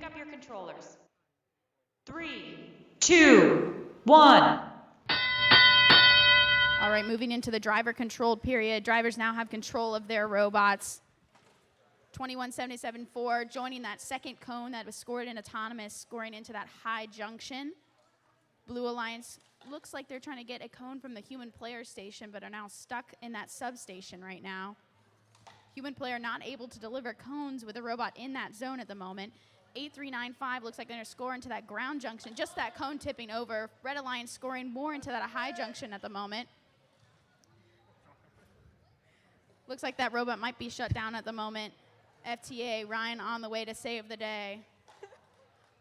up your controllers. 3, 2, 1. All right, moving into the driver-controlled period. Drivers now have control of their robots. 21.77.4, joining that second cone that was scored in autonomous, scoring into that high junction. Blue Alliance looks like they're trying to get a cone from the human player station, but are now stuck in that substation right now. Human player not able to deliver cones with a robot in that zone at the moment. 8.395 looks like they're going to score into that ground junction. Just that cone tipping over. Red Alliance scoring more into that high junction at the moment. Looks like that robot might be shut down at the moment. FTA, Ryan on the way to save the day.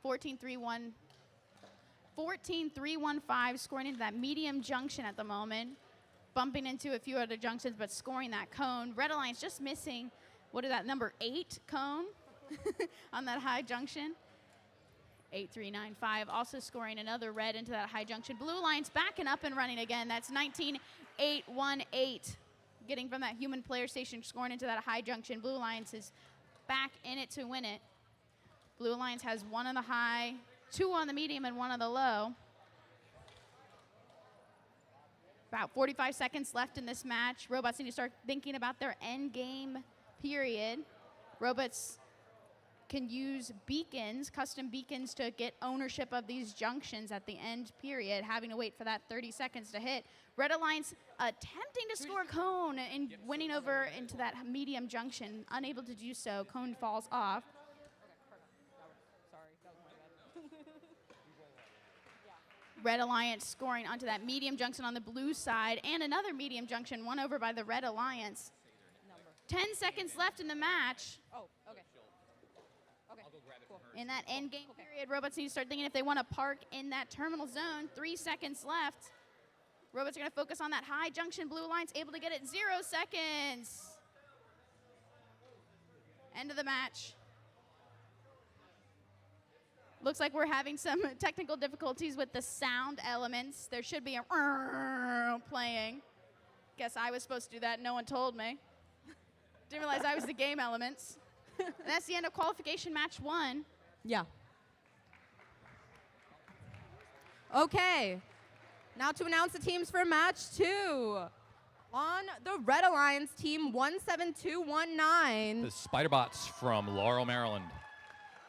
14.315 scoring into that medium junction at the moment. Bumping into a few other junctions, but scoring that cone. Red Alliance just missing, what is that, number 8 cone on that high junction. 8.395, also scoring another red into that high junction. Blue Alliance backing up and running again. That's 19.818. Getting from that human player station, scoring into that high junction. Blue Alliance is back in it to win it. Blue Alliance has 1 on the high, 2 on the medium, and 1 on the low. About 45 seconds left in this match. Robots need to start thinking about their end game period. Robots can use beacons, custom beacons, to get ownership of these junctions at the end period, having to wait for that 30 seconds to hit. Red Alliance attempting to score a cone and winning over into that medium junction. Unable to do so. Cone falls off. Red Alliance scoring onto that medium junction on the blue side, and another medium junction won over by the Red Alliance. 10 seconds left in the match. Oh, okay. Okay, cool. In that end game period, robots need to start thinking if they want to park in that terminal zone. 3 seconds left. Robots are going to focus on that high junction. Blue Alliance able to get it. 0 seconds. End of the match. Looks like we're having some technical difficulties with the sound elements. There should be a playing. Guess I was supposed to do that. No one told me. Didn't realize I was the game elements. And that's the end of qualification match 1. Yeah. Okay. Now to announce the teams for match 2. On the Red Alliance, team 17219. The Spiderbots from Laurel, Maryland.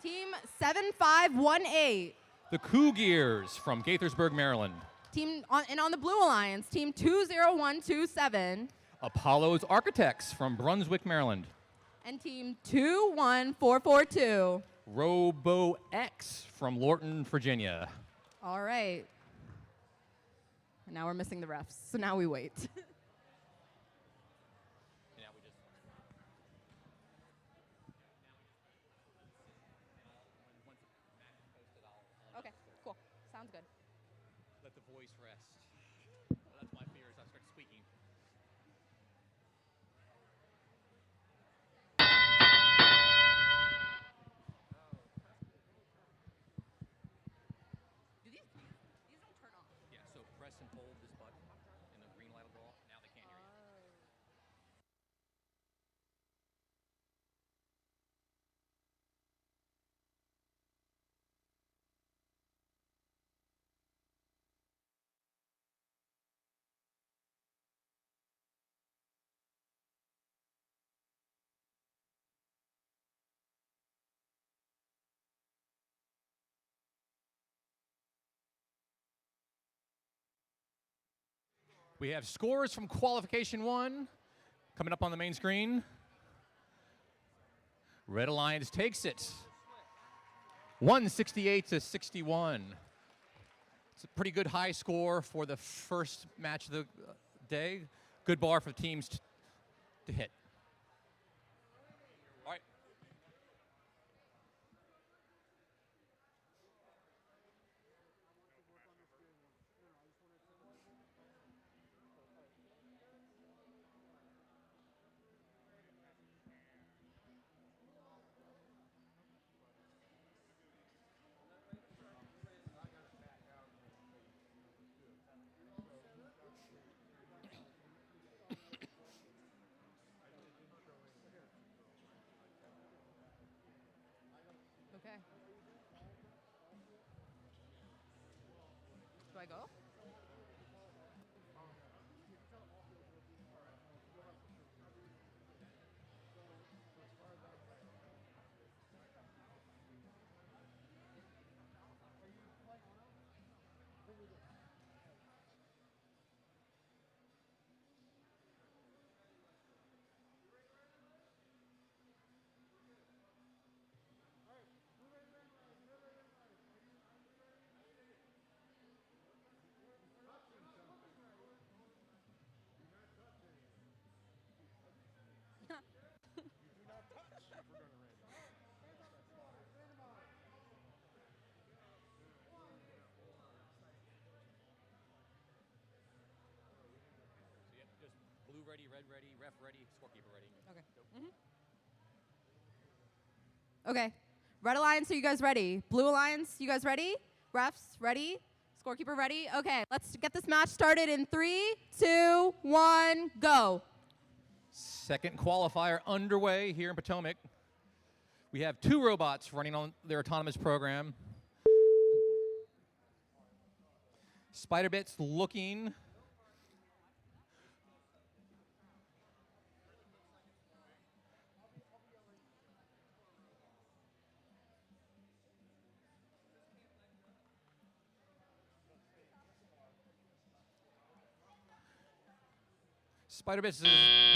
Team 7518. The Cougears from Gaithersburg, Maryland. On the Blue Alliance, team 20127. Apollo's Architects from Brunswick, Maryland. And team 21442. Robo X from Lorton, Virginia. All right. And now we're missing the refs, so now we wait. Okay, cool. Sounds good. Let the voice rest. That's my fear as I start squeaking. These don't turn off. Yeah, so press and hold this button, and the green light will go off. Now they can't hear you. We have scores from qualification 1 coming up on the main screen. Red Alliance takes it 168-61. It's a pretty good high score for the first match of the day. Good bar for teams to hit. All right. I go? So just blue ready, red ready, ref ready, scorekeeper ready. Okay. Okay. Red Alliance, are you guys ready? Blue Alliance, you guys ready? Refs, ready? Scorekeeper ready? Okay, let's get this match started in 3, 2, 1, go. Second qualifier underway here in Potomac. We have 2 robots running on their autonomous program. Spiderbits looking. Spiderbits is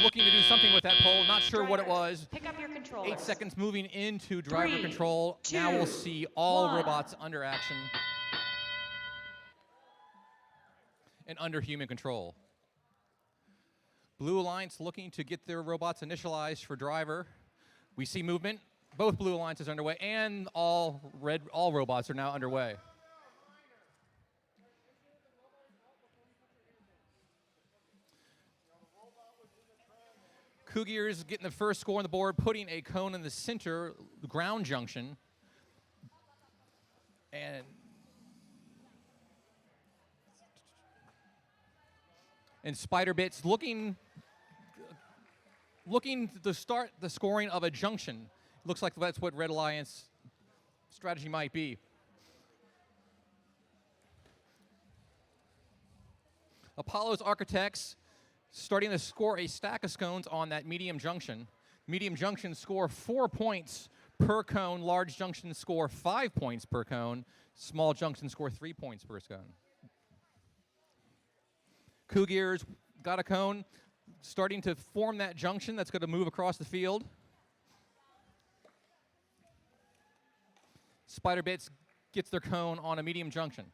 looking to do something with that pole. Not sure what it was. Pick up your controllers. 8 seconds moving into driver 3, control. Now we'll 2, see all 1. robots under action and under human control. Blue Alliance looking to get their robots initialized for driver. We see movement. Both Blue Alliances underway, and all robots are now underway. Cougars getting the first score on the board, putting a cone in the center, the ground junction. And Spiderbits looking to start the scoring of a junction. Looks like that's what Red Alliance strategy might be. Apollo's Architects starting to score a stack of scones on that medium junction. Medium junction score 4 points per cone. Large junction score 5 points per cone. Small junction score 3 points per cone. Cougars got a cone, starting to form that junction that's going to move across the field. Spiderbits gets their cone on a medium junction.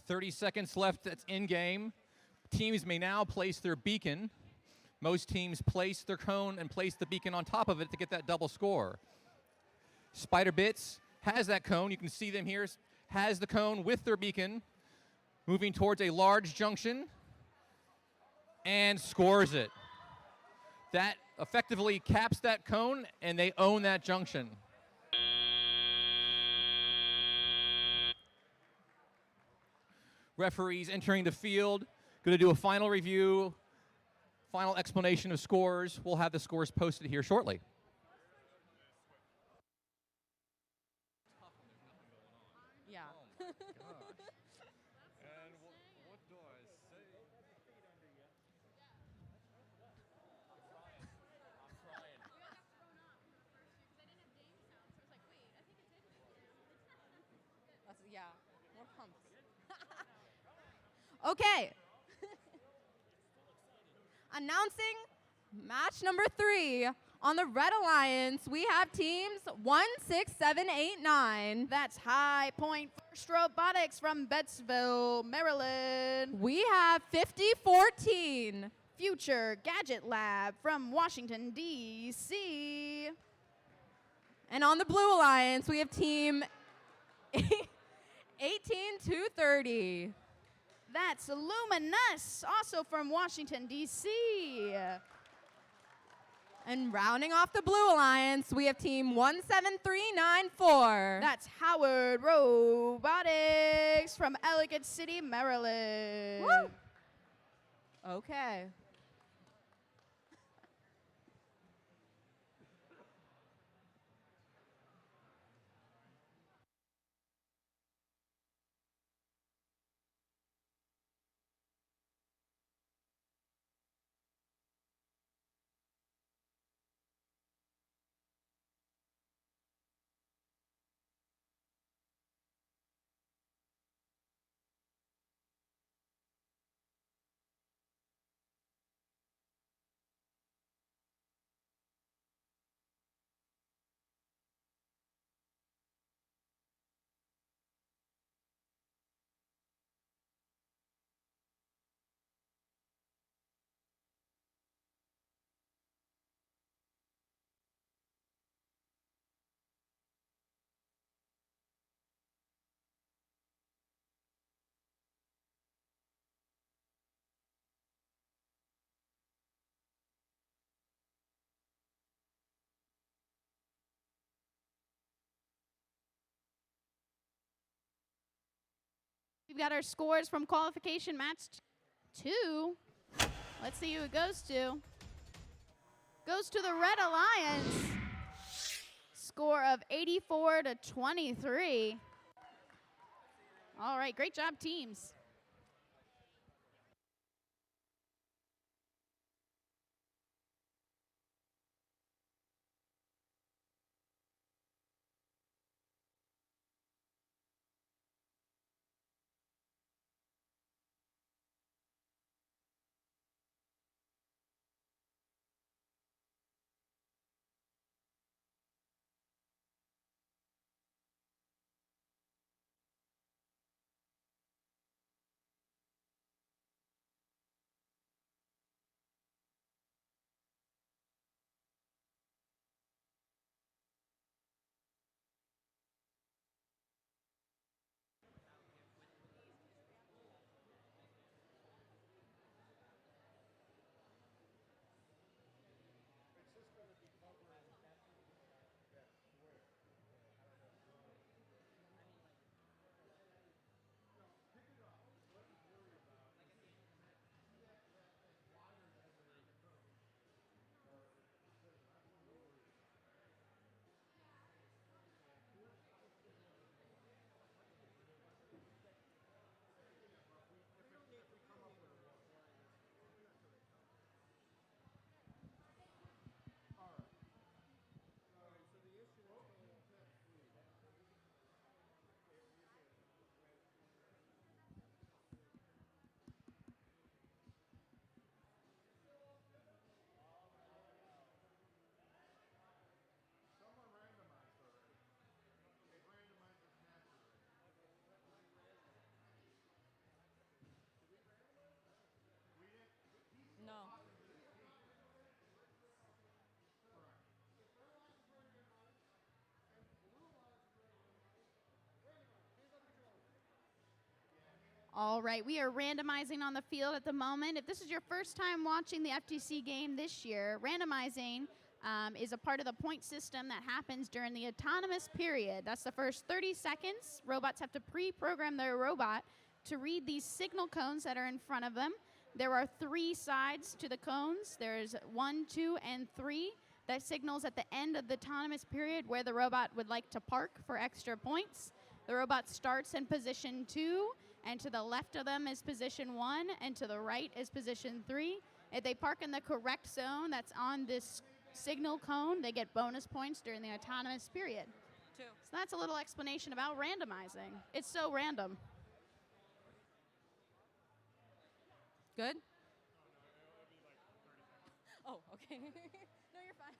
.30 seconds left. That's in game. Teams may now place their beacon. Most teams place their cone and place the beacon on top of it to get that double score. Spiderbits has that cone. You can see them here. Has the cone with their beacon, moving towards a large junction, and scores it. That effectively caps that cone, and they own that junction. Referees entering the field, going to do a final review, final explanation of scores. We'll have the scores posted here shortly. Yeah. And what do I say? I'm crying. Yeah, more pumps. Okay. Announcing match number 3. On the Red Alliance, we have teams 1, 6, 7, 8, 9. That's High Point First Robotics from Bettsville, Maryland. We have 50-14. Future Gadget Lab from Washington, D.C. And on the Blue Alliance, we have team 18-30. That's Luminous, also from Washington, D.C. And rounding off the Blue Alliance, we have team 17394. That's Howard Road from Ellicott City, Maryland. Woo! Okay. We've got our scores from qualification match 2. Let's see who it goes to. Goes to the Red Alliance. Score of 84 to 23. All right, great job, teams. All right, we are randomizing on the field at the moment. If this is your first time watching the FTC game this year, randomizing is a part of the point system that happens during the autonomous period. That's the first 30 seconds. Robots have to pre-program their robot to read these signal cones that are in front of them. There are 3 sides to the cones. There's 1, 2, and 3. That signals at the end of the autonomous period where the robot would like to park for extra points. The robot starts in position 2, and to the left of them is position 1, and to the right is position 3. If they park in the correct zone that's on this signal cone, they get bonus points during the autonomous period. 2. So that's a little explanation about randomizing. It's so random. Good? Oh, okay. No, you're fine.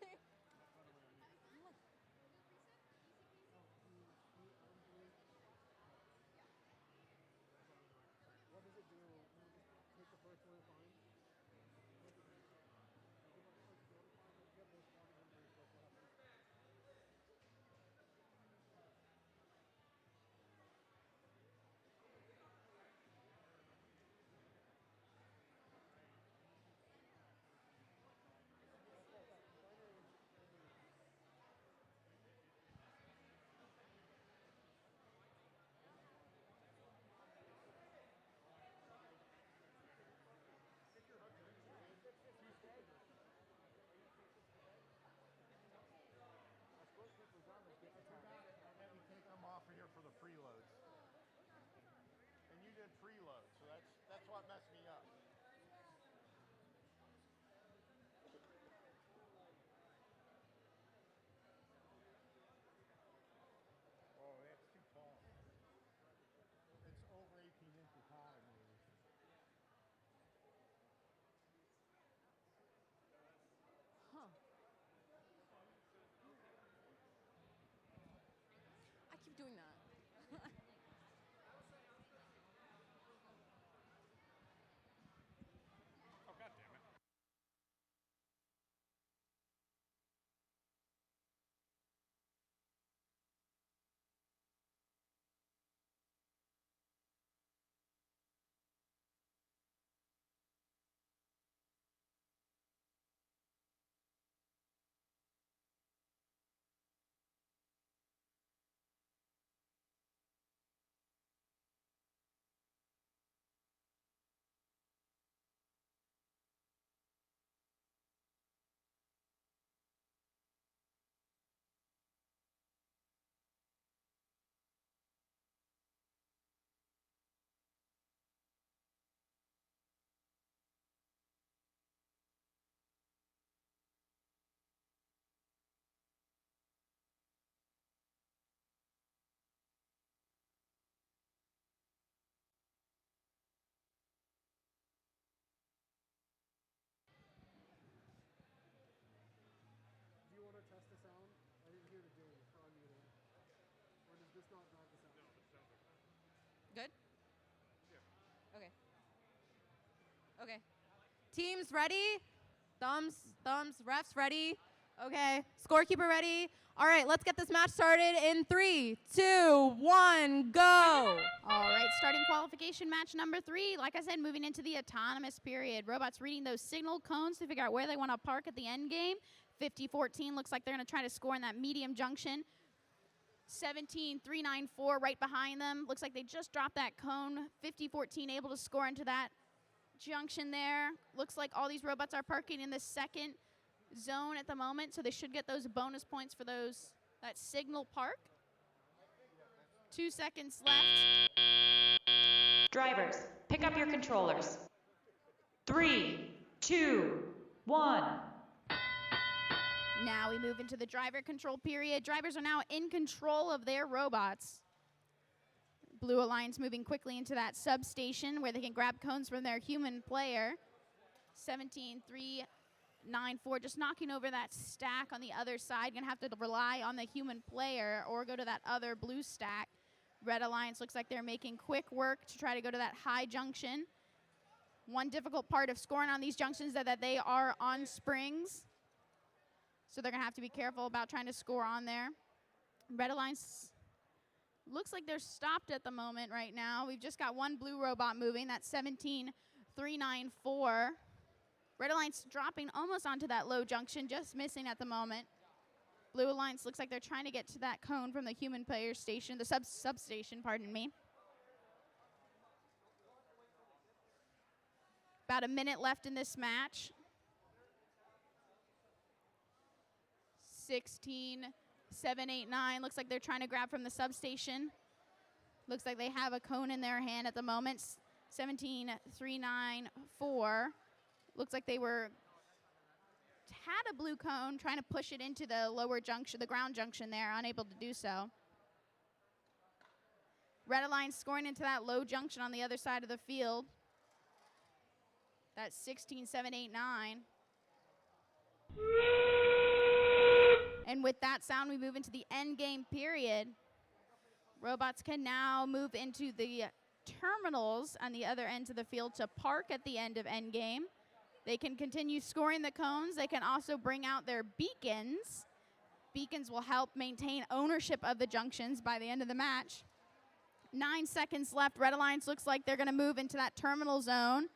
preload, so that's what messed me up. Oh, that's too tall. It's over 18 inches high, maybe. Huh. I keep doing that. Oh, God damn it. Do you want to test the sound? I didn't hear the game. It's not muted. Or does this not drive the sound? No, this sounds like that. Good? Yeah. Okay. Okay. Teams ready? Thumbs, refs ready? Okay. Scorekeeper ready? All right, let's get this match started in 3, 2, 1, go. All right, starting qualification match number 3. Like I said, moving into the autonomous period. Robots reading those signal cones to figure out where they want to park at the end game. 50-14 looks like they're going to try to score in that medium junction. 17-3-9-4 right behind them. Looks like they just dropped that cone. 50-14 able to score into that junction there. Looks like all these robots are parking in the second zone at the moment, so they should get those bonus points for that signal park. 2 seconds left. Drivers, pick up your controllers. 3, 2, 1. Now we move into the driver control period. Drivers are now in control of their robots. Blue Alliance moving quickly into that substation where they can grab cones from their human player. 17-3-9-4, just knocking over that stack on the other side. Gonna have to rely on the human player or go to that other blue stack. Red Alliance looks like they're making quick work to try to go to that high junction. One difficult part of scoring on these junctions is that they are on springs. So they're gonna have to be careful about trying to score on there. Red Alliance looks like they're stopped at the moment right now. We've just got one blue robot moving. That's 17-3-9-4. Red Alliance dropping almost onto that low junction, just missing at the moment. Blue Alliance looks like they're trying to get to that cone from the human player station, the substation, pardon me. About a minute left in this match. 16-7-8-9. Looks like they're trying to grab from the substation. Looks like they have a cone in their hand at the moment. 17-3-9-4. Looks like they had a blue cone, trying to push it into the lower junction, the ground junction there, unable to do so. Red Alliance scoring into that low junction on the other side of the field. That's 16-7-8-9. And with that sound, we move into the end game period. Robots can now move into the terminals on the other ends of the field to park at the end of end game. They can continue scoring the cones. They can also bring out their beacons. Beacons will help maintain ownership of the junctions by the end of the match. 9 seconds left. Red Alliance looks like they're going to move into that terminal zone.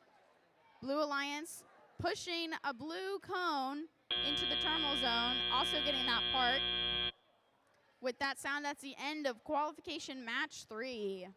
Blue Alliance pushing a blue cone into the terminal zone, also getting that part. With that sound, that's the end of qualification match 3.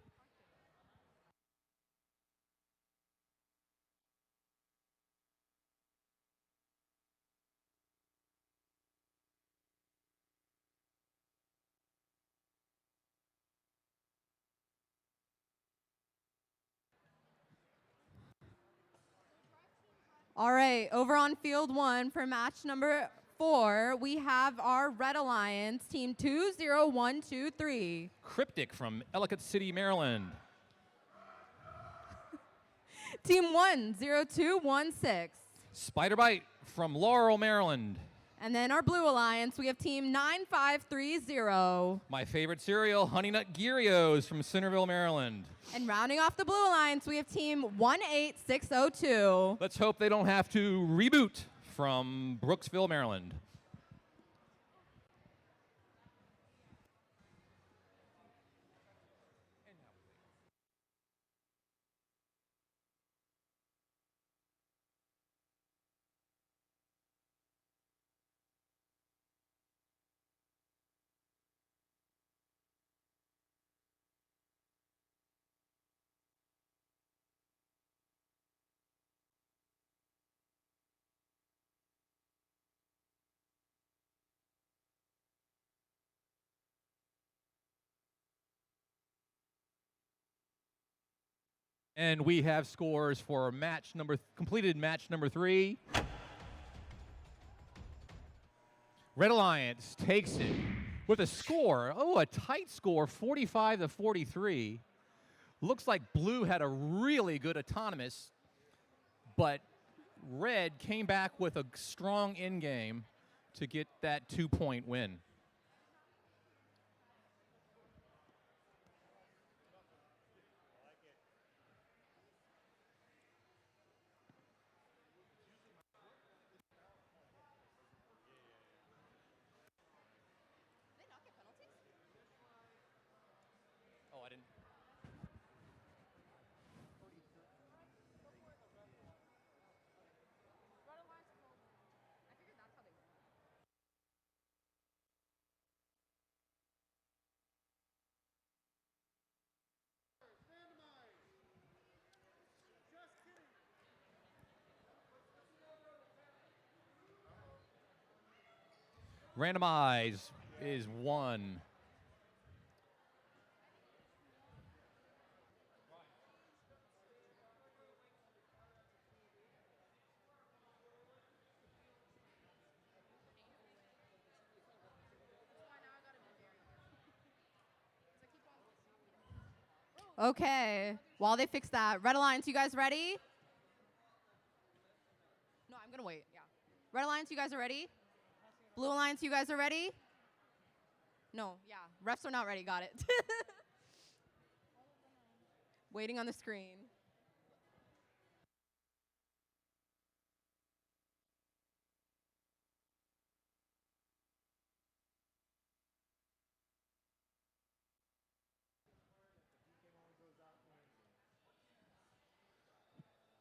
All right, over on field 1 for match number 4, we have our Red Alliance, team 20123. Cryptic from Ellicott City, Maryland. Team 10216. Spider Bite from Laurel, Maryland. And then our Blue Alliance, we have team 9530. My favorite cereal, Honey Nut Gyrios from Centerville, Maryland. And rounding off the Blue Alliance, we have team 18602. Let's hope they don't have to reboot from Brooksville, Maryland. And we have scores for completed match number 3. Red Alliance takes it with a score, a tight score, 45-43. Looks like Blue had a really good autonomous, but Red came back with a strong end game to get that 2-point win. Oh, I didn't. Randomize is 1. Okay, while they fix that, Red Alliance, you guys ready? No, I'm gonna wait, yeah. Red Alliance, you guys are ready? Blue Alliance, you guys are ready? No, yeah, refs are not ready, got it. Waiting on the screen.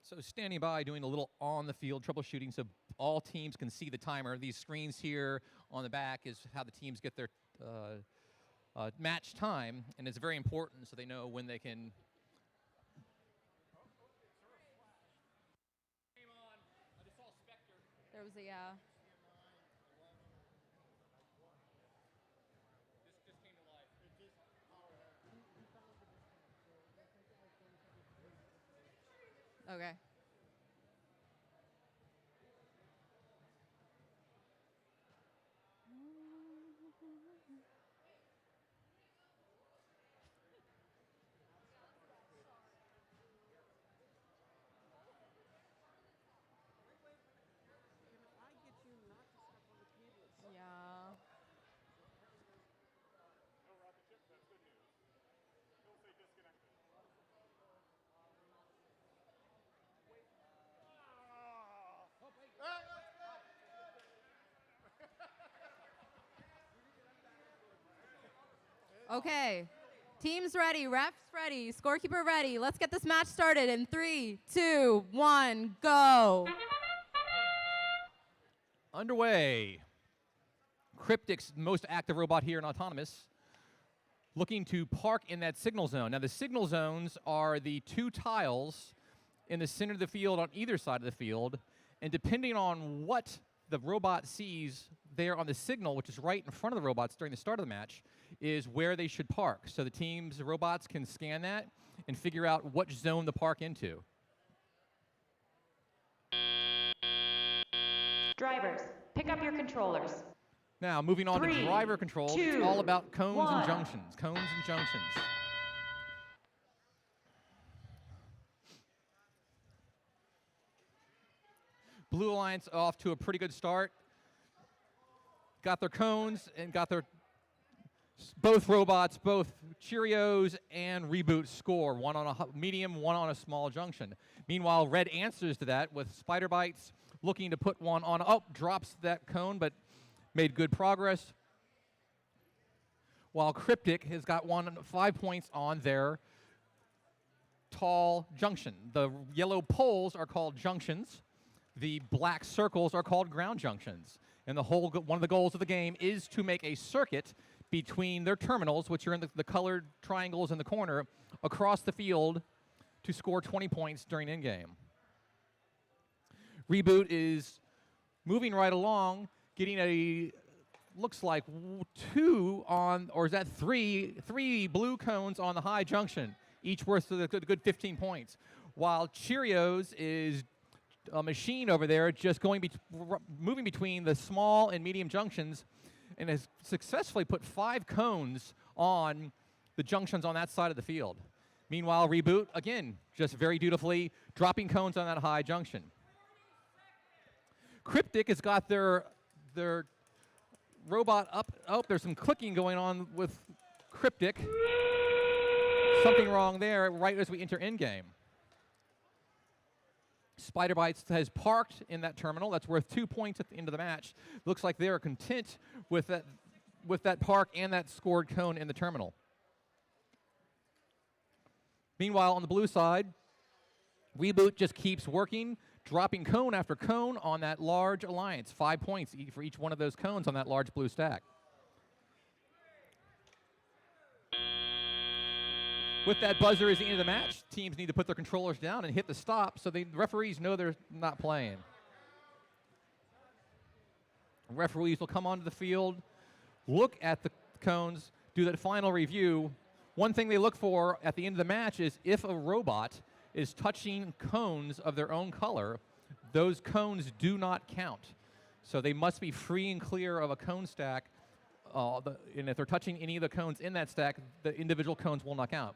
So standing by, doing a little on-the-field troubleshooting so all teams can see the timer. These screens here on the back is how the teams get their match time, and it's very important so they know when they can. There was a, yeah. Okay. Yeah. Okay, teams ready, refs ready, scorekeeper ready. Let's get this match started in 3, 2, 1, go. Underway. Cryptic's most active robot here in Autonomous, looking to park in that signal zone. Now the signal zones are the 2 tiles in the center of the field on either side of the field, and depending on what the robot sees there on the signal, which is right in front of the robots during the start of the match, is where they should park. So the team's robots can scan that and figure out which zone to park into. Drivers, pick up your controllers. Now, moving on to 3, driver control, 2, it's all about cones 1. and junctions. Cones and junctions. Blue Alliance off to a pretty good start. Got their cones and got their both robots, both Cheerios and Reboot score. One on a medium, one on a small junction. Meanwhile, Red answers to that with Spider Bites looking to put one on. Oh, drops that cone, but made good progress. While Cryptic has got 5 points on their tall junction. The yellow poles are called junctions. The black circles are called ground junctions. And one of the goals of the game is to make a circuit between their terminals, which are in the colored triangles in the corner, across the field to score 20 points during in-game. Reboot is moving right along, getting looks like 2 on, or is that 3 blue cones on the high junction, each worth a good 15 points. While Cheerios is a machine over there just moving between the small and medium junctions and has successfully put 5 cones on the junctions on that side of the field. Meanwhile, Reboot, again, just very dutifully dropping cones on that high junction. Cryptic has got their robot up. Oh, there's some clicking going on with Cryptic. Something wrong there right as we enter in-game. Spider Bites has parked in that terminal. That's worth 2 points at the end of the match. Looks like they are content with that park and that scored cone in the terminal. Meanwhile, on the blue side, Reboot just keeps working, dropping cone after cone on that large alliance. 5 points for each one of those cones on that large blue stack. With that buzzer is the end of the match. Teams need to put their controllers down and hit the stop so the referees know they're not playing. Referees will come onto the field, look at the cones, do that final review. One thing they look for at the end of the match is if a robot is touching cones of their own color, those cones do not count. So they must be free and clear of a cone stack. And if they're touching any of the cones in that stack, the individual cones will not count.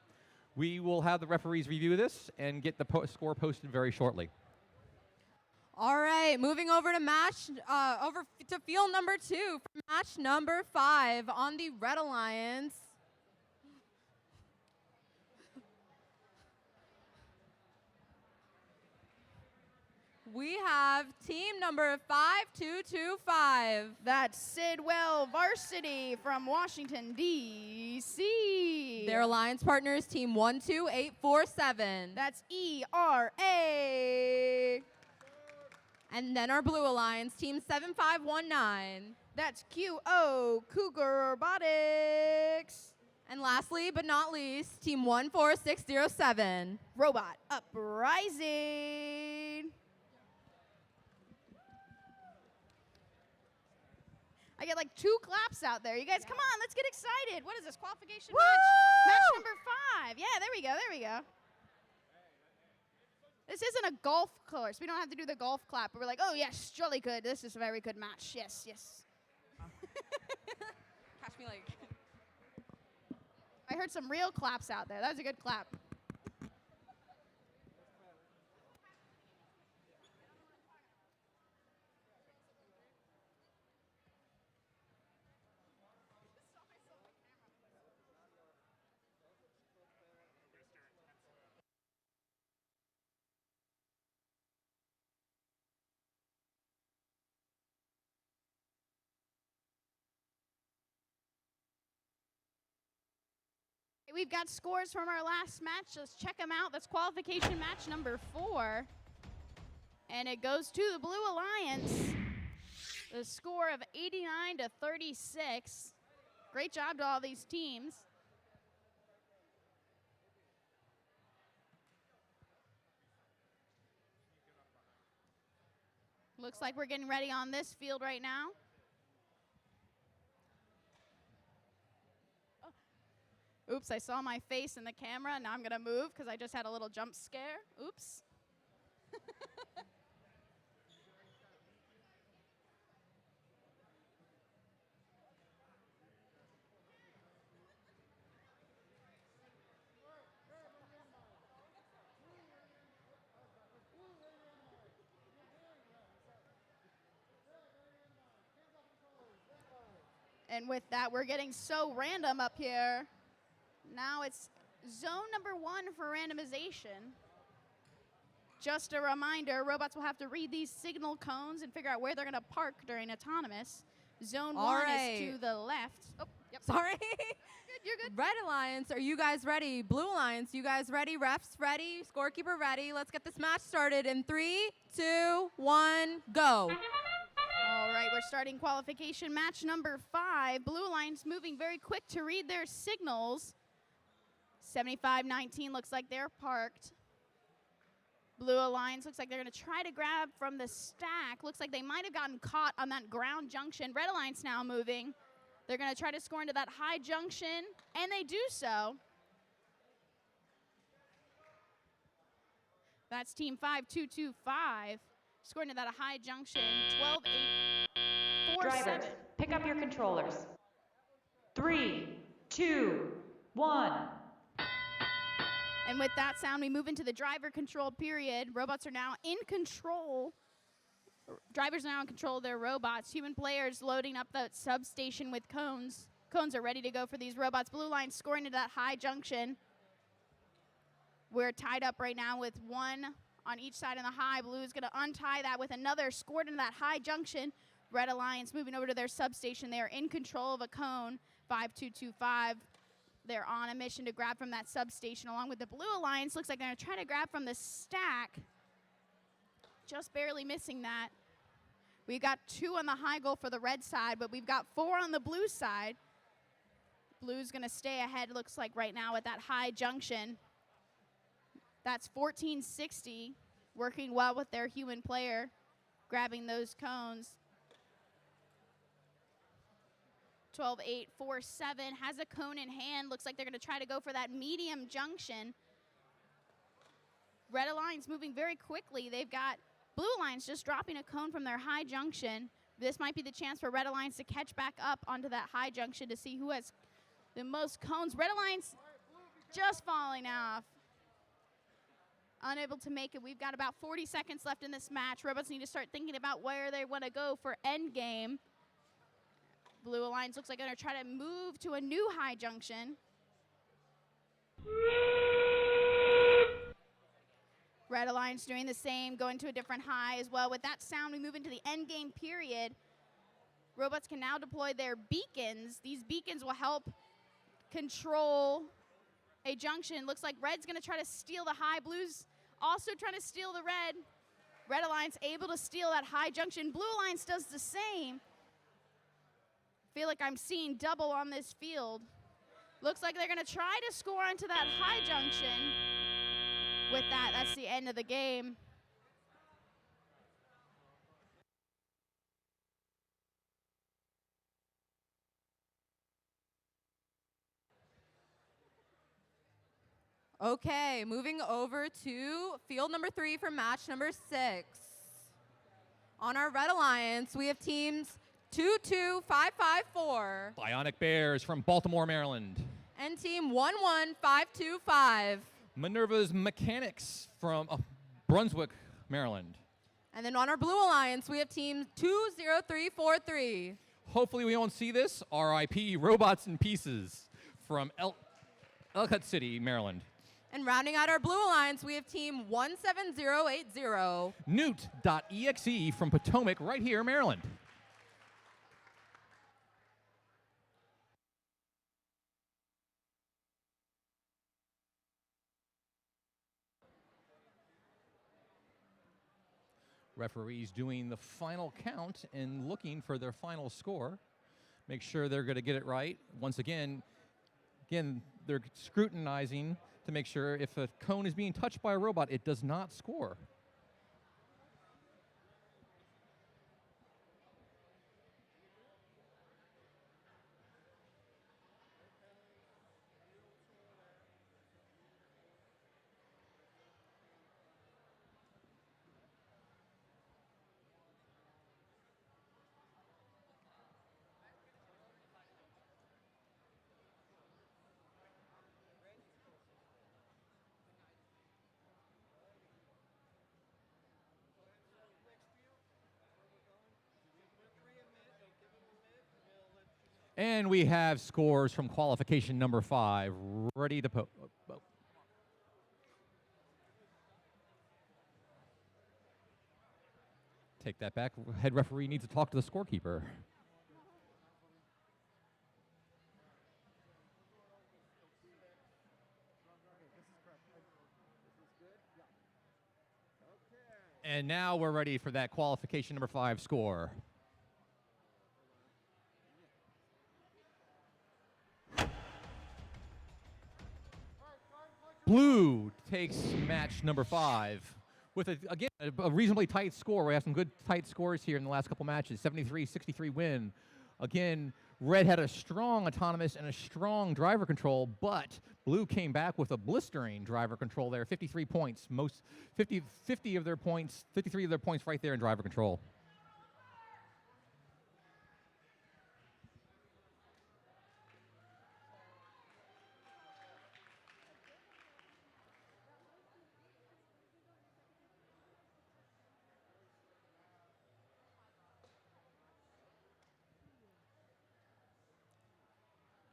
We will have the referees review this and get the score posted very shortly. All right, moving over to field number 2 for match number 5 on the Red Alliance. We have team number 5225. That's Sidwell Varsity from Washington, D.C. Their alliance partner is team 12847. That's ERA. And then our blue alliance, team 7519. That's QO, Cougar Robotics. And lastly, but not least, team 14607. Robot Uprising. I get like 2 claps out there. You guys, come on, let's get excited. What is this, qualification match? Match number 5. Yeah, there we go, there we go. This isn't a golf course. We don't have to do the golf clap. But we're like, oh, yes, jolly good. This is a very good match. Yes, yes. Catch me like. I heard some real claps out there. That was a good clap. We've got scores from our last match. Let's check them out. That's qualification match number 4. And it goes to the Blue Alliance. The score of 89-36. Great job to all these teams. Looks like we're getting ready on this field right now. Oops, I saw my face in the camera. Now I'm going to move because I just had a little jump scare. Oops. And with that, we're getting so random up here. Now it's zone number 1 for randomization. Just a reminder, robots will have to read these signal cones and figure out where they're going to park during autonomous. Zone All 1 right. is to the left. Oh, yep. Sorry. You're good. Red Alliance, are you guys ready? Blue Alliance, you guys ready? Refs ready? Scorekeeper ready? Let's get this match started in 3, 2, 1, go. All right, we're starting qualification match number 5. Blue Alliance moving very quick to read their signals. 75-19 looks like they're parked. Blue Alliance looks like they're going to try to grab from the stack. Looks like they might have gotten caught on that ground junction. Red Alliance now moving. They're going to try to score into that high junction, and they do so. That's team 5225. Scoring into that high junction, 12-8, 4-7. Drivers, pick up your controllers. 3, 2, 1. And with that sound, we move into the driver control period. Robots are now in control. Drivers are now in control of their robots. Human players loading up the substation with cones. Cones are ready to go for these robots. Blue line scoring into that high junction. We're tied up right now with 1 on each side of the high. Blue is going to untie that with another scored into that high junction. Red Alliance moving over to their substation. They are in control of a cone, 5225. They're on a mission to grab from that substation along with the Blue Alliance. Looks like they're going to try to grab from the stack. Just barely missing that. We've got 2 on the high goal for the red side, but we've got 4 on the blue side. Blue's going to stay ahead, looks like right now at that high junction. That's 1460, working well with their human player, grabbing those cones. 12-8, 4-7, has a cone in hand. Looks like they're going to try to go for that medium junction. Red Alliance moving very quickly. They've got Blue Alliance just dropping a cone from their high junction. This might be the chance for Red Alliance to catch back up onto that high junction to see who has the most cones. Red Alliance just falling off. Unable to make it. We've got about 40 seconds left in this match. Robots need to start thinking about where they want to go for end game. Blue Alliance looks like they're going to try to move to a new high junction. Red Alliance doing the same, going to a different high as well. With that sound, we move into the end game period. Robots can now deploy their beacons. These beacons will help control a junction. Looks like Red's going to try to steal the high. Blue's also trying to steal the red. Red Alliance able to steal that high junction. Blue Alliance does the same. Feel like I'm seeing double on this field. Looks like they're going to try to score into that high junction. With that, that's the end of the game. Okay, moving over to field number 3 for match number 6. On our Red Alliance, we have teams 22554 Bionic Bears from Baltimore, Maryland. and team 11525. Minerva's Mechanics from Brunswick, Maryland. And then on our Blue Alliance, we have team 20343. Hopefully we won't see this. RIP Robots in Pieces from Ellicott City, Maryland. And rounding out our Blue Alliance, we have team 17080. Newt.exe from Potomac, right here, Maryland. Referees doing the final count and looking for their final score. Make sure they're going to get it right. Once again, they're scrutinizing to make sure if a cone is being touched by a robot, it does not score. And we have scores from qualification number 5 ready to take that back. Head referee needs to talk to the scorekeeper. And now we're ready for that qualification number 5 score. Blue takes match number 5 with, again, a reasonably tight score. We have some good tight scores here in the last couple matches. 73-63 win. Again, Red had a strong autonomous and a strong driver control, but Blue came back with a blistering driver control there. 53 points. 50 of their points, 53 of their points right there in driver control.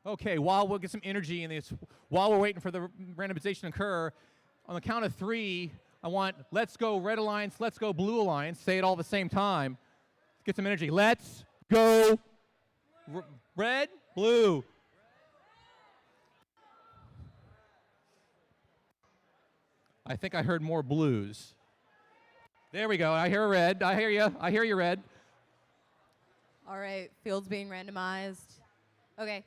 Okay, while we'll get some energy in this, while we're waiting for the randomization to occur, on the count of 3, I want let's go Red Alliance, let's go Blue Alliance. Say it all at the same time. Get some energy. Let's go Red, Blue. I think I heard more blues. There we go. I hear red. I hear you. I hear you, Red. All right, field's being randomized. Okay.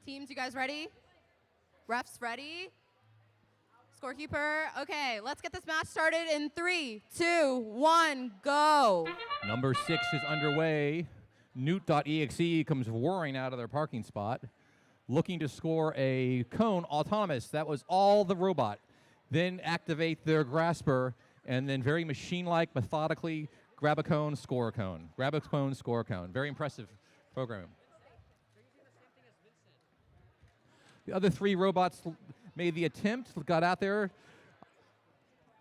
Teams, you guys ready? Refs ready? Scorekeeper. Okay, let's get this match started in 3, 2, 1, go. Number 6 is underway. Newt.exe comes roaring out of their parking spot, looking to score a cone autonomous. That was all the robot. Then activate their grasper, and then very machine-like, methodically grab a cone, score a cone. Grab a cone, score a cone. Very impressive programming. The other 3 robots made the attempt, got out there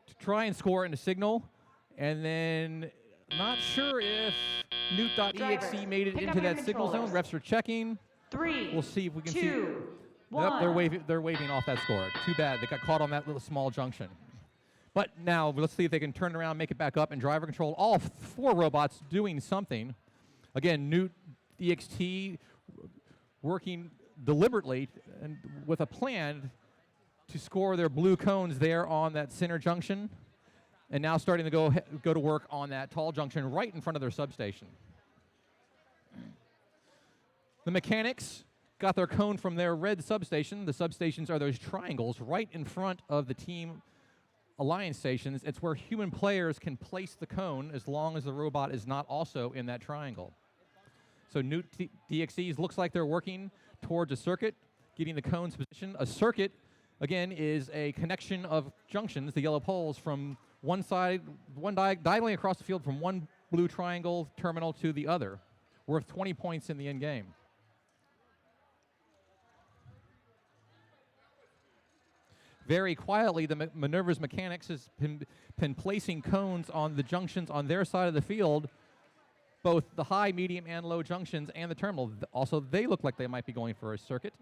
to try and score in a signal, and then not sure if Newt.exe made it into that signal zone. Refs are checking. 3, We'll see if we can 2, see. 1. Yep, they're waving off that score. Too bad. They got caught on that little small junction. But now let's see if they can turn around, make it back up, and driver control. All 4 robots doing something. Again, Newt.exe working deliberately and with a plan to score their blue cones there on that center junction, and now starting to go to work on that tall junction right in front of their substation. The mechanics got their cone from their red substation. The substations are those triangles right in front of the team alliance stations. It's where human players can place the cone as long as the robot is not also in that triangle. So Newt.exe looks like they're working towards a circuit, getting the cone's position. A circuit, again, is a connection of junctions, the yellow poles, from one side, diagonally across the field from one blue triangle terminal to the other, worth 20 points in the end game. Very quietly, the Minerva's mechanics has been placing cones on the junctions on their side of the field, both the high, medium, and low junctions and the terminal. Also, they look like they might be going for a circuit.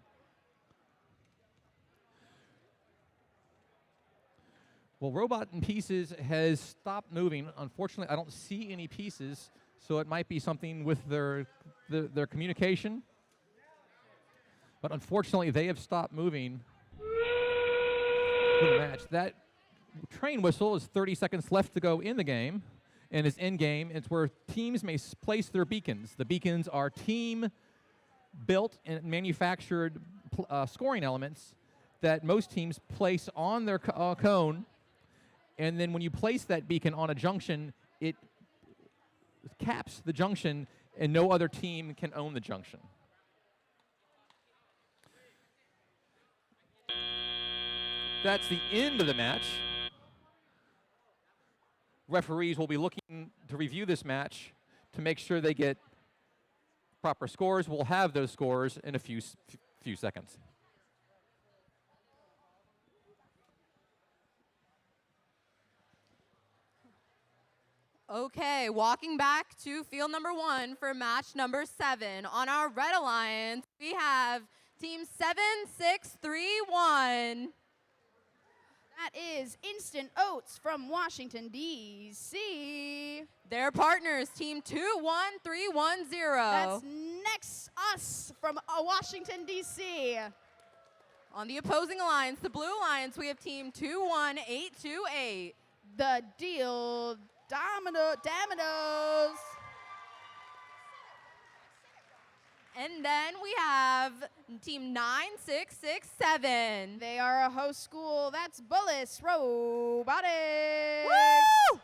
Well, Robot in Pieces has stopped moving. Unfortunately, I don't see any pieces, so it might be something with their communication. But unfortunately, they have stopped moving for the match. That train whistle is 30 seconds left to go in the game. And it's end game. It's where teams may place their beacons. The beacons are team-built and manufactured scoring elements that most teams place on their cone. And then when you place that beacon on a junction, it caps the junction, and no other team can own the junction. That's the end of the match. Referees will be looking to review this match to make sure they get proper scores. We'll have those scores in a few seconds. Okay, walking back to field number 1 for match number 7. On our Red Alliance, we have team 7631. That is Instant Oats from Washington, D.C. Their partners, team 21310. That's Next Us from Washington, D.C. On the opposing alliance, the Blue Alliance, we have team 21828. The Deal Dominoes. And then we have team 9667. They are a host school. That's Bullis Robotics. Woo!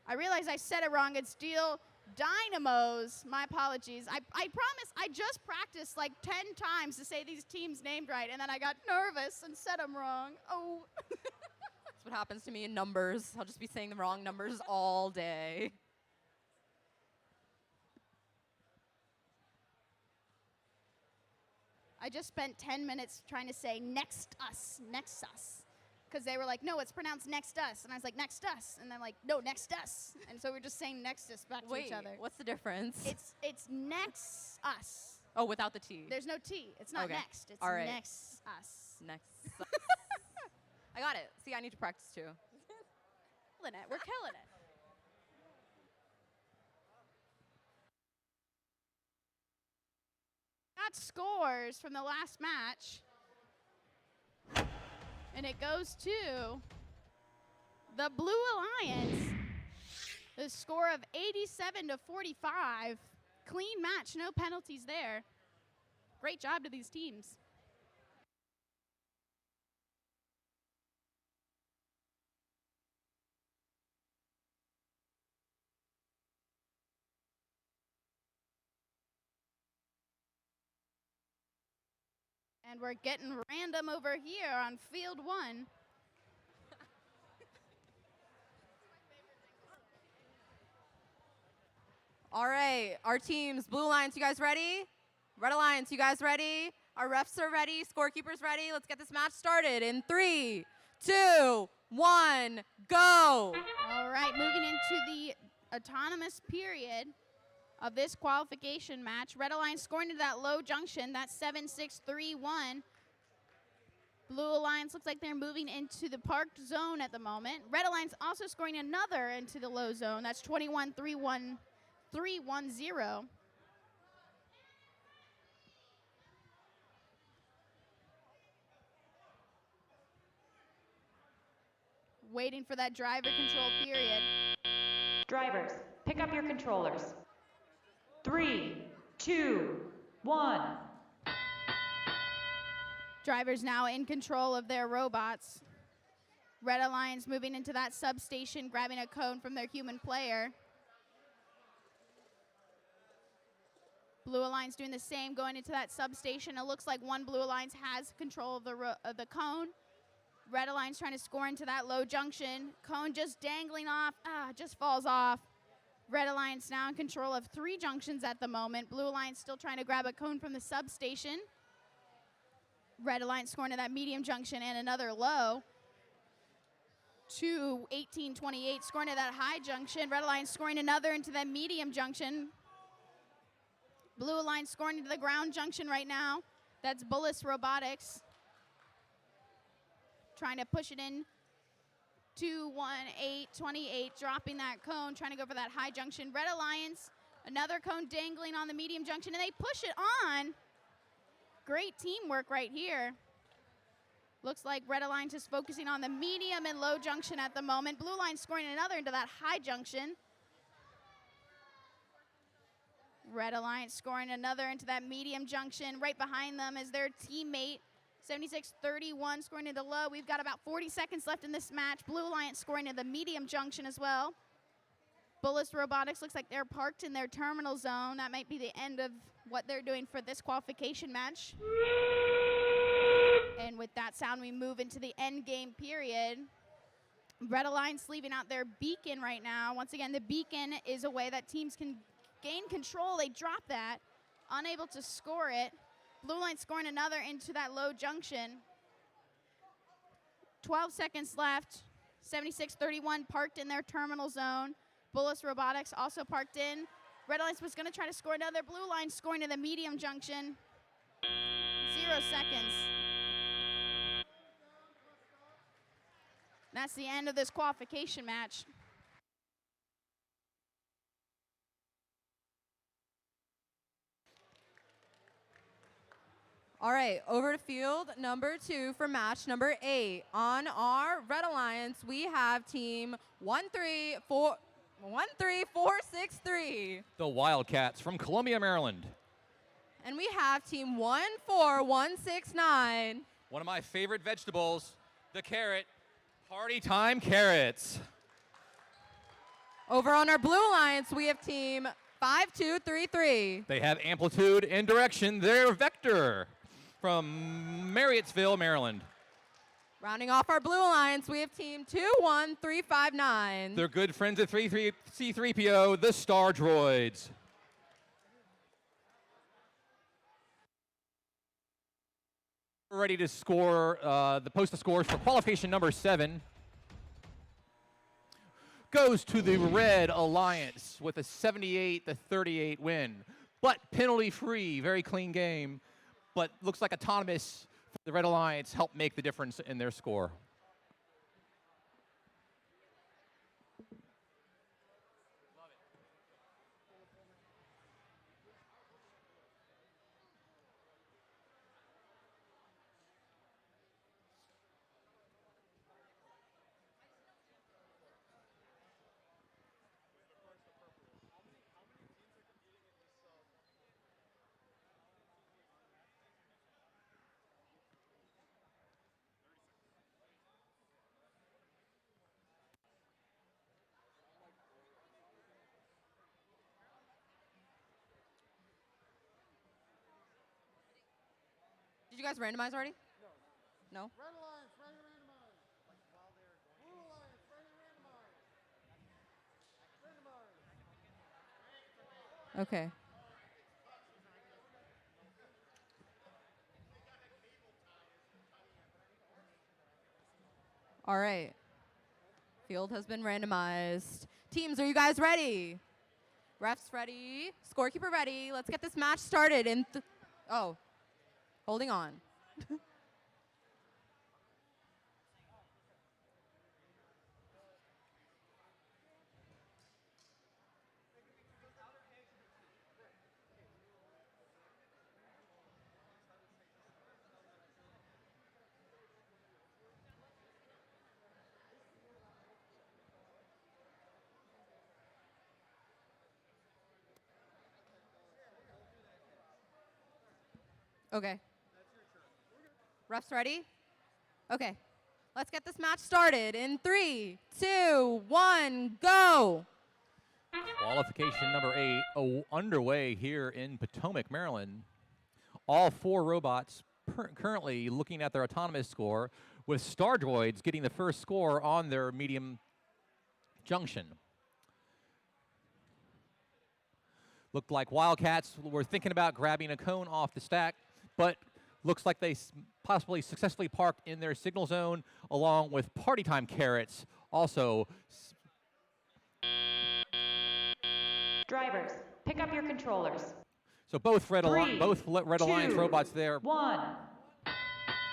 I realize I said it wrong. It's Deal Dynamos. My apologies. I promise I just practiced like 10 times to say these teams named right, and then I got nervous and said them wrong. Oh. That's what happens to me in numbers. I'll just be saying the wrong numbers all day. I just spent 10 minutes trying to say Next Us, Next Us. Because they were like, no, it's pronounced Next Us. And I was like, Next Us. And they're like, no, Next Us. And so we're just saying Next Us back to each other. What's the difference? It's Next Us. Oh, without the T. There's no T. It's not Okay. next. It's All right. Next Us. Next. I got it. See, I need to practice too. Killing it. We're killing it. Got scores from the last match. And it goes to the Blue Alliance. The score of 87-45. Clean match, no penalties there. Great job to these teams. And we're getting random over here on field 1. All right, our teams, Blue Alliance, you guys ready? Red Alliance, you guys ready? Our refs are ready, scorekeepers ready. Let's get this match started in 3, 2, 1, go. All right, moving into the autonomous period of this qualification match. Red Alliance scoring into that low junction. That's 7-6-3-1. Blue Alliance looks like they're moving into the parked zone at the moment. Red Alliance also scoring another into the low zone. That's 21-3-1-3-1-0. Waiting for that driver control period. Drivers, pick up your controllers. 3, 2, 1. Drivers now in control of their robots. Red Alliance moving into that substation, grabbing a cone from their human player. Blue Alliance doing the same, going into that substation. It looks like one Blue Alliance has control of the cone. Red Alliance trying to score into that low junction. Cone just dangling off. Just falls off. Red Alliance now in control of 3 junctions at the moment. Blue Alliance still trying to grab a cone from the substation. Red Alliance scoring to that medium junction and another low. 2-18-28 scoring to that high junction. Red Alliance scoring another into that medium junction. Blue Alliance scoring into the ground junction right now. That's Bullis Robotics. Trying to push it in. 2-1-8-28, dropping that cone, trying to go for that high junction. Red Alliance, another cone dangling on the medium junction, and they push it on. Great teamwork right here. Looks like Red Alliance is focusing on the medium and low junction at the moment. Blue Alliance scoring another into that high junction. Red Alliance scoring another into that medium junction. Right behind them is their teammate. 76-31 scoring into low. We've got about 40 seconds left in this match. Blue Alliance scoring into the medium junction as well. Bullis Robotics looks like they're parked in their terminal zone. That might be the end of what they're doing for this qualification match. And with that sound, we move into the end game period. Red Alliance leaving out their beacon right now. Once again, the beacon is a way that teams can gain control. They drop that, unable to score it. Blue Alliance scoring another into that low junction. 12 seconds left. 7631 parked in their terminal zone. Bullis Robotics also parked in. Red Alliance was going to try to score another. Blue Line scoring to the medium junction. 0 seconds. That's the end of this qualification match. All right, over to field number 2 for match number 8. On our Red Alliance, we have team 13463. The Wildcats from Columbia, Maryland. And we have team 14169. One of my favorite vegetables, the carrot. Party time carrots. Over on our Blue Alliance, we have team 5233. They have amplitude and direction. They're Vector from Marriottsville, Maryland. Rounding off our Blue Alliance, we have team 21359. They're good friends at C3PO, the Star Droids. We're ready to score, post the scores for qualification number 7. Goes to the Red Alliance with a 78-38 win. But penalty-free, very clean game. But looks like autonomous. The Red Alliance helped make the difference in their score. Did you guys randomize already? No. Red Alliance, ready to randomize. Blue Alliance, ready to randomize. Randomize. Okay. All right. Field has been randomized. Teams, are you guys ready? Refs ready. Scorekeeper ready. Let's get this match started in holding on. Okay. Refs ready? Okay. Let's get this match started in 3, 2, 1, go! Qualification number 8 underway here in Potomac, Maryland. All 4 robots currently looking at their autonomous score, with Star Droids getting the first score on their medium junction. Looked like Wildcats were thinking about grabbing a cone off the stack, but looks like they possibly successfully parked in their signal zone, along with Party Time Carrots also. Drivers, pick up your controllers. So both Red 3, Alliance 2, robots there. 1.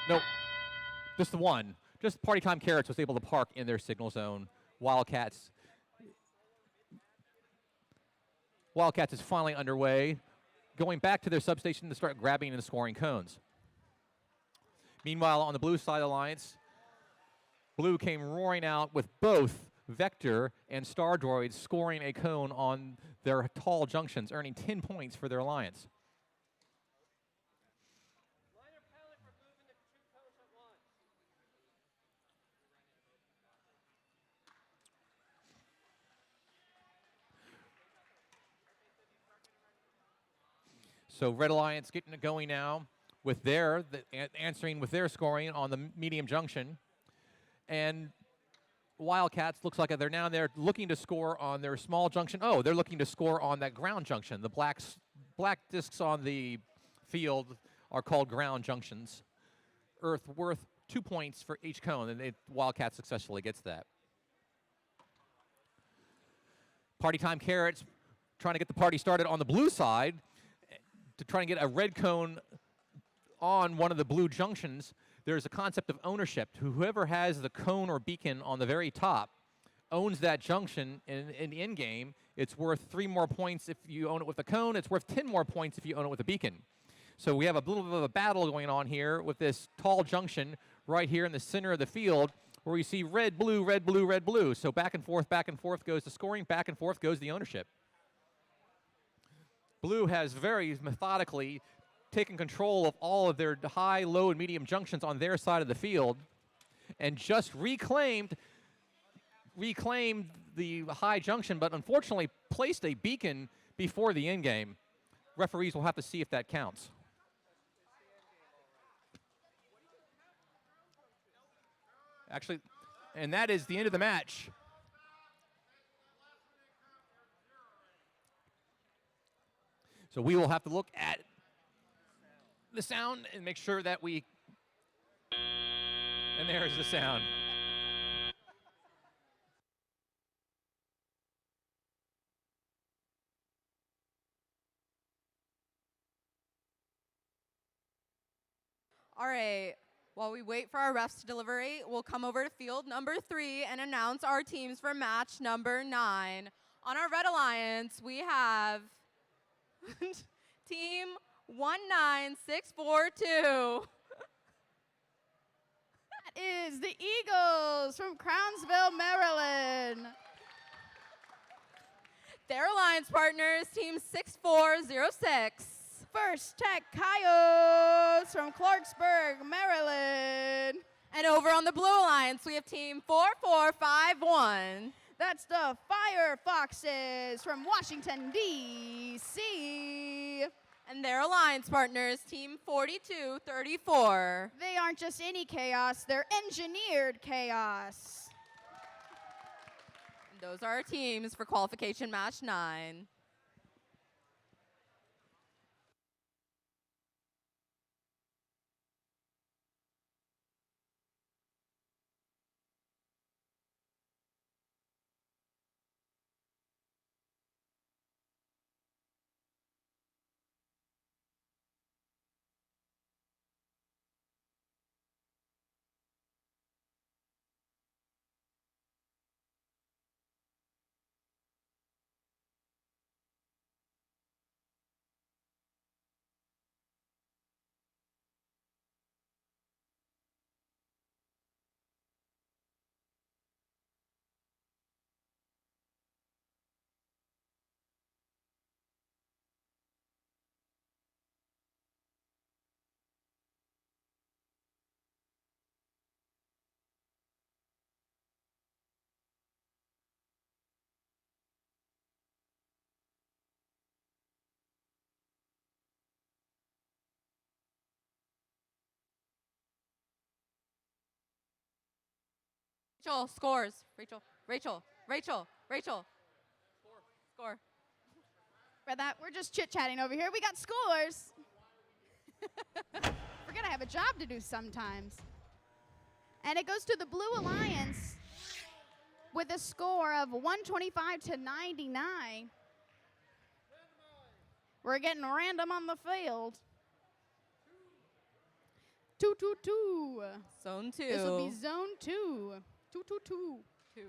Nope, just the one. Just Party Time Carrots was able to park in their signal zone. Wildcats is finally underway, going back to their substation to start grabbing and scoring cones. Meanwhile, on the blue side alliance, Blue came roaring out with both Vector and Star Droids scoring a cone on their tall junctions, earning 10 points for their alliance. So Red Alliance getting it going now with answering with their scoring on the medium junction. And Wildcats looks like they're looking to score on their small junction. Oh, they're looking to score on that ground junction. The black discs on the field are called ground junctions. Worth 2 points for each cone, and Wildcat successfully gets that. Party Time Carrots trying to get the party started on the blue side to try and get a red cone on one of the blue junctions. There's a concept of ownership. Whoever has the cone or beacon on the very top owns that junction in the end game. It's worth 3 more points if you own it with a cone. It's worth 10 more points if you own it with a beacon. So we have a little bit of a battle going on here with this tall junction right here in the center of the field where we see red, blue, red, blue, red, blue. So back and forth goes the scoring, back and forth goes the ownership. Blue has very methodically taken control of all of their high, low, and medium junctions on their side of the field and just reclaimed the high junction, but unfortunately placed a beacon before the end game. Referees will have to see if that counts. Actually, and that is the end of the match. So we will have to look at the sound and make sure that we, and there's the sound. All right. While we wait for our refs to deliberate, we'll come over to field number 3 and announce our teams for match number 9. On our Red Alliance, we have team 19642. That is the Eagles from Crownsville, Maryland. Their alliance partners, team 6406. First Tech Coyotes from Clarksburg, Maryland. And over on the Blue Alliance, we have team 4451. That's the Fire Foxes from Washington, D.C. And their alliance partners, team 4234. They aren't just any chaos, they're engineered chaos. And those are our teams for qualification match 9. Rachel scores. Rachel. Score. For that, we're just chit-chatting over here. We got scores. We're going to have a job to do sometimes. And it goes to the Blue Alliance with a score of 125 to 99. We're getting random on the field. 2-2-2. Zone 2. This will be zone 2. 2-2-2. 2.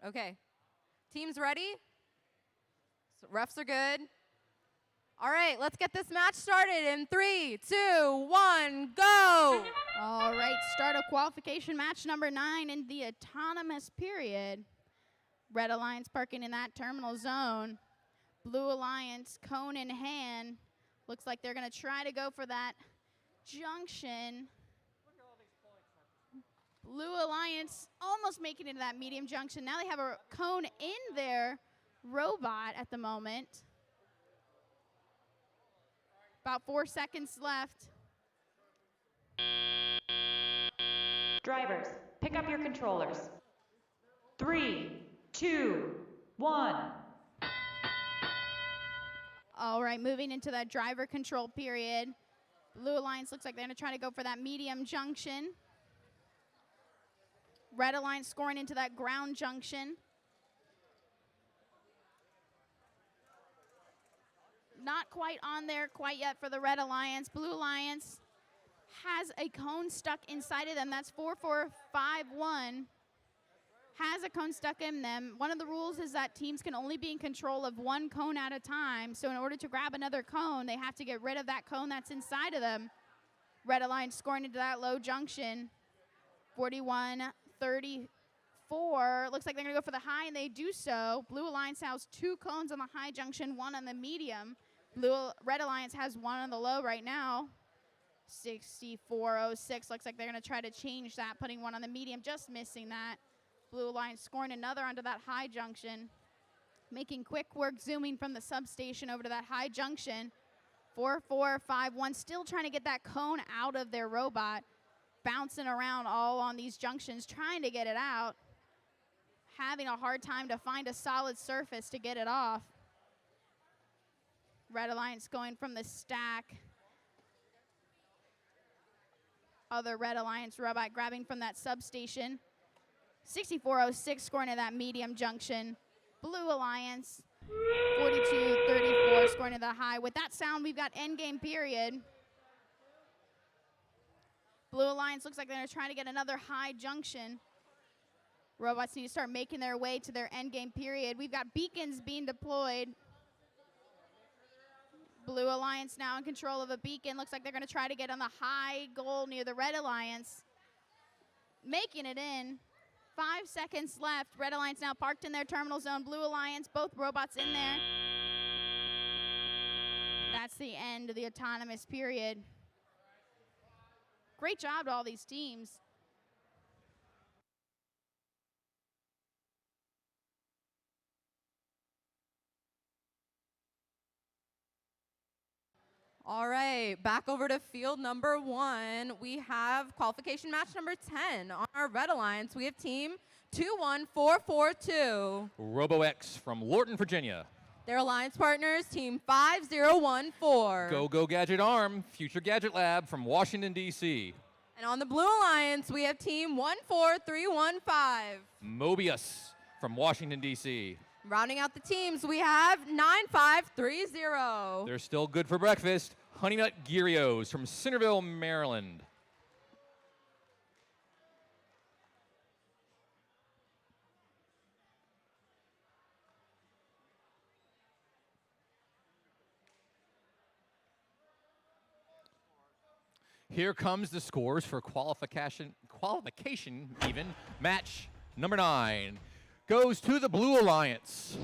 Okay. Teams ready? So refs are good. All right, let's get this match started in 3, 2, 1, go! All right, start of qualification match number 9 in the autonomous period. Red Alliance parking in that terminal zone. Blue Alliance cone in hand. Looks like they're going to try to go for that junction. Blue Alliance almost making it to that medium junction. Now they have a cone in their robot at the moment. About 4 seconds left. Drivers, pick up your controllers. 3, 2, 1. All right, moving into that driver control period. Blue Alliance looks like they're going to try to go for that medium junction. Red Alliance scoring into that ground junction. Not quite on there quite yet for the Red Alliance. Blue Alliance has a cone stuck inside of them. That's 4-4-5-1. Has a cone stuck in them. One of the rules is that teams can only be in control of one cone at a time. So in order to grab another cone, they have to get rid of that cone that's inside of them. Red Alliance scoring into that low junction. 41-34. Looks like they're going to go for the high, and they do so. Blue Alliance has 2 cones on the high junction, 1 on the medium. Red Alliance has 1 on the low right now. 64-06. Looks like they're going to try to change that, putting 1 on the medium, just missing that. Blue Alliance scoring another onto that high junction. Making quick work, zooming from the substation over to that high junction. 4-4-5-1, still trying to get that cone out of their robot. Bouncing around all on these junctions, trying to get it out. Having a hard time to find a solid surface to get it off. Red Alliance going from the stack. Other Red Alliance robot grabbing from that substation. 64-06 scoring at that medium junction. Blue Alliance, 42-34 scoring to the high. With that sound, we've got endgame period. Blue Alliance looks like they're going to try to get another high junction. Robots need to start making their way to their endgame period. We've got beacons being deployed. Blue Alliance now in control of a beacon. Looks like they're going to try to get on the high goal near the Red Alliance. Making it in. 5 seconds left. Red Alliance now parked in their terminal zone. Blue Alliance, both robots in there. That's the end of the autonomous period. Great job to all these teams. All right, back over to field number 1. We have qualification match number 10. On our Red Alliance, we have team 21442. RoboX from Lorton, Virginia. Their alliance partners, team 5014. Go Gadget Arm, Future Gadget Lab from Washington, D.C. And on the Blue Alliance, we have team 14315. Mobius from Washington, D.C. Rounding out the teams, we have 9530. They're still good for breakfast. Honey Nut Gyrios from Centerville, Maryland. Here comes the scores for qualification even, match number 9. Goes to the Blue Alliance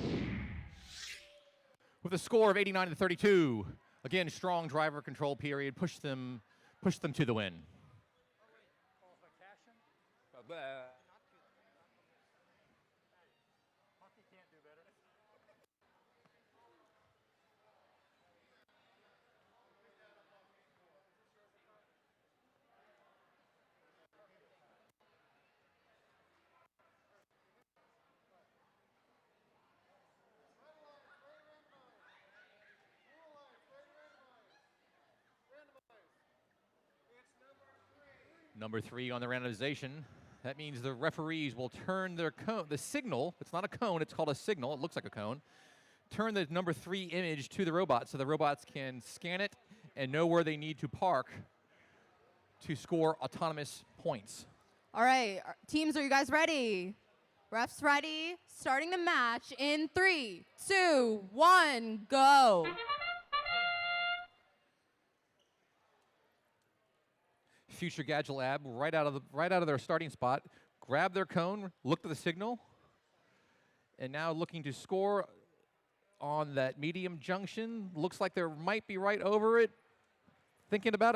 with a score of 89-32. Again, strong driver control period. Push them to the win. Number 3 on the randomization. That means the referees will turn their cone, the signal, it's not a cone, it's called a signal, it looks like a cone, turn the number 3 image to the robot so the robots can scan it and know where they need to park to score autonomous points. All right, teams, are you guys ready? Refs ready? Starting the match in 3, 2, 1, go. Future Gadget Lab, right out of their starting spot, grab their cone, look to the signal, and now looking to score on that medium junction. Looks like they might be right over it. Thinking about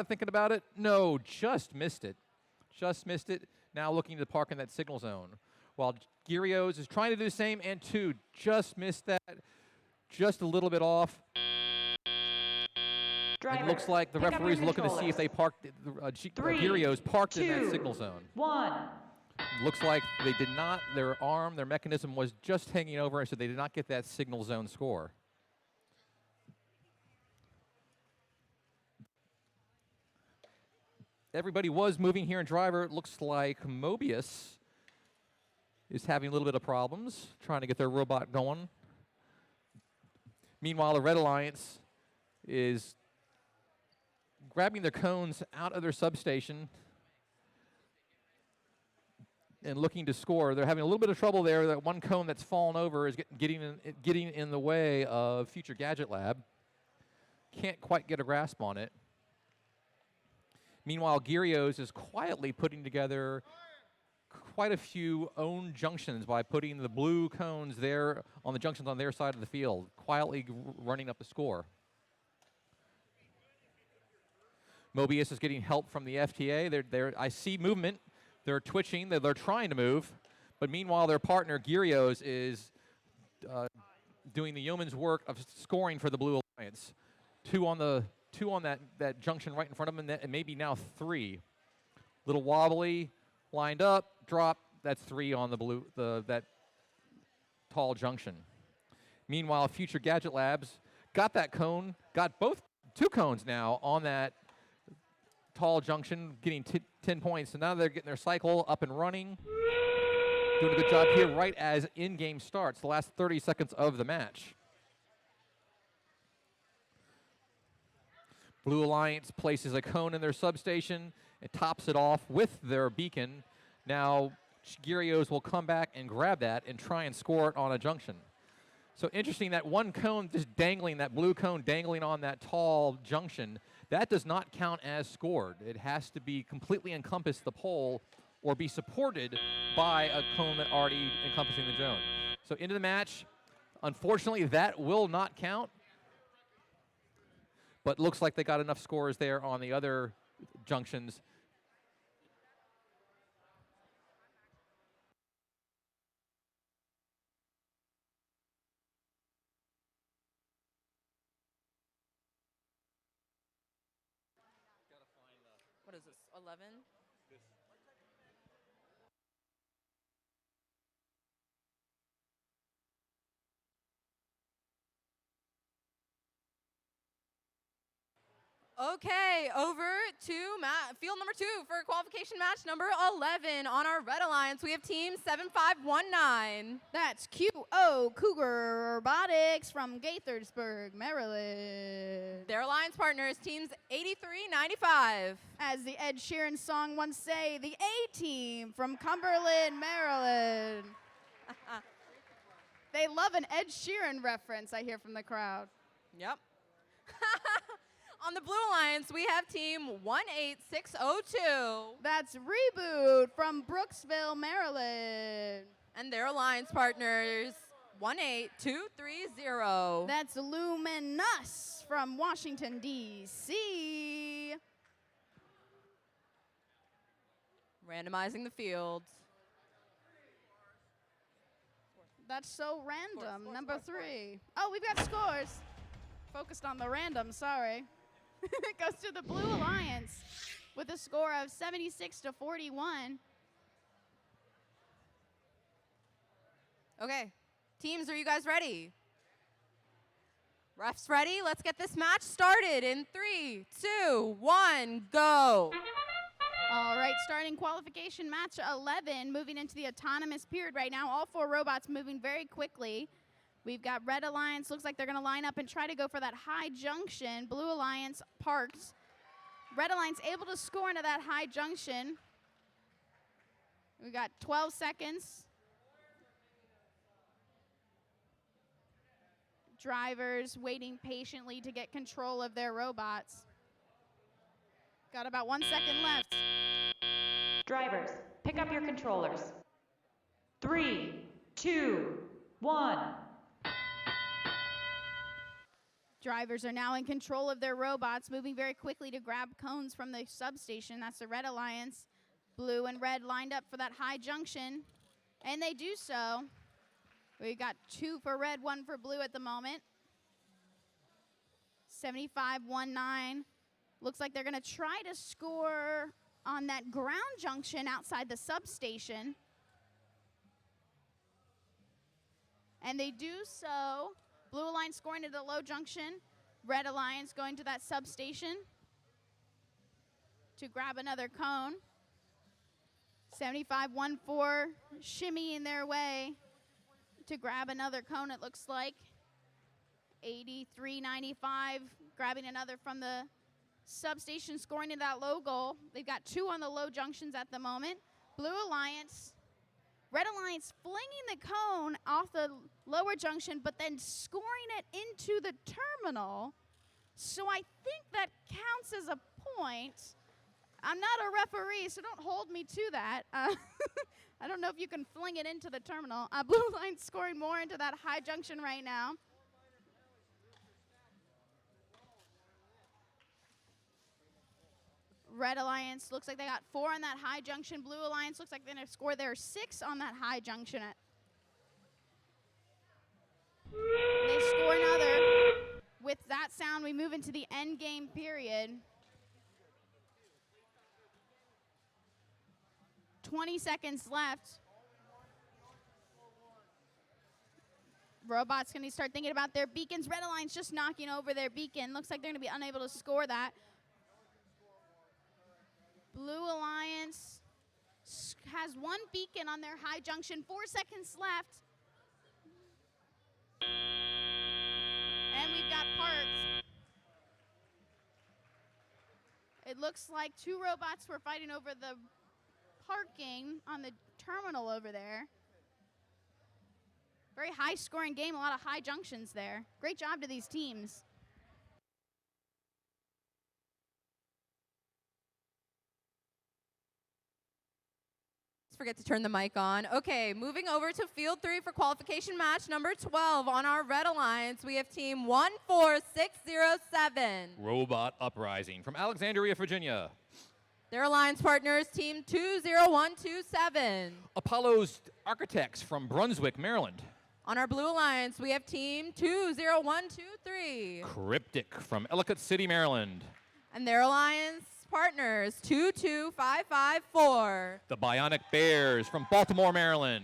it. No, just missed it. Now looking to park in that signal zone. While Gyrios is trying to do the same, and 2 just missed that, just a little bit off. Driver, it looks like the pick up your referee's looking to see if they parked, Gyrios parked in that signal zone. 1. Looks like they did not, their mechanism was just hanging over, so they did not get that signal zone score. everybody was moving here in driver. It looks like Mobius is having a little bit of problems trying to get their robot going. Meanwhile, the Red Alliance is grabbing their cones out of their substation and looking to score. They're having a little bit of trouble there. That one cone that's fallen over is getting in the way of Future Gadget Lab. Can't quite get a grasp on it. Meanwhile, Gyrios is quietly putting together quite a few own junctions by putting the blue cones there on the junctions on their side of the field, quietly running up the score. Mobius is getting help from the FTA. I see movement. They're twitching. They're trying to move. But meanwhile, their partner, Gyrios, is doing the yeoman's work of scoring for the Blue Alliance. Two on that junction right in front of them, and maybe now 3. Little wobbly, lined up, drop. That's 3 on the blue, that tall junction. Meanwhile, Future Gadget Labs got that cone, got 2 cones now on that tall junction, getting 10 points. So now they're getting their cycle up and running. Doing a good job here right as in-game starts, the last 30 seconds of the match. Blue Alliance places a cone in their substation and tops it off with their beacon. Now Gyrios will come back and grab that and try and score it on a junction. So interesting, that one cone just dangling, that blue cone dangling on that tall junction, that does not count as scored. It has to be completely encompass the pole or be supported by a cone that already encompassing the zone. So into the match, unfortunately that will not count, but looks like they got enough scores there on the other junctions. What is this, 11? Okay, over to field number 2 for qualification match number 11. On our Red Alliance, we have team 7519. That's QO Cougar Robotics from Gaithersburg, Maryland. Their alliance partners, teams 8395. As the Ed Sheeran song once say, the A-team from Cumberland, Maryland. They love an Ed Sheeran reference, I hear from the crowd. Yep. On the Blue Alliance, we have team 18602. That's Reboot from Brooksville, Maryland. And their alliance partners, 18230. That's Luminous from Washington, D.C. Randomizing the field. That's so random. Scores, Number scores, 3. Oh, we've got scores. Focused on the random, sorry. It goes to the Blue Alliance with a score of 76-41. Okay, teams, are you guys ready? Refs ready? Let's get this match started in 3, 2, 1, go. All right, starting qualification match 11, moving into the autonomous period right now. All 4 robots moving very quickly. We've got Red Alliance. Looks like they're going to line up and try to go for that high junction. Blue Alliance parked. Red Alliance able to score into that high junction. We got 12 seconds. Drivers waiting patiently to get control of their robots. Got about 1 second left. Drivers, pick up your controllers. 3, 2, 1. Drivers are now in control of their robots, moving very quickly to grab cones from the substation. That's the Red Alliance. Blue and red lined up for that high junction, and they do so. We got 2 for red, 1 for blue at the moment. 75-19. Looks like they're going to try to score on that ground junction outside the substation. And they do so. Blue Alliance scoring to the low junction. Red Alliance going to that substation. to grab another cone. 75-14 shimmying their way to grab another cone, it looks like. 83-95 grabbing another from the substation, scoring into that low goal. They've got 2 on the low junctions at the moment. Blue Alliance, Red Alliance flinging the cone off the lower junction, but then scoring it into the terminal. So I think that counts as a point. I'm not a referee, so don't hold me to that. I don't know if you can fling it into the terminal. Blue Alliance scoring more into that high junction right now. Red Alliance looks like they got 4 on that high junction. Blue Alliance looks like they're going to score their 6 on that high junction. They score another. With that sound, we move into the end game period. 20 seconds left. Robots going to start thinking about their beacons. Red Alliance just knocking over their beacon. Looks like they're going to be unable to score that. Blue Alliance has 1 beacon on their high junction. 4 seconds left. And we've got parts. It looks like 2 robots were fighting over the parking on the terminal over there. Very high scoring game, a lot of high junctions there. Great job to these teams. Forget to turn the mic on. Okay, moving over to field 3 for qualification match number 12 on our Red Alliance. We have team 14607. Robot Uprising from Alexandria, Virginia. Their alliance partners, team 20127. Apollo's Architects from Brunswick, Maryland. On our Blue Alliance, we have team 20123. Cryptic from Ellicott City, Maryland. And their alliance partners, 22554. The Bionic Bears from Baltimore, Maryland.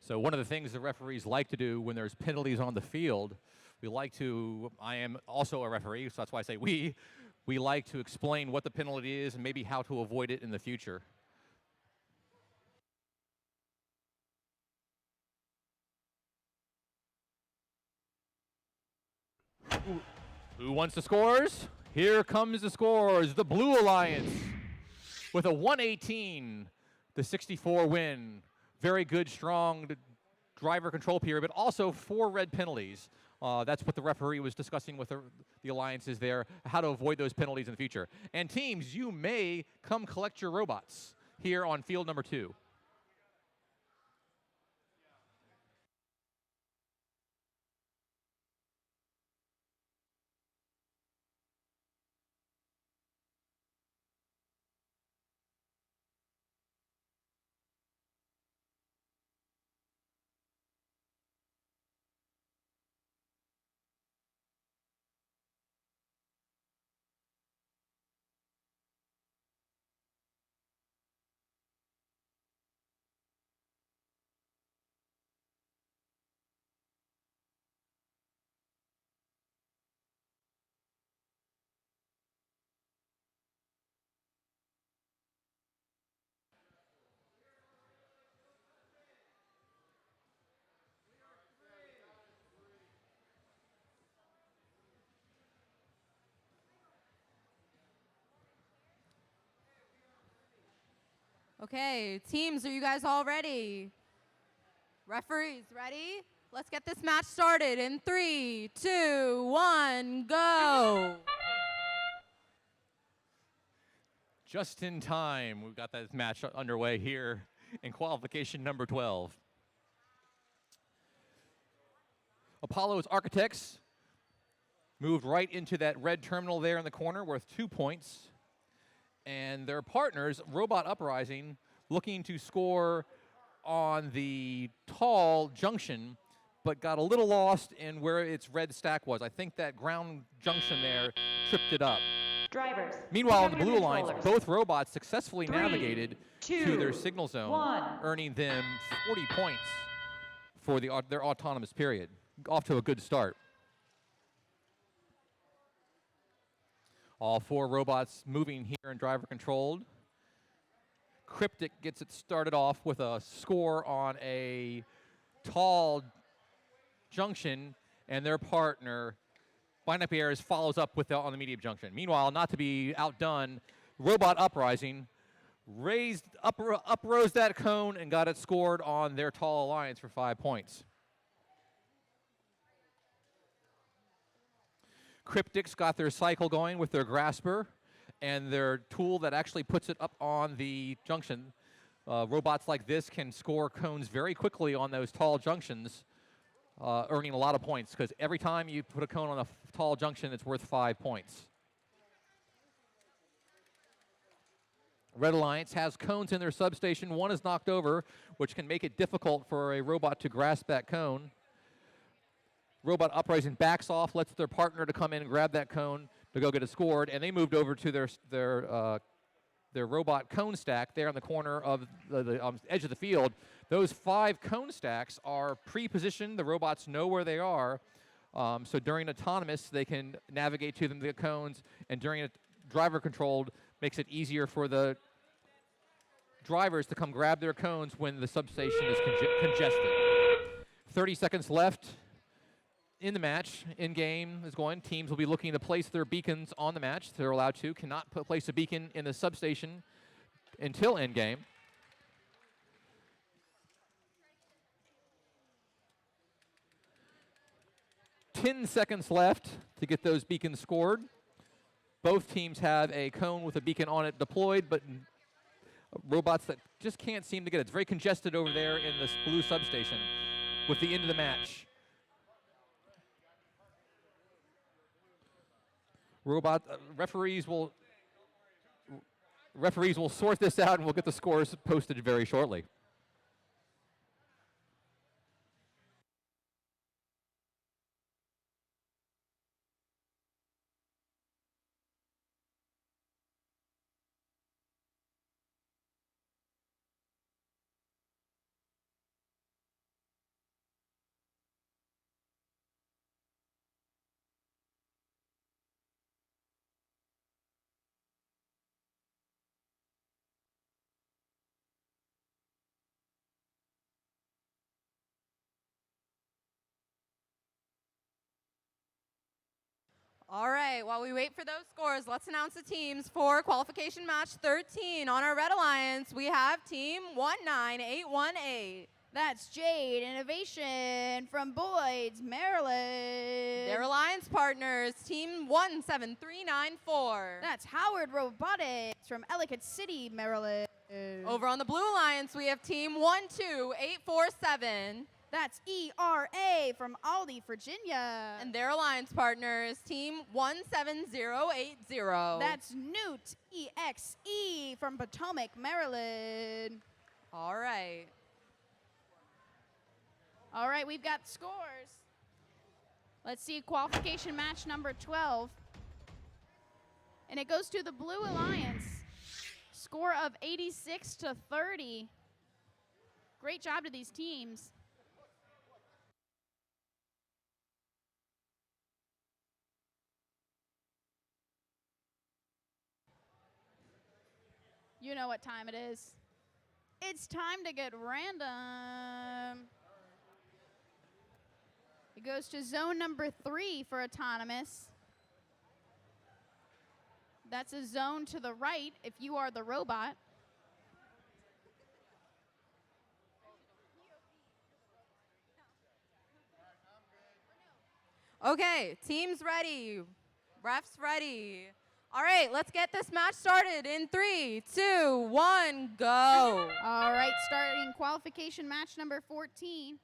So one of the things the referees like to do when there's penalties on the field, I am also a referee, so that's why I say we like to explain what the penalty is and maybe how to avoid it in the future. Who wants the scores? Here comes the scores. The Blue Alliance with a 118, the 64 win. Very good, strong driver control period, but also 4 red penalties. That's what the referee was discussing with the alliances there, how to avoid those penalties in the future. And teams, you may come collect your robots here on field number 2. Okay, teams, are you guys all ready? Referees, ready? Let's get this match started in 3, 2, 1, go. Just in time, we've got that match underway here in qualification number 12. Apollo's Architects moved right into that red terminal there in the corner worth 2 points. And their partners, Robot Uprising, looking to score on the tall junction, but got a little lost in where its red stack was. I think that ground junction there tripped it up. Drivers. Meanwhile, on pick the up your blue lines, controllers. both robots successfully 3, navigated 2, to their signal zone, 1. earning them 40 points for their autonomous period. Off to a good start. All 4 robots moving here and driver controlled. Cryptic gets it started off with a score on a tall junction, and their partner, Binapiers, follows up with on the medium junction. Meanwhile, not to be outdone, Robot Uprising uprose that cone and got it scored on their tall alliance for 5 points. Cryptics got their cycle going with their grasper and their tool that actually puts it up on the junction. Robots like this can score cones very quickly on those tall junctions, earning a lot of points, because every time you put a cone on a tall junction, it's worth 5 points. Red Alliance has cones in their substation. One is knocked over, which can make it difficult for a robot to grasp that cone. Robot Uprising backs off, lets their partner to come in and grab that cone to go get it scored, and they moved over to their robot cone stack there on the corner of the edge of the field. Those 5 cone stacks are pre-positioned. The robots know where they are, so during autonomous, they can navigate to them, the cones, and during a driver-controlled, makes it easier for the drivers to come grab their cones when the substation is congested. 30 seconds left in the match. In-game is going. Teams will be looking to place their beacons on the match. They're allowed to. Cannot place a beacon in the substation until in-game. Ten seconds left to get those beacons scored. Both teams have a cone with a beacon on it deployed, but robots that just can't seem to get it. It's very congested over there in this blue substation with the end of the match. Referees will sort this out, and we'll get the scores posted very shortly. All right, while we wait for those scores, let's announce the teams for qualification match 13. On our Red Alliance, we have team 19818. That's Jade Innovation from Boyd's, Maryland. Their alliance partners, team 17394. That's Howard Robotics from Ellicott City, Maryland. Over on the Blue Alliance, we have team 12847. That's ERA from Aldi, Virginia. And their alliance partners, team 17080. That's Newt EXE from Potomac, Maryland. All right. All right, we've got scores. Let's see qualification match number 12. And it goes to the Blue Alliance. Score of 86-30. Great job to these teams. You know what time it is. It's time to get random. It goes to zone number 3 for autonomous. That's a zone to the right if you are the robot. Okay, teams ready. Refs ready. All right, let's get this match started in 3, 2, 1, go. All right, starting qualification match number 14.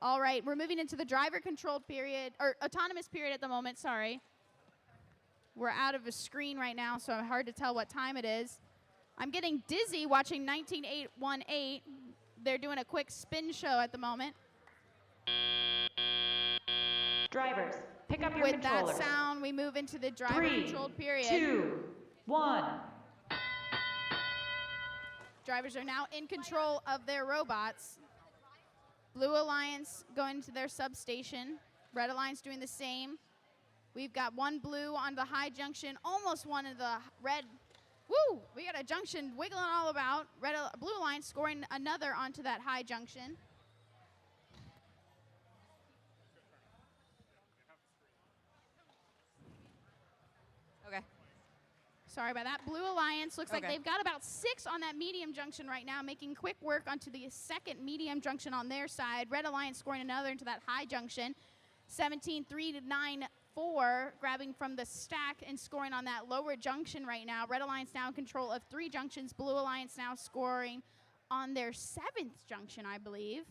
All right, we're moving into the driver controlled period, or autonomous period at the moment, sorry. We're out of a screen right now, so it's hard to tell what time it is. I'm getting dizzy watching 19818. They're doing a quick spin show at the moment. Drivers, pick up your With controllers. that sound, we move into the driver 3, controlled period. 2, 1. Drivers are now in control of their robots. Blue Alliance going to their substation. Red Alliance doing the same. We've got one blue on the high junction, almost one of the red. Woo! We got a junction wiggling all about. Blue Alliance scoring another onto that high junction. Okay. Sorry about that. Blue Alliance looks like Okay. they've got about 6 on that medium junction right now, making quick work onto the second medium junction on their side. Red Alliance scoring another into that high junction. 17-3 to 9-4, grabbing from the stack and scoring on that lower junction right now. Red Alliance now in control of 3 junctions. Blue Alliance now scoring on their 7th junction, I believe.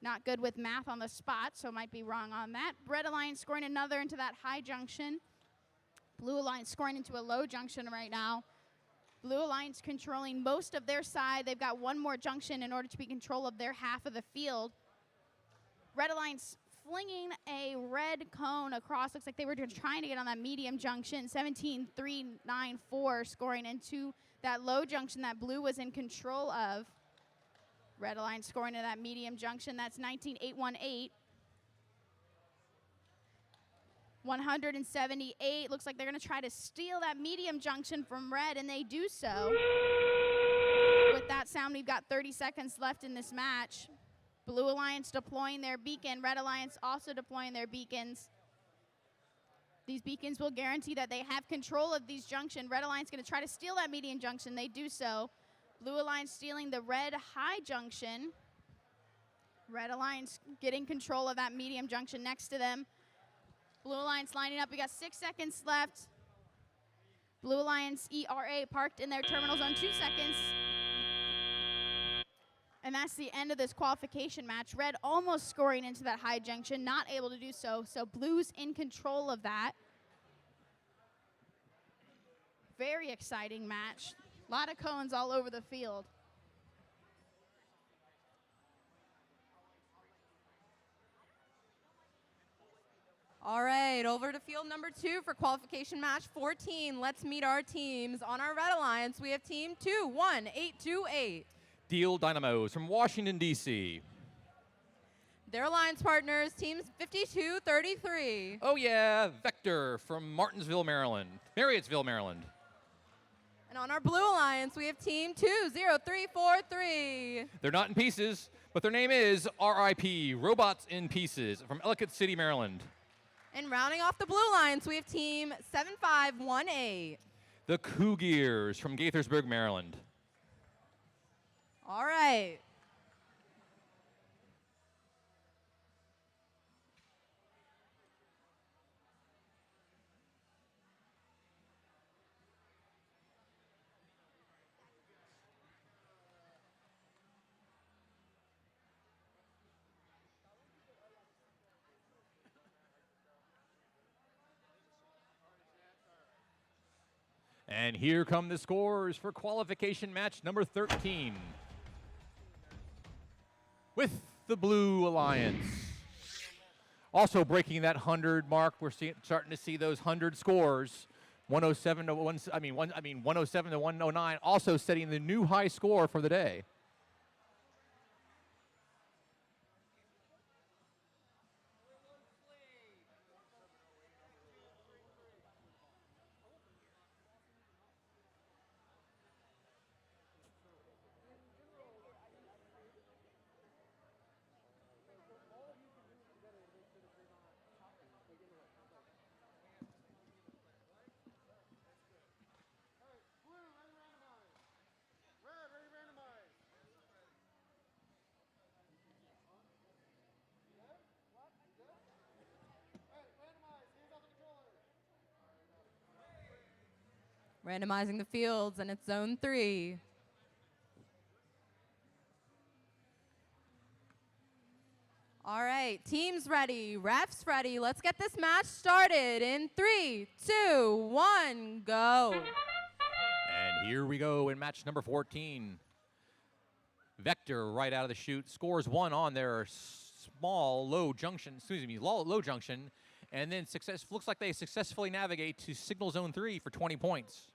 Not good with math on the spot, so might be wrong on that. Red Alliance scoring another into that high junction. Blue Alliance scoring into a low junction right now. Blue Alliance controlling most of their side. They've got one more junction in order to be in control of their half of the field. Red Alliance flinging a red cone across. Looks like they were trying to get on that medium junction. 17-3-9-4, scoring into that low junction that Blue was in control of. Red Alliance scoring to that medium junction. That's 19-8-1-8. 178. Looks like they're going to try to steal that medium junction from Red, and they do so. With that sound, we've got 30 seconds left in this match. Blue Alliance deploying their beacon. Red Alliance also deploying their beacons. These beacons will guarantee that they have control of these junctions. Red Alliance going to try to steal that medium junction. They do so. Blue Alliance stealing the red high junction. Red Alliance getting control of that medium junction next to them. Blue Alliance lining up. We got 6 seconds left. Blue Alliance ERA parked in their terminal zone. 2 seconds. And that's the end of this qualification match. Red almost scoring into that high junction, not able to do so. So Blue's in control of that. Very exciting match. A lot of cones all over the field. All right, over to field number 2 for qualification match 14. Let's meet our teams. On our Red Alliance, we have team 21828. Deal Dynamos from Washington, D.C. Their alliance partners, teams 5233. Oh, yeah, Vector from Martinsville, Maryland. Marriottsville, Maryland. And on our Blue Alliance, we have team 20343. They're not in pieces, but their name is RIP, Robots in Pieces, from Ellicott City, Maryland. And rounding off the Blue Alliance, we have team 7518. The Cougars from Gaithersburg, Maryland. All right. And here come the scores for qualification match number 13. With the Blue Alliance. Also breaking that 100 mark, we're starting to see those 100 scores. 107 to 107 to 109, also setting the new high score for the day. Randomizing the fields, and it's zone 3. All right, teams ready, refs ready. Let's get this match started in 3, 2, 1, go. And here we go in match number 14. Vector right out of the chute scores 1 on their low junction, and then looks like they successfully navigate to signal zone 3 for 20 points.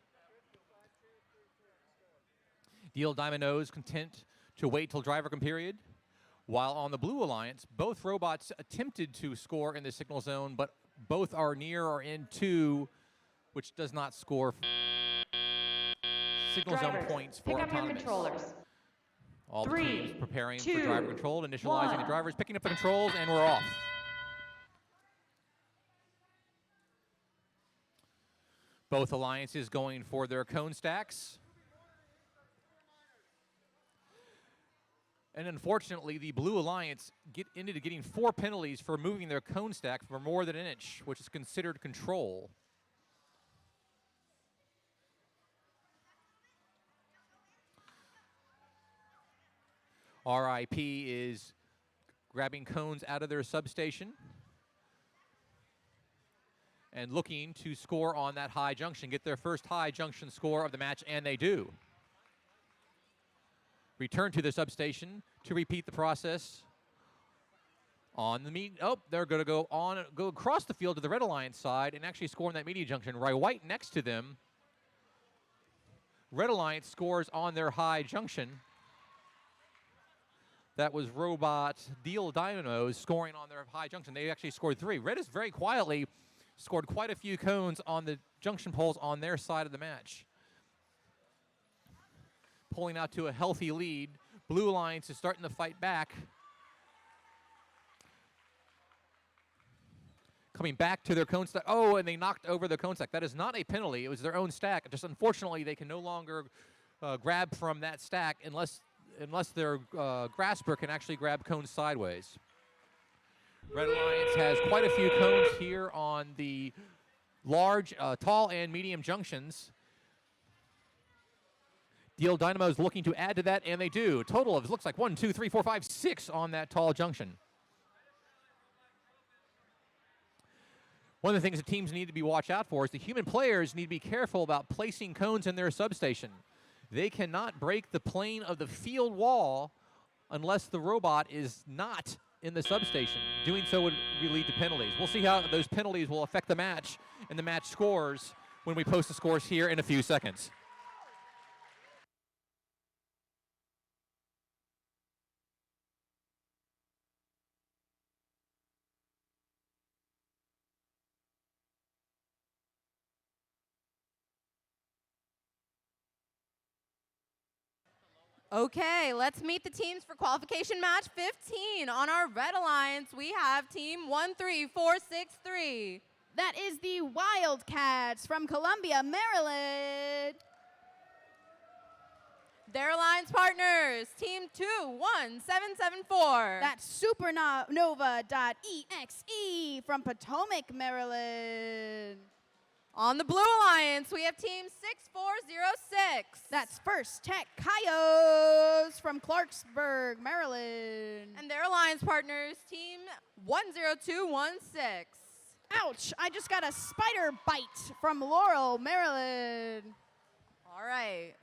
Deal Diamond content to wait till driver period. While on the Blue Alliance, both robots attempted to score in the signal zone, but both are near or in 2, which does not score signal zone Drivers, points pick for up your autonomous. controllers. All the 3, teams preparing 2, for driver control, initializing the 1. drivers, picking up the controls, and we're off. Both alliances going for their cone stacks. And unfortunately, the Blue Alliance ended up getting 4 penalties for moving their cone stack for more than an inch, which is considered control. RIP is grabbing cones out of their substation and looking to score on that high junction, get their first high junction score of the match, and they do. Return to the substation to repeat the process on the they're going to go across the field to the Red Alliance side and actually score on that media junction. Right next to them, Red Alliance scores on their high junction. That was Robot Deal Dynamos scoring on their high junction. They actually scored 3. Red is very quietly scored quite a few cones on the junction poles on their side of the match. Pulling out to a healthy lead. Blue Alliance is starting to fight back. Coming back to their cone stack. Oh, and they knocked over the cone stack. That is not a penalty. It was their own stack. Just unfortunately, they can no longer grab from that stack unless their grasper can actually grab cones sideways. Red Alliance has quite a few cones here on the large, tall, and medium junctions. Deal Dynamo is looking to add to that, and they do. A total of, looks like 1, 2, 3, 4, 5, 6 on that tall junction. One of the things that teams need to be watch out for is the human players need to be careful about placing cones in their substation. They cannot break the plane of the field wall unless the robot is not in the substation. Doing so would lead to penalties. We'll see how those penalties will affect the match and the match scores when we post the scores here in a few seconds. Okay, let's meet the teams for qualification match 15. On our Red Alliance, we have team 13463. That is the Wildcats from Columbia, Maryland. Their alliance partners, team 21774. That's Supernova.exe from Potomac, Maryland. On the Blue Alliance, we have team 6406. That's First Tech Coyotes from Clarksburg, Maryland. And their alliance partners, team 10216. Ouch, I just got a spider bite from Laurel, Maryland. All right.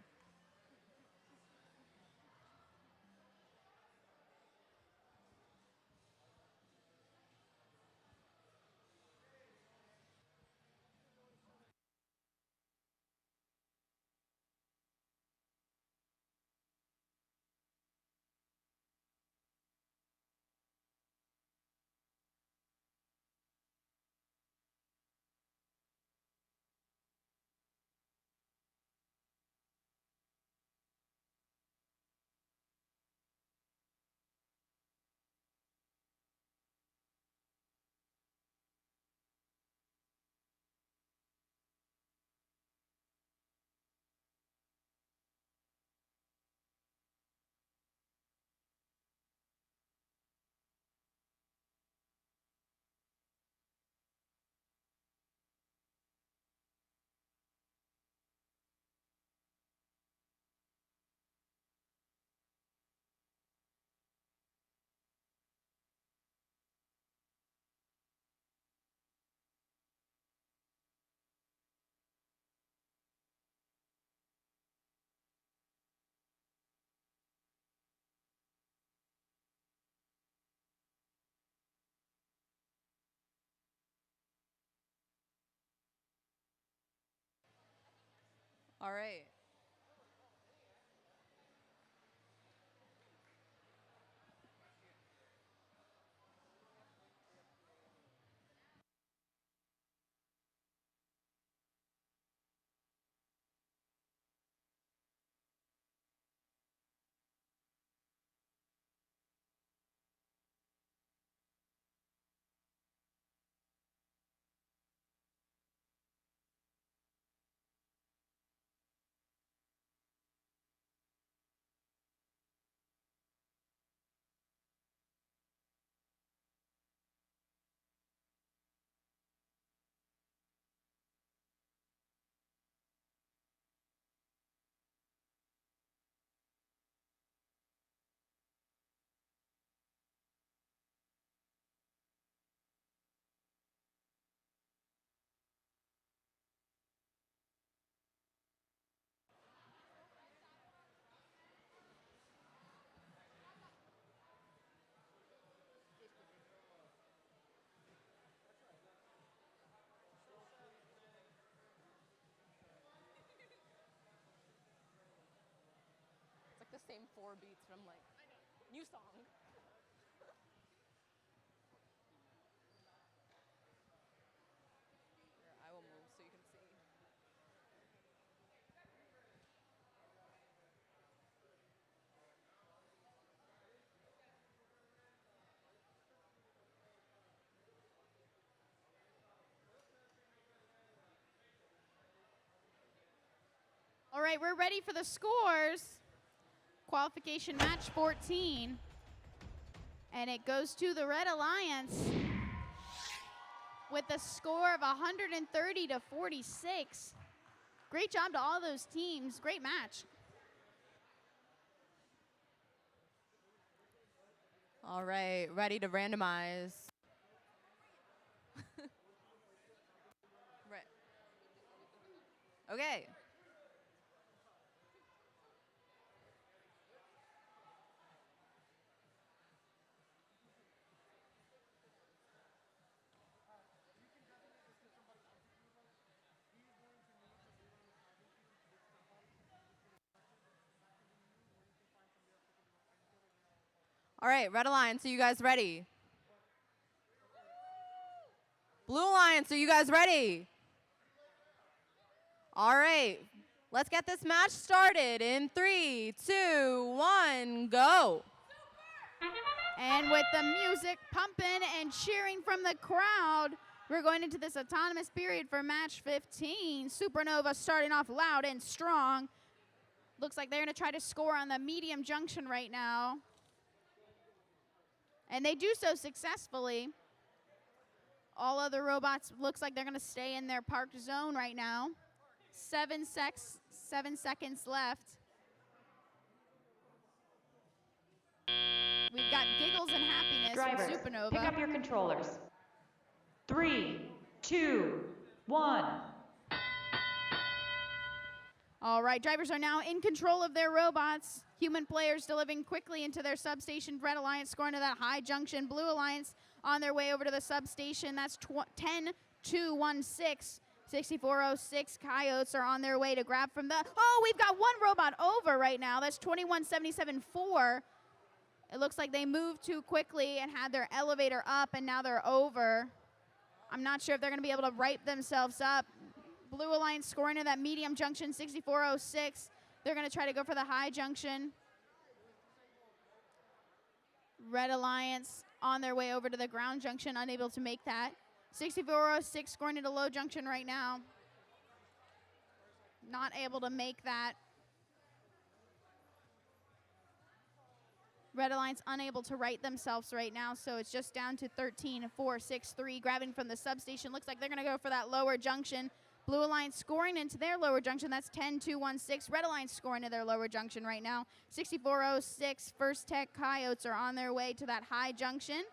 All right. It's like the same 4 beats from like new song. Here, I will move so you can see. All right, we're ready for the scores. Qualification match 14. And it goes to the Red Alliance with a score of 130 to 46. Great job to all those teams. Great match. All right, ready to randomize. Right. Okay. All right, Red Alliance, are you guys ready? Blue Alliance, are you guys ready? All right, let's get this match started in 3, 2, 1, go. And with the music pumping and cheering from the crowd, we're going into this autonomous period for match 15. Supernova starting off loud and strong. Looks like they're going to try to score on the medium junction right now. And they do so successfully. All other robots looks like they're going to stay in their parked zone right now. 7 seconds left. We've got Giggles and Happiness Drivers, from Supernova. pick up your controllers. 3, 2, 1. All right, drivers are now in control of their robots. Human players delivering quickly into their substation. Red Alliance scoring to that high junction. Blue Alliance on their way over to the substation. That's 10-2-1-6. 6406 Coyotes are on their way to grab from the... Oh, we've got one robot over right now. That's 2177-4. It looks like they moved too quickly and had their elevator up, and now they're over. I'm not sure if they're going to be able to right themselves up. Blue Alliance scoring to that medium junction, 6406. They're going to try to go for the high junction. Red Alliance on their way over to the ground junction, unable to make that. 6406 scoring into low junction right now. Not able to make that. Red Alliance unable to right themselves right now, so it's just down to 13-4-6-3. Grabbing from the substation. Looks like they're going to go for that lower junction. Blue Alliance scoring into their lower junction. That's 10-2-1-6. Red Alliance scoring to their lower junction right now. 6406 First Tech Coyotes are on their way to that high junction.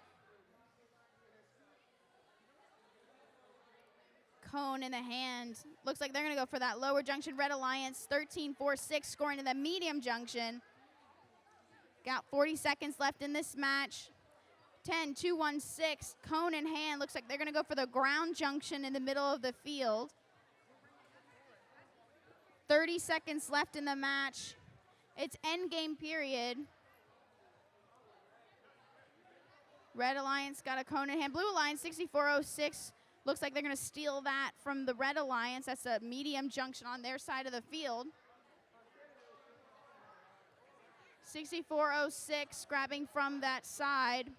Cone in the hand. Looks like they're going to go for that lower junction. Red Alliance 13-4-6 scoring to the medium junction. Got 40 seconds left in this match. 10-2-1-6. Cone in hand. Looks like they're going to go for the ground junction in the middle of the field. 30 seconds left in the match. It's end game period. Red Alliance got a cone in hand. Blue Alliance, 6406. Looks like they're going to steal that from the Red Alliance. That's a medium junction on their side of the field. 6406 grabbing from that side.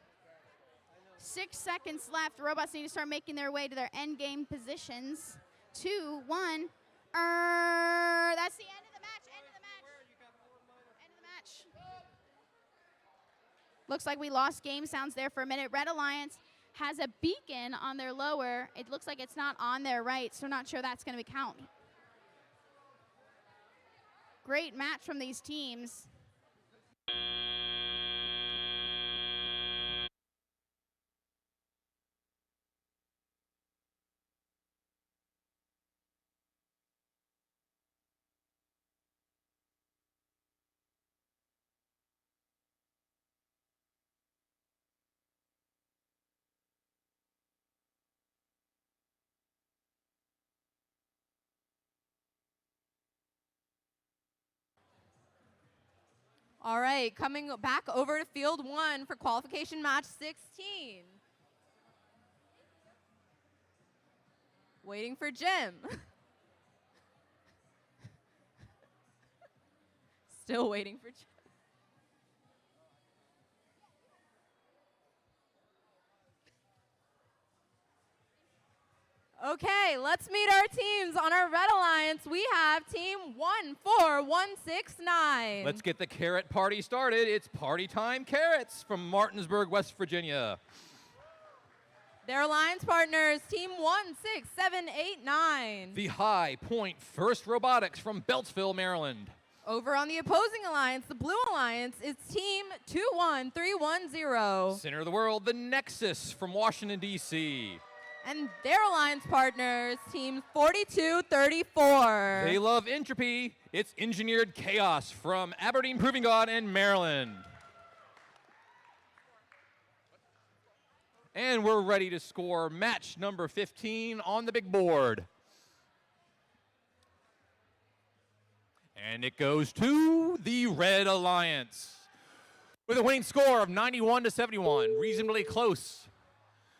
6 seconds left. The robots need to start making their way to their end game positions. 2, 1. That's the end of the match. End of the match. End of the match. Looks like we lost game sounds there for a minute. Red Alliance has a beacon on their lower. It looks like it's not on their right, so not sure that's going to count. Great match from these teams. All right, coming back over to field 1 for qualification match 16. Waiting for Jim. Still waiting for Jim. Okay, let's meet our teams. On our Red Alliance, we have team 14169. Let's get the carrot party started. It's party time carrots from Martinsburg, West Virginia. Their alliance partners, team 16789. The High Point First Robotics from Beltsville, Maryland. Over on the opposing alliance, the Blue Alliance, is team 21310. Center of the world, the Nexus from Washington, D.C. And their alliance partners, team 4234. They love entropy. It's Engineered Chaos from Aberdeen Proving God in Maryland. And we're ready to score match number 15 on the big board. And it goes to the Red Alliance with a winning score of 91-71, reasonably close.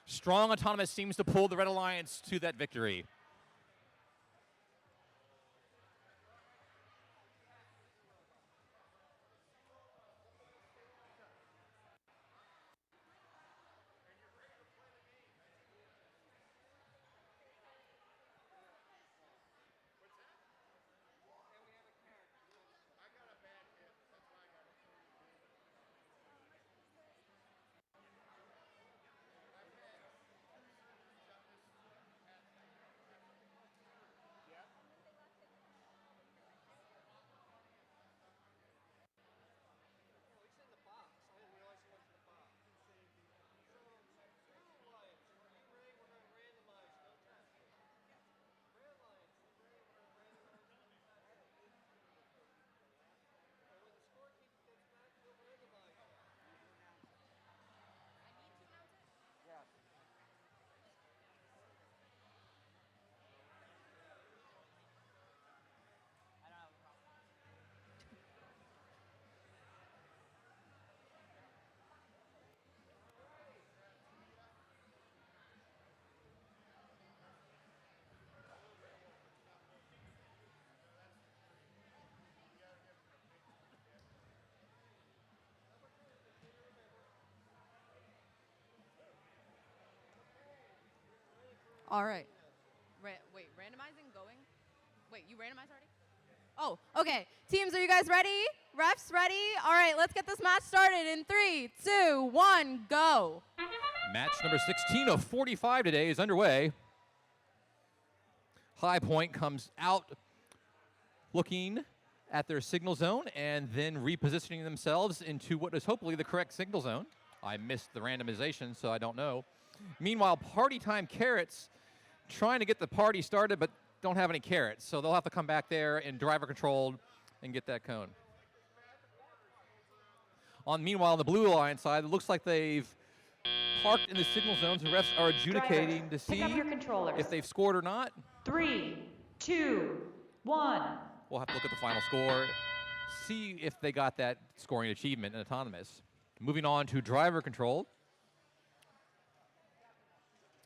Strong Autonomous seems to pull the Red Alliance to that victory. All right. Wait, randomizing going? Wait, you randomized already? Oh, okay. Teams, are you guys ready? Refs, ready? All right, let's get this match started in 3, 2, 1, go. Match number 16 of 45 today is underway. High Point comes out looking at their signal zone and then repositioning themselves into what is hopefully the correct signal zone. I missed the randomization, so I don't know. Meanwhile, Party Time Carrots trying to get the party started, but don't have any carrots, so they'll have to come back there and driver controlled and get that cone. Meanwhile, on the Blue Alliance side, it looks like they've parked in the signal zones, and refs are adjudicating to see Pick up your controllers. if they've scored or not. 3, 2, 1. Well, We'll have to look at the final score, see if they got that scoring achievement in autonomous. Moving on to driver control.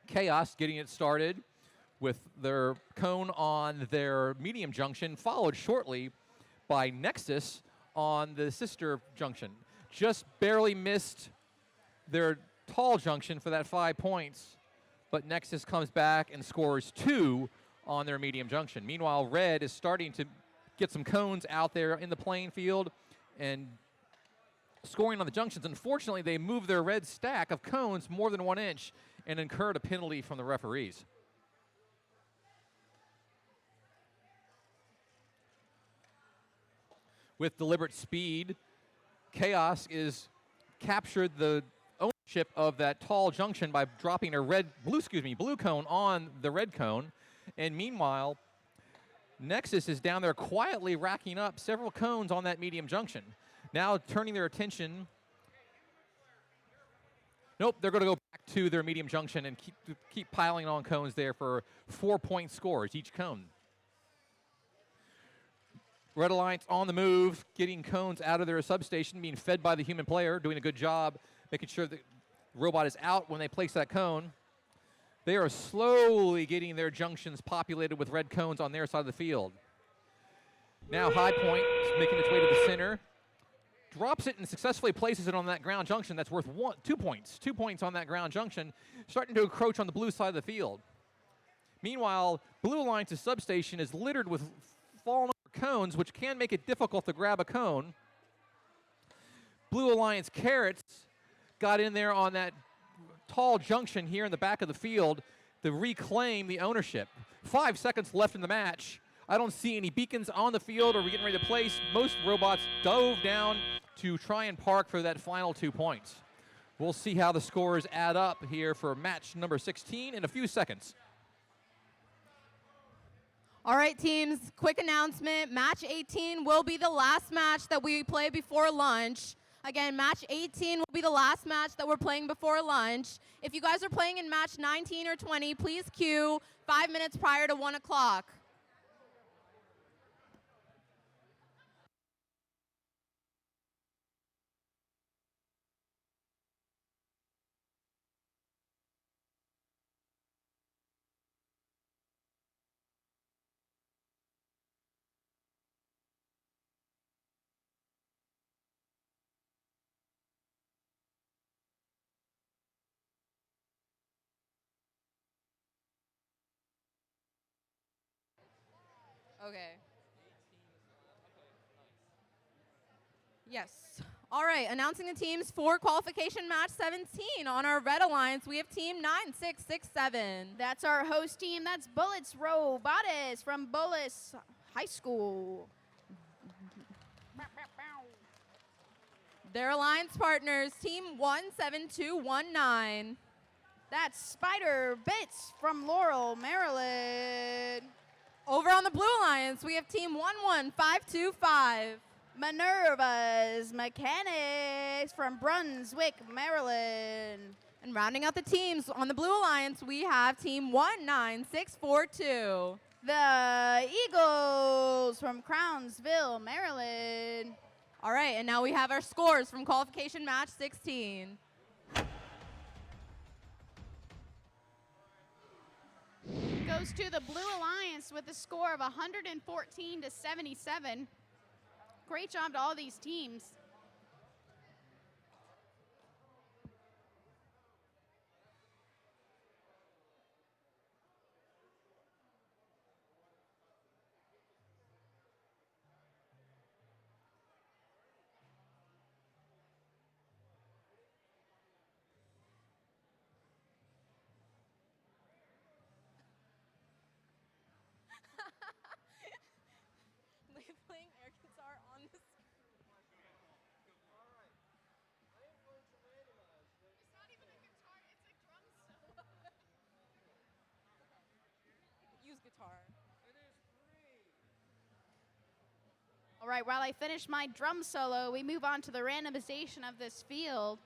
Chaos getting it started with their cone on their medium junction, followed shortly by Nexus on the sister junction. Just barely missed their tall junction for that 5 points, but Nexus comes back and scores 2 on their medium junction. Meanwhile, Red is starting to get some cones out there in the playing field and scoring on the junctions. Unfortunately, they moved their red stack of cones more than 1 inch and incurred a penalty from the referees. With deliberate speed, Chaos is captured the ownership of that tall junction by dropping a blue cone on the red cone. And meanwhile, Nexus is down there quietly racking up several cones on that medium junction. Now turning their attention. Nope, they're going to go back to their medium junction and keep piling on cones there for 4-point scores each cone. Red Alliance on the move, getting cones out of their substation, being fed by the human player, doing a good job, making sure the robot is out when they place that cone. They are slowly getting their junctions populated with red cones on their side of the field. Now High Point is making its way to the center. Drops it and successfully places it on that ground junction. That's worth 2 points. 2 points on that ground junction, starting to encroach on the blue side of the field. Meanwhile, Blue Alliance's substation is littered with fallen cones, which can make it difficult to grab a cone. Blue Alliance Carrots got in there on that tall junction here in the back of the field to reclaim the ownership. 5 seconds left in the match. I don't see any beacons on the field or we're getting ready to place. Most robots dove down to try and park for that final 2 points. We'll see how the scores add up here for match number 16 in a few seconds. All right, teams, quick announcement. Match 18 will be the last match that we play before lunch. Again, match 18 will be the last match that we're playing before lunch. If you guys are playing in match 19 or 20, please queue 5 minutes prior to 1 o'clock. Okay. Yes. All right, announcing the teams for qualification match 17. On our Red Alliance, we have team 9667. That's our host team. That's Bullets Robotics from Bullis High School. Their alliance partners, team 17219. That's Spider Bits from Laurel, Maryland. Over on the Blue Alliance, we have team 11525. Minerva's Mechanics from Brunswick, Maryland. And rounding out the teams on the Blue Alliance, we have team 19642. The Eagles from Crownsville, Maryland. All right, and now we have our scores from qualification match 16. Goes to the Blue Alliance with a score of 114 to 77. Great job to all these teams. Playing air guitar on this. It's not even a guitar, it's a drum solo. Use guitar. All right, while I finish my drum solo, we move on to the randomization of this field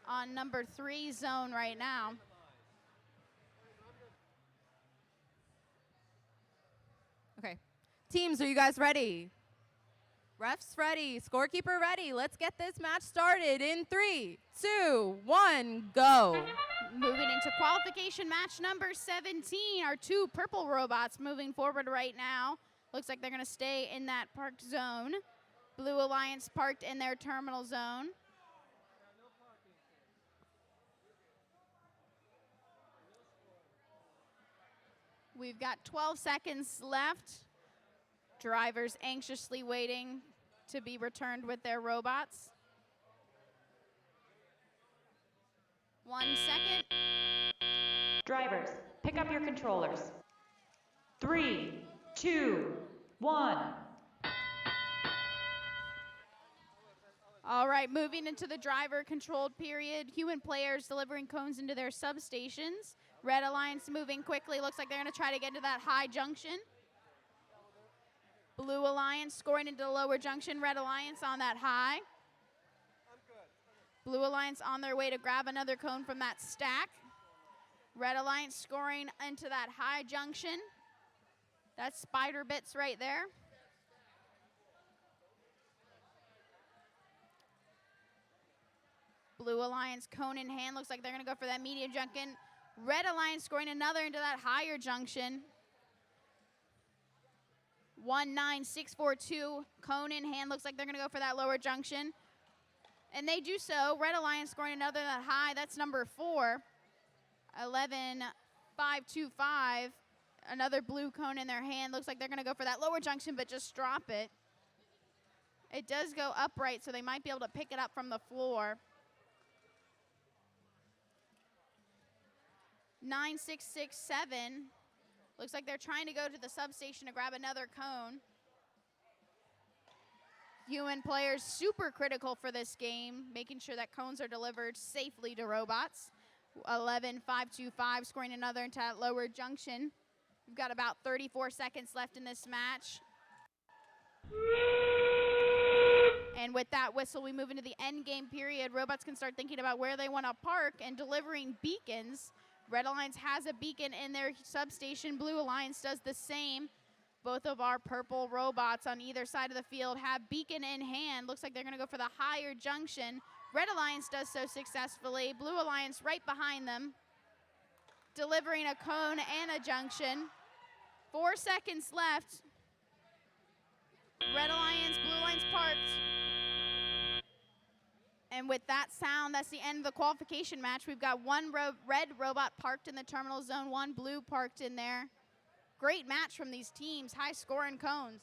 on number 3 zone right now. Okay. Teams, are you guys ready? Refs ready, scorekeeper ready. Let's get this match started in 3, 2, 1, go. Moving into qualification match number 17, our two purple robots moving forward right now. Looks like they're going to stay in that parked zone. Blue Alliance parked in their terminal zone. We've got 12 seconds left. Drivers anxiously waiting to be returned with their robots. 1 second. Drivers, pick up your controllers. 3, 2, 1. All right, moving into the driver-controlled period. Human players delivering cones into their substations. Red Alliance moving quickly. Looks like they're going to try to get into that high junction. Blue Alliance scoring into the lower junction. Red Alliance on that high. Blue Alliance on their way to grab another cone from that stack. Red Alliance scoring into that high junction. That's spider bits right there. Blue Alliance cone in hand. Looks like they're going to go for that medium junction. Red Alliance scoring another into that higher junction. 19642 cone in hand. Looks like they're going to go for that lower junction. And they do so. Red Alliance scoring another that high. That's number 4. 11525. Another blue cone in their hand. Looks like they're going to go for that lower junction, but just drop it. It does go upright, so they might be able to pick it up from the floor. 9667. Looks like they're trying to go to the substation to grab another cone. Human players super critical for this game, making sure that cones are delivered safely to robots. 11525 scoring another into that lower junction. We've got about 34 seconds left in this match. And with that whistle, we move into the end game period. Robots can start thinking about where they want to park and delivering beacons. Red Alliance has a beacon in their substation. Blue Alliance does the same. Both of our purple robots on either side of the field have beacon in hand. Looks like they're going to go for the higher junction. Red Alliance does so successfully. Blue Alliance right behind them, delivering a cone and a junction. 4 seconds left. Red Alliance, Blue Alliance parked. And with that sound, that's the end of the qualification match. We've got one red robot parked in the terminal zone, one blue parked in there. Great match from these teams, high scoring cones.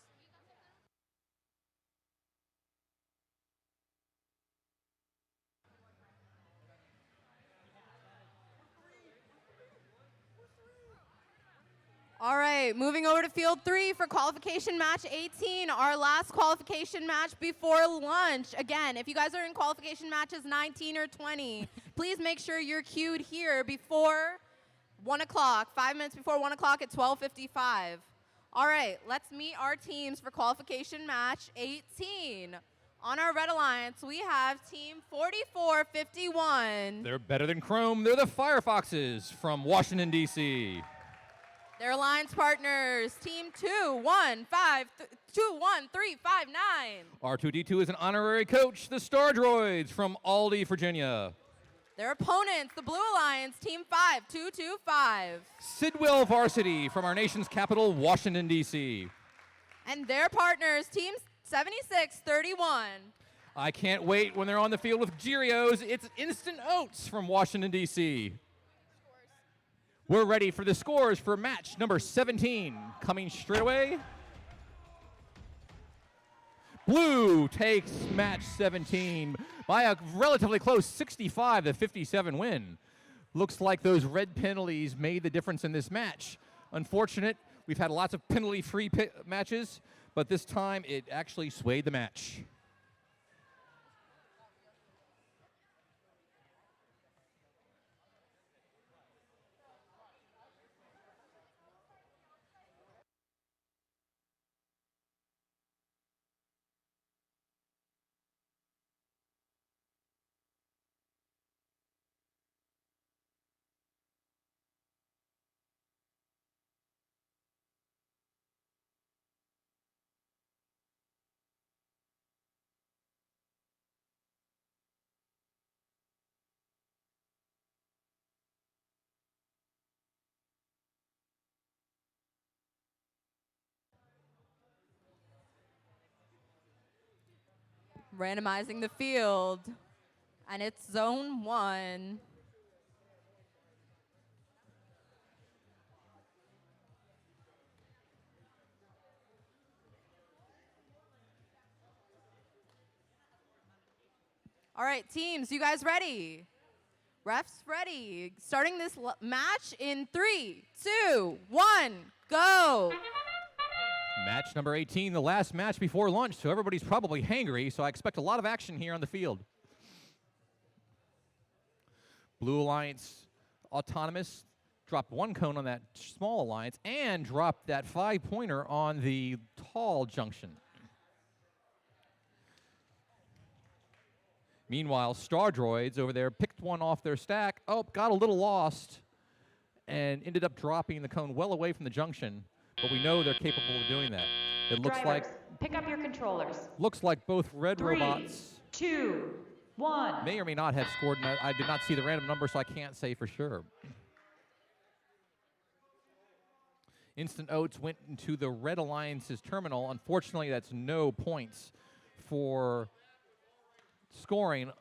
All right, moving over to field 3 for qualification match 18, our last qualification match before lunch. Again, if you guys are in qualification matches 19 or 20, please make sure you're queued here before 1 o'clock, 5 minutes before 1 o'clock at 12:55. All right, let's meet our teams for qualification match 18. On our Red Alliance, we have team 4451. They're better than Chrome. They're the Firefoxes from Washington, D.C. Their alliance partners, team 21359. R2D2 is an honorary coach, the Star Droids from Aldi, Virginia. Their opponents, the Blue Alliance, team 5225. Sidwell Varsity from our nation's capital, Washington, D.C. And their partners, team 7631. I can't wait when they're on the field with Cheerios. It's Instant Oats from Washington, D.C. We're ready for the scores for match number 17. Coming straight away. Blue takes match 17 by a relatively close 65-57 win. Looks like those red penalties made the difference in this match. Unfortunate, we've had lots of penalty-free matches, but this time it actually swayed the match. Randomizing the field. And it's zone 1. All right, teams, you guys ready? Refs ready. Starting this match in 3, 2, 1, go. Match number 18, the last match before lunch, so everybody's probably hangry, so I expect a lot of action here on the field. Blue Alliance Autonomous dropped 1 cone on that small alliance and dropped that 5-pointer on the tall junction. Meanwhile, Star Droids over there picked one off their stack. Oh, got a little lost and ended up dropping the cone well away from the junction. But we know they're capable of doing that. It looks Drivers, pick up your controllers. looks like both red 3, robots 2, 1. may or may not have scored. And I did not see the random number, so I can't say for sure. Instant Oats went into the Red Alliance's terminal. Unfortunately, that's no points for scoring.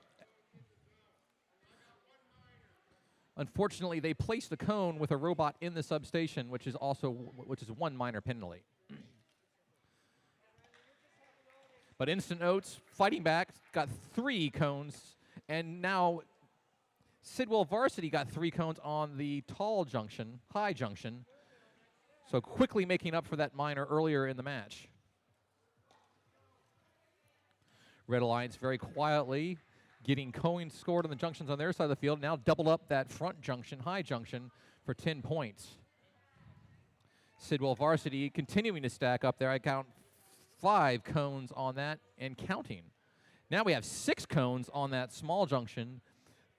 Unfortunately, they placed a cone with a robot in the substation, which is 1 minor penalty. But Instant Oats fighting back, got 3 cones, and now Sidwell Varsity got 3 cones on the high junction, so quickly making up for that minor earlier in the match. Red Alliance very quietly getting coins scored on the junctions on their side of the field, now doubled up that front junction, high junction, for 10 points. Sidwell Varsity continuing to stack up there. I count 5 cones on that and counting. Now we have 6 cones on that small junction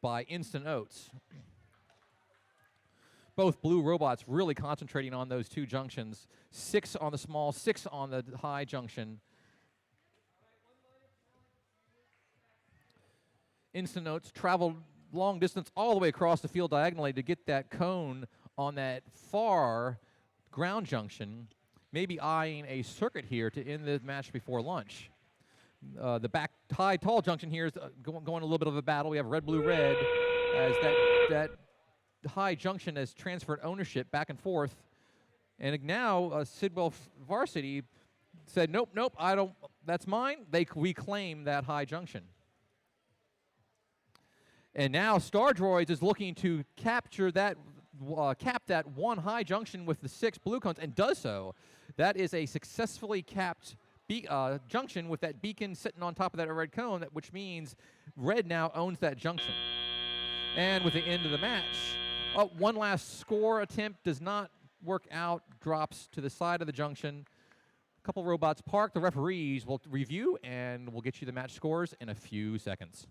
by Instant Oats. Both blue robots really concentrating on those 2 junctions. 6 on the small, 6 on the high junction. Instant Oats traveled long distance all the way across the field diagonally to get that cone on that far ground junction, maybe eyeing a circuit here to end the match before lunch. The back high tall junction here is going a little bit of a battle. We have red, blue, red as that high junction has transferred ownership back and forth. And now Sidwell Varsity said, nope, I don't, that's mine. They reclaim that high junction. And now Star Droids is looking to capture that, cap that 1 high junction with the 6 blue cones, and does so. That is a successfully capped junction with that beacon sitting on top of that red cone, which means red now owns that junction. And with the end of the match, one last score attempt does not work out, drops to the side of the junction. A couple robots parked. The referees will review, and we'll get you the match scores in a few seconds.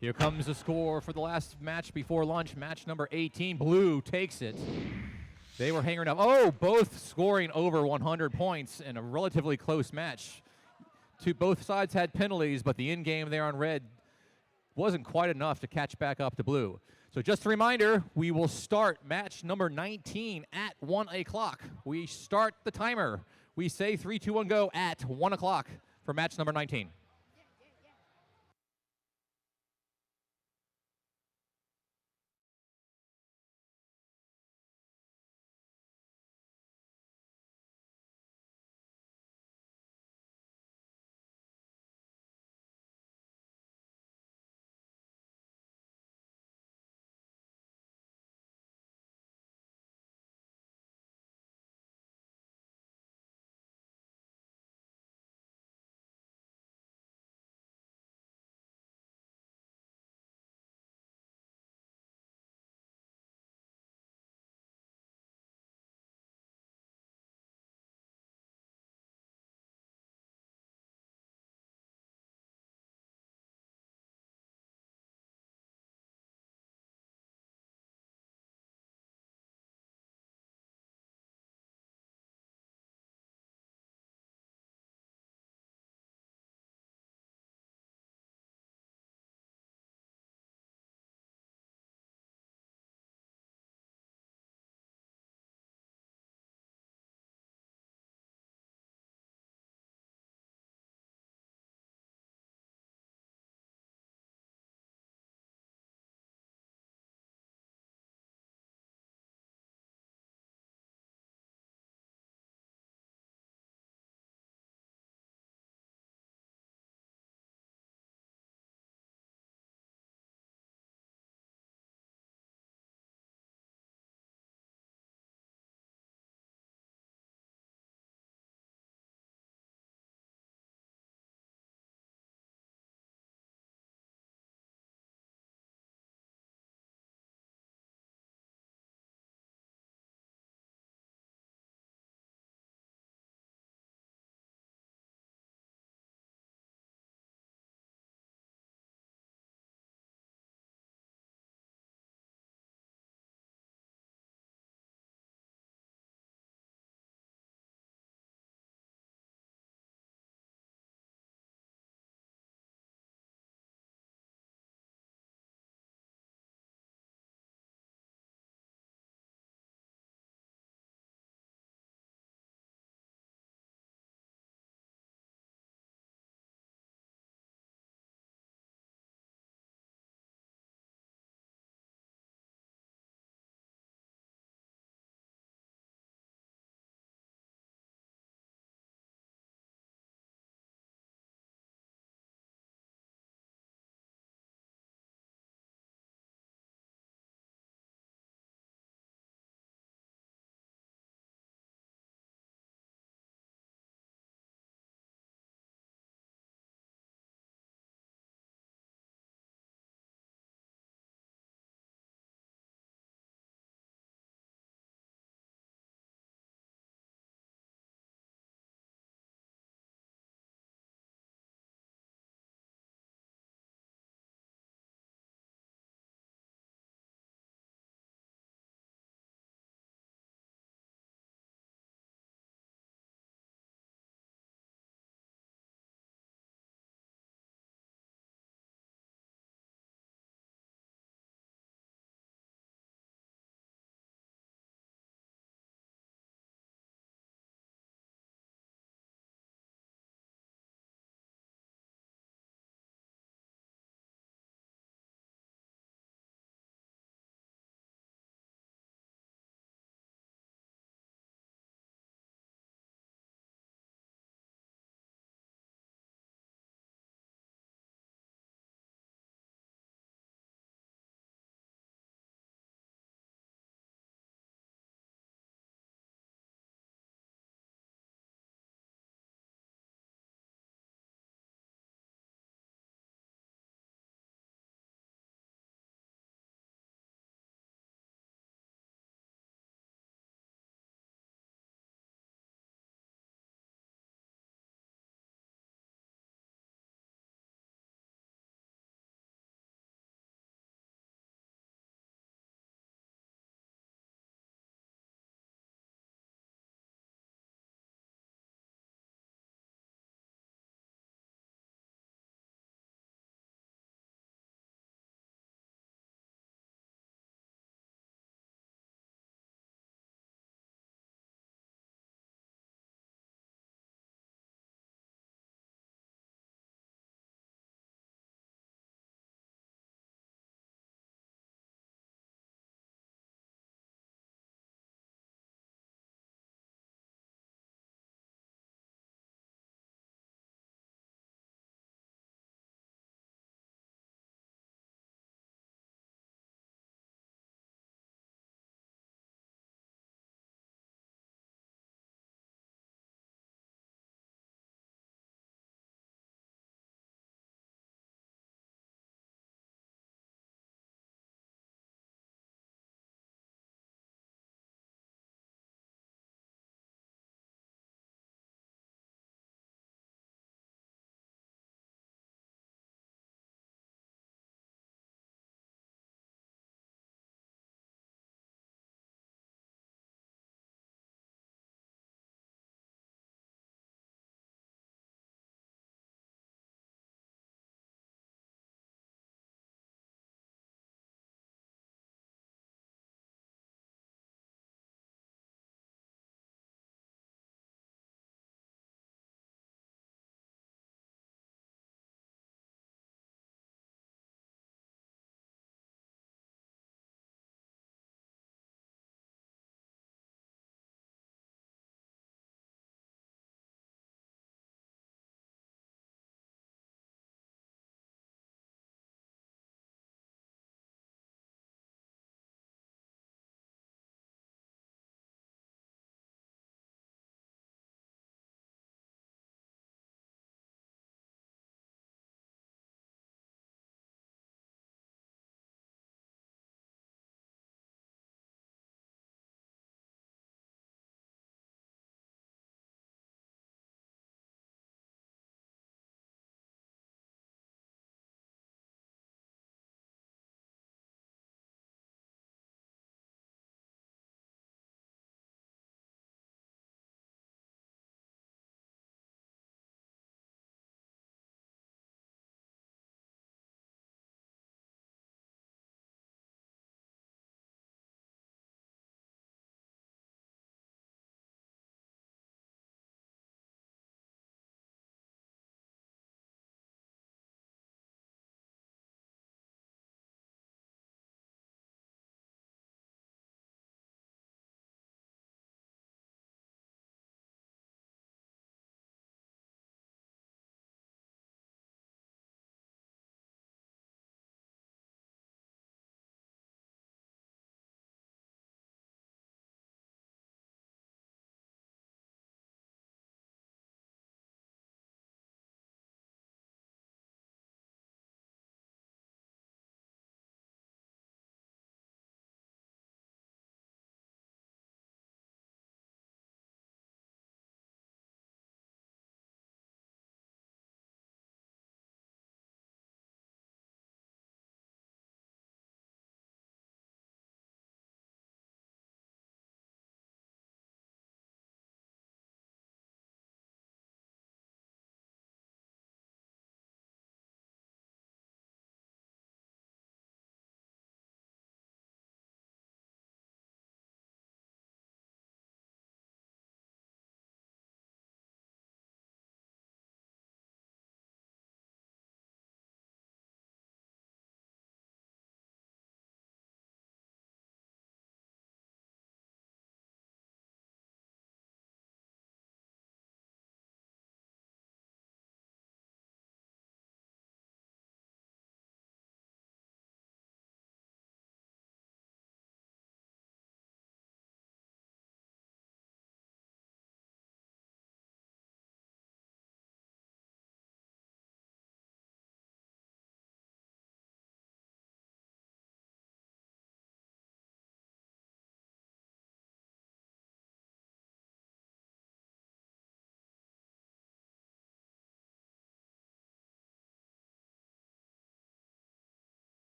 Here comes the score for the last match before lunch, match number 18. Blue takes it. They were hanging up. Oh, both scoring over 100 points in a relatively close match. Both sides had penalties, but the end game there on red wasn't quite enough to catch back up to blue. So just a reminder, we will start match number 19 at 1 o'clock. We start the timer. We say 3, 2, 1, go at 1 o'clock for match number 19.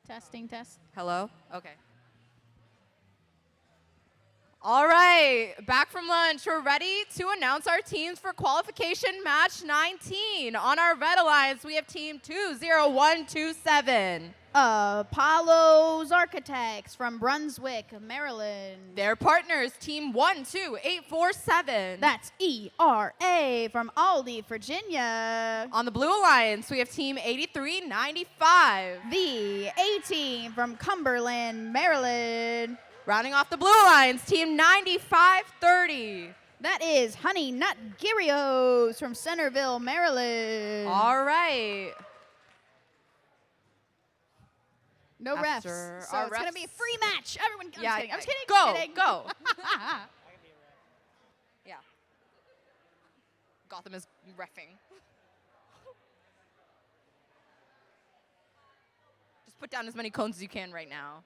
Testing, test. Hello? Okay. All right, back from lunch. We're ready to announce our teams for qualification match 19. On our red alliance, we have team 20127. Apollo's Architects from Brunswick, Maryland. Their partners, team 12847. That's ERA from Aldie, Virginia. On the blue alliance, we have team 8395. The A-Team from Cumberland, Maryland. Rounding off the blue alliance, team 9530. That is Honey Nut Gyrios from Centerville, Maryland. All right. No After refs. So our it's going to refs- be a free match. Everyone, I'm just kidding. I'm just kidding. Go, kidding. go. Yeah. Gotham is reffing. Just put down as many cones as you can right now.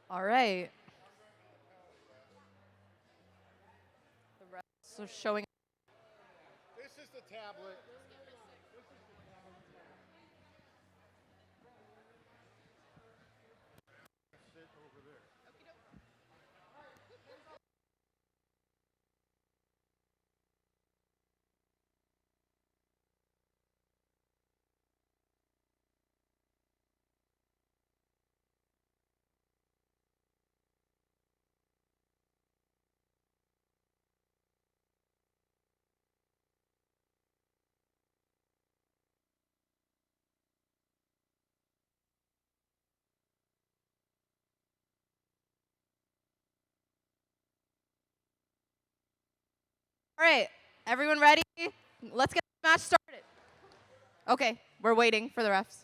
All right. The refs are showing. This is the tablet. Sit over there. All right, everyone ready? Let's get the match started. Okay, we're waiting for the refs.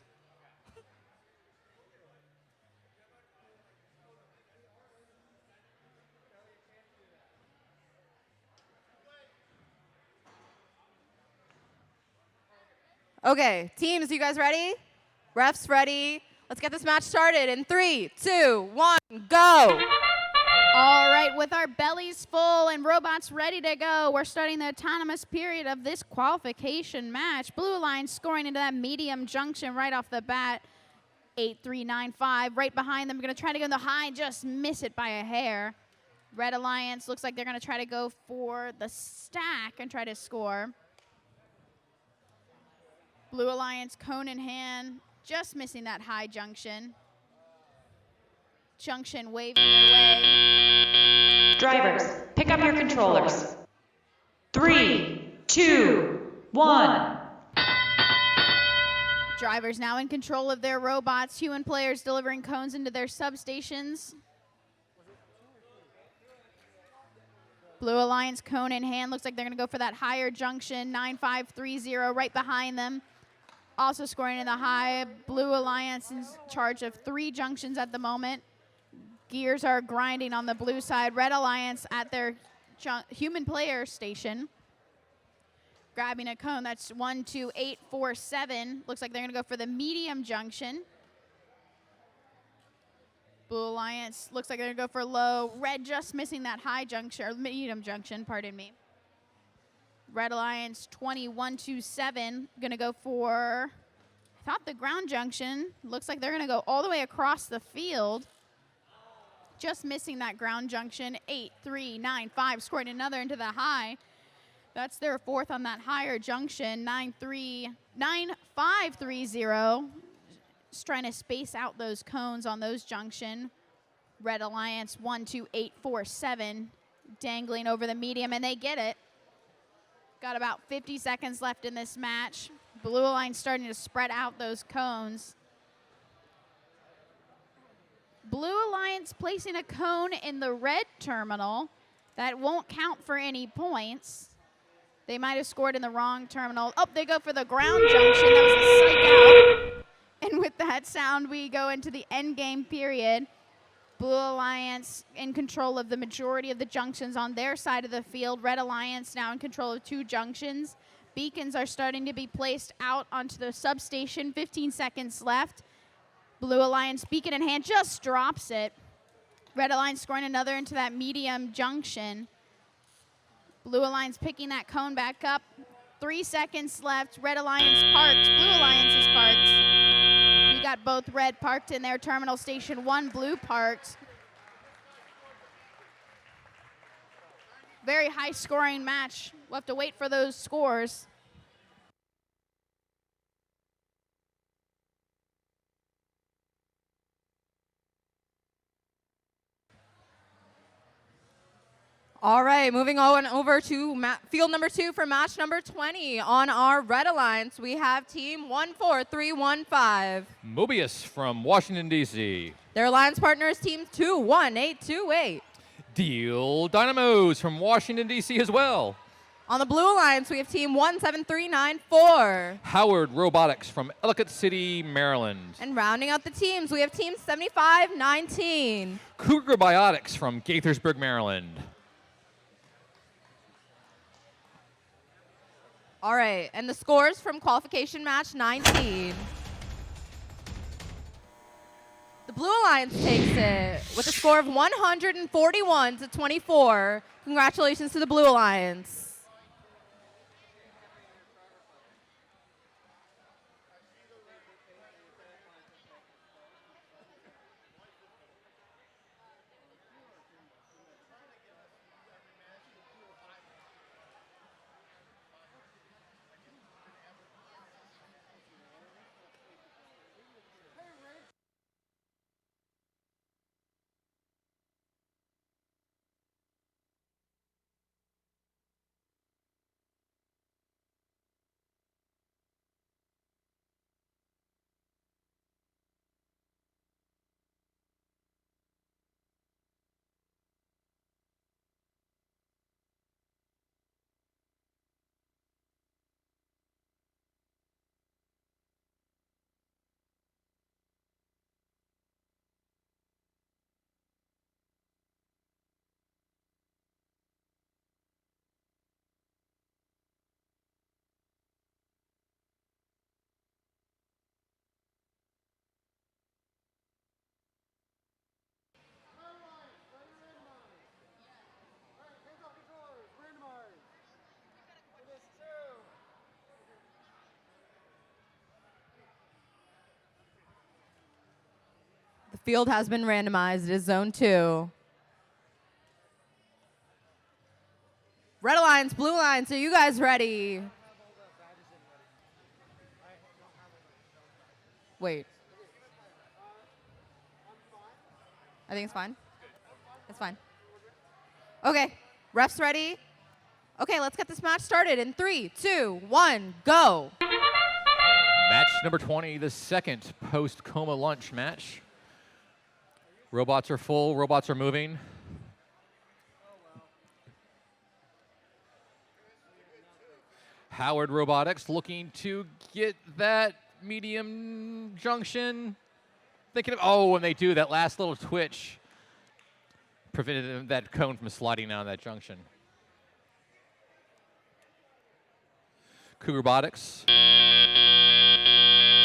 Okay, teams, you guys ready? Refs ready? Let's get this match started in 3, 2, 1, go! All right, with our bellies full and robots ready to go, we're starting the autonomous period of this qualification match. Blue Alliance scoring into that medium junction right off the bat. 8-3-9-5. Right behind them, going to try to go in the high and just miss it by a hair. Red Alliance looks like they're going to try to go for the stack and try to score. Blue Alliance, cone in hand, just missing that high junction. Junction waving their way. Drivers, pick up your controllers. 3, 2, 1. Drivers now in control of their robots. Human players delivering cones into their substations. Blue Alliance cone in hand. Looks like they're going to go for that higher junction. 9530 right behind them. Also scoring in the high. Blue Alliance in charge of 3 junctions at the moment. Gears are grinding on the blue side. Red Alliance at their human player station. Grabbing a cone. That's 12847. Looks like they're going to go for the medium junction. Blue Alliance looks like they're going to go for low. Red just missing that high junction, or medium junction, pardon me. Red Alliance 2127 going to go for, I thought the ground junction. Looks like they're going to go all the way across the field. Just missing that ground junction. 8-3-9-5. Scored another into the high. That's their 4th on that higher junction. 9-3-9-5-3-0. Just trying to space out those cones on those junction. Red Alliance 1, 2, 8, 4, 7 dangling over the medium, and they get it. Got about 50 seconds left in this match. Blue Alliance starting to spread out those cones. Blue Alliance placing a cone in the red terminal. That won't count for any points. They might have scored in the wrong terminal. Oh, they go for the ground junction. That was a psych out. And with that sound, we go into the end game period. Blue Alliance in control of the majority of the junctions on their side of the field. Red Alliance now in control of 2 junctions. Beacons are starting to be placed out onto the substation. 15 seconds left. Blue Alliance beacon in hand just drops it. Red Alliance scoring another into that medium junction. Blue Alliance picking that cone back up. 3 seconds left. Red Alliance parked. Blue Alliance is parked. We got both red parked in their terminal station 1, blue parked. Very high scoring match. We'll have to wait for those scores. All right, moving on over to field number 2 for match number 20. On our Red Alliance, we have team 14315. Mobius from Washington, D.C. Their alliance partner is team 21828. Deal Dynamos from Washington, D.C. as well. On the Blue Alliance, we have team 17394. Howard Robotics from Ellicott City, Maryland. And rounding out the teams, we have team 7519. Cougar Biotics from Gaithersburg, Maryland. All right, and the scores from qualification match 19. The Blue Alliance takes it with a score of 141 to 24. Congratulations to the Blue Alliance. The field has been randomized. It is zone 2. Red Alliance, Blue Alliance, are you guys ready? Wait. I think it's fine. It's fine. Okay, refs ready? Okay, let's get this match started in 3, 2, 1, go. Match number 20, the second post-coma lunch match. Robots are full, robots are moving. Howard Robotics looking to get that medium junction. Thinking of, oh, when they do that last little twitch, prevented that cone from sliding down that junction. Cougar Robotics.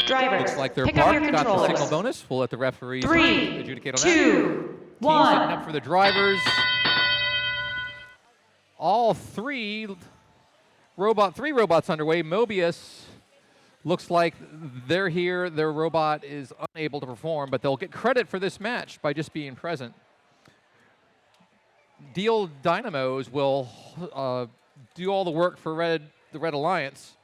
Drivers, Looks like they're pick up your parked. Got the controllers. signal bonus. We'll let the referees 3, adjudicate on 2, that. Team setting 1. up for the drivers. All three robots underway. Mobius looks like they're here. Their robot is unable to perform, but they'll get credit for this match by just being present. Deal Dynamos will do all the work for the Red Alliance.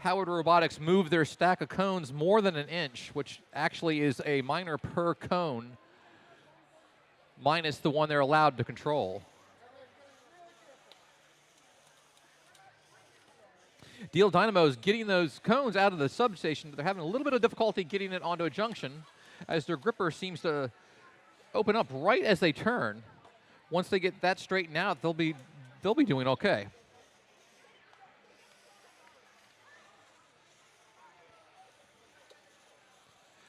Howard Robotics moved their stack of cones more than an inch, which actually is a minor per cone, minus the one they're allowed to control. Deal Dynamo's getting those cones out of the substation, but they're having a little bit of difficulty getting it onto a junction as their gripper seems to open up right as they turn. Once they get that straightened out, they'll be doing okay.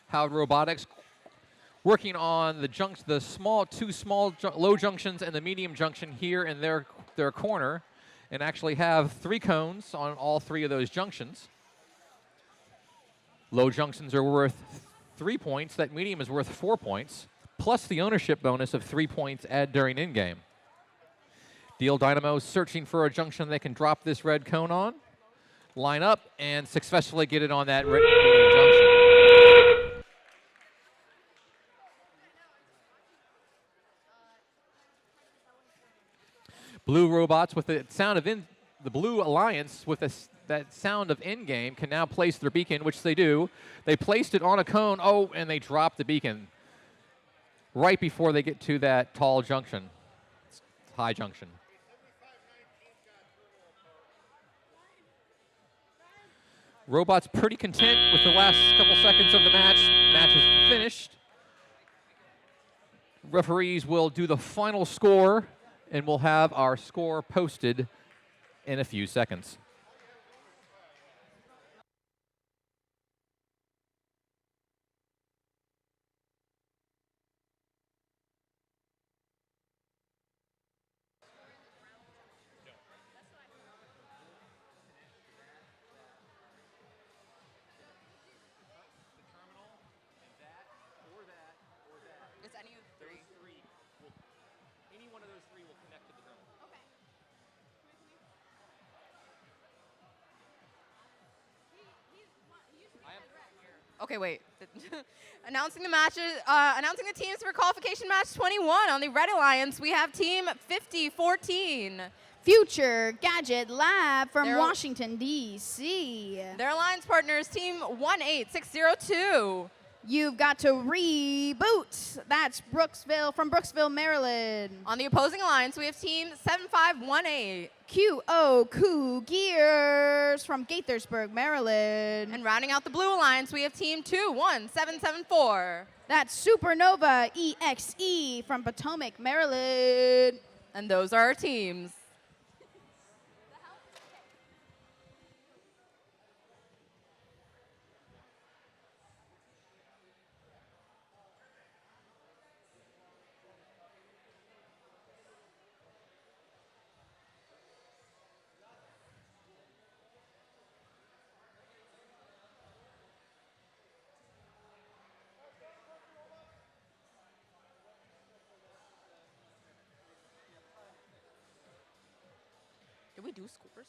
Howard Robotics working on the two small low junctions and the medium junction here in their corner, and actually have 3 cones on all 3 of those junctions. Low junctions are worth 3 points. That medium is worth 4 points, plus the ownership bonus of 3 points add during in-game. Deal Dynamo searching for a junction they can drop this red cone on, line up, and successfully get it on that medium junction. Blue Robots with the sound of the Blue Alliance with that sound of in-game can now place their beacon, which they do. They placed it on a cone, and they dropped the beacon right before they get to that tall junction, high junction. Robots pretty content with the last couple seconds of the match. Match is finished. Referees will do the final score, and we'll have our score posted in a few seconds. It's any of the 3. Any one of those 3 will connect to the terminal. Okay. Okay, wait. Announcing the matches, announcing the teams for qualification match 21 on the Red Alliance. We have team 5014. Future Gadget Lab from They're- Washington, D.C. Their alliance partners, team 18602. You've got to reboot. That's Brooksville from Brooksville, Maryland. On the opposing alliance, we have team 7518. QO Coup Gears from Gaithersburg, Maryland. And rounding out the blue alliance, we have team 21774. That's Supernova EXE from Potomac, Maryland. And those are our teams. Did we do scores?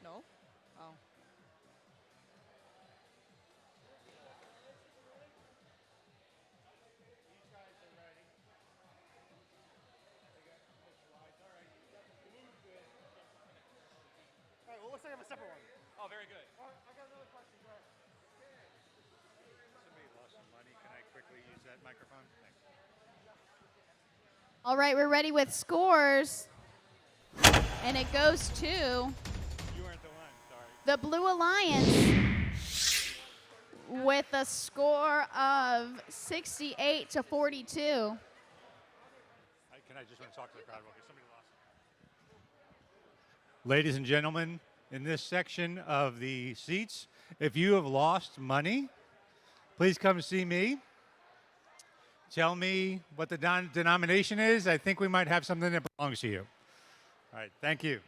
No? Oh. All right, well, looks like I have a separate one. Oh, very good. I got another question. Go ahead. Somebody lost some money. Can I quickly use that microphone? Thanks. All right, we're ready with scores. And it goes to You weren't the one. Sorry. the Blue Alliance with a score of 68 to 42. Can I just want to talk to the crowd? Okay, somebody lost. Ladies and gentlemen, in this section of the seats, if you have lost money, please come see me. Tell me what the denomination is. I think we might have something that belongs to you. All right, thank you.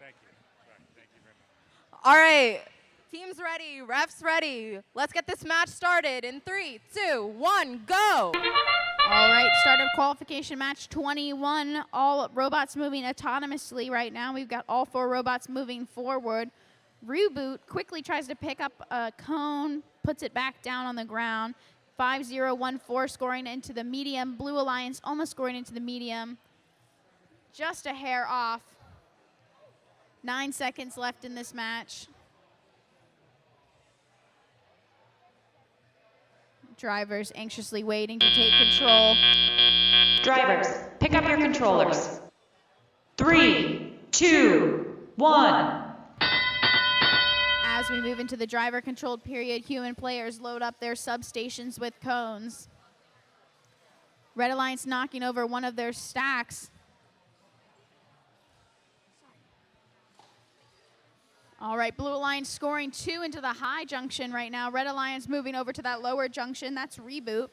Thank you. Right, thank you very much. All right. Teams ready. Refs ready. Let's get this match started in 3, 2, 1, go. All right, start of qualification match 21. All robots moving autonomously right now. We've got all 4 robots moving forward. Reboot quickly tries to pick up a cone, puts it back down on the ground. 5-0-1-4 scoring into the medium. Blue Alliance almost scoring into the medium. Just a hair off. 9 seconds left in this match. Drivers anxiously waiting to take control. Drivers, pick up your controllers. 3, 2, 1. As we move into the driver-controlled period, human players load up their substations with cones. Red Alliance knocking over one of their stacks. All right, Blue Alliance scoring 2 into the high junction right now. Red Alliance moving over to that lower junction. That's Reboot.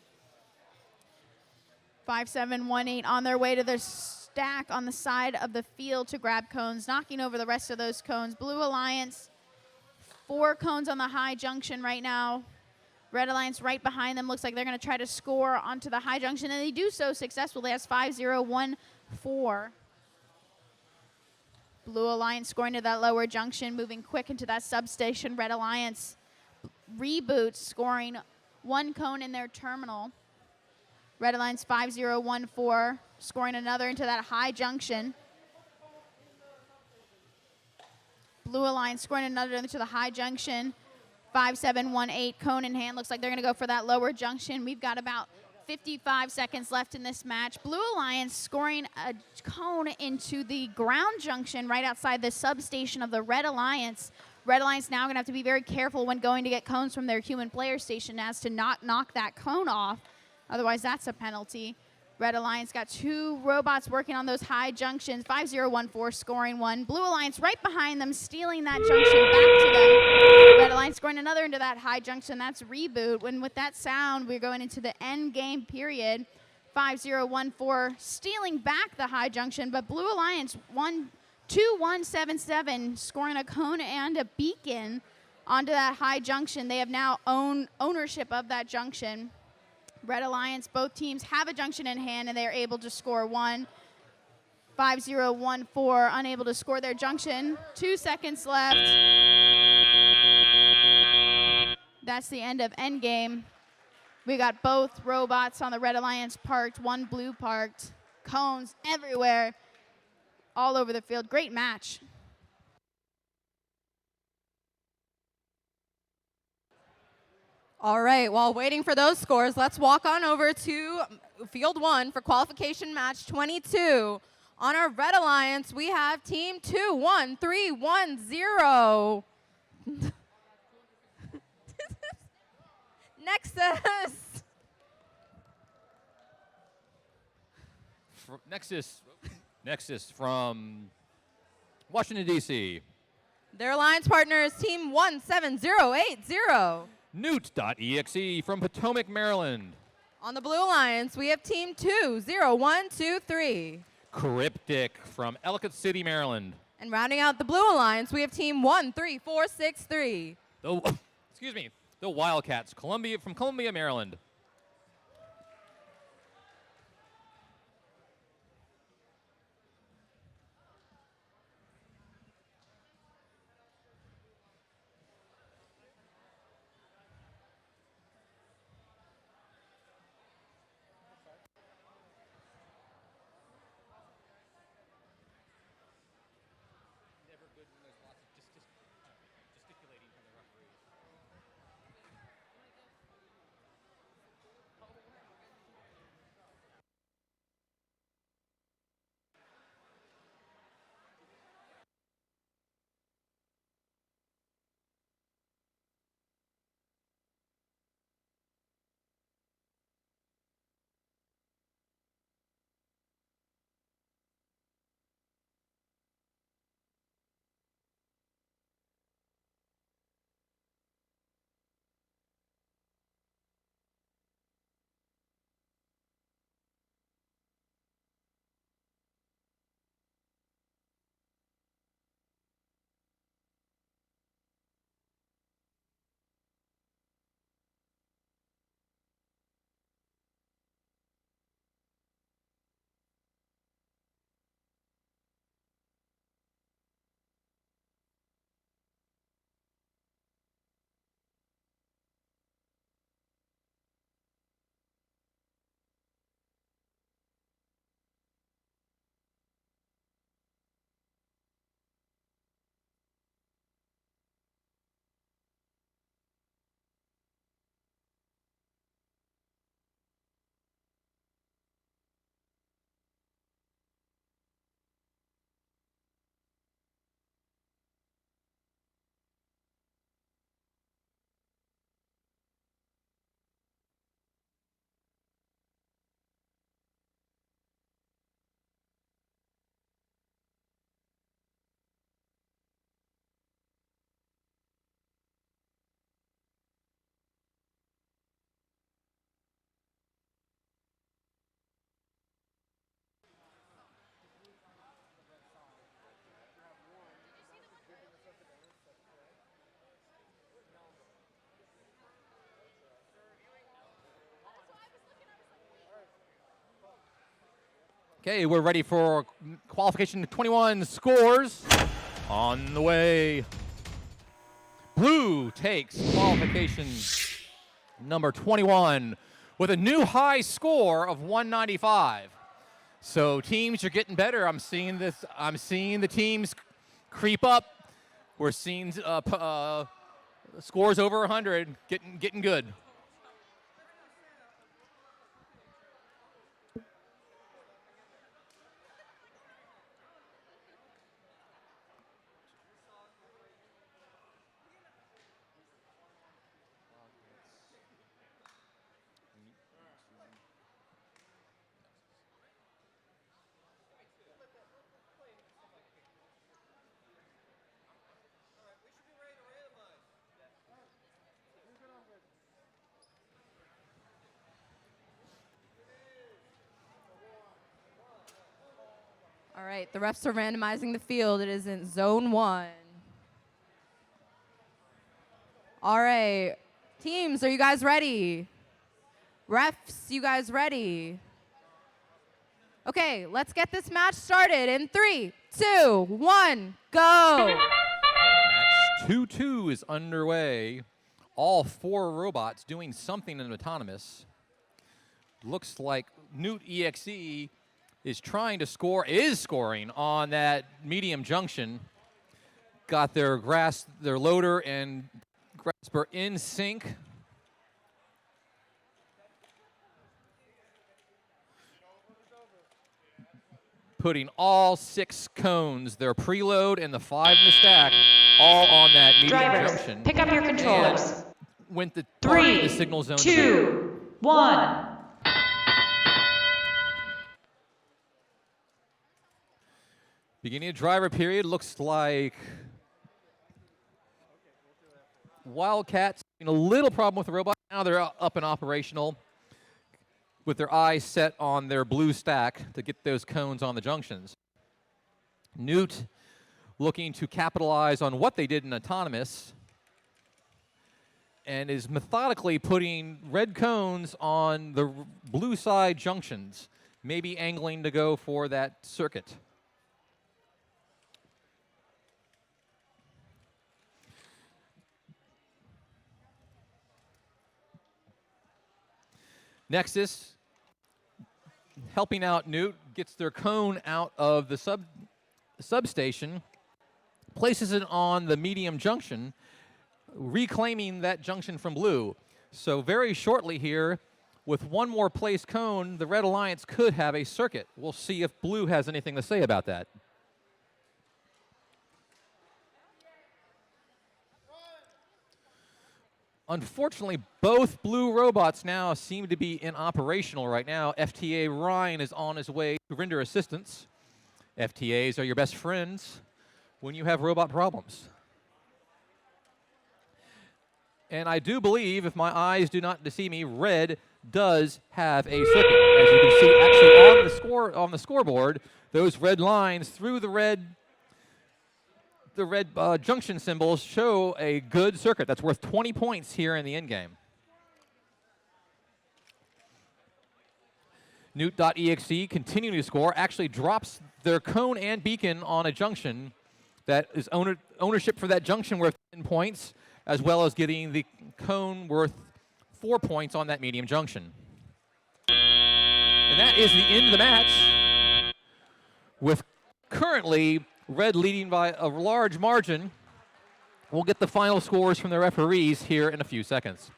5-7-1-8 on their way to their stack on the side of the field to grab cones, knocking over the rest of those cones. Blue Alliance, 4 cones on the high junction right now. Red Alliance right behind them. Looks like they're going to try to score onto the high junction, and they do so successfully as 5-0-1-4. Blue Alliance scoring to that lower junction, moving quick into that substation. Red Alliance Reboot scoring 1 cone in their terminal. Red Alliance 5-0-1-4 scoring another into that high junction. Blue Alliance scoring another into the high junction. 5-7-1-8 cone in hand. Looks like they're going to go for that lower junction. We've got about 55 seconds left in this match. Blue Alliance scoring a cone into the ground junction right outside the substation of the Red Alliance. Red Alliance now going to have to be very careful when going to get cones from their human player station as to not knock that cone off. Otherwise, that's a penalty. Red Alliance got 2 robots working on those high junctions. 5-0-1-4 scoring 1. Blue Alliance right behind them, stealing that junction back to them. Red Alliance scoring another into that high junction. That's Reboot. When with that sound, we're going into the end game period. 5-0-1-4 stealing back the high junction, but Blue Alliance 2-1-7-7 scoring a cone and a beacon onto that high junction. They have now ownership of that junction. Red Alliance, both teams have a junction in hand, and they are able to score 1. 5-0-1-4, unable to score their junction. 2 seconds left. That's the end of endgame. We got both robots on the Red Alliance parked, 1 blue parked. Cones everywhere, all over the field. Great match. All right, while waiting for those scores, let's walk on over to Field 1 for qualification match 22. On our Red Alliance, we have Team 2-1-3-1-0. Nexus. Nexus from Washington, D.C. Their alliance partner is Team 17080. Newt.exe from Potomac, Maryland. On the Blue Alliance, we have Team 20123. Cryptic from Ellicott City, Maryland. And rounding out the Blue Alliance, we have Team 13463. The Wildcats, from Columbia, Maryland. Okay, we're ready for qualification 21 scores on the way. Blue takes qualification number 21 with a new high score of 195. So teams are getting better. I'm seeing the teams creep up. We're seeing scores over 100, getting good. All right, the refs are randomizing the field. It is in zone 1. All right, teams, are you guys ready? Refs, you guys ready? Okay, let's get this match started in 3, 2, 1, go! Match 2-2 is underway. All 4 robots doing something in autonomous. Looks like Newt EXE is trying to scoring on that medium junction. Got their loader and grasper in sync. Putting all 6 cones, their preload and the 5 in the stack, all on that medium Drivers, junction. pick up your controllers. And went the 3, signal zone. 2, 1. Beginning of driver period, looks like Wildcats having a little problem with the robot. Now they're up and operational with their eyes set on their blue stack to get those cones on the junctions. Newt looking to capitalize on what they did in autonomous and is methodically putting red cones on the blue side junctions, maybe angling to go for that circuit. Nexus, helping out Newt, gets their cone out of the substation, places it on the medium junction, reclaiming that junction from blue. So very shortly here, with one more placed cone, the Red Alliance could have a circuit. We'll see if blue has anything to say about that. Unfortunately, both blue robots now seem to be inoperational right now. FTA Ryan is on his way to render assistance. FTAs are your best friends when you have robot problems. And I do believe, if my eyes do not deceive me, red does have a circuit. As you can see, actually on the scoreboard, those red lines through the red junction symbols show a good circuit. That's worth 20 points here in the end game. Newt.exe continuing to score, actually drops their cone and beacon on a junction that is ownership for that junction worth 10 points, as well as getting the cone worth 4 points on that medium junction. And that is the end of the match, with currently red leading by a large margin. We'll get the final scores from the referees here in a few seconds.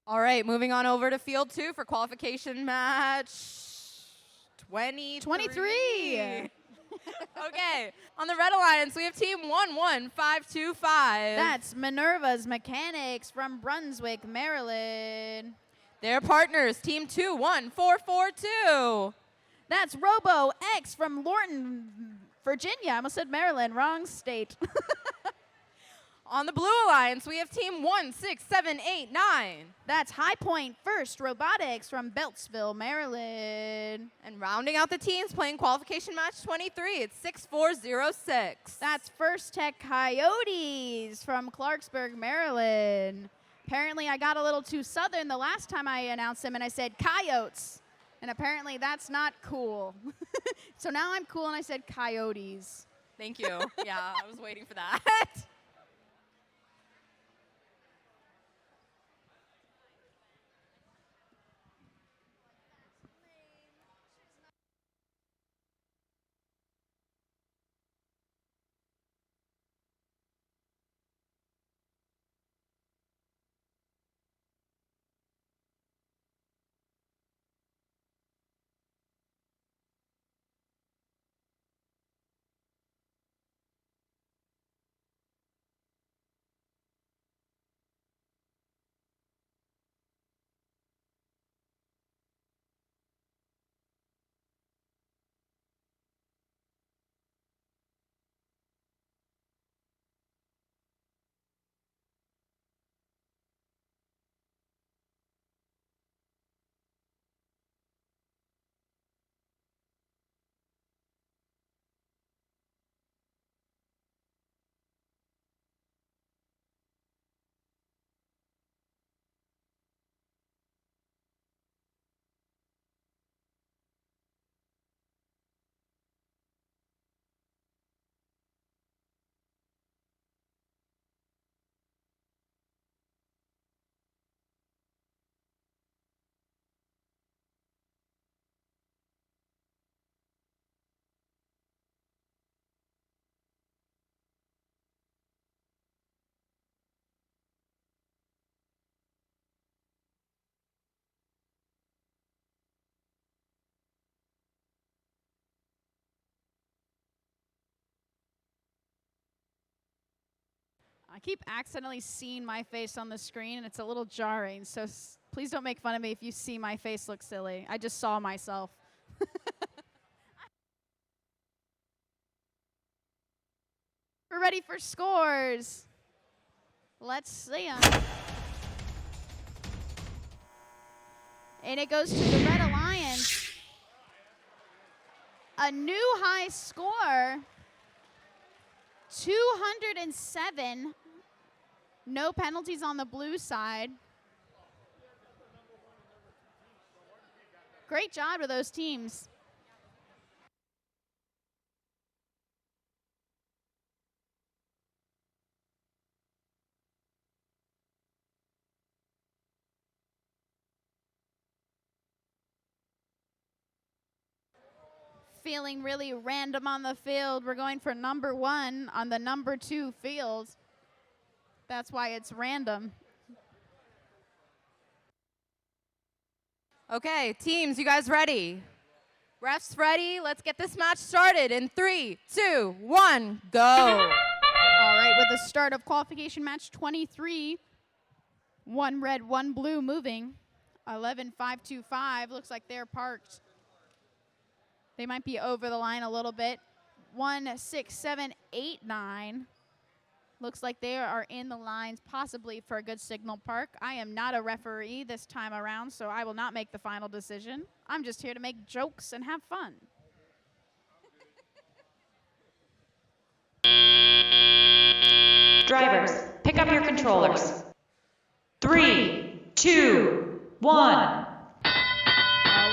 All right, moving on over to field 2 for qualification match 23. Okay, on the Red Alliance, we have team 11525. That's Minerva's Mechanics from Brunswick, Maryland. Their partners, team 21442. That's Robo X from Lorton, Virginia. I almost said Maryland, wrong state. On the Blue Alliance, we have team 1, 6, 7, 8, 9. That's High Point First Robotics from Beltsville, Maryland. And rounding out the teams playing qualification match 23, it's 6406. That's First Tech Coyotes from Clarksburg, Maryland. Apparently, I got a little too southern the last time I announced them, and I said coyotes. And apparently, that's not cool. So now I'm cool, and I said coyotes. Thank you. Yeah, I was waiting for that. I keep accidentally seeing my face on the screen, and it's a little jarring. So please don't make fun of me if you see my face look silly. I just saw myself. We're ready for scores. Let's see them. And it goes to the Red Alliance. A new high score, 207. No penalties on the blue side. Great job to those teams. Feeling really random on the field. We're going for number 1 on the number 2 field. That's why it's random. Okay, teams, you guys ready? Refs ready? Let's get this match started in 3, 2, 1, go. All right, with the start of qualification match 23, 1 red, 1 blue moving. 11-5-2-5, looks like they're parked. They might be over the line a little bit. 1-6-7-8-9. Looks like they are in the lines possibly for a good signal park. I am not a referee this time around, so I will not make the final decision. I'm just here to make jokes and have fun. Drivers, pick up your controllers. 3, 2, 1. All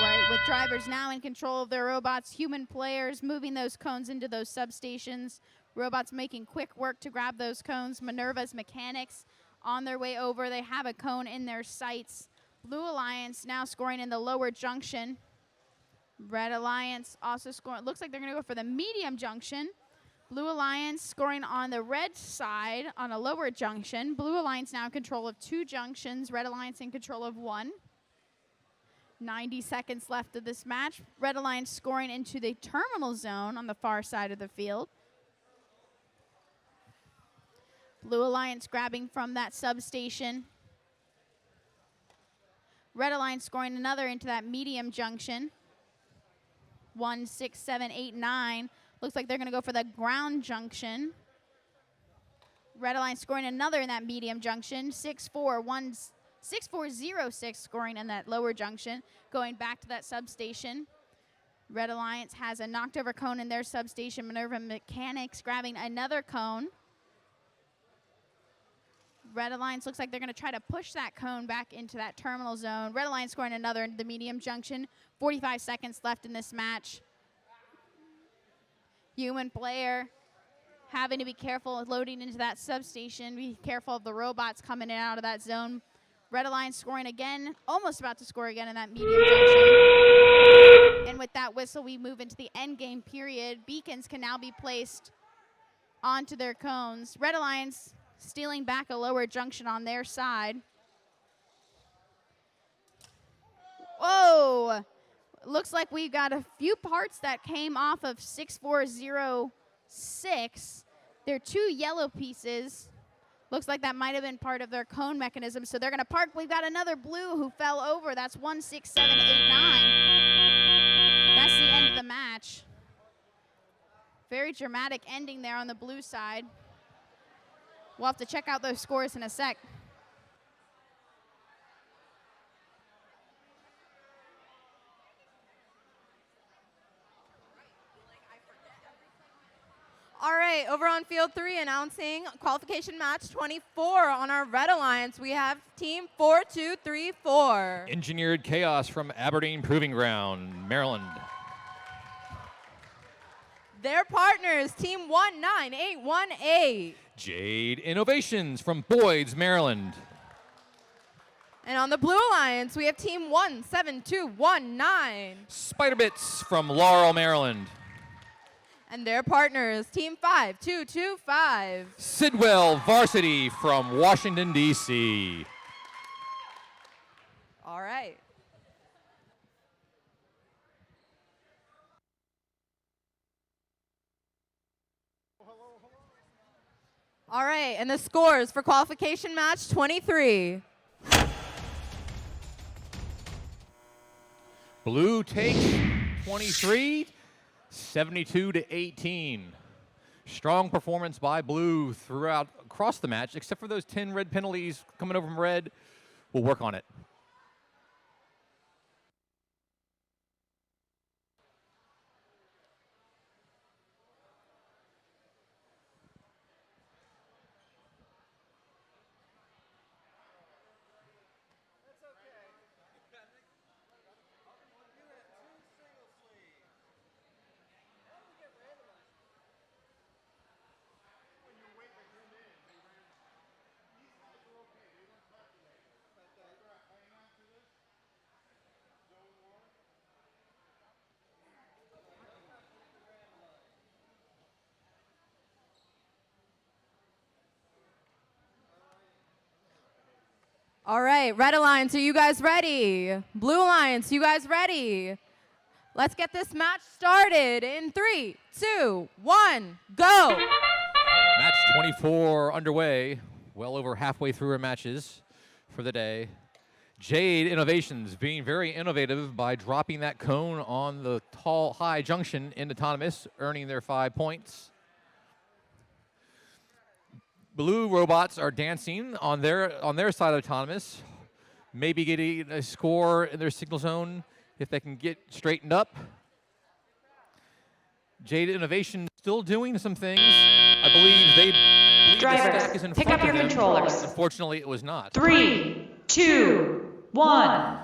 right, with drivers now in control of their robots, human players moving those cones into those substations. Robots making quick work to grab those cones. Minerva's mechanics on their way over. They have a cone in their sights. Blue Alliance now scoring in the lower junction. Red Alliance also scoring. Looks like they're going to go for the medium junction. Blue Alliance scoring on the red side on a lower junction. Blue Alliance now in control of 2 junctions. Red Alliance in control of 1. 90 seconds left of this match. Red Alliance scoring into the terminal zone on the far side of the field. Blue Alliance grabbing from that substation. Red Alliance scoring another into that medium junction. 1, 6, 7, 8, 9. Looks like they're going to go for the ground junction. Red Alliance scoring another in that medium junction. 6-4-06 scoring in that lower junction. Going back to that substation. Red Alliance has a knocked over cone in their substation. Minerva Mechanics grabbing another cone. Red Alliance looks like they're going to try to push that cone back into that terminal zone. Red Alliance scoring another into the medium junction. 45 seconds left in this match. Human player having to be careful of loading into that substation. Be careful of the robots coming in and out of that zone. Red Alliance scoring again, almost about to score again in that medium junction. And with that whistle, we move into the end game period. Beacons can now be placed onto their cones. Red Alliance stealing back a lower junction on their side. Whoa! Looks like we've got a few parts that came off of 6406. They're 2 yellow pieces. Looks like that might have been part of their cone mechanism. So they're going to park. We've got another blue who fell over. That's 16789. That's the end of the match. Very dramatic ending there on the blue side. We'll have to check out those scores in a sec. All right, over on field 3, announcing qualification match 24 on our Red Alliance. We have team 4234. Engineered Chaos from Aberdeen Proving Ground, Maryland. Their partners, team 19818. Jade Innovations from Boyd's, Maryland. And on the Blue Alliance, we have team 17219. Spider Bits from Laurel, Maryland. And their partners, team 5225. Sidwell Varsity from Washington, D.C. All right. All right, and the scores for qualification match 23. Blue takes 23, 72-18. Strong performance by Blue throughout across the match, except for those 10 red penalties coming over from red. We'll work on it. All right, Red Alliance, are you guys ready? Blue Alliance, you guys ready? Let's get this match started in 3, 2, 1, go! Match 24 underway, well over halfway through our matches for the day. Jade Innovations being very innovative by dropping that cone on the tall, high junction in autonomous, earning their 5 points. Blue robots are dancing on their side of autonomous, maybe getting a score in their signal zone if they can get straightened up. Jade Innovation still doing some things. I believe the stack is in Pick front up your of them. controllers. Unfortunately, it was not. 3, 2, 1.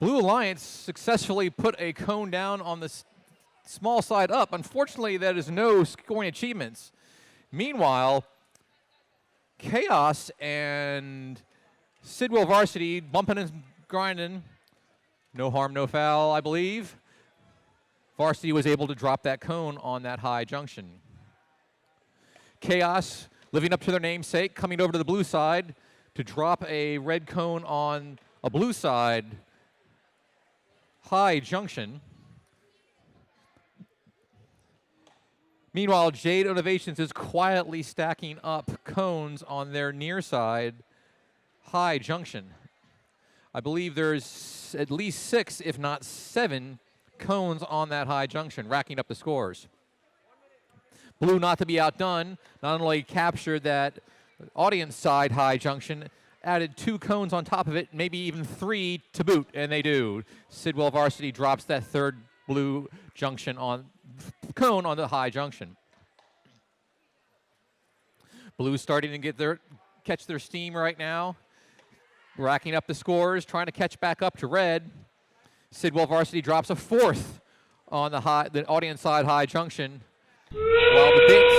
Blue Alliance successfully put a cone down on the small side up. Unfortunately, that is no scoring achievements. Meanwhile, Chaos and Sidwell Varsity bumping and grinding. No harm, no foul, I believe. Varsity was able to drop that cone on that high junction. Chaos, living up to their namesake, coming over to the blue side to drop a red cone on a blue side high junction. Meanwhile, Jade Innovations is quietly stacking up cones on their near side high junction. I believe there's at least 6, if not 7, cones on that high junction, racking up the scores. Blue, not to be outdone, not only captured that audience side high junction, added 2 cones on top of it, maybe even 3 to boot, and they do. Sidwell Varsity drops that third blue junction on cone on the high junction. Blue starting to catch their steam right now, racking up the scores, trying to catch back up to red. Sidwell Varsity drops a 4th on the audience side high junction, while the Bits,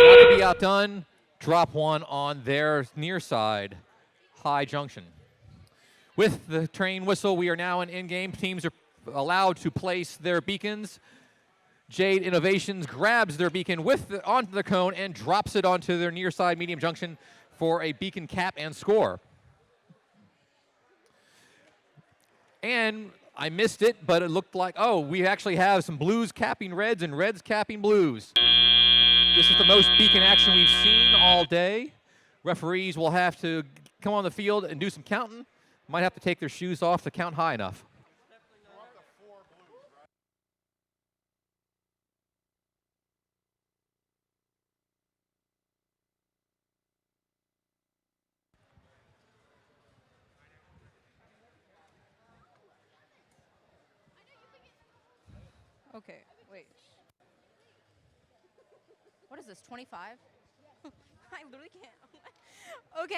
not to be outdone, drop 1 on their near side high junction. With the train whistle, we are now in in-game. Teams are allowed to place their beacons. Jade Innovations grabs their beacon onto the cone and drops it onto their near side medium junction for a beacon cap and score. And I missed it, but it looked like, oh, we actually have some blues capping reds and reds capping blues. This is the most beacon action we've seen all day. Referees will have to come on the field and do some counting. Might have to take their shoes off to count high enough. Okay, wait. What is this, 25? I literally can't. Okay.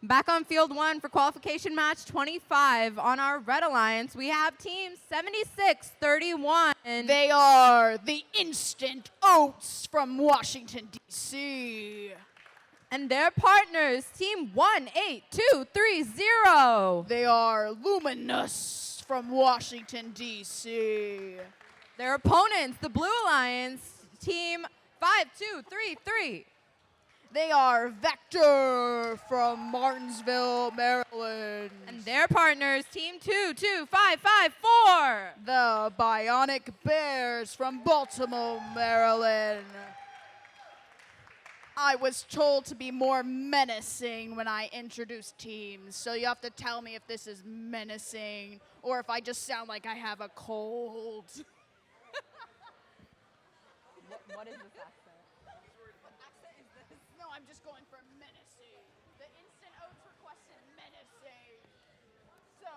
Back on field 1 for qualification match 25 on our Red Alliance. We have team 76-31. They are the Instant Oats from Washington, D.C. And their partners, team 18230. They are Luminous from Washington, D.C. Their opponents, the Blue Alliance, team 5233. They are Vector from Martinsville, Maryland. And their partners, team 22554. The Bionic Bears from Baltimore, Maryland. I was told to be more menacing when I introduced teams, so you have to tell me if this is menacing or if I just sound like I have a cold. What is this accent? What accent is this? No, I'm just going for menacing. The Instant Oats requested menacing. So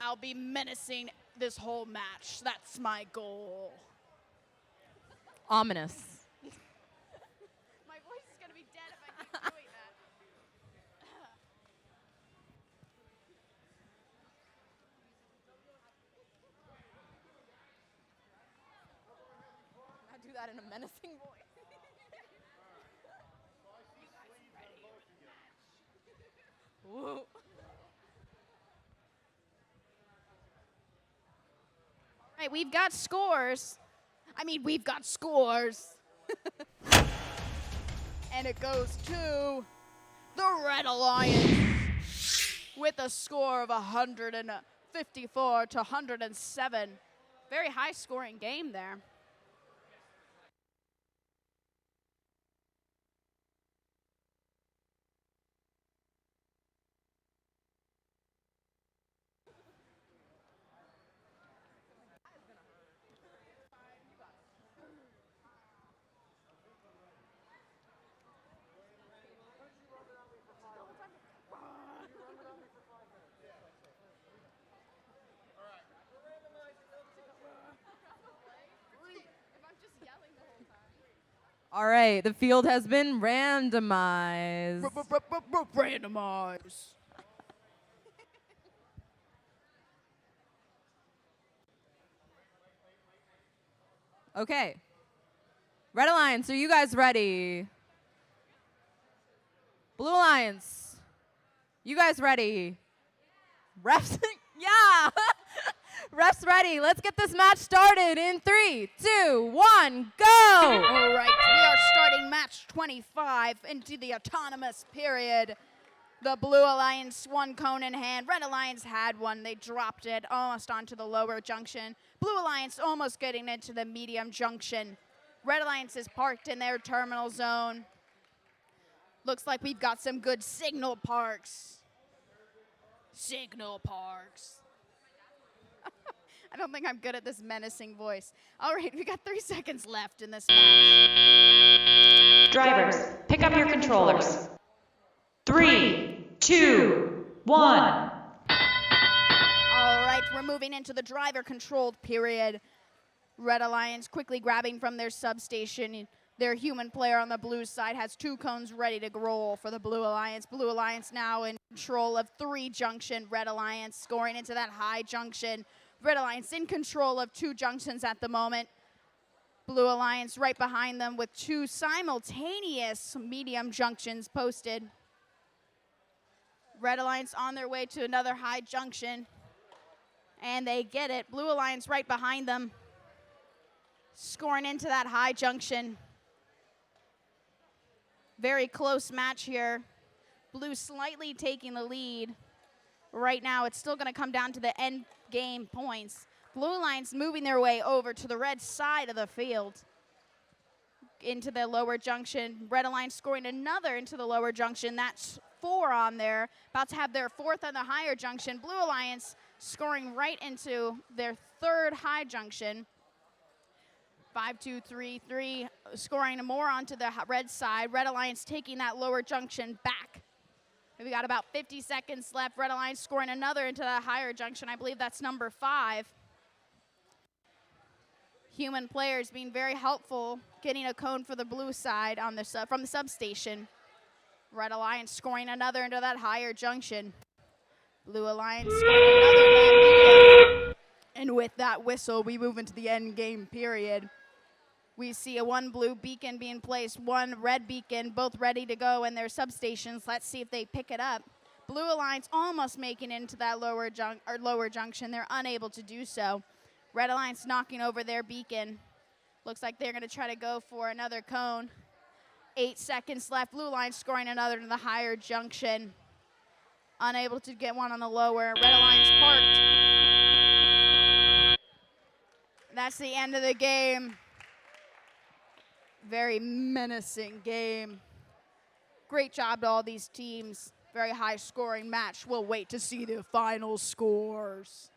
I'll be menacing this whole match. That's my goal. Ominous. My voice is going to be dead if I keep doing that. Now do that in a menacing voice. Woo. All right, we've got scores. We've got scores. And it goes to the Red Alliance with a score of 154 to 107. Very high scoring game there. All right, the field has been randomized. Randomize. Okay. Red Alliance, are you guys ready? Blue Alliance, you guys ready? Refs, yeah. Refs ready. Let's get this match started in 3, 2, 1, go. All right, we are starting match 25 into the autonomous period. The Blue Alliance, 1 cone in hand. Red Alliance had 1. They dropped it almost onto the lower junction. Blue Alliance almost getting into the medium junction. Red Alliance is parked in their terminal zone. Looks like we've got some good signal parks. Signal Parks. I don't think I'm good at this menacing voice. All right, we got 3 seconds left in this match. Drivers, pick up your controllers. 3, 2, 1. All right, we're moving into the driver-controlled period. Red Alliance quickly grabbing from their substation. Their human player on the blue side has 2 cones ready to roll for the Blue Alliance. Blue Alliance now in control of 3 junction. Red Alliance scoring into that high junction. Red Alliance in control of 2 junctions at the moment. Blue Alliance right behind them with 2 simultaneous medium junctions posted. Red Alliance on their way to another high junction. And they get it. Blue Alliance right behind them. Scoring into that high junction. Very close match here. Blue slightly taking the lead. Right now, it's still going to come down to the end game points. Blue Alliance moving their way over to the red side of the field. Into the lower junction. Red Alliance scoring another into the lower junction. That's 4 on there. About to have their 4th on the higher junction. Blue Alliance scoring right into their 3rd high junction. 5, 2, 3, 3, scoring more onto the red side. Red Alliance taking that lower junction back. We got about 50 seconds left. Red Alliance scoring another into the higher junction. I believe that's number 5. Human players being very helpful, getting a cone for the blue side on the from the substation. Red Alliance scoring another into that higher junction. Blue Alliance scoring another in that medium. And with that whistle, we move into the end game period. We see a 1 blue beacon being placed, 1 red beacon, both ready to go in their substations. Let's see if they pick it up. Blue Alliance almost making it into that lower junction. They're unable to do so. Red Alliance knocking over their beacon. Looks like they're going to try to go for another cone. 8 seconds left. Blue Alliance scoring another in the higher junction. Unable to get one on the lower. Red Alliance parked. That's the end of the game. Very menacing game. Great job to all these teams. Very high scoring match. We'll wait to see the final scores.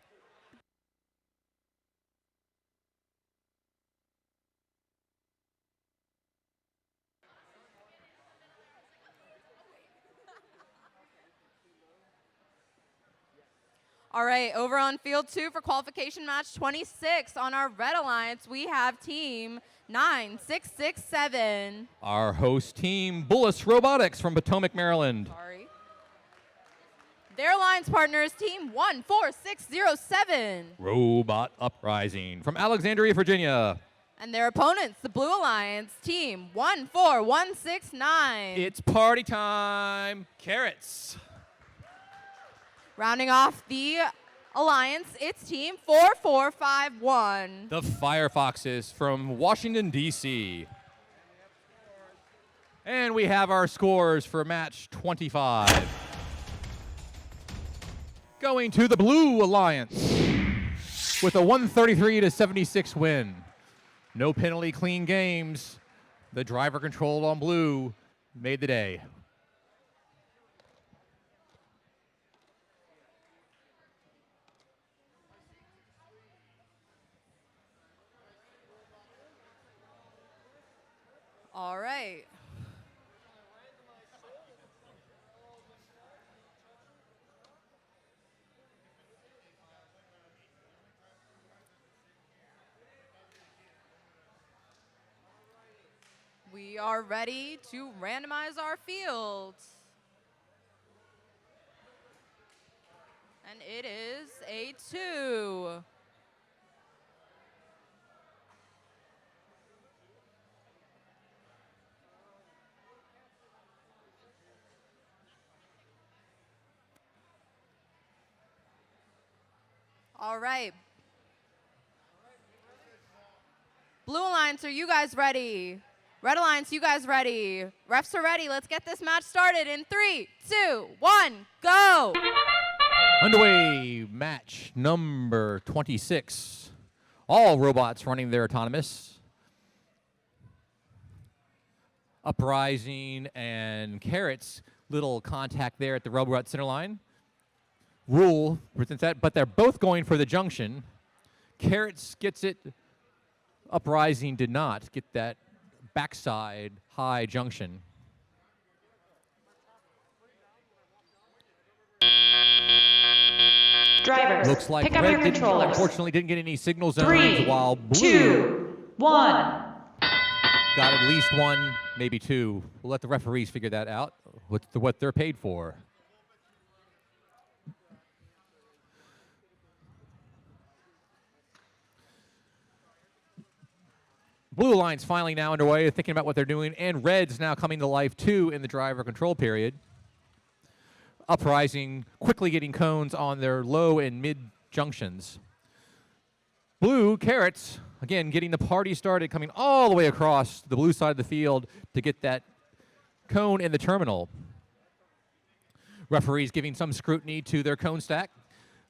All right, over on field 2 for qualification match 26 on our Red Alliance, we have team 9667. Our host team, Bullis Robotics from Potomac, Maryland. Sorry. Their alliance partners, team 14607. Robot Uprising from Alexandria, Virginia. And their opponents, the Blue Alliance, team 14169. It's party time. Carrots. Rounding off the alliance, it's team 4451. The Firefoxes from Washington, D.C. And we have our scores for match 25. Going to the Blue Alliance with a 133-76 win. No penalty, clean games. The driver controlled on blue made the day. All right. We are ready to randomize our fields. And it is a 2. All right. Blue Alliance, are you guys ready? Red Alliance, you guys ready? Refs are ready. Let's get this match started in 3, 2, 1, go! Underway, match number 26. All robots running their autonomous. Uprising and Carrots, little contact there at the robot center line. rule presents that, but they're both going for the junction. Carrots gets it. Uprising did not get that backside high junction. Drivers, Looks like pick up Red your controllers. unfortunately didn't get any signal zones, 3, while Blue 2, 1. got at least one, maybe two. We'll let the referees figure that out, what they're paid for. Blue Alliance finally now underway, thinking about what they're doing, and Red's now coming to life too in the driver control period. Uprising, quickly getting cones on their low and mid junctions. Blue, Carrots, again, getting the party started, coming all the way across the blue side of the field to get that cone in the terminal. Referees giving some scrutiny to their cone stack.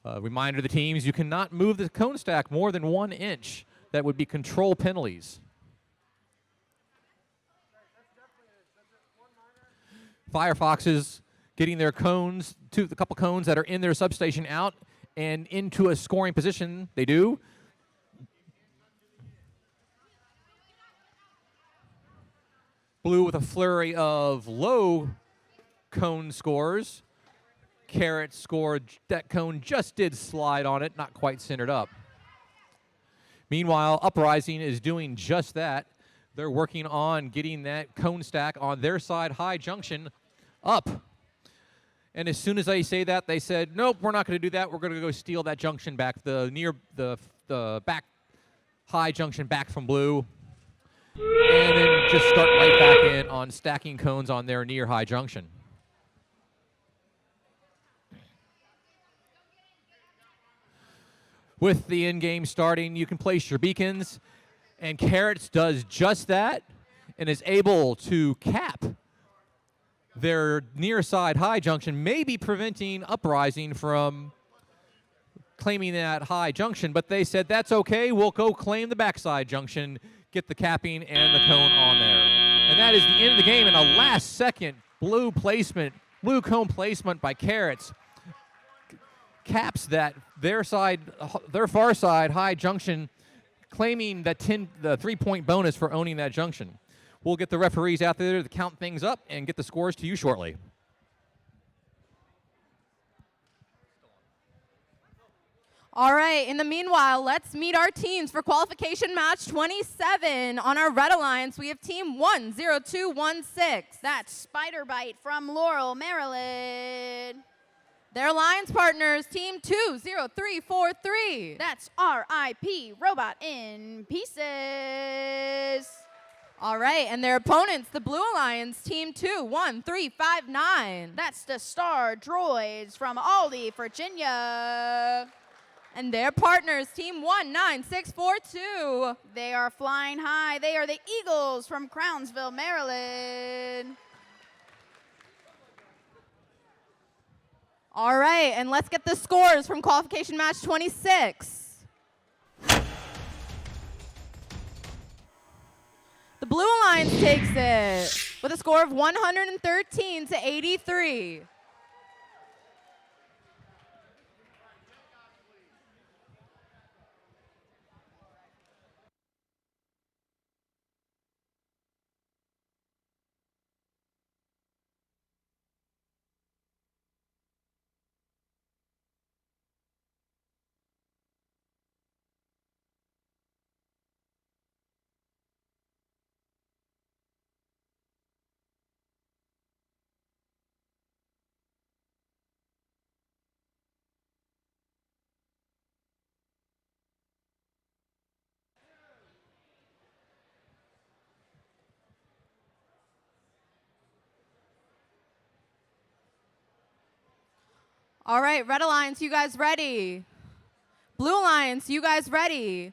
Reminder to the teams, you cannot move the cone stack more than 1 inch. That would be control penalties. Firefoxes getting their cones, a couple cones that are in their substation out and into a scoring position. They do. Blue with a flurry of low cone scores. Carrot scored, that cone just did slide on it, not quite centered up. Meanwhile, Uprising is doing just that. They're working on getting that cone stack on their side high junction up. And as soon as I say that, they said, nope, we're not going to do that. We're going to go steal that junction back, the back high junction back from Blue. And then just start right back in on stacking cones on their near high junction. With the end game starting, you can place your beacons, and Carrots does just that and is able to cap their near side high junction, maybe preventing Uprising from claiming that high junction, but they said that's okay, we'll go claim the backside junction, get the capping and the cone on there. And that is the end of the game, and a last second blue cone placement by Carrots caps that their far side high junction, claiming the 3-point bonus for owning that junction. We'll get the referees out there to count things up and get the scores to you shortly. All right, in the meanwhile, let's meet our teams for qualification match 27. On our Red Alliance, we have team 10216. That's Spider Bite from Laurel, Maryland. Their alliance partners, team 20343. That's RIP, Robot in Pieces. All right, and their opponents, the Blue Alliance, team 21359. That's the Star Droids from Aldi, Virginia. And their partners, team 19642. They are flying high. They are the Eagles from Crownsville, Maryland. All right, and let's get the scores from qualification match 26. The Blue Alliance takes it with a score of 113 to 83. All right, Red Alliance, you guys ready? Blue Alliance, you guys ready?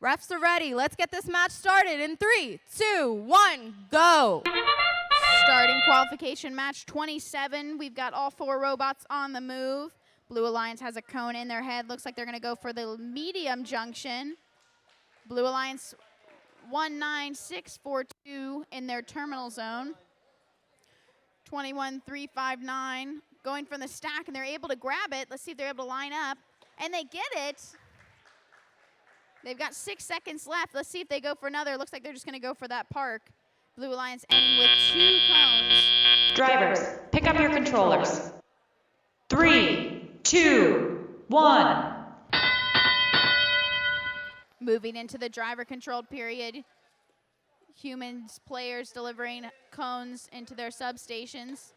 Refs are ready. Let's get this match started in 3, 2, 1, go. Starting qualification match 27. We've got all 4 robots on the move. Blue Alliance has a cone in their head. Looks like they're going to go for the medium junction. Blue Alliance 19642 in their terminal zone. 21359 going from the stack, and they're able to grab it. Let's see if they're able to line up. And they get it. They've got 6 seconds left. Let's see if they go for another. Looks like they're just going to go for that park. Blue Alliance ending with 2 cones. Drivers, pick up your controllers. 3, 2, 1. Moving into the driver-controlled period. Humans, players delivering cones into their substations.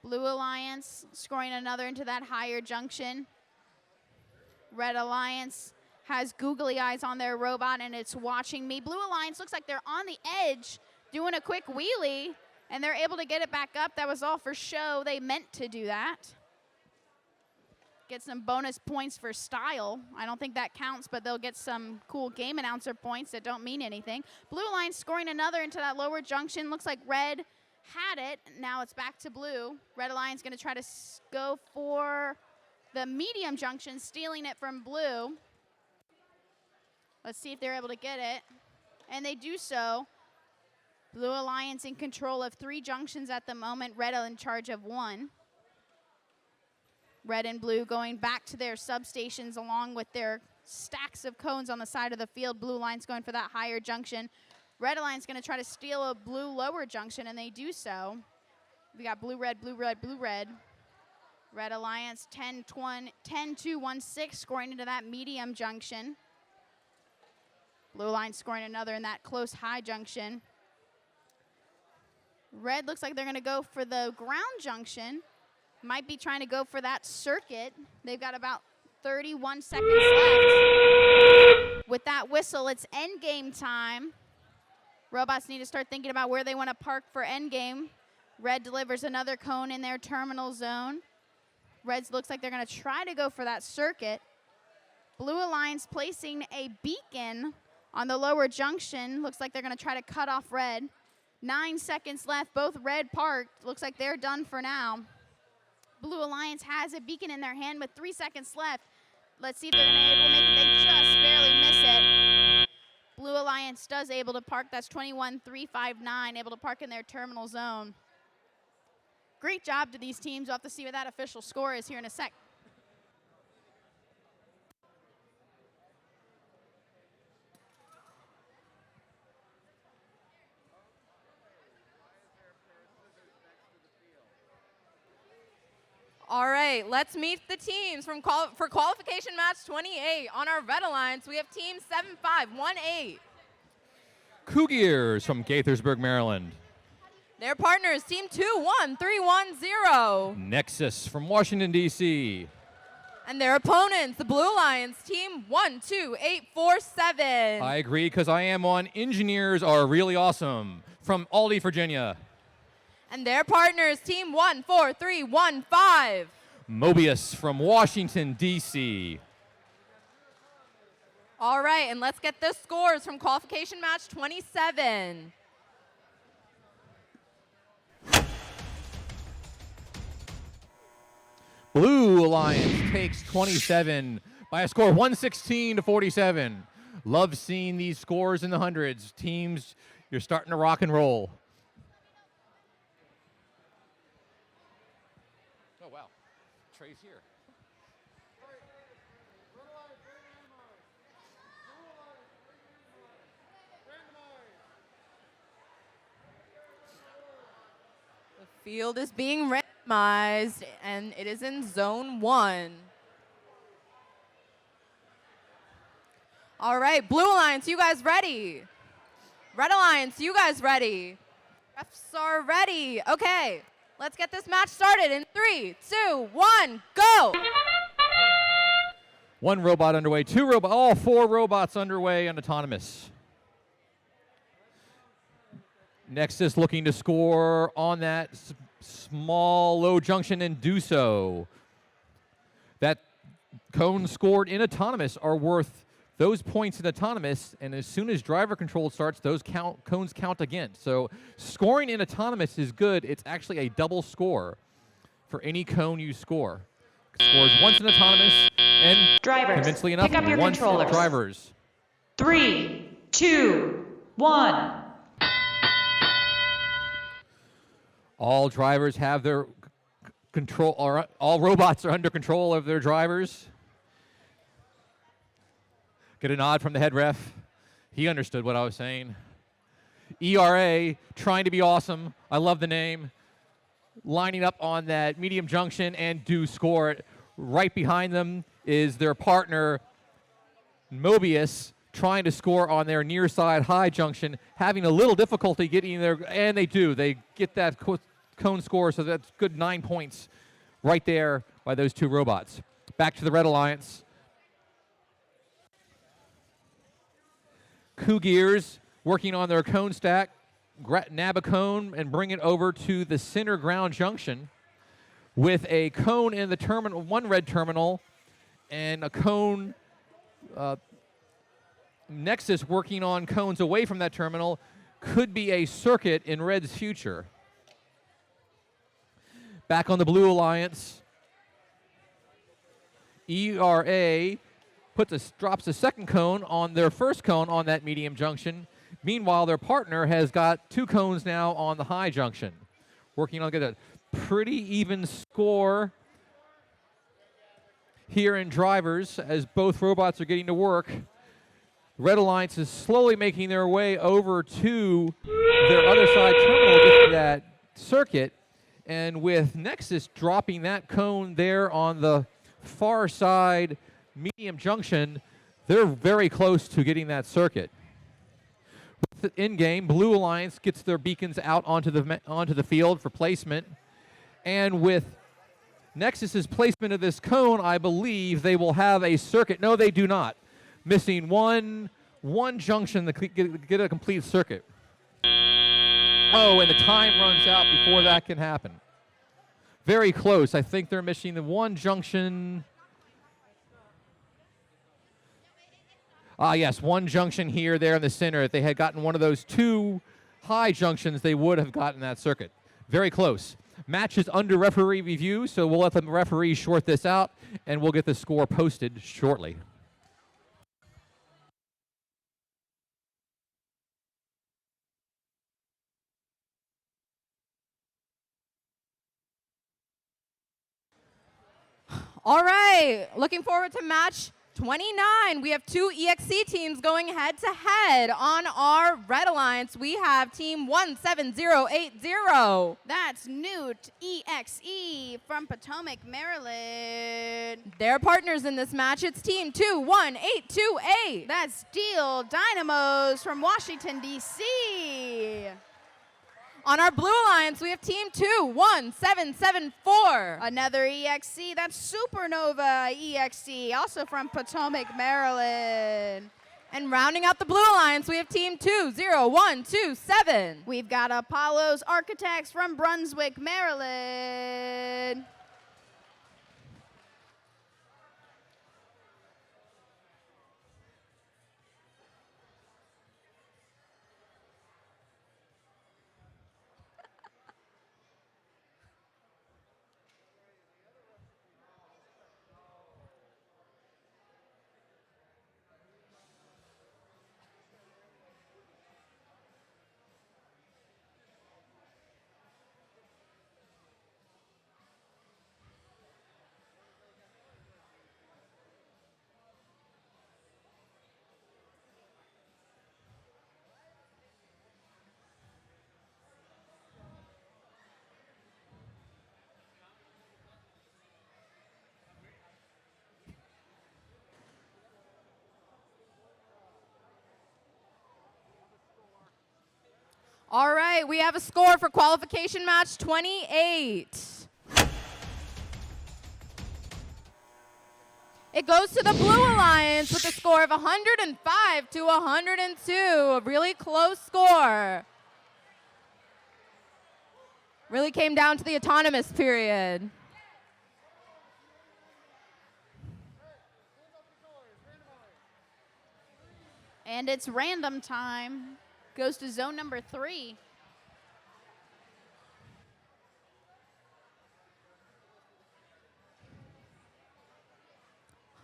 Blue Alliance scoring another into that higher junction. Red Alliance has googly eyes on their robot, and it's watching me. Blue Alliance looks like they're on the edge doing a quick wheelie, and they're able to get it back up. That was all for show. They meant to do that. Get some bonus points for style. I don't think that counts, but they'll get some cool game announcer points that don't mean anything. Blue Alliance scoring another into that lower junction. Looks like Red had it. Now it's back to Blue. Red Alliance going to try to go for the medium junction, stealing it from Blue. Let's see if they're able to get it. And they do so. Blue Alliance in control of 3 junctions at the moment. Red in charge of 1. Red and Blue going back to their substations along with their stacks of cones on the side of the field. Blue Alliance going for that higher junction. Red Alliance going to try to steal a blue lower junction, and they do so. We got blue, red, blue, red, blue, red. Red Alliance 10-2-1-6 scoring into that medium junction. Blue Alliance scoring another in that close high junction. Red looks like they're going to go for the ground junction. Might be trying to go for that circuit. They've got about 31 seconds left. With that whistle, it's end game time. Robots need to start thinking about where they want to park for end game. Red delivers another cone in their terminal zone. Reds looks like they're going to try to go for that circuit. Blue Alliance placing a beacon on the lower junction. Looks like they're going to try to cut off Red. 9 seconds left. Both Red parked. Looks like they're done for now. Blue Alliance has a beacon in their hand with 3 seconds left. Let's see if they're going to be able to make it. They just barely miss it. Blue Alliance does able to park. That's 21-3-5-9, able to park in their terminal zone. Great job to these teams. We'll have to see what that official score is here in a sec. All right, let's meet the teams for qualification match 28. On our Red Alliance, we have team 7518. Cougiers from Gaithersburg, Maryland. Their partners, team 21310. Nexus from Washington, D.C. And their opponents, the Blue Alliance, team 12847. I agree, because I am on Engineers Are Really Awesome from Aldie, Virginia. And their partners, team 14315. Mobius from Washington, D.C. All right, and let's get the scores from qualification match 27. Blue Alliance takes 27 by a score of 116-47. Love seeing these scores in the hundreds. Teams, you're starting to rock and roll. Oh, wow. Trey's here. The field is being randomized, and it is in zone 1. All right, Blue Alliance, you guys ready? Red Alliance, you guys ready? Refs are ready. Okay, let's get this match started in 3, 2, 1, go! One robot underway, all 4 robots underway and autonomous. Nexus looking to score on that small low junction and do so. That cone scored in autonomous are worth those points in autonomous, and as soon as driver control starts, those cones count again. So scoring in autonomous is good. It's actually a double score for any cone you score. Scores once in autonomous, and Drivers, convincingly enough, pick up your once in controllers. drivers. 3, 2, 1. All drivers have their control, or all robots are under control of their drivers. Get a nod from the head ref. He understood what I was saying. ERA, trying to be awesome. I love the name. Lining up on that medium junction and do score it. Right behind them is their partner, Mobius, trying to score on their near side high junction, having a little difficulty getting there, and they do. They get that cone score, so that's good 9 points right there by those two robots. Back to the Red Alliance. Cougears working on their cone stack, nab a cone and bring it over to the center ground junction with a cone in the terminal, one red terminal, and a cone Nexus working on cones away from that terminal. Could be a circuit in Red's future. Back on the Blue Alliance, ERA drops a second cone on their first cone on that medium junction. Meanwhile, their partner has got two cones now on the high junction. Working on a pretty even score here in drivers as both robots are getting to work. Red Alliance is slowly making their way over to their other side terminal to get to that circuit. And with Nexus dropping that cone there on the far side medium junction, they're very close to getting that circuit. In-game, Blue Alliance gets their beacons out onto the field for placement. And with Nexus's placement of this cone, I believe they will have a circuit. No, they do not. Missing one junction to get a complete circuit. Oh, and the time runs out before that can happen. Very close. I think they're missing the one junction. Yes, one junction here, there in the center. If they had gotten one of those two high junctions, they would have gotten that circuit. Very close. Match is under referee review, so we'll let the referee short this out, and we'll get the score posted shortly. All right, looking forward to match 29. We have two EXC teams going head to head. On our Red Alliance, we have team 17080. That's Newt EXE from Potomac, Maryland. Their partners in this match, it's team 21828. That's Steel Dynamos from Washington, D.C. On our Blue Alliance, we have team 21774. Another EXC, that's Supernova EXC, also from Potomac, Maryland. And rounding out the Blue Alliance, we have team 20127. We've got Apollo's Architects from Brunswick, Maryland. All right, we have a score for qualification match 28. It goes to the Blue Alliance with a score of 105 to 102. A really close score. Really came down to the autonomous period. And it's random time. Goes to zone number 3.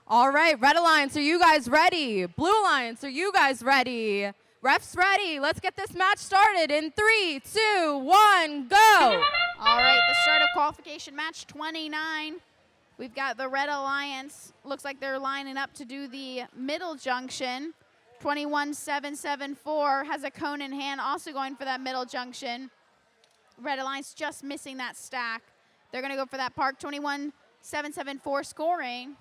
All right, Red Alliance, are you guys ready? Blue Alliance, are you guys ready? Refs ready. Let's get this match started in 3, 2, 1, go. All right, the start of qualification match 29. We've got the Red Alliance. Looks like they're lining up to do the middle junction. 21774 has a cone in hand, also going for that middle junction. Red Alliance just missing that stack. They're going to go for that park. 21774 scoring.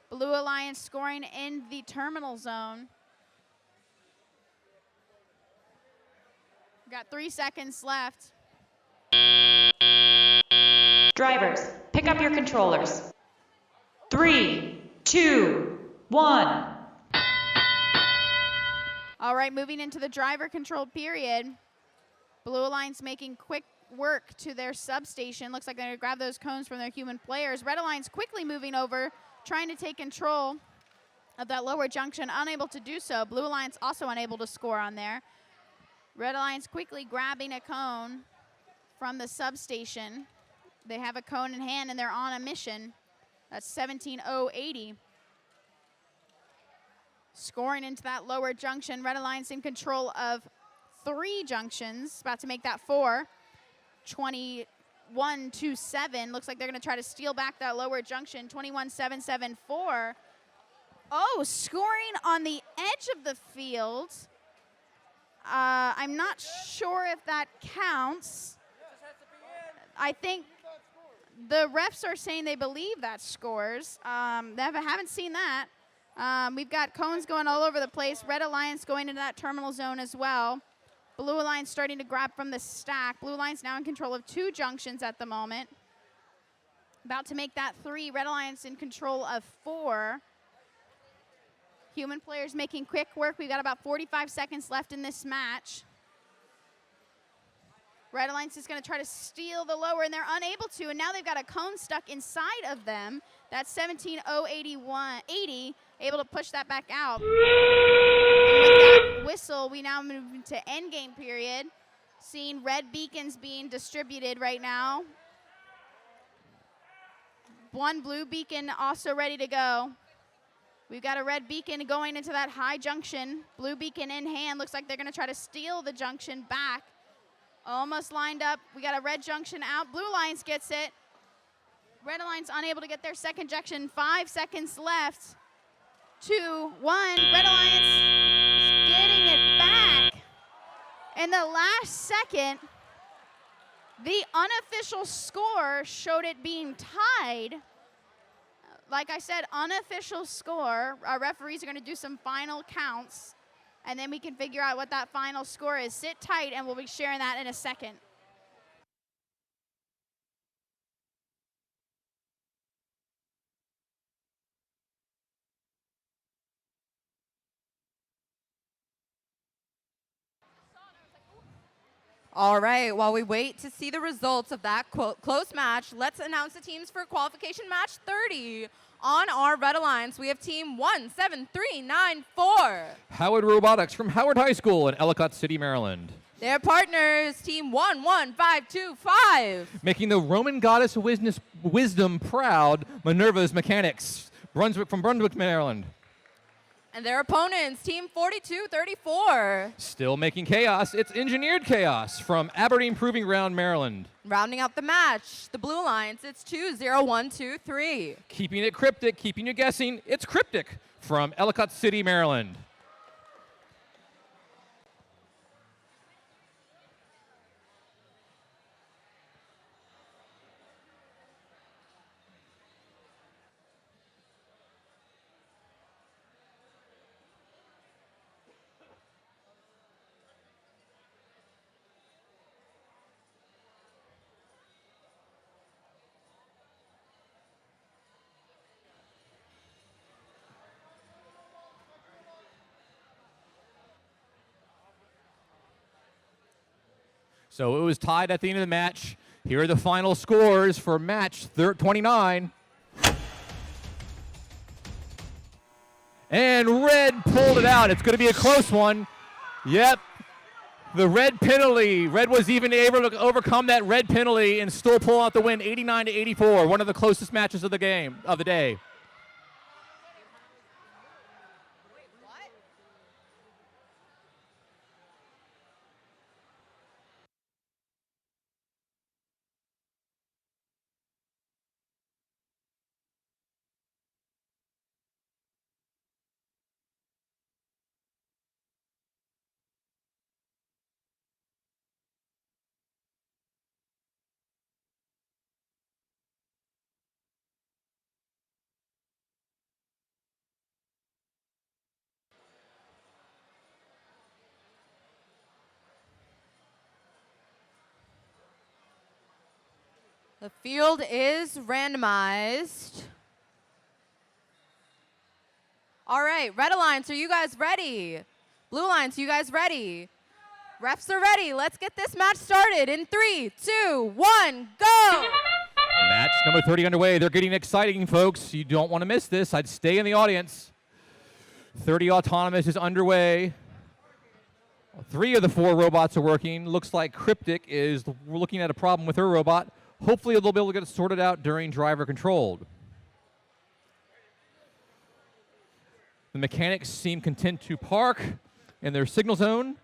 Blue Alliance scoring in the terminal zone. We've got 3 seconds left. Drivers, pick up your controllers. 3, 2, 1. All right, moving into the driver control period. Blue Alliance making quick work to their substation. Looks like they're going to grab those cones from their human players. Red Alliance quickly moving over, trying to take control of that lower junction, unable to do so. Blue Alliance also unable to score on there. Red Alliance quickly grabbing a cone from the substation. They have a cone in hand and they're on a mission. That's 17080. Scoring into that lower junction. Red Alliance in control of 3 junctions. About to make that 4. 2127. Looks like they're going to try to steal back that lower junction. 21774. Oh, scoring on the edge of the field. I'm not sure if that counts. I think the refs are saying they believe that scores. Haven't seen that. We've got cones going all over the place. Red Alliance going into that terminal zone as well. Blue Alliance starting to grab from the stack. Blue Alliance now in control of 2 junctions at the moment. About to make that 3. Red Alliance in control of 4. Human players making quick work. We've got about 45 seconds left in this match. Red Alliance is going to try to steal the lower, and they're unable to. And now they've got a cone stuck inside of them. That's 17080, able to push that back out. And with that whistle, we now move into endgame period. Seeing red beacons being distributed right now. 1 blue beacon also ready to go. We've got a red beacon going into that high junction. Blue beacon in hand. Looks like they're going to try to steal the junction back. Almost lined up. We got a red junction out. Blue Alliance gets it. Red Alliance unable to get their second junction. 5 seconds left. 2, 1. Red Alliance getting it back. In the last second, the unofficial score showed it being tied. Like I said, unofficial score. Our referees are going to do some final counts, and then we can figure out what that final score is. Sit tight, and we'll be sharing that in a second. All right, while we wait to see the results of that close match, let's announce the teams for qualification match 30. On our Red Alliance, we have team 17394. Howard Robotics from Howard High School in Ellicott City, Maryland. Their partners, team 11525. Making the Roman goddess of wisdom proud, Minerva's Mechanics, from Brunswick, Maryland. And their opponents, team 4234. Still making chaos, it's Engineered Chaos from Aberdeen Proving Ground, Maryland. Rounding out the match, the Blue Alliance, it's 20123. Keeping it cryptic, keeping you guessing, it's Cryptic from Ellicott City, Maryland. So it was tied at the end of the match. Here are the final scores for match 29. And red pulled it out. It's going to be a close one. Yep. The red penalty. Red was even able to overcome that red penalty and still pull out the win, 89-84. One of the closest matches of the day. The field is randomized. All right, Red Alliance, are you guys ready? Blue Alliance, you guys ready? Refs are ready. Let's get this match started in 3, 2, 1, go! Match number 30 underway. They're getting exciting, folks. You don't want to miss this. I'd stay in the audience. 30 autonomous is underway. 3 of the 4 robots are working. Looks like Cryptic is looking at a problem with her robot. Hopefully they'll be able to get it sorted out during driver controlled. The mechanics seem content to park in their signal zone.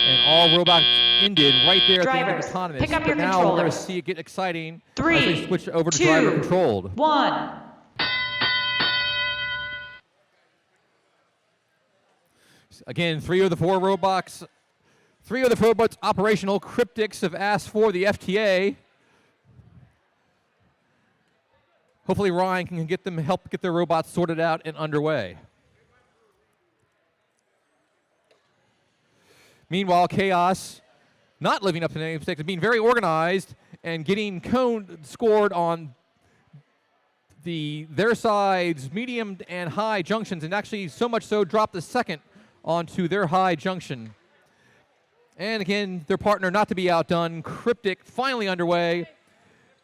And all robots ended right there at the end of Drivers, autonomous. pick up your But now we're going to controllers. see it get exciting 3, as they switch over to 2, driver controlled. 1. Again, 3 of the 4 robots operational. Cryptics have asked for the FTA. Hopefully Ryan can get them help get their robots sorted out and underway. Meanwhile, Chaos, not living up to any mistakes, being very organized and getting cone scored on their side's medium and high junctions, and actually so much so dropped the second onto their high junction. And again, their partner not to be outdone, Cryptic, finally underway,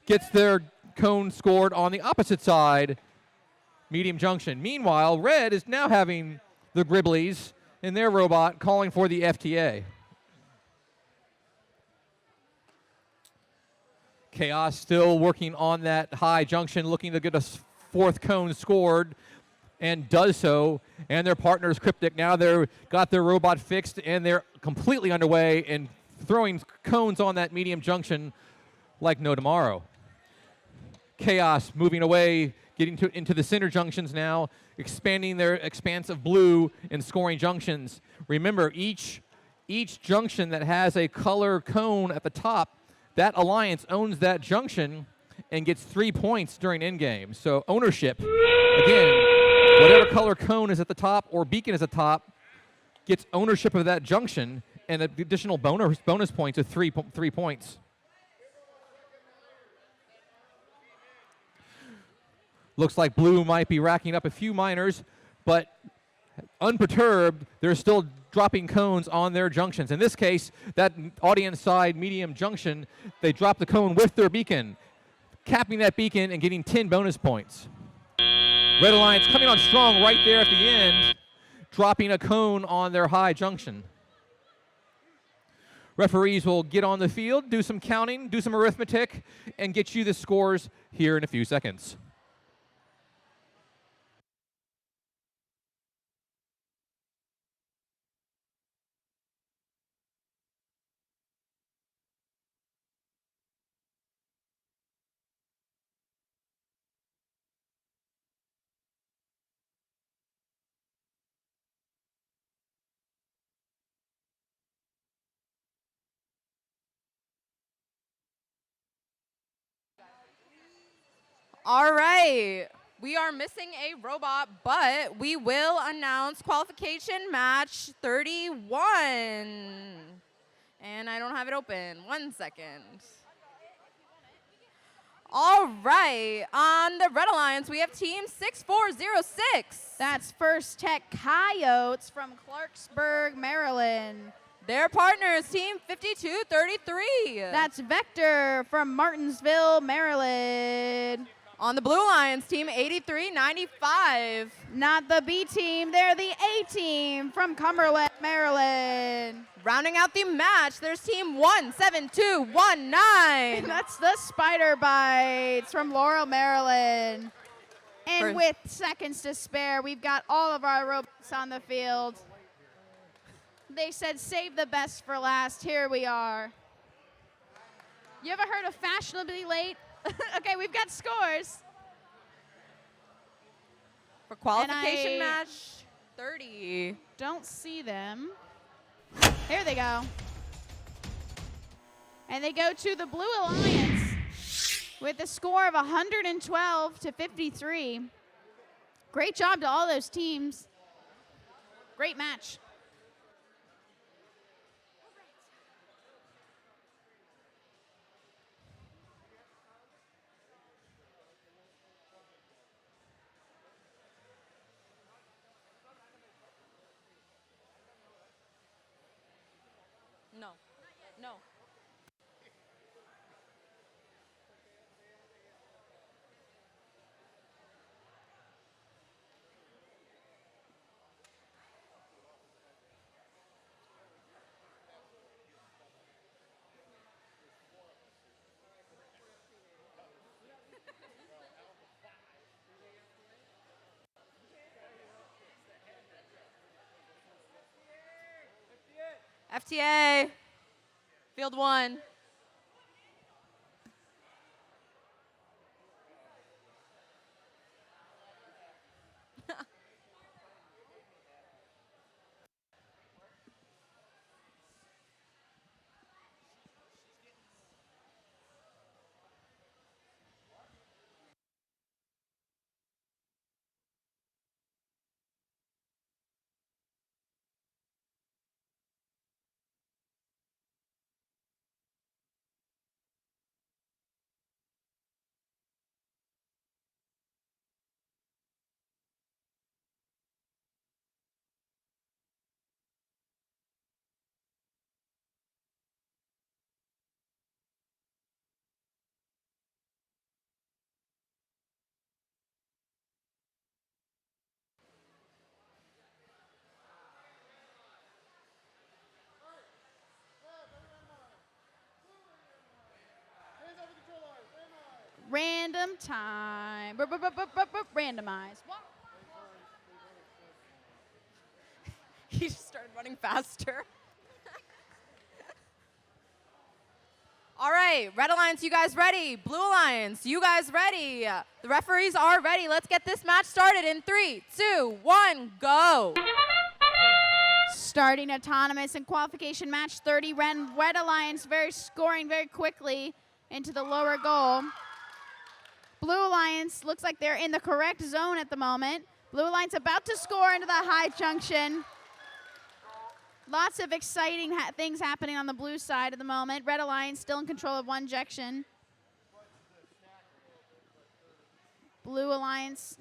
gets their cone scored on the opposite side, medium junction. Meanwhile, Red is now having the Gribblies in their robot calling for the FTA. Chaos still working on that high junction, looking to get a 4th cone scored, and does so. And their partners, Cryptic, now they've got their robot fixed, and they're completely underway and throwing cones on that medium junction like no tomorrow. Chaos moving away, getting into the center junctions now, expanding their expanse of blue and scoring junctions. Remember, each junction that has a color cone at the top, that alliance owns that junction and gets 3 points during endgame. So ownership, again, whatever color cone is at the top or beacon is at the top, gets ownership of that junction and additional bonus points of 3 points. Looks like blue might be racking up a few minors, but unperturbed, they're still dropping cones on their junctions. In this case, that audience side medium junction, they drop the cone with their beacon, capping that beacon and getting 10 bonus points. Red Alliance coming on strong right there at the end, dropping a cone on their high junction. Referees will get on the field, do some counting, do some arithmetic, and get you the scores here in a few seconds. All right. We are missing a robot, but we will announce qualification match 31. And I don't have it open. 1 second. All right. On the Red Alliance, we have team 6406. That's First Tech Coyotes from Clarksburg, Maryland. Their partners, team 5233. That's Vector from Martinsville, Maryland. On the Blue Alliance, team 8395. Not the B team, they're the A team from Cumberland, Maryland. Rounding out the match, there's team 17219. That's the Spider Bites from Laurel, Maryland. And with seconds to spare, we've got all of our robots on the field. They said save the best for last. Here we are. You ever heard of fashionably late? Okay, we've got scores. For qualification match 30. Don't see them. Here they go. And they go to the Blue Alliance with a score of 112 to 53. Great job to all those teams. Great match. No. No. FTA. Field 1. Random time. Randomize. He just started running faster. All right, Red Alliance, you guys ready? Blue Alliance, you guys ready? The referees are ready. Let's get this match started in 3, 2, 1, go. Starting autonomous and qualification match 30. Red Alliance scoring very quickly into the lower goal. Blue Alliance looks like they're in the correct zone at the moment. Blue Alliance about to score into the high junction. Lots of exciting things happening on the blue side at the moment. Red Alliance still in control of one junction. Blue Alliance.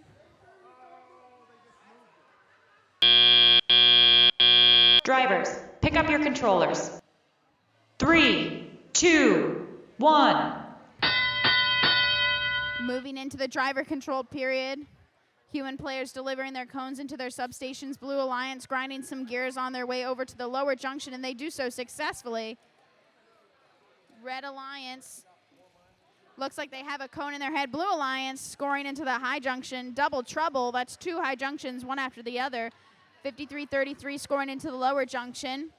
Drivers, pick up your controllers. 3, 2, 1. Moving into the driver-controlled period. Human players delivering their cones into their substations. Blue Alliance grinding some gears on their way over to the lower junction, and they do so successfully. Red Alliance looks like they have a cone in their head. Blue Alliance scoring into the high junction. Double trouble. That's 2 high junctions, one after the other. 53-33 scoring into the lower junction.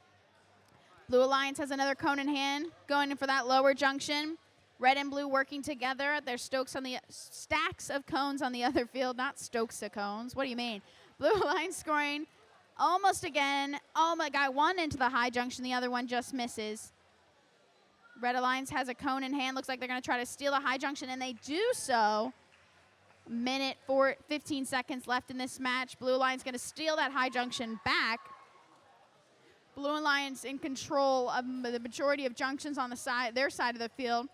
Blue Alliance has another cone in hand, going in for that lower junction. Red and blue working together. There's stacks of cones on the other field, not stokes of cones. What do you mean? Blue Alliance scoring almost again. Oh my God, one into the high junction, the other one just misses. Red Alliance has a cone in hand. Looks like they're going to try to steal the high junction, and they do so. 15 seconds left in this match. Blue Alliance going to steal that high junction back. Blue Alliance in control of the majority of junctions on their side of the field.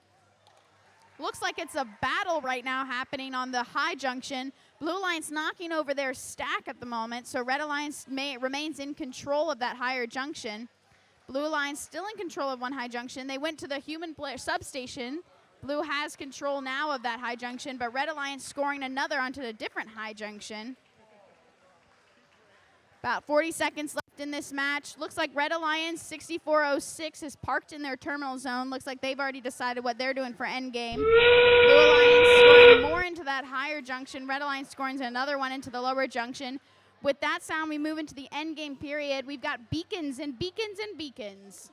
Looks like it's a battle right now happening on the high junction. Blue Alliance knocking over their stack at the moment, so Red Alliance remains in control of that higher junction. Blue Alliance still in control of one high junction. They went to the human player substation. Blue has control now of that high junction, but Red Alliance scoring another onto a different high junction. About 40 seconds left in this match. Looks like Red Alliance 6406 is parked in their terminal zone. Looks like they've already decided what they're doing for endgame. Blue Alliance scoring more into that higher junction. Red Alliance scoring another one into the lower junction. With that sound, we move into the endgame period. We've got beacons and beacons and beacons.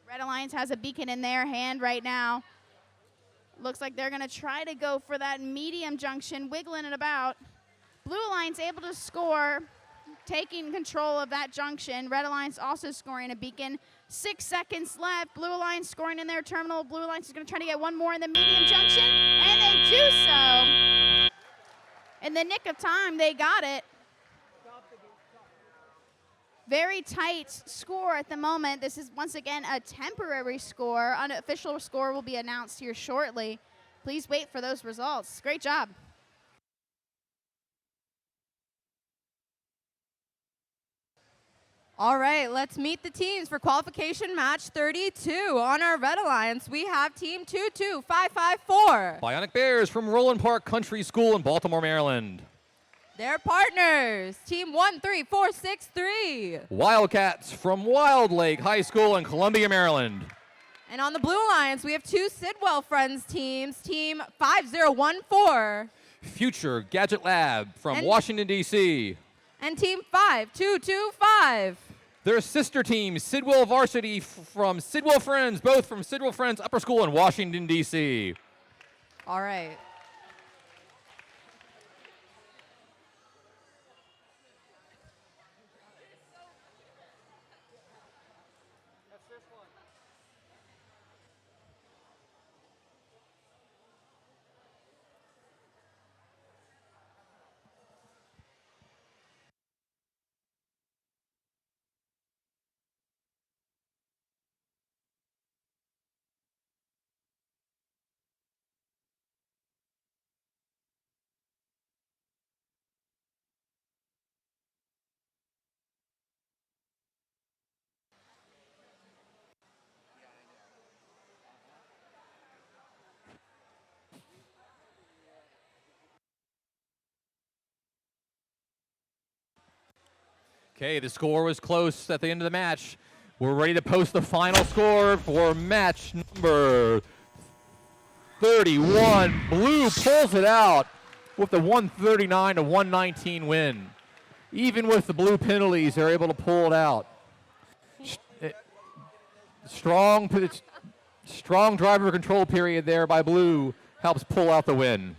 Red Alliance has a beacon in their hand right now. Looks like they're going to try to go for that medium junction, wiggling it about. Blue Alliance able to score, taking control of that junction. Red Alliance also scoring a beacon. 6 seconds left. Blue Alliance scoring in their terminal. Blue Alliance is going to try to get one more in the medium junction, and they do so. In the nick of time, they got it. Very tight score at the moment. This is, once again, a temporary score. Unofficial score will be announced here shortly. Please wait for those results. Great job. All right, let's meet the teams for qualification match 32. On our Red Alliance, we have team 22554. Bionic Bears from Roland Park Country School in Baltimore, Maryland. Their partners, team 13463. Wildcats from Wild Lake High School in Columbia, Maryland. And on the Blue Alliance, we have two Sidwell Friends teams, team 5014 Future Gadget Lab from Washington, D.C. and team 5225. Their sister team, Sidwell Varsity from Sidwell Friends, both from Sidwell Friends Upper School in Washington, D.C. All right. Okay, the score was close at the end of the match. We're ready to post the final score for match number 31. Blue pulls it out with the 139 to 119 win. Even with the blue penalties, they're able to pull it out. Strong driver control period there by blue helps pull out the win.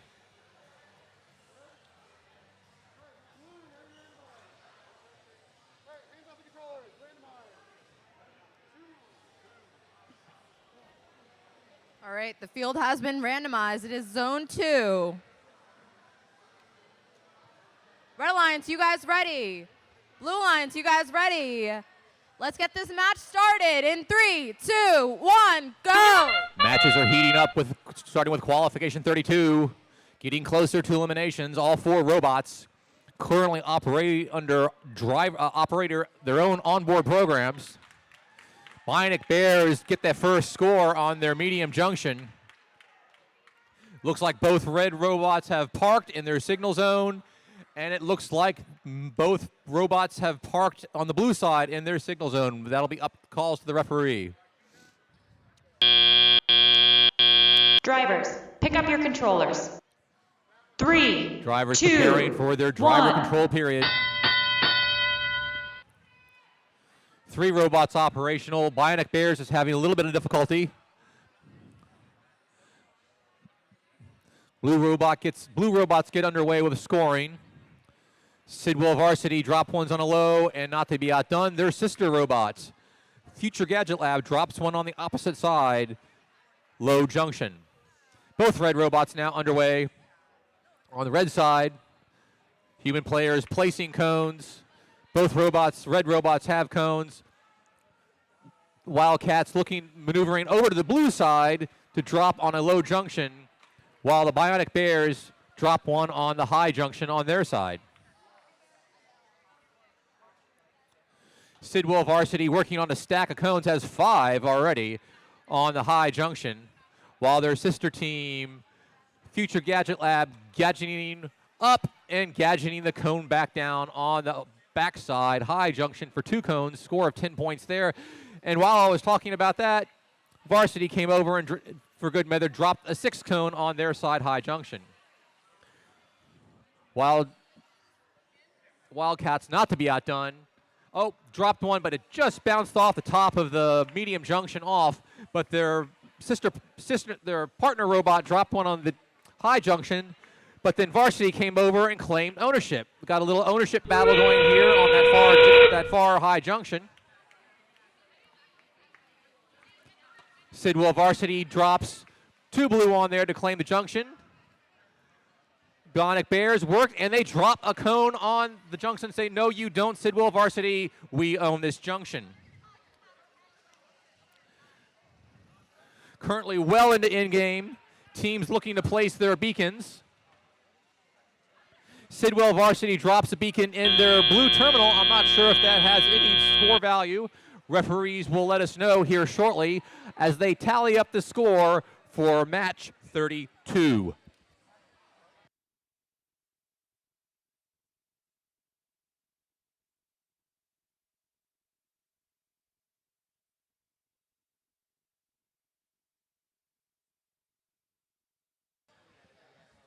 All right, the field has been randomized. It is zone 2. Red Alliance, you guys ready? Blue Alliance, you guys ready? Let's get this match started in 3, 2, 1, go! Matches are heating up starting with qualification 32, getting closer to eliminations. All 4 robots currently operate under operator their own onboard programs. Bionic Bears get that first score on their medium junction. Looks like both red robots have parked in their signal zone, and it looks like both robots have parked on the blue side in their signal zone. That'll be up calls to the referee. Drivers, pick up your controllers. 3, Drivers 2, preparing for their driver 1. control period. 3 robots operational. Bionic Bears is having a little bit of difficulty. Blue robots get underway with scoring. Sidwell Varsity drop ones on a low, and not to be outdone, their sister robots. Future Gadget Lab drops one on the opposite side, low junction. Both red robots now underway. On the red side, human players placing cones. Both red robots have cones. Wildcats maneuvering over to the blue side to drop on a low junction, while the Bionic Bears drop one on the high junction on their side. Sidwell Varsity working on a stack of cones has 5 already on the high junction, while their sister team, Future Gadget Lab, gadgeting up and gadgeting the cone back down on the backside high junction for 2 cones, score of 10 points there. And while I was talking about that, Varsity came over and, for good measure, dropped a 6 cone on their side high junction. Wildcats not to be outdone. Oh, dropped one, but it just bounced off the top of the medium junction off. But their partner robot dropped one on the high junction. But then Varsity came over and claimed ownership. We got a little ownership battle going here on that far high junction. Sidwell Varsity drops 2 blue on there to claim the junction. Bionic Bears work, and they drop a cone on the junction and say, no, you don't, Sidwell Varsity. We own this junction. Currently well into in-game. Teams looking to place their beacons. Sidwell Varsity drops a beacon in their blue terminal. I'm not sure if that has any score value. Referees will let us know here shortly as they tally up the score for match 32.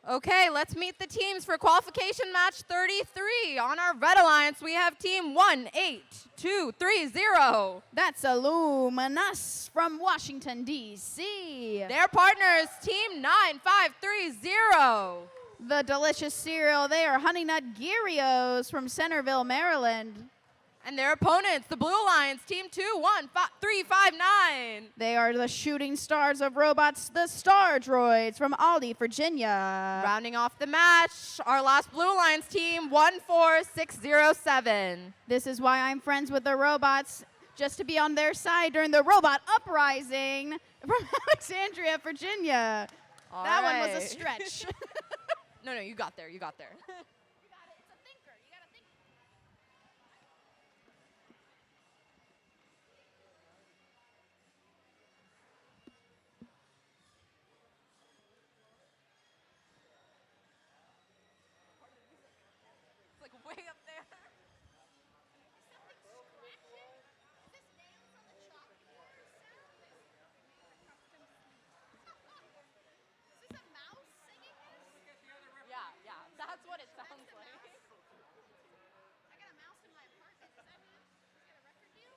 Okay, let's meet the teams for qualification match 33. On our red alliance, we have team 18230. That's Illuminous from Washington, D.C. Their partners, team 9530. The delicious cereal, they are Honey Nut Gyrios from Centerville, Maryland. And their opponents, the blue alliance, team 21359. They are the shooting stars of robots, the Star Droids from Aldi, Virginia. Rounding off the match, our last blue alliance team, 14607. This is why I'm friends with the robots, just to be on their side during the robot uprising from Alexandria, Virginia. All that one was a right. stretch. No, you got there, you got there. Way up there. Yeah, that's what it sounds like. I got a mouse in my apartment. Does that mean he's got a record deal?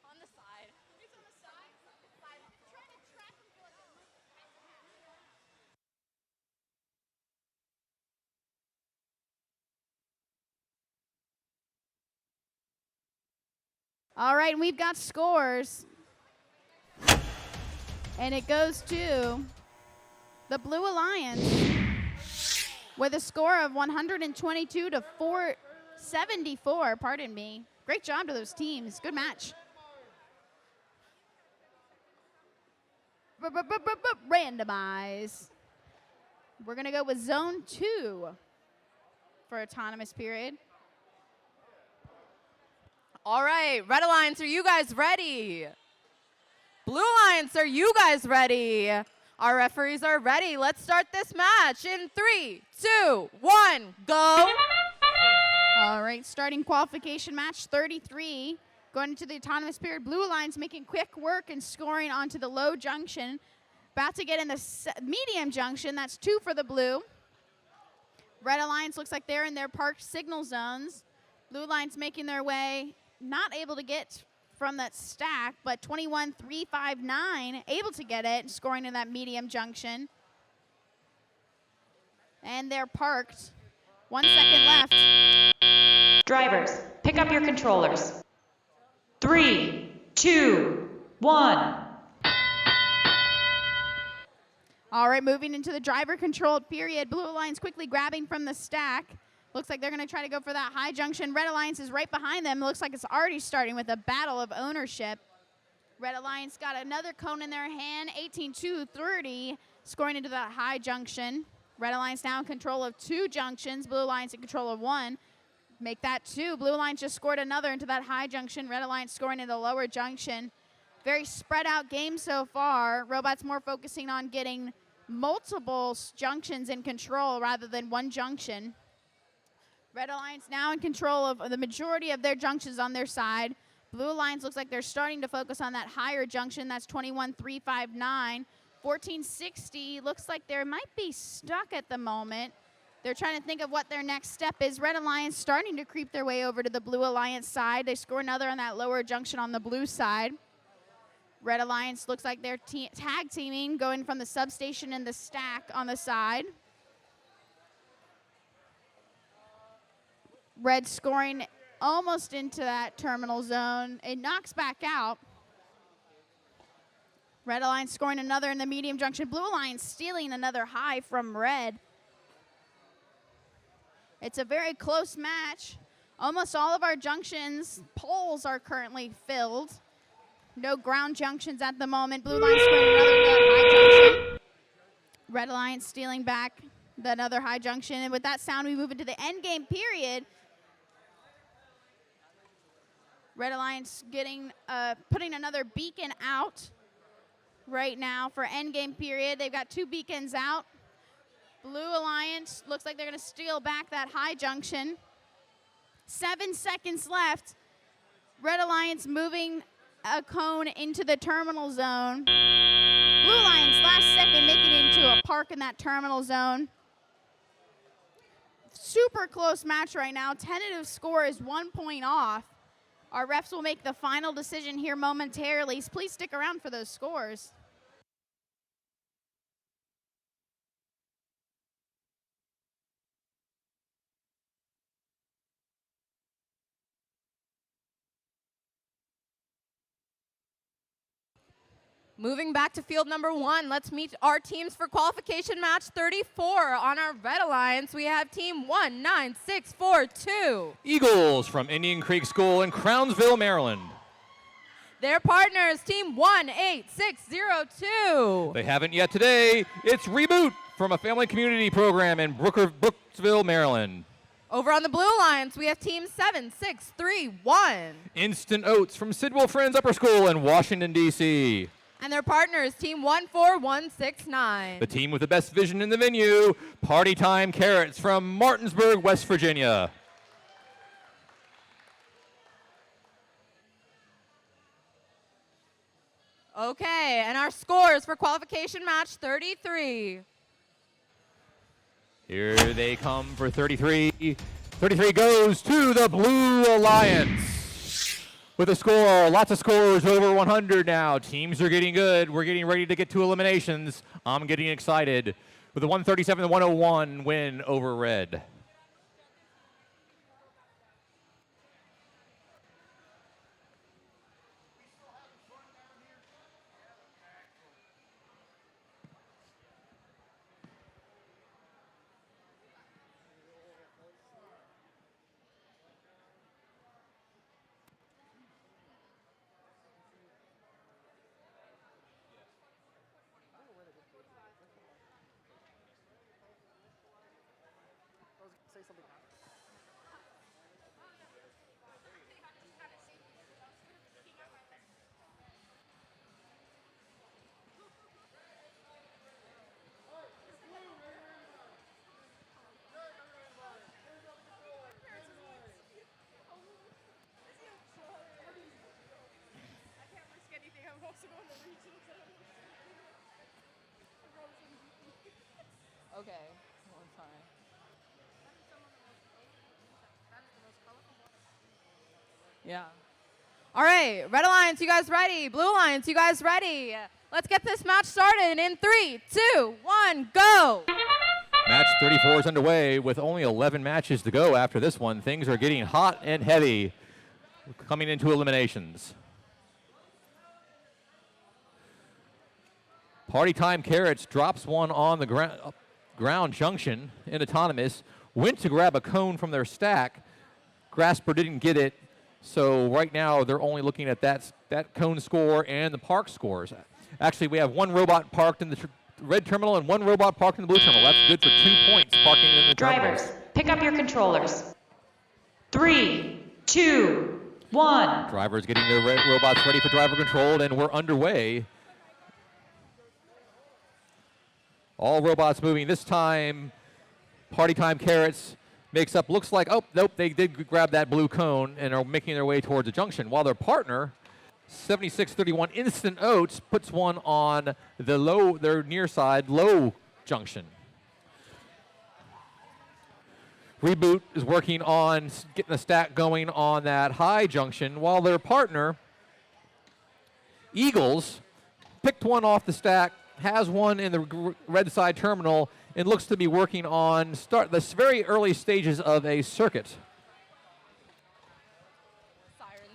On the side. He's on the side. I'm trying to track him for like a month. All right, and we've got scores. And it goes to the Blue Alliance with a score of 122 to 474. Pardon me. Great job to those teams. Good match. Randomize. We're going to go with Zone 2 for autonomous period. All right, red alliance, are you guys ready? Blue alliance, are you guys ready? Our referees are ready. Let's start this match in 3, 2, 1, go. All right, starting qualification match 33. Going into the autonomous period, Blue Alliance making quick work and scoring onto the low junction. About to get in the medium junction. That's 2 for the blue. Red Alliance looks like they're in their parked signal zones. Blue Alliance making their way, not able to get from that stack, but 21-359 able to get it, scoring in that medium junction. And they're parked. 1 second left. Drivers, pick up your controllers. 3, 2, 1. All right, moving into the driver-controlled period. Blue Alliance quickly grabbing from the stack. Looks like they're going to try to go for that high junction. Red Alliance is right behind them. Looks like it's already starting with a battle of ownership. Red Alliance got another cone in their hand, 18-2-30, scoring into that high junction. Red Alliance now in control of 2 junctions. Blue Alliance in control of 1. Make that 2. Blue Alliance just scored another into that high junction. Red Alliance scoring in the lower junction. Very spread out game so far. Robots more focusing on getting multiple junctions in control rather than one junction. Red Alliance now in control of the majority of their junctions on their side. Blue Alliance looks like they're starting to focus on that higher junction. That's 21-359. 1460 looks like they might be stuck at the moment. They're trying to think of what their next step is. Red Alliance starting to creep their way over to the Blue Alliance side. They score another on that lower junction on the blue side. Red Alliance looks like they're tag teaming, going from the substation and the stack on the side. Red scoring almost into that terminal zone. It knocks back out. Red Alliance scoring another in the medium junction. Blue Alliance stealing another high from Red. It's a very close match. Almost all of our junctions, poles are currently filled. No ground junctions at the moment. Blue Alliance scoring another into that high junction. Red Alliance stealing back that other high junction. And with that sound, we move into the end game period. Red Alliance putting another beacon out right now for end game period. They've got 2 beacons out. Blue Alliance looks like they're going to steal back that high junction. 7 seconds left. Red Alliance moving a cone into the terminal zone. Blue Alliance last second making it into a park in that terminal zone. Super close match right now. Tentative score is 1 point off. Our refs will make the final decision here momentarily. Please stick around for those scores. Moving back to field number 1, let's meet our teams for qualification match 34. On our Red Alliance, we have team 19642. Eagles from Indian Creek School in Crownsville, Maryland. Their partners, team 18602. They haven't yet today. It's Reboot from a family community program in Brooksville, Maryland. Over on the Blue Alliance, we have team 7631. Instant Oats from Sidwell Friends Upper School in Washington, D.C. And their partners, team 14169. The team with the best vision in the venue, Party Time Carrots from Martinsburg, West Virginia. Okay, and our scores for qualification match 33. Here they come for 33. 33 goes to the Blue Alliance. With a score, lots of scores over 100 now. Teams are getting good. We're getting ready to get to eliminations. I'm getting excited with a 137-101 win over Red. Say something. Okay, one time. Yeah. All right, Red Alliance, you guys ready? Blue Alliance, you guys ready? Let's get this match started in 3, 2, 1, go! Match 34 is underway with only 11 matches to go after this one. Things are getting hot and heavy coming into eliminations. Party Time Carrots drops one on the ground junction in autonomous. Went to grab a cone from their stack. Grasper didn't get it. So right now they're only looking at that cone score and the park scores. Actually, we have one robot parked in the red terminal and one robot parked in the blue terminal. That's good for 2 points parking in the Drivers, terminals. pick up your controllers. 3, 2, 1. Drivers getting their red robots ready for driver control, and we're underway. All robots moving. This time, Party Time Carrots makes up, looks like, oh, nope, they did grab that blue cone and are making their way towards the junction, while their partner, 7631 Instant Oats, puts one on the their near side low junction. Reboot is working on getting the stack going on that high junction, while their partner, Eagles, picked one off the stack, has one in the red side terminal, and looks to be working on the very early stages of a circuit. Siren.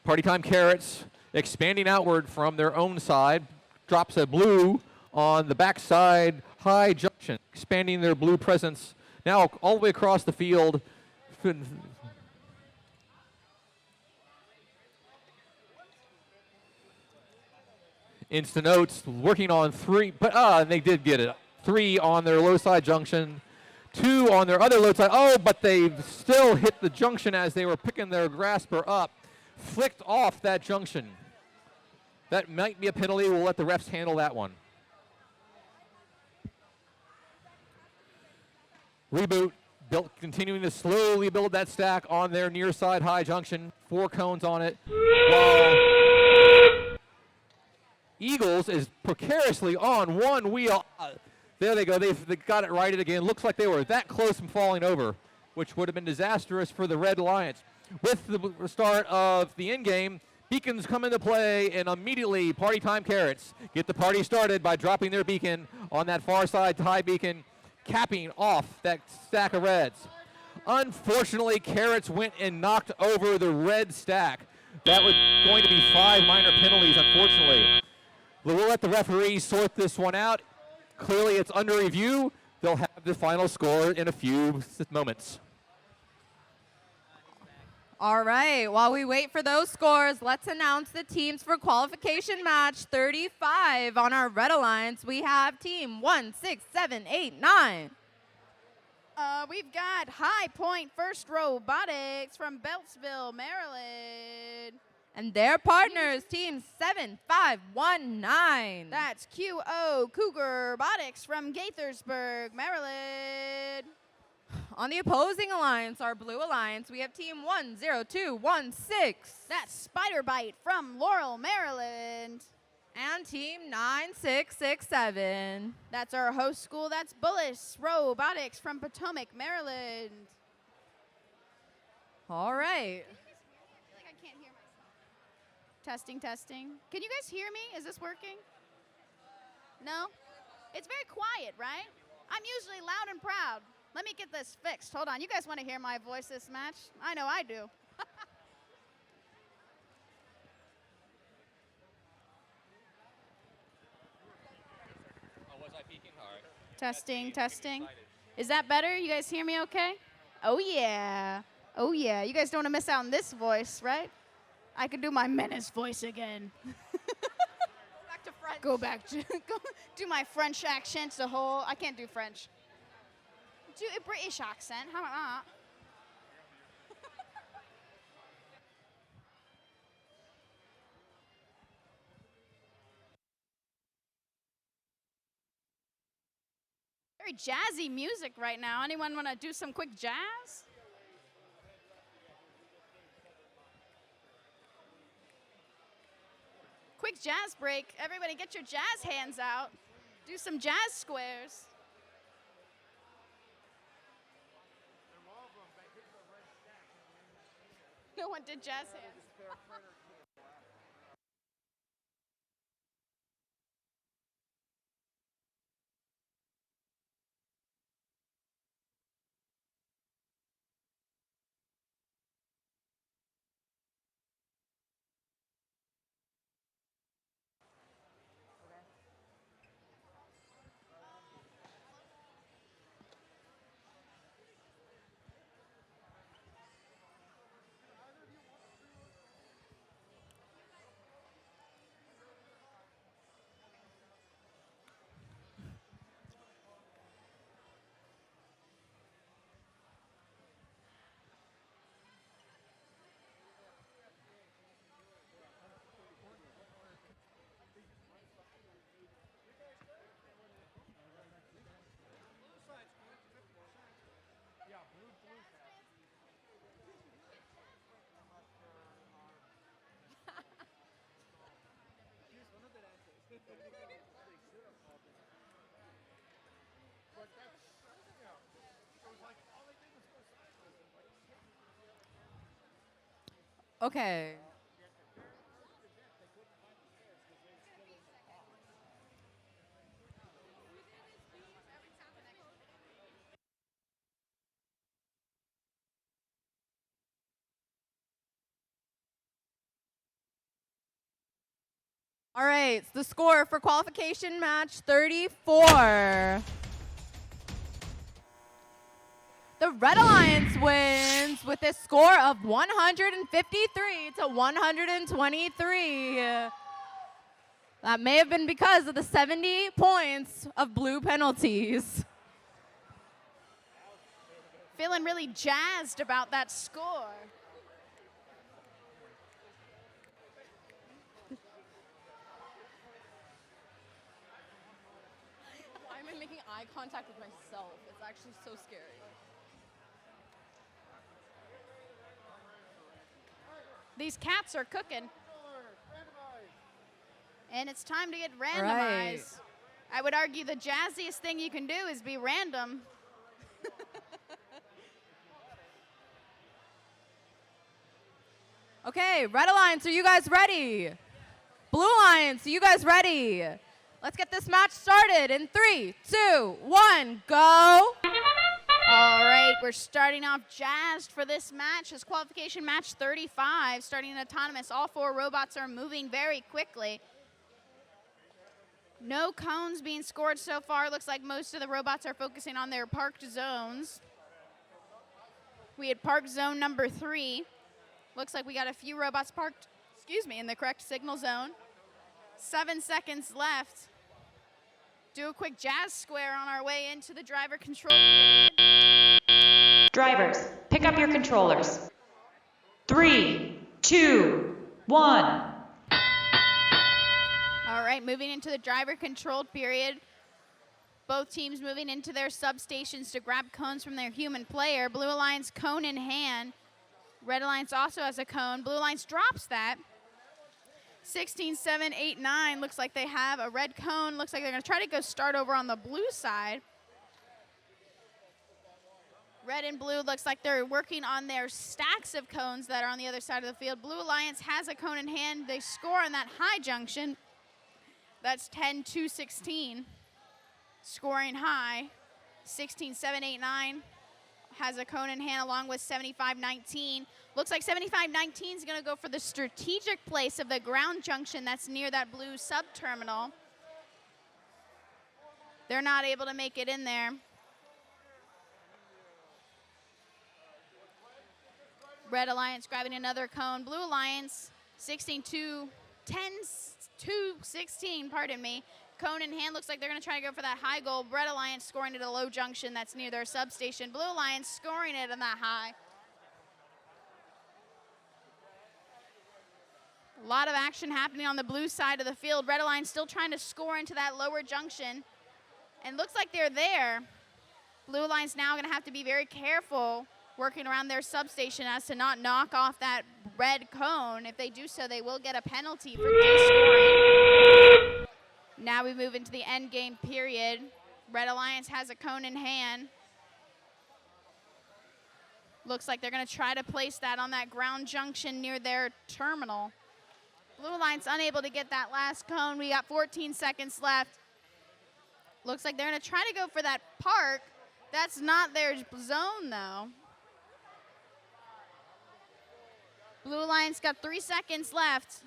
Party Time Carrots expanding outward from their own side, drops a blue on the backside high junction, expanding their blue presence now all the way across the field. Instant Oats working on 3, but and they did get it. 3 on their low side junction, 2 on their other low side. Oh, but they still hit the junction as they were picking their grasper up. Flicked off that junction. That might be a penalty. We'll let the refs handle that one. Reboot, continuing to slowly build that stack on their near side high junction. 4 cones on it. While Eagles is precariously on one wheel. There they go. They got it righted again. Looks like they were that close from falling over, which would have been disastrous for the Red Alliance. With the start of the end game, beacons come into play, and immediately Party Time Carrots get the party started by dropping their beacon on that far side high beacon, capping off that stack of reds. Unfortunately, Carrots went and knocked over the red stack. That was going to be 5 minor penalties, unfortunately. We'll let the referees sort this one out. Clearly, it's under review. They'll have the final score in a few moments. All right, while we wait for those scores, let's announce the teams for qualification match 35. On our Red Alliance, we have team 1, 6, 7, 8, 9. We've got High Point First Robotics from Beltsville, Maryland. And their partners, team 7519. That's QO Cougar Robotics from Gaithersburg, Maryland. On the opposing alliance, our Blue Alliance, we have team 10216. That's Spider Bite from Laurel, Maryland. And team 9667. That's our host school. That's Bullis Robotics from Potomac, Maryland. All right. I feel like I can't hear myself. Testing, testing. Can you guys hear me? Is this working? No? It's very quiet, right? I'm usually loud and proud. Let me get this fixed. Hold on. You guys want to hear my voice this match? I know I do. Was I peeking? All right. Testing, testing. Is that better? You guys hear me okay? Oh, yeah. Oh, yeah. You guys don't want to miss out on this voice, right? I could do my menace voice again. Back to French. Go back to do my French accent. The whole. I can't do French. Do a British accent. How about that? Very jazzy music right now. Anyone want to do some quick jazz? Quick jazz break. Everybody get your jazz hands out. Do some jazz squares. No one did jazz hands. Okay. All right, the score for qualification match 34. The Red Alliance wins with a score of 153 to 123. That may have been because of the 70 points of blue penalties. Feeling really jazzed about that score. Why am I making eye contact with myself? It's actually so scary. These cats are cooking. And it's time to get randomized. Right. I would argue the jazziest thing you can do is be random. Okay, Red Alliance, are you guys ready? Blue Alliance, are you guys ready? Let's get this match started in 3, 2, 1, go! All right, we're starting off jazzed for this match. This qualification match 35, starting in autonomous. All 4 robots are moving very quickly. No cones being scored so far. Looks like most of the robots are focusing on their parked zones. We had parked zone number 3. Looks like we got a few robots parked, in the correct signal zone. 7 seconds left. Do a quick jazz square on our way into the driver control period. Drivers, pick up your controllers. 3, 2, 1. All right, moving into the driver controlled period. Both teams moving into their substations to grab cones from their human player. Blue Alliance cone in hand. Red Alliance also has a cone. Blue Alliance drops that. 16, 7, 8, 9. Looks like they have a red cone. Looks like they're going to try to go start over on the blue side. Red and blue looks like they're working on their stacks of cones that are on the other side of the field. Blue Alliance has a cone in hand. They score on that high junction. That's 10, 2, 16. Scoring high. 16, 7, 8, 9. Has a cone in hand along with 75-19. Looks like 75-19 is going to go for the strategic place of the ground junction that's near that blue sub-terminal. They're not able to make it in there. Red Alliance grabbing another cone. Blue Alliance 16-2, 10-2-16, pardon me. Cone in hand, looks like they're going to try to go for that high goal. Red Alliance scoring at a low junction that's near their substation. Blue Alliance scoring it on that high. A lot of action happening on the blue side of the field. Red Alliance still trying to score into that lower junction. And looks like they're there. Blue Alliance now going to have to be very careful working around their substation as to not knock off that red cone. If they do so, they will get a penalty for descoring. Now we move into the end game period. Red Alliance has a cone in hand. Looks like they're going to try to place that on that ground junction near their terminal. Blue Alliance unable to get that last cone. We got 14 seconds left. Looks like they're going to try to go for that park. That's not their zone, though. Blue Alliance got 3 seconds left.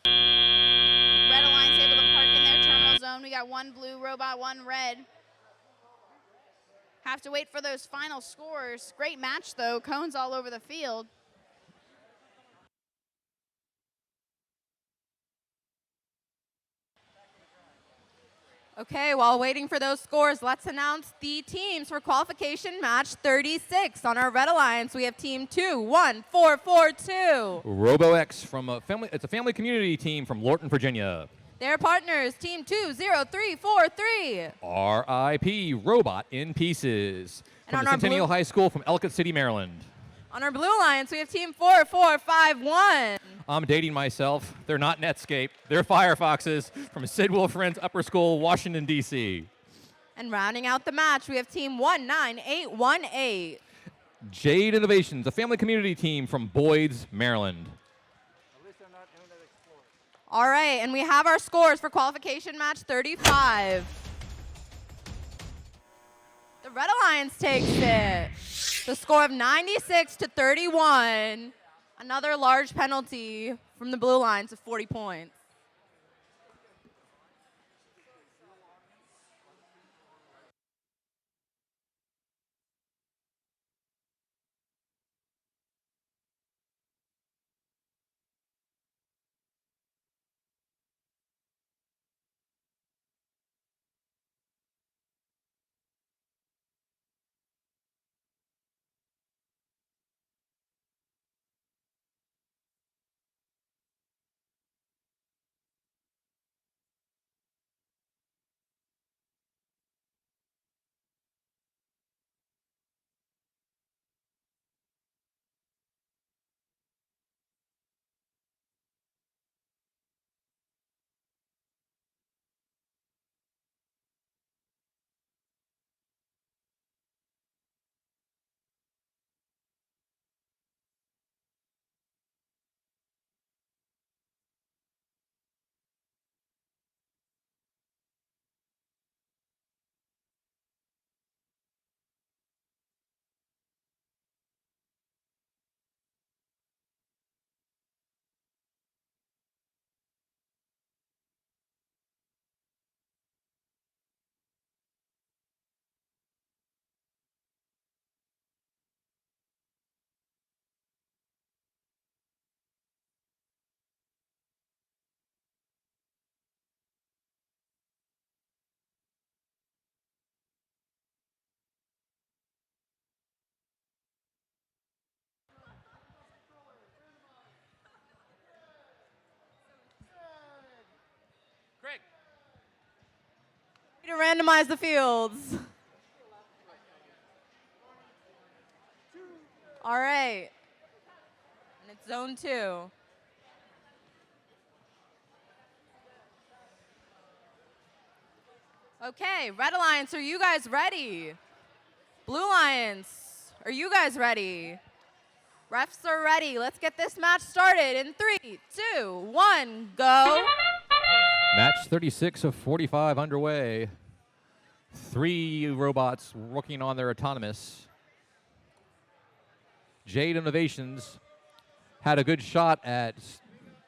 Red Alliance able to park in their terminal zone. We got 1 blue robot, 1 red. Have to wait for those final scores. Great match, though. Cones all over the field. Okay, while waiting for those scores, let's announce the teams for qualification match 36. On our Red Alliance, we have team 21442. RoboX from a family. It's a family community team from Lorton, Virginia. Their partners, team 20343. RIP Robot in Pieces And from on the our Centennial blue- High School from Ellicott City, Maryland. On our Blue Alliance, we have team 4451. I'm dating myself. They're not Netscape. They're Firefoxes from Sidwell Friends Upper School, Washington, D.C. And rounding out the match, we have team 19818. Jade Innovations, a family community team from Boyd's, Maryland. All right, and we have our scores for qualification match 35. The Red Alliance takes it. The score of 96-31. Another large penalty from the Blue Alliance of 40 points. randomize the fields. All right. And it's zone 2. Okay, Red Alliance, are you guys ready? Blue Alliance, are you guys ready? Refs are ready. Let's get this match started in 3, 2, 1, go. Match 36 of 45 underway. 3 robots working on their autonomous. Jade Innovations had a good shot at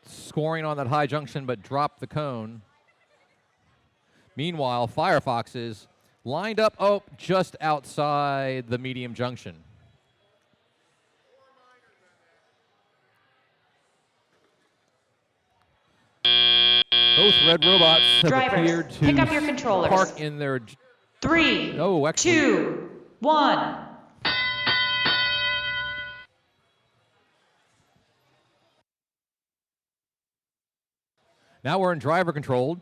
scoring on that high junction, but dropped the cone. Meanwhile, Firefoxes lined up, just outside the medium junction. Both red robots have Drivers, appeared to pick up your controllers. park in their... 3, Oh, actually... 2, 1. Now we're in driver controlled.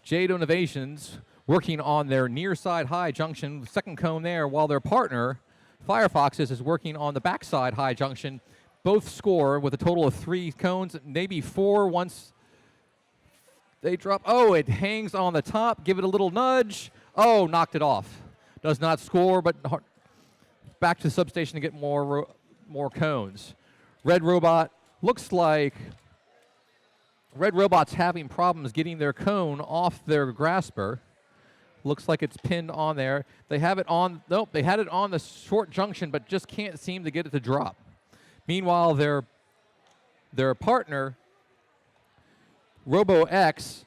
Jade Innovations working on their near side high junction, second cone there, while their partner, Firefoxes, is working on the backside high junction. Both score with a total of 3 cones, maybe 4 once they drop. Oh, it hangs on the top. Give it a little nudge. Oh, knocked it off. Does not score, but back to the substation to get more cones. Red Robot looks like Red Robot's having problems getting their cone off their grasper. Looks like it's pinned on there. They have it on, nope, they had it on the short junction, but just can't seem to get it to drop. Meanwhile, their partner, RoboX,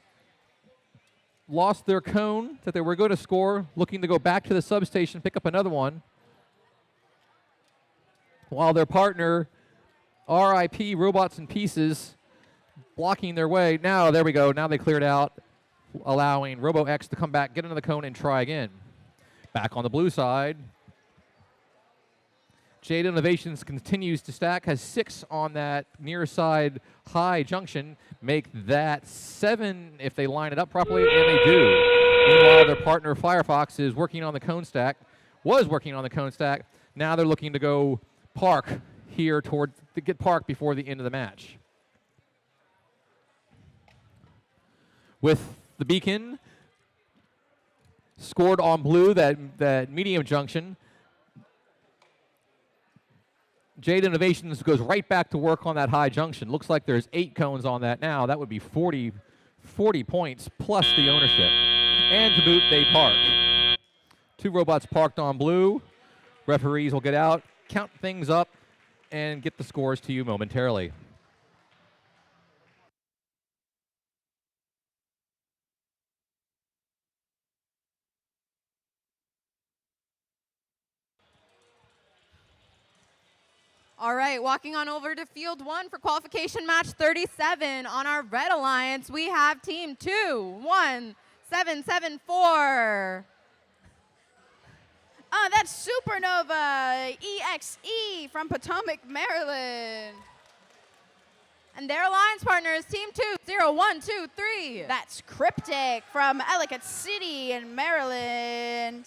lost their cone that they were going to score, looking to go back to the substation, pick up another one. While their partner, RIP, Robots in Pieces, blocking their way. Now, there we go. Now they cleared out, allowing RoboX to come back, get another cone, and try again. Back on the blue side, Jade Innovations continues to stack, has 6 on that near side high junction, make that 7 if they line it up properly, and they do. Meanwhile, their partner Firefox is working on the cone stack, was working on the cone stack. Now they're looking to go park here to get parked before the end of the match. With the beacon scored on blue, that medium junction, Jade Innovations goes right back to work on that high junction. Looks like there's 8 cones on that now. That would be 40 points plus the ownership. And to boot, they park. 2 robots parked on blue. Referees will get out, count things up, and get the scores to you momentarily. All right, walking on over to field 1 for qualification match 37. On our Red Alliance, we have team 21774. Oh, that's Supernova EXE from Potomac, Maryland. And their alliance partner is team 20123. That's Cryptic from Ellicott City in Maryland.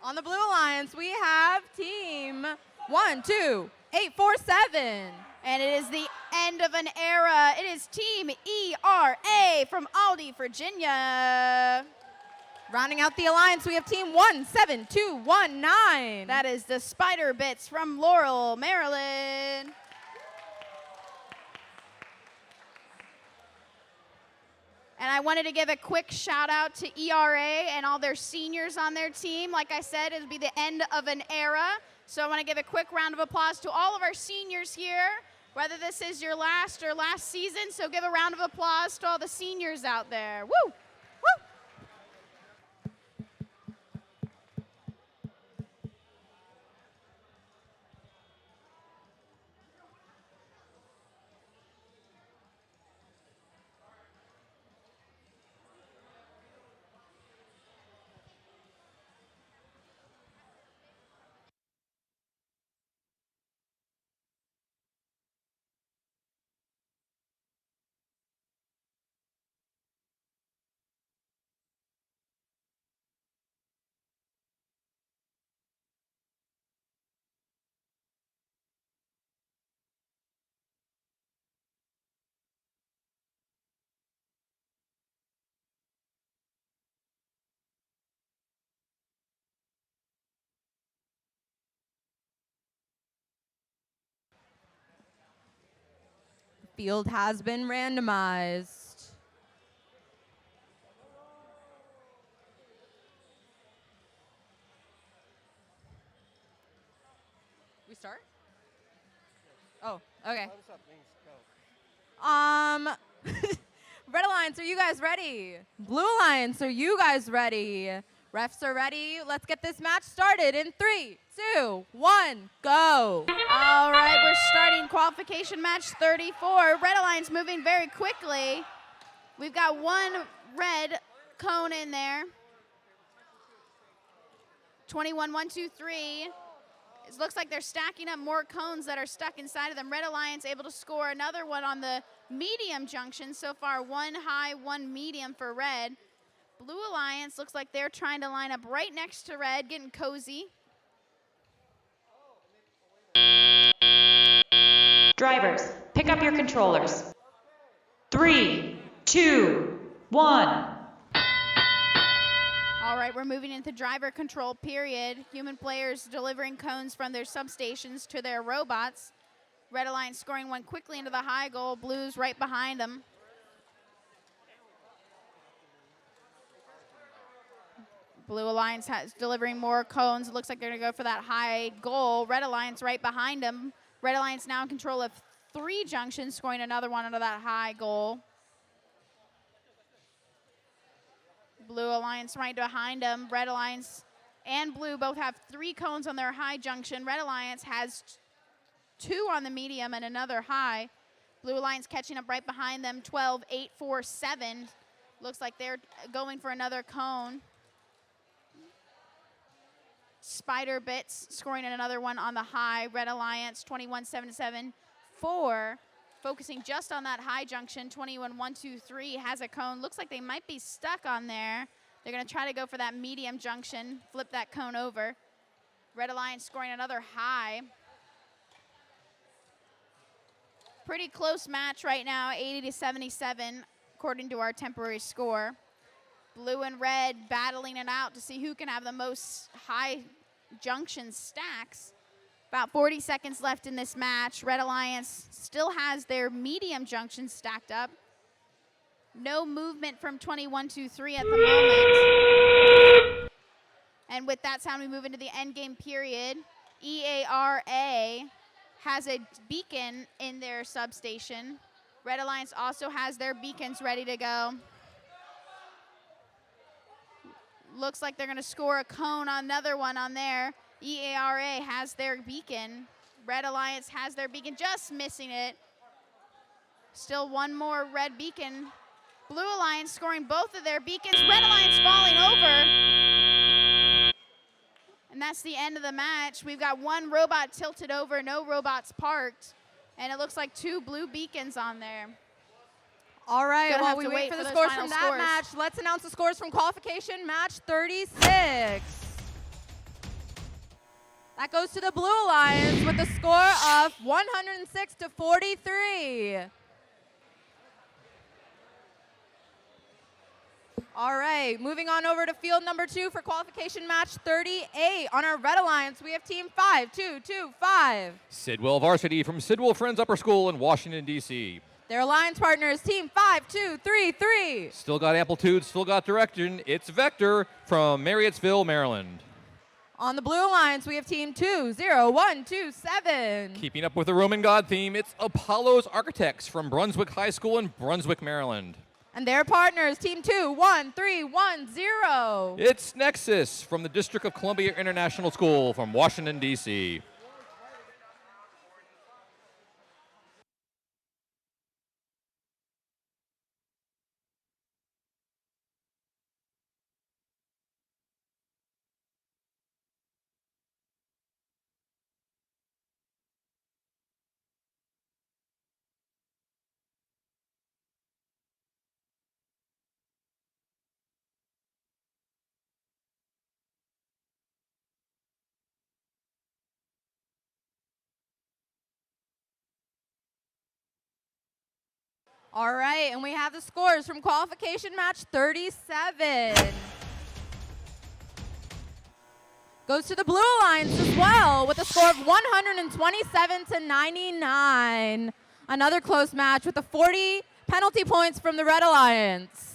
On the Blue Alliance, we have team 12847. And it is the end of an era. It is Team ERA from Aldie, Virginia. Rounding out the alliance, we have team 17219. That is the Spider Bits from Laurel, Maryland. And I wanted to give a quick shout out to ERA and all their seniors on their team. Like I said, it'll be the end of an era. So I want to give a quick round of applause to all of our seniors here, whether this is your last or last season. So give a round of applause to all the seniors out there. Woo! field has been randomized. We start? Oh, okay. Red Alliance, are you guys ready? Blue Alliance, are you guys ready? Refs are ready. Let's get this match started in 3, 2, 1, go. All right, we're starting qualification match 34. Red Alliance moving very quickly. We've got one red cone in there. 21, 1, 2, 3. It looks like they're stacking up more cones that are stuck inside of them. Red Alliance able to score another one on the medium junction. So far, one high, one medium for red. Blue Alliance looks like they're trying to line up right next to red, getting cozy. Drivers, pick up your controllers. 3, 2, 1. All right, we're moving into driver control period. Human players delivering cones from their substations to their robots. Red Alliance scoring one quickly into the high goal. Blues right behind them. Blue Alliance has delivering more cones. It looks like they're going to go for that high goal. Red Alliance right behind them. Red Alliance now in control of 3 junctions, scoring another one into that high goal. Blue Alliance right behind them. Red Alliance and Blue both have 3 cones on their high junction. Red Alliance has 2 on the medium and another high. Blue Alliance catching up right behind them. 12, 8, 4, 7. Looks like they're going for another cone. Spider Bits scoring another one on the high. Red Alliance 21, 7, 7, 4. Focusing just on that high junction. 21, 1, 2, 3 has a cone. Looks like they might be stuck on there. They're going to try to go for that medium junction. Flip that cone over. Red Alliance scoring another high. Pretty close match right now, 80 to 77, according to our temporary score. Blue and red battling it out to see who can have the most high junction stacks. About 40 seconds left in this match. Red Alliance still has their medium junction stacked up. No movement from 21, 2, 3 at the moment. And with that sound, we move into the end game period. EARA has a beacon in their substation. Red Alliance also has their beacons ready to go. Looks like they're going to score a cone on another one on there. EARA has their beacon. Red Alliance has their beacon, just missing it. Still one more red beacon. Blue Alliance scoring both of their beacons. Red Alliance falling over. And that's the end of the match. We've got one robot tilted over, no robots parked. And it looks like 2 blue beacons on there. All right, Gonna while have we to wait wait for the for those scores final from that scores. match, let's announce the scores from qualification match 36. That goes to the Blue Alliance with a score of 106 to 43. All right, moving on over to field number 2 for qualification match 38. On our Red Alliance, we have team 5225. Sidwell Varsity from Sidwell Friends Upper School in Washington, D.C. Their alliance partner is team 5233. Still got amplitude, still got direction. It's Vector from Marriottsville, Maryland. On the Blue Alliance, we have team 20127. Keeping up with the Roman god theme, it's Apollo's Architects from Brunswick High School in Brunswick, Maryland. And their partner is team 21310. It's Nexus from the District of Columbia International School from Washington, D.C. All right, and we have the scores from qualification match 37. Goes to the Blue Alliance as well with a score of 127 to 99. Another close match with the 40 penalty points from the Red Alliance.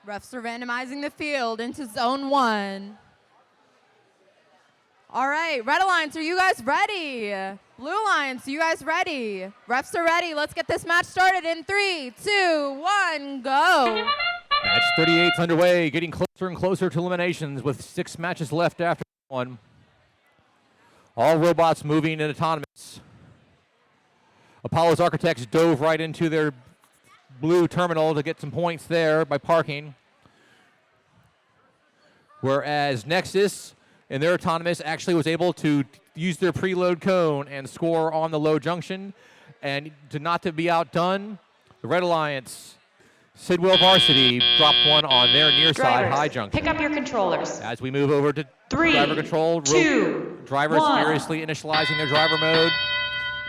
Refs are randomizing the field into zone 1. All right, Red Alliance, are you guys ready? Blue Alliance, are you guys ready? Refs are ready. Let's get this match started in 3, 2, 1, go. Match 38 is underway, getting closer and closer to eliminations with 6 matches left after one. All robots moving and autonomous. Apollo's Architects dove right into their blue terminal to get some points there by parking. Whereas Nexus and their autonomous actually was able to use their preload cone and score on the low junction. And not to be outdone, the Red Alliance, Sidwell Varsity dropped one on their near side Drivers, high junction. pick up your controllers. As we move over to 3, driver control, 2, drivers 1. furiously initializing their driver mode.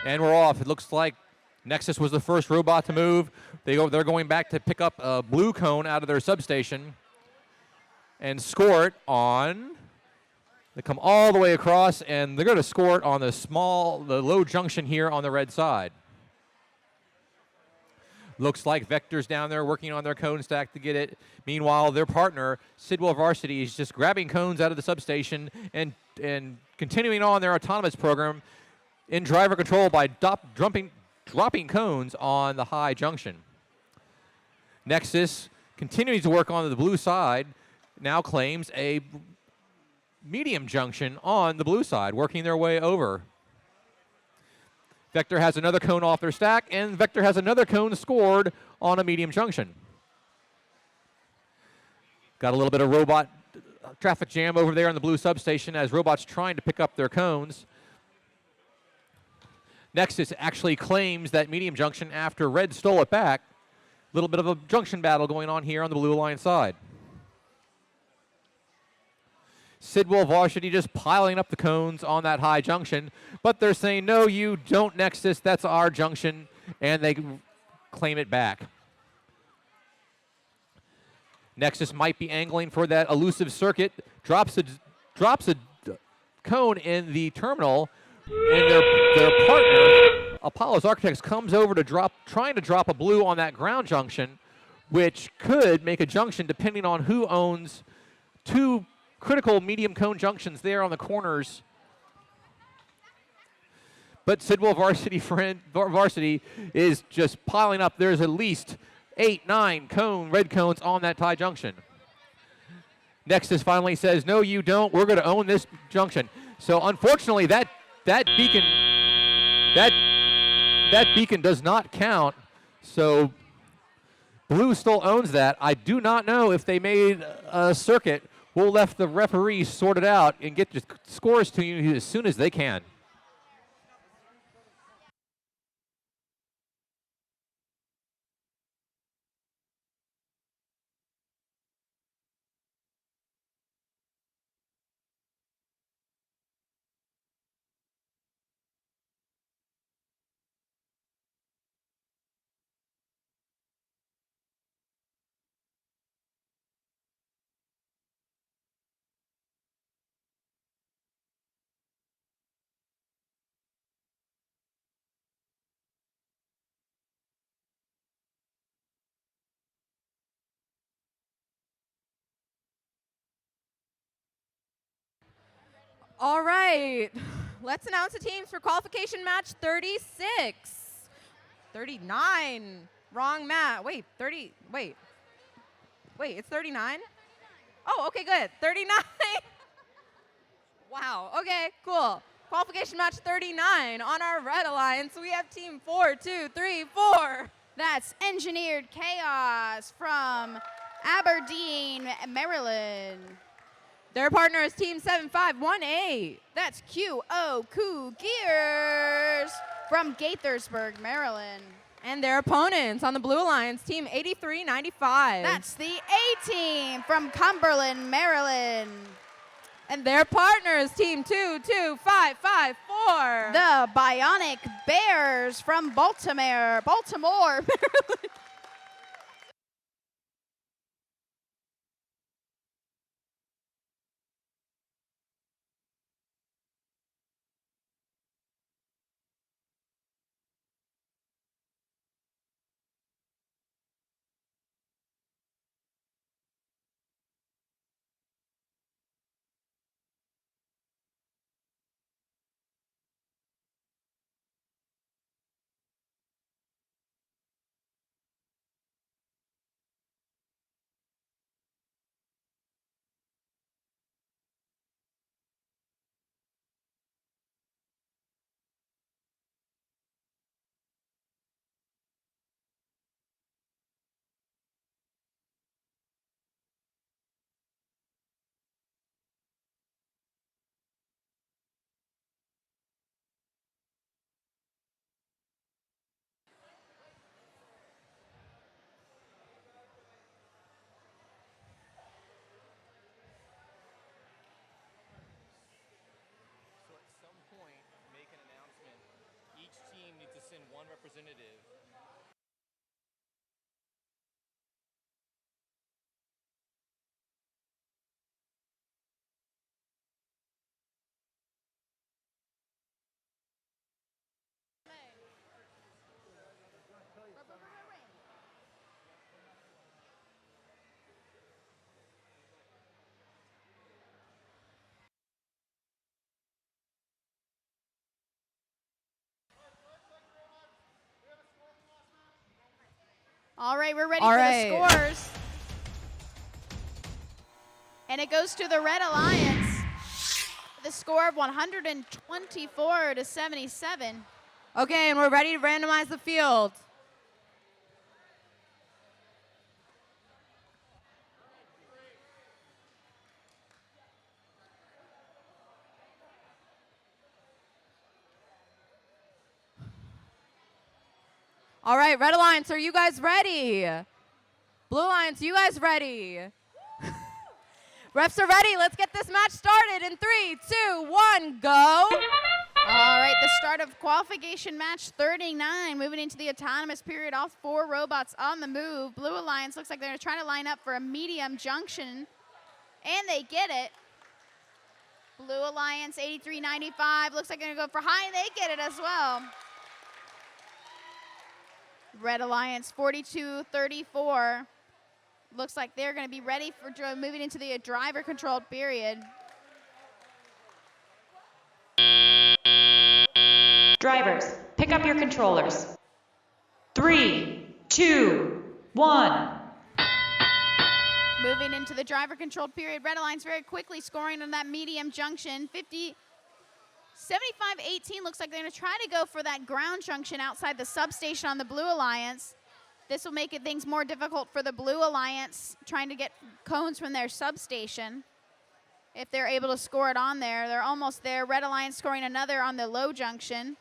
And we're off. It looks like Nexus was the first robot to move. They're going back to pick up a blue cone out of their substation and score it on. They come all the way across, and they're going to score it on the low junction here on the red side. Looks like Vector's down there working on their cone stack to get it. Meanwhile, their partner, Sidwell Varsity, is just grabbing cones out of the substation and continuing on their autonomous program in driver control by dropping cones on the high junction. Nexus, continuing to work on the blue side, now claims a medium junction on the blue side, working their way over. Vector has another cone off their stack, and Vector has another cone scored on a medium junction. Got a little bit of robot traffic jam over there on the blue substation as robots trying to pick up their cones. Nexus actually claims that medium junction after Red stole it back. A little bit of a junction battle going on here on the Blue Alliance side. Sidwell Varsity just piling up the cones on that high junction, but they're saying, no, you don't, Nexus, that's our junction, and they claim it back. Nexus might be angling for that elusive circuit, drops a cone in the terminal, and their partner, Apollo's Architects, comes over to trying to drop a blue on that ground junction, which could make a junction depending on who owns 2 critical medium cone junctions there on the corners. But Sidwell Varsity is just piling up. There's at least 8, 9 red cones on that tie junction. Nexus finally says, no, you don't. We're going to own this junction. So unfortunately, that beacon does not count. So Blue still owns that. I do not know if they made a circuit. We'll let the referees sort it out and get the scores to you as soon as they can. All right. Let's announce the teams for qualification match 36. 39. Wrong mat. Wait, 30. Wait, it's 39? Oh, okay, good. 39. Wow. Okay, cool. Qualification match 39 on our red alliance. We have team 4, 2, 3, 4. That's Engineered Chaos from Aberdeen, Maryland. Their partner is team 7518. That's QO Cool Gears from Gaithersburg, Maryland. And their opponents on the blue alliance, team 8395. That's the A-Team from Cumberland, Maryland. And their partners, team 22554. The Bionic Bears from Baltimore, Maryland. So at some point, make an announcement. Each team needs to send one representative. All right, we're ready All for right. the scores. And it goes to the Red Alliance. The score of 124 to 77. Okay, and we're ready to randomize the field. All right, Red Alliance, are you guys ready? Blue Alliance, you guys ready? Refs are ready. Let's get this match started in 3, 2, 1, go. All right, the start of qualification match 39, moving into the autonomous period. All 4 robots on the move. Blue Alliance looks like they're trying to line up for a medium junction, and they get it. Blue Alliance 8395 looks like they're going to go for high, and they get it as well. Red Alliance 4234 looks like they're going to be ready for moving into the driver-controlled period. Drivers, pick up your controllers. 3, 2, 1. Moving into the driver-controlled period, Red Alliance very quickly scoring on that medium junction. 75-18 looks like they're going to try to go for that ground junction outside the substation on the Blue Alliance. This will make things more difficult for the Blue Alliance trying to get cones from their substation. If they're able to score it on there, they're almost there. Red Alliance scoring another on the low junction.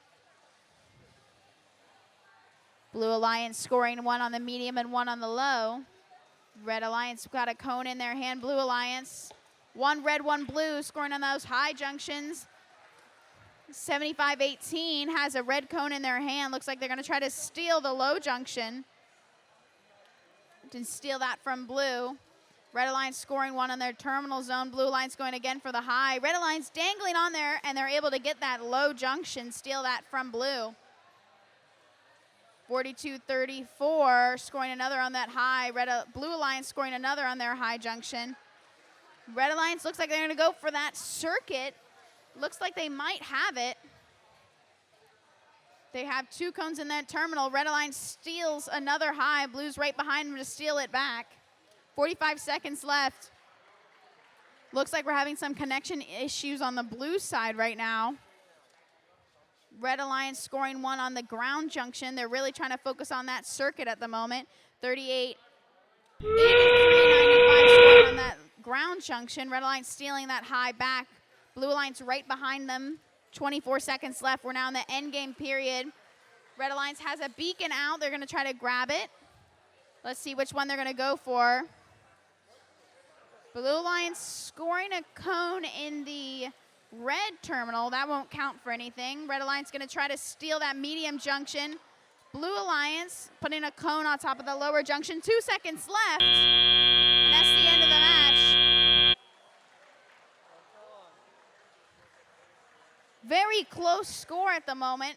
Blue Alliance scoring one on the medium and one on the low. Red Alliance got a cone in their hand. Blue Alliance, one red, one blue, scoring on those high junctions. 75-18 has a red cone in their hand. Looks like they're going to try to steal the low junction. And steal that from Blue. Red Alliance scoring one on their terminal zone. Blue Alliance going again for the high. Red Alliance dangling on there, and they're able to get that low junction, steal that from Blue. 42-34, scoring another on that high. Blue Alliance scoring another on their high junction. Red Alliance looks like they're going to go for that circuit Looks like they might have it. They have 2 cones in that terminal. Red Alliance steals another high. Blue's right behind them to steal it back. 45 seconds left. Looks like we're having some connection issues on the blue side right now. Red Alliance scoring 1 on the ground junction. They're really trying to focus on that circuit at the moment. 38, 83, 95 scoring on that ground junction. Red Alliance stealing that high back. Blue Alliance right behind them. 24 seconds left. We're now in the end game period. Red Alliance has a beacon out. They're going to try to grab it. Let's see which one they're going to go for. Blue Alliance scoring a cone in the red terminal. That won't count for anything. Red Alliance going to try to steal that medium junction. Blue Alliance putting a cone on top of the lower junction. 2 seconds left. And that's the end of the match. Very close score at the moment.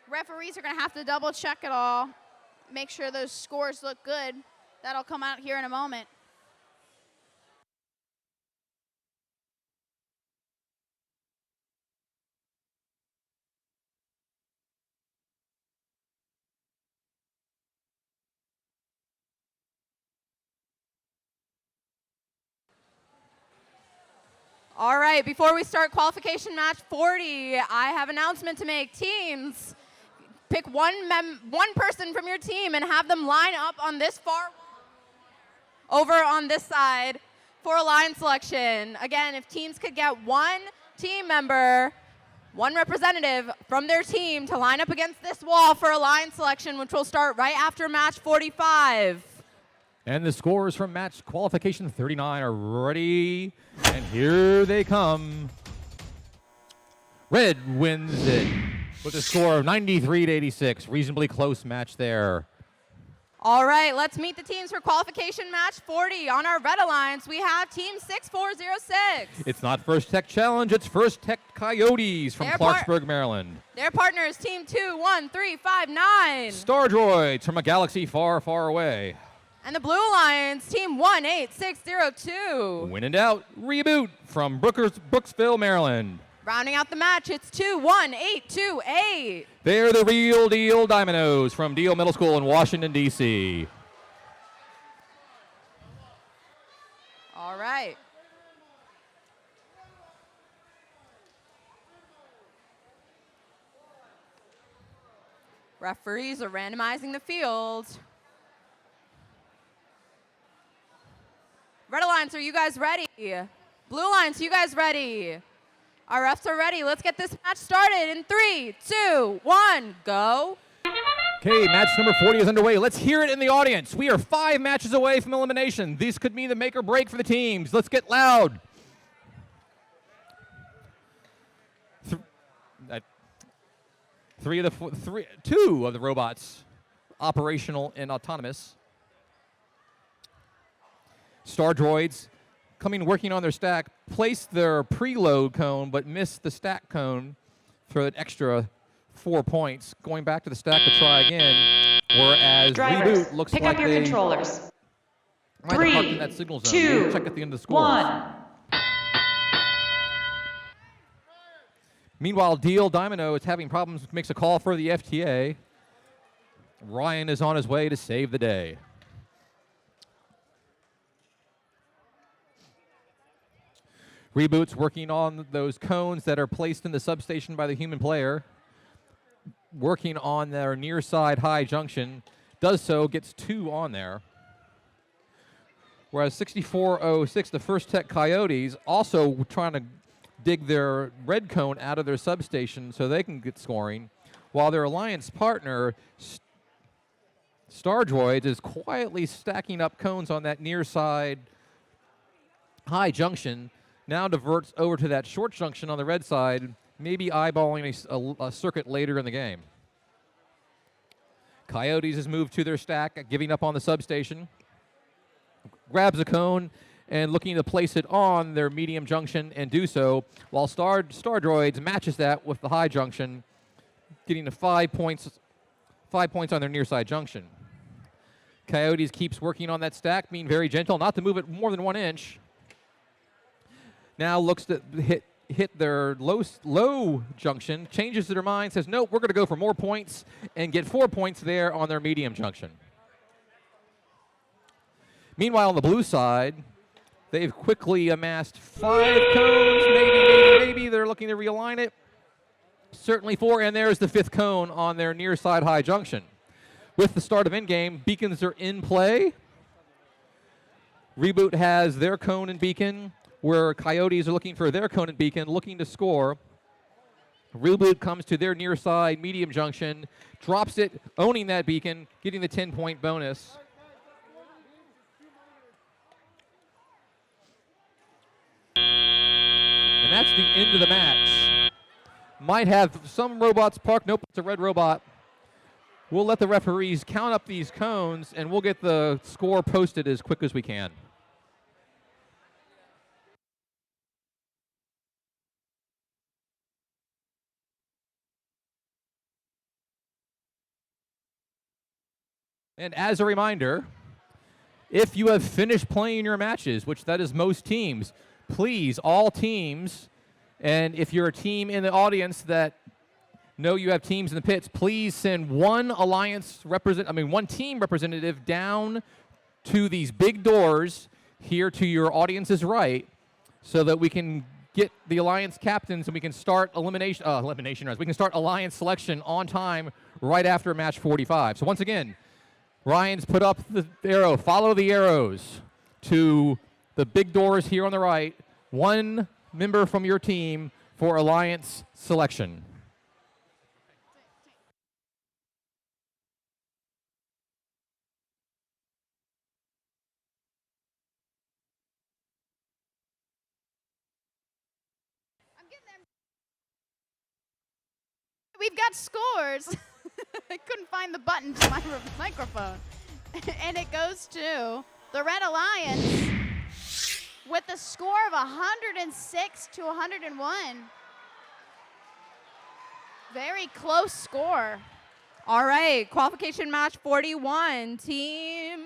Referees are going to have to double check it all. Make sure those scores look good. That'll come out here in a moment. All right, before we start qualification match 40, I have an announcement to make. Teams, pick one person from your team and have them line up on this far wall over on this side for a line selection. Again, if teams could get 1 team member, 1 representative from their team to line up against this wall for a line selection, which will start right after match 45. And the scores from match qualification 39 are ready, and here they come. Red wins it with a score of 93-86. Reasonably close match there. All right, let's meet the teams for qualification match 40. On our Red Alliance, we have Team 6406. It's not First Tech Challenge, it's First Tech Coyotes from Clarksburg, Maryland. Their partner is Team 21359. Star Droids from a galaxy far, far away. And the Blue Alliance, Team 18602. When in doubt, Reboot from Brooksville, Maryland. Rounding out the match, it's 21828. They're the Real Deal Dominoes from Deal Middle School in Washington, D.C. All right. Referees are randomizing the field. Red Alliance, are you guys ready? Blue Alliance, you guys ready? Our refs are ready. Let's get this match started in 3, 2, 1, go. Okay, match number 40 is underway. Let's hear it in the audience. We are 5 matches away from elimination. This could mean the make or break for the teams. Let's get loud. 2 of the robots operational and autonomous. Star Droids working on their stack, placed their preload cone but missed the stack cone for an extra 4 points. Going back to the stack to try again, whereas Drivers, Reboot looks pick like up your they controllers. might have parked 3, in that signal zone. 2, We'll check at the end of the scores. 1. Meanwhile, Deal Domino is having problems, makes a call for the FTA. Ryan is on his way to save the day. Reboot's working on those cones that are placed in the substation by the human player. Working on their near side high junction. Does so, gets 2 on there. Whereas 6406, the First Tech Coyotes, also trying to dig their red cone out of their substation so they can get scoring, while their alliance partner, Star Droids, is quietly stacking up cones on that near side high junction. Now diverts over to that short junction on the red side, maybe eyeballing a circuit later in the game. Coyotes has moved to their stack, giving up on the substation. Grabs a cone and looking to place it on their medium junction and do so, while Star Droids matches that with the high junction, getting to 5 points on their near side junction. Coyotes keeps working on that stack, being very gentle, not to move it more than 1 inch. Now looks to hit their low junction, changes their mind, says, nope, we're going to go for more points and get 4 points there on their medium junction. Meanwhile, on the blue side, they've quickly amassed 5 cones. Maybe. They're looking to realign it. Certainly 4, and there's the 5th cone on their near side high junction. With the start of in-game, beacons are in play. Reboot has their cone and beacon, where Coyotes are looking for their cone and beacon, looking to score. Reboot comes to their near side medium junction, drops it, owning that beacon, getting the 10-point bonus. And that's the end of the match. Might have some robots parked. Nope, it's a red robot. We'll let the referees count up these cones, and we'll get the score posted as quick as we can. And as a reminder, if you have finished playing your matches, which that is most teams, please, all teams, and if you're a team in the audience that know you have teams in the pits, please send one team representative down to these big doors here to your audience's right, so that we can get the alliance captains and we can start elimination rounds. We can start alliance selection on time right after match 45. So once again, Ryan's put up the arrow. Follow the arrows to the big doors here on the right. One member from your team for alliance selection. We've got scores. I couldn't find the button to my microphone. And it goes to the Red Alliance with a score of 106 to 101. Very close score. All right, qualification match 41, team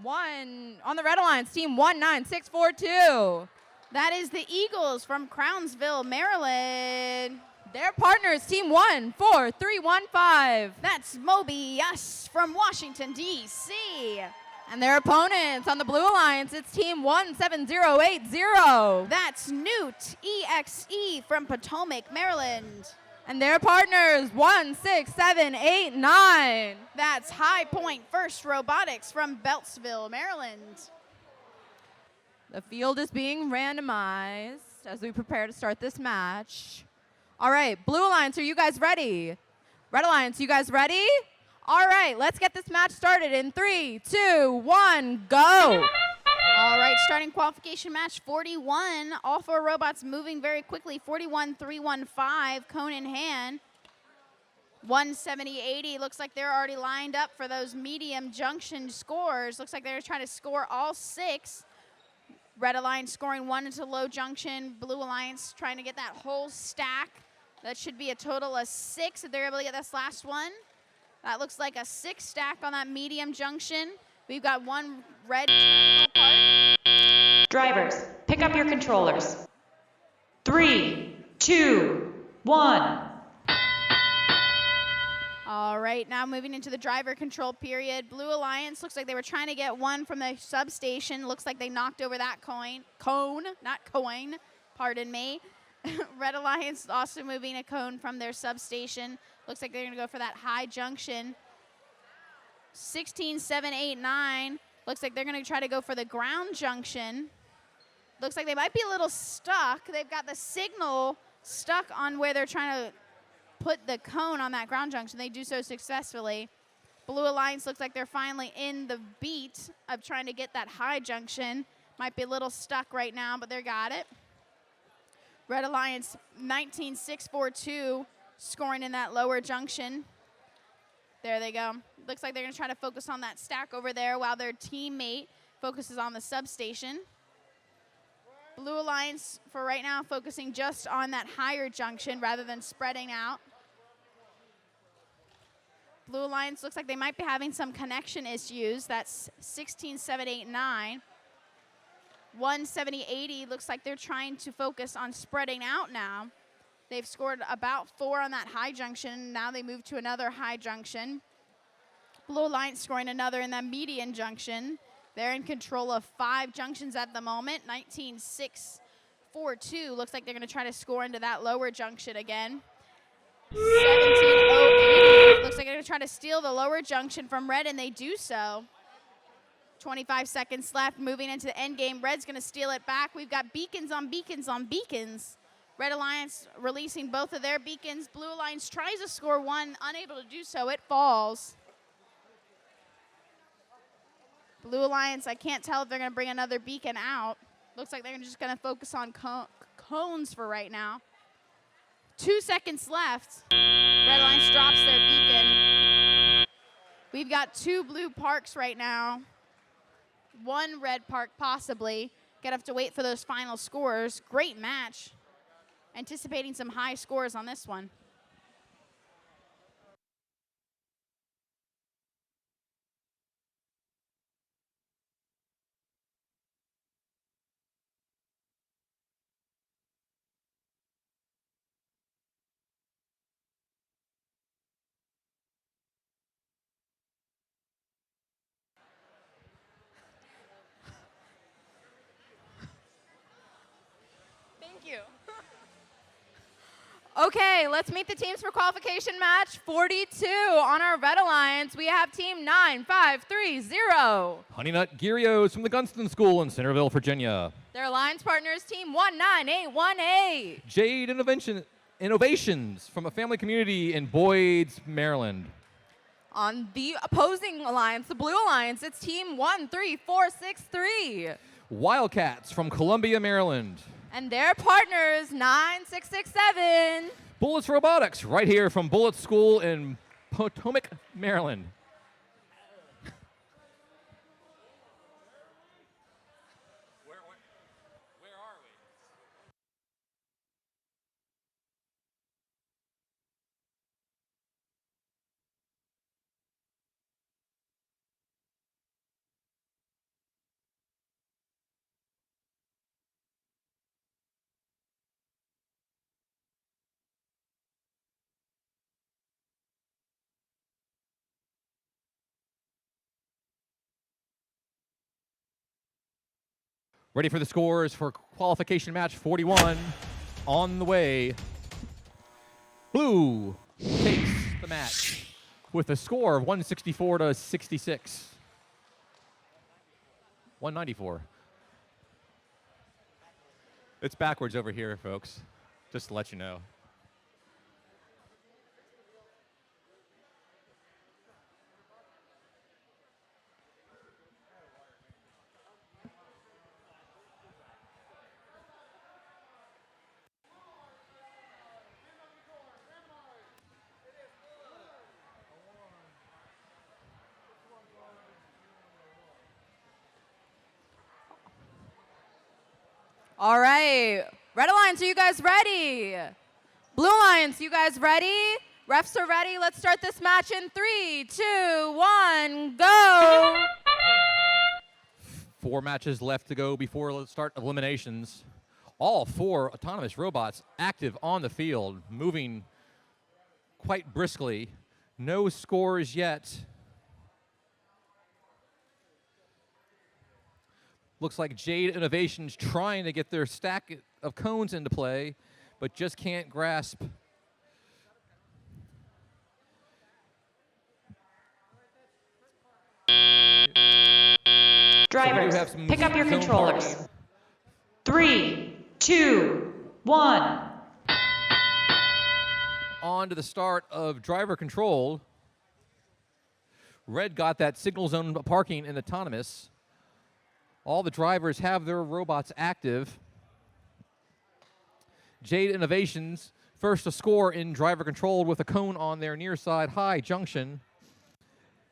1 on the Red Alliance, team 19642. That is the Eagles from Crownsville, Maryland. Their partners, team 14315. That's Mobius from Washington, D.C. And their opponents on the Blue Alliance, it's team 17080. That's Newt EXE from Potomac, Maryland. And their partners, 16789. That's High Point First Robotics from Beltsville, Maryland. The field is being randomized as we prepare to start this match. All right, Blue Alliance, are you guys ready? Red Alliance, you guys ready? All right, let's get this match started in 3, 2, 1, go. All right, starting qualification match 41. All 4 robots moving very quickly. 41-315, cone in hand. 170-80, looks like they're already lined up for those medium junction scores. Looks like they're trying to score all 6. Red Alliance scoring 1 into low junction. Blue Alliance trying to get that whole stack. That should be a total of 6 if they're able to get this last one. That looks like a 6 stack on that medium junction. We've got 1 red terminal part. Drivers, pick up your controllers. 3, 2, 1. All right, now moving into the driver control period. Blue Alliance looks like they were trying to get 1 from the substation. Looks like they knocked over that cone, not coin, pardon me. Red Alliance also moving a cone from their substation. Looks like they're going to go for that high junction. 16-7-8-9. Looks like they're going to try to go for the ground junction. Looks like they might be a little stuck. They've got the signal stuck on where they're trying to put the cone on that ground junction. They do so successfully. Blue Alliance looks like they're finally in the beat of trying to get that high junction. Might be a little stuck right now, but they got it. Red Alliance 19-6-4-2, scoring in that lower junction. There they go. Looks like they're going to try to focus on that stack over there while their teammate focuses on the substation. Blue Alliance, for right now, focusing just on that higher junction rather than spreading out. Blue Alliance looks like they might be having some connection issues. That's 16-7-8-9. 170-80. Looks like they're trying to focus on spreading out now. They've scored about 4 on that high junction. Now they move to another high junction. Blue Alliance scoring another in that median junction. They're in control of 5 junctions at the moment. 19-6, 4-2. Looks like they're going to try to score into that lower junction again. 17-0-80. Looks like they're going to try to steal the lower junction from Red, and they do so. 25 seconds left, moving into the end game. Red's going to steal it back. We've got beacons on beacons on beacons. Red Alliance releasing both of their beacons. Blue Alliance tries to score one, unable to do so. It falls. Blue Alliance, I can't tell if they're going to bring another beacon out. Looks like they're just going to focus on cones for right now. 2 seconds left. Red Alliance drops their beacon. We've got 2 blue parks right now. 1 red park possibly. Gonna have to wait for those final scores. Great match. Anticipating some high scores on this one. Thank you. Okay, let's meet the teams for qualification match 42. On our Red Alliance, we have team 9530. Honey Nut Gyrios from the Gunston School in Centerville, Virginia. Their alliance partners, team 19818. Jade Innovations from a family community in Boyd's, Maryland. On the opposing alliance, the Blue Alliance, it's team 13463. Wildcats from Columbia, Maryland. And their partners, 9667. Bullets Robotics, right here from Bullet School in Potomac, Maryland. Where are we? Ready for the scores for qualification match 41 on the way. Blue takes the match with a score of 164 to 66. 194. It's backwards over here, folks, just to let you know. All right. Red Alliance, are you guys ready? Blue Alliance, you guys ready? Refs are ready. Let's start this match in 3, 2, 1, go. 4 matches left to go before the start of eliminations. All 4 autonomous robots active on the field, moving quite briskly. No scores yet. Looks like Jade Innovations trying to get their stack of cones into play, but just can't grasp. Drivers, have some pick up your zone controllers. parking. 3, 2, 1. On to the start of driver control. Red got that signal zone parking in autonomous. All the drivers have their robots active. Jade Innovations first to score in driver control with a cone on their near side high junction.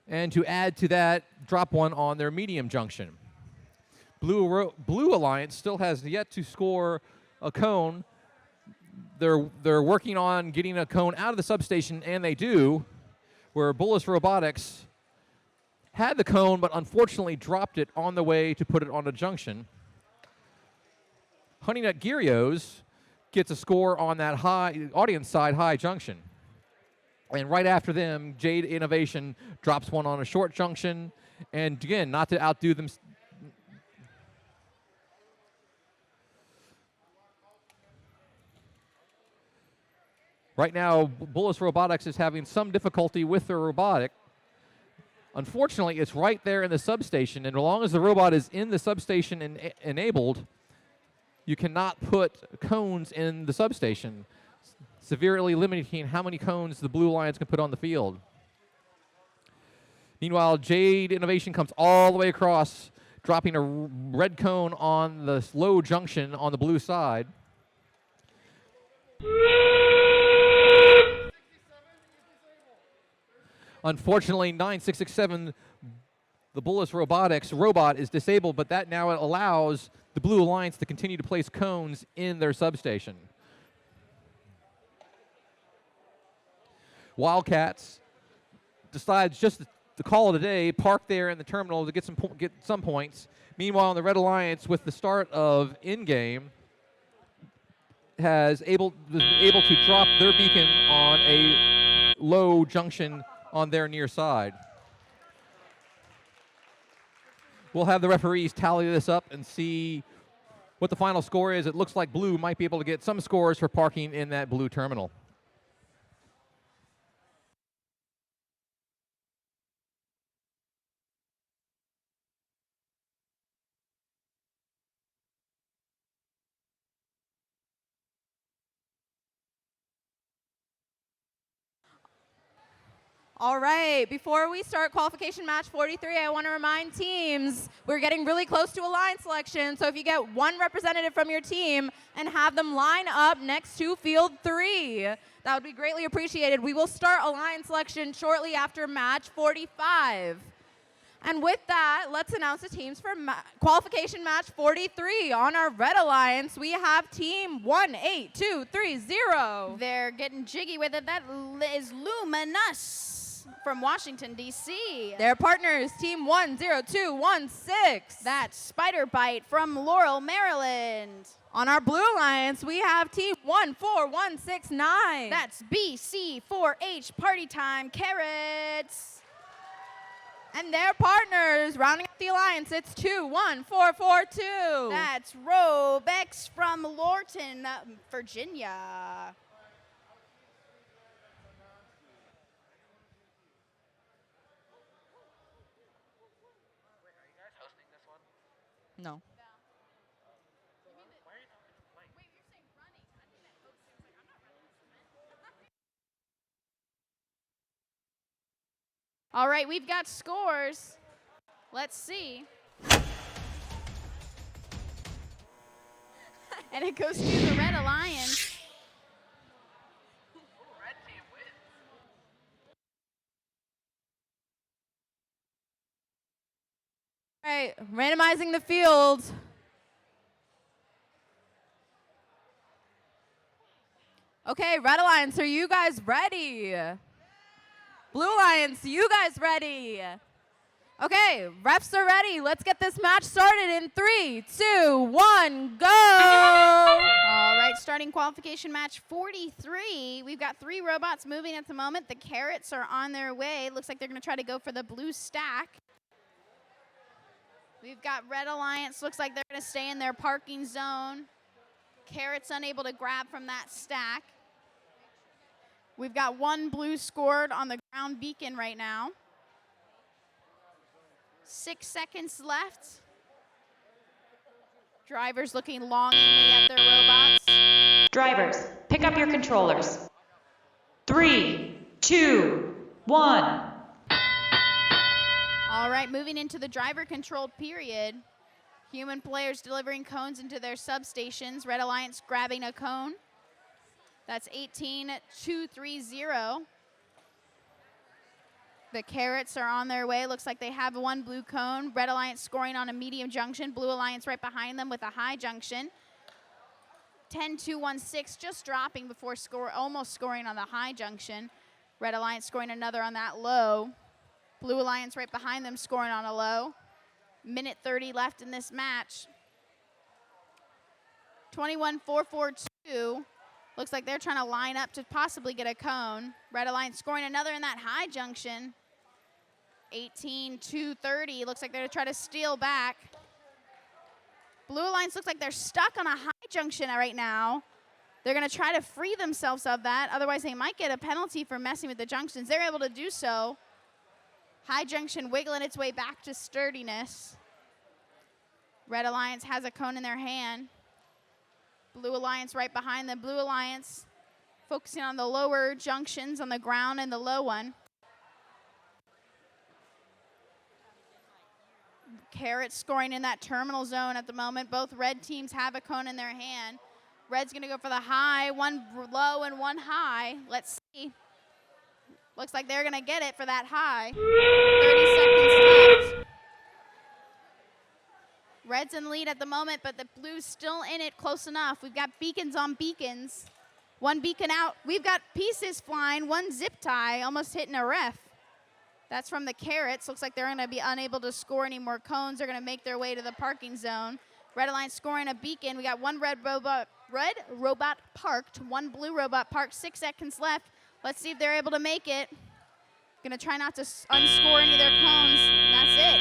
And to add to that, drop one on their medium junction. Blue Alliance still has yet to score a cone. They're working on getting a cone out of the substation, and they do, where Bullis Robotics had the cone, but unfortunately dropped it on the way to put it on a junction. Honey Nut Gyrios gets a score on that high audience side high junction. And right after them, Jade Innovation drops one on a short junction. And again, not to outdo them. Right now, Bullis Robotics is having some difficulty with their robotic. Unfortunately, it's right there in the substation, and as long as the robot is in the substation and enabled, you cannot put cones in the substation, severely limiting how many cones the Blue Lions can put on the field. Meanwhile, Jade Innovation comes all the way across, dropping a red cone on the low junction on the blue side. Unfortunately, 9667, the Bullis Robotics robot is disabled, but that now allows the Blue Alliance to continue to place cones in their substation. Wildcats decides just to call it a day, park there in the terminal to get some points. Meanwhile, the Red Alliance, with the start of in-game, was able to drop their beacon on a low junction on their near side. We'll have the referees tally this up and see what the final score is. It looks like Blue might be able to get some scores for parking in that blue terminal. All right, before we start qualification match 43, I want to remind teams we're getting really close to a line selection. So if you get one representative from your team and have them line up next to field 3, that would be greatly appreciated. We will start a line selection shortly after match 45. And with that, let's announce the teams for qualification match 43. On our Red Alliance, we have team 18230. They're getting jiggy with it. That is Luminous from Washington, D.C. Their partners, team 10216. That's Spider Bite from Laurel, Maryland. On our Blue Alliance, we have team 14169. That's BC4H Party Time Carrots. And their partners, rounding up the alliance, it's 21442. That's Robex from Lorton, Virginia. No. All right, we've got scores. Let's see. And it goes to the Red Alliance. All right, randomizing the field. Okay, Red Alliance, are you guys ready? Blue Alliance, you guys ready? Okay, refs are ready. Let's get this match started in 3, 2, 1, go! All right, starting qualification match 43. We've got 3 robots moving at the moment. The Carrots are on their way. Looks like they're going to try to go for the blue stack. We've got Red Alliance. Looks like they're going to stay in their parking zone. Carrots unable to grab from that stack. We've got 1 blue scored on the ground beacon right now. 6 seconds left. Drivers looking longingly at their robots. Drivers, pick up your controllers. 3, 2, 1. All right, moving into the driver-controlled period. Human players delivering cones into their substations. Red Alliance grabbing a cone. That's 18230. The Carrots are on their way. Looks like they have 1 blue cone. Red Alliance scoring on a medium junction. Blue Alliance right behind them with a high junction. 10216 just dropping before almost scoring on the high junction. Red Alliance scoring another on that low. Blue Alliance right behind them scoring on a low. Minute 30 left in this match. 21-442. Looks like they're trying to line up to possibly get a cone. Red Alliance scoring another in that high junction. 18-230. Looks like they're going to try to steal back. Blue Alliance looks like they're stuck on a high junction right now. They're going to try to free themselves of that. Otherwise, they might get a penalty for messing with the junctions. They're able to do so. High junction wiggling its way back to sturdiness. Red Alliance has a cone in their hand. Blue Alliance right behind them. Blue Alliance focusing on the lower junctions on the ground and the low one. Carrots scoring in that terminal zone at the moment. Both red teams have a cone in their hand. Red's going to go for the high, one low and one high. Let's see. Looks like they're going to get it for that high. 30 seconds left. Red's in the lead at the moment, but the blue's still in it close enough. We've got beacons on beacons. One beacon out. We've got pieces flying. One zip tie almost hitting a ref. That's from the Carrots. Looks like they're going to be unable to score any more cones. They're going to make their way to the parking zone. Red Alliance scoring a beacon. We got one red robot parked, one blue robot parked. 6 seconds left. Let's see if they're able to make it. Going to try not to unscore any of their cones. And that's it.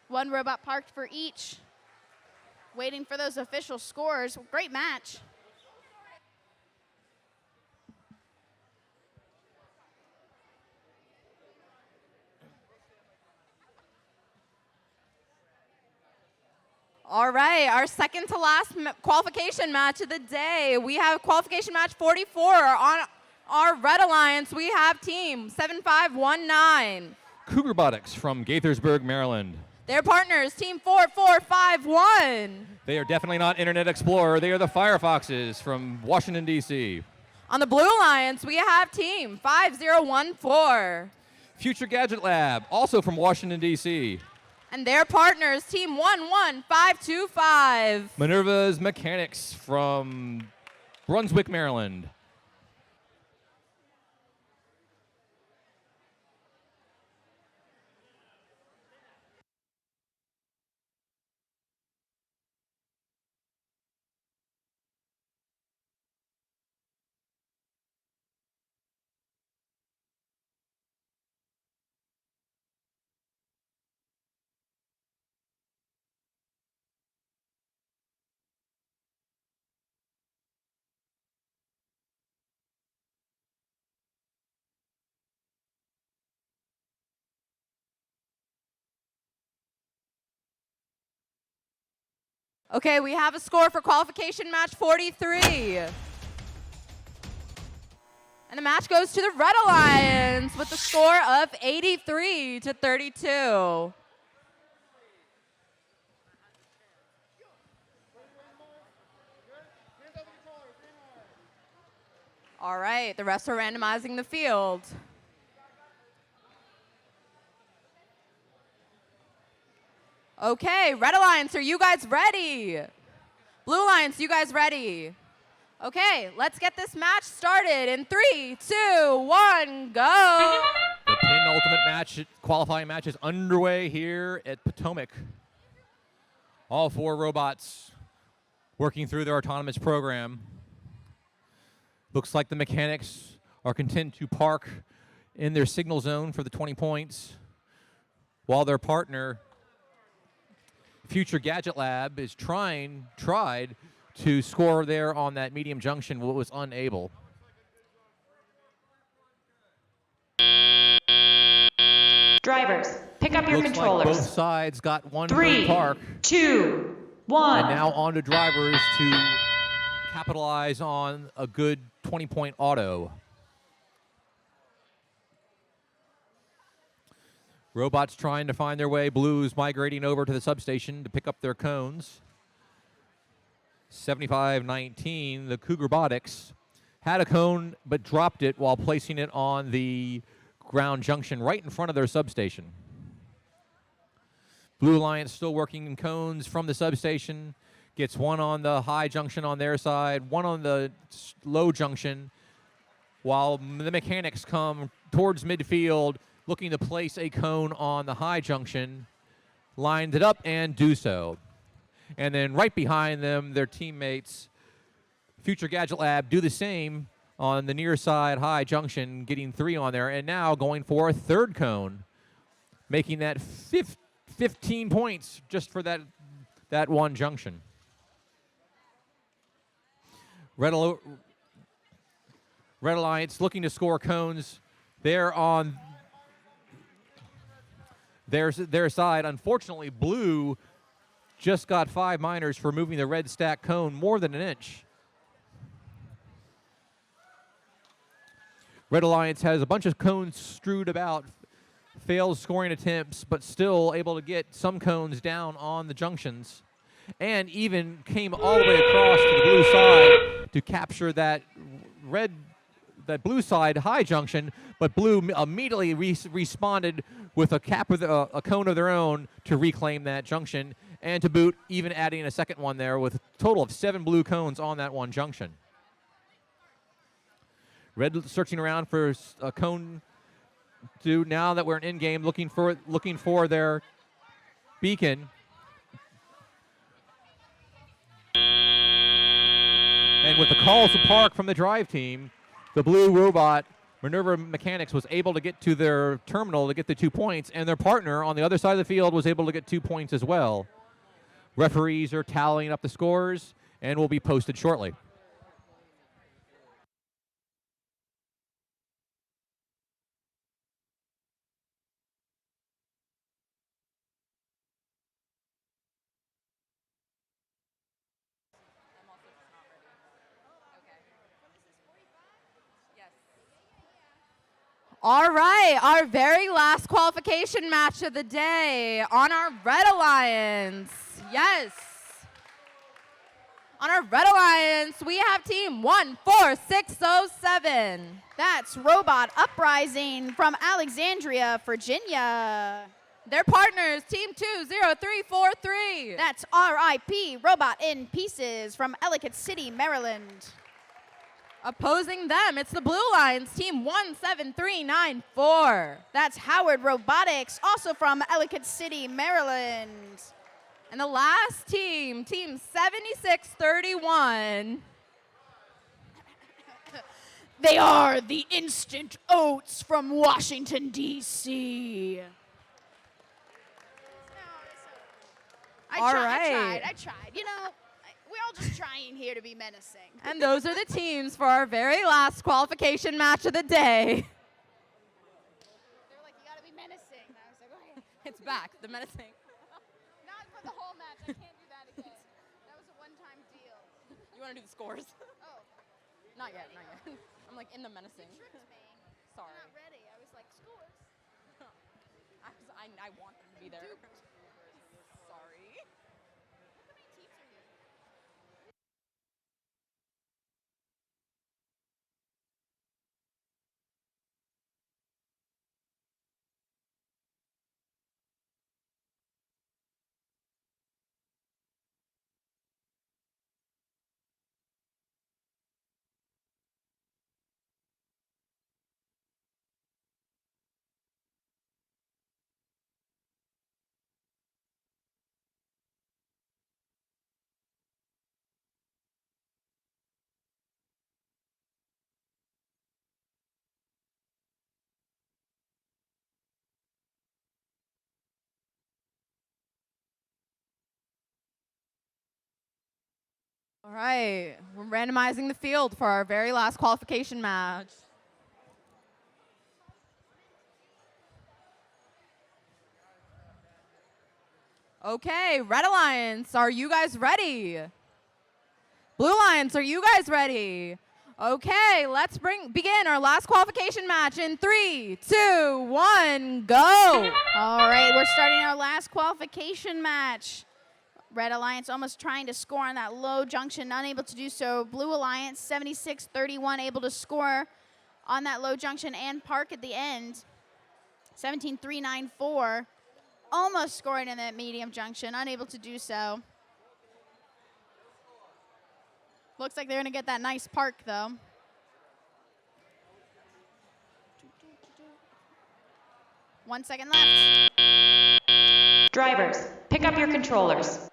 One robot parked for each. Waiting for those official scores. Great match. All right, our second to last qualification match of the day. We have qualification match 44 on our Red Alliance. We have team 7519. Cougar Robotics from Gaithersburg, Maryland. Their partners, team 4451. They are definitely not Internet Explorer. They are the Firefoxes from Washington, D.C. On the Blue Alliance, we have team 5014. Future Gadget Lab, also from Washington, D.C. And their partners, team 11525. Minerva's Mechanics from Brunswick, Maryland. Okay, we have a score for qualification match 43. And the match goes to the Red Alliance with a score of 83-32. All right, the refs are randomizing the field. Okay, Red Alliance, are you guys ready? Blue Alliance, you guys ready? Okay, let's get this match started in 3, 2, 1, go. The penultimate match, qualifying match is underway here at Potomac. All 4 robots working through their autonomous program. Looks like the mechanics are content to park in their signal zone for the 20 points, while their partner, Future Gadget Lab, is tried to score there on that medium junction, but was unable. Drivers, pick up your Looks controllers. like both sides got one 3, park. 2, 1. And now on to drivers to capitalize on a good 20-point auto. Robots trying to find their way. Blues migrating over to the substation to pick up their cones. 75-19, the Cougar Robotics had a cone but dropped it while placing it on the ground junction right in front of their substation. Blue Alliance still working in cones from the substation. Gets one on the high junction on their side, one on the low junction, while the mechanics come towards midfield looking to place a cone on the high junction, lined it up and do so. And then right behind them, their teammates, Future Gadget Lab, do the same on the near side high junction, getting 3 on there, and now going for a third cone, making that 15 points just for that one junction. Red Alliance looking to score cones. They're on their side. Unfortunately, blue just got 5 minors for moving the red stack cone more than an inch. Red Alliance has a bunch of cones strewed about, fails scoring attempts, but still able to get some cones down on the junctions, and even came all the way across to the blue side to capture that blue side high junction, but blue immediately responded with a cone of their own to reclaim that junction, and to boot, even adding a second one there with a total of 7 blue cones on that one junction. Red searching around for a cone to, now that we're in game, looking for their beacon. And with the calls to park from the drive team, the blue robot, Minerva Mechanics, was able to get to their terminal to get the 2 points, and their partner on the other side of the field was able to get 2 points as well. Referees are tallying up the scores and will be posted shortly. All right, our very last qualification match of the day on our Red Alliance. Yes. On our Red Alliance, we have team 14607. That's Robot Uprising from Alexandria, Virginia. Their partners, team 20343. That's RIP, Robot in Pieces from Ellicott City, Maryland. Opposing them, it's the Blue Lions, team 17394. That's Howard Robotics, also from Ellicott City, Maryland. And the last team, team 7631. They are the Instant Oats from Washington, D.C. All right. I tried. You know, we're all just trying here to be menacing. And those are the teams for our very last qualification match of the day. They're like, you gotta be menacing. And I was like, okay. It's back, the menacing. Not for the whole match. I can't do that again. That was a one-time deal. You want to do the scores? Oh. Not yet, not yet. I'm like in the menacing. You tricked me. Sorry. I'm not ready. I was like, scores. I want them to be there. Sorry. Look how many teams are here. All right, we're randomizing the field for our very last qualification match. Okay, Red Alliance, are you guys ready? Blue Alliance, are you guys ready? Okay, let's begin our last qualification match in 3, 2, 1, go! All right, we're starting our last qualification match. Red Alliance almost trying to score on that low junction, unable to do so. Blue Alliance, 76-31, able to score on that low junction and park at the end. 17-3-9-4, almost scoring in that medium junction, unable to do so. Looks like they're going to get that nice park, though. One second left. Drivers, pick up your controllers.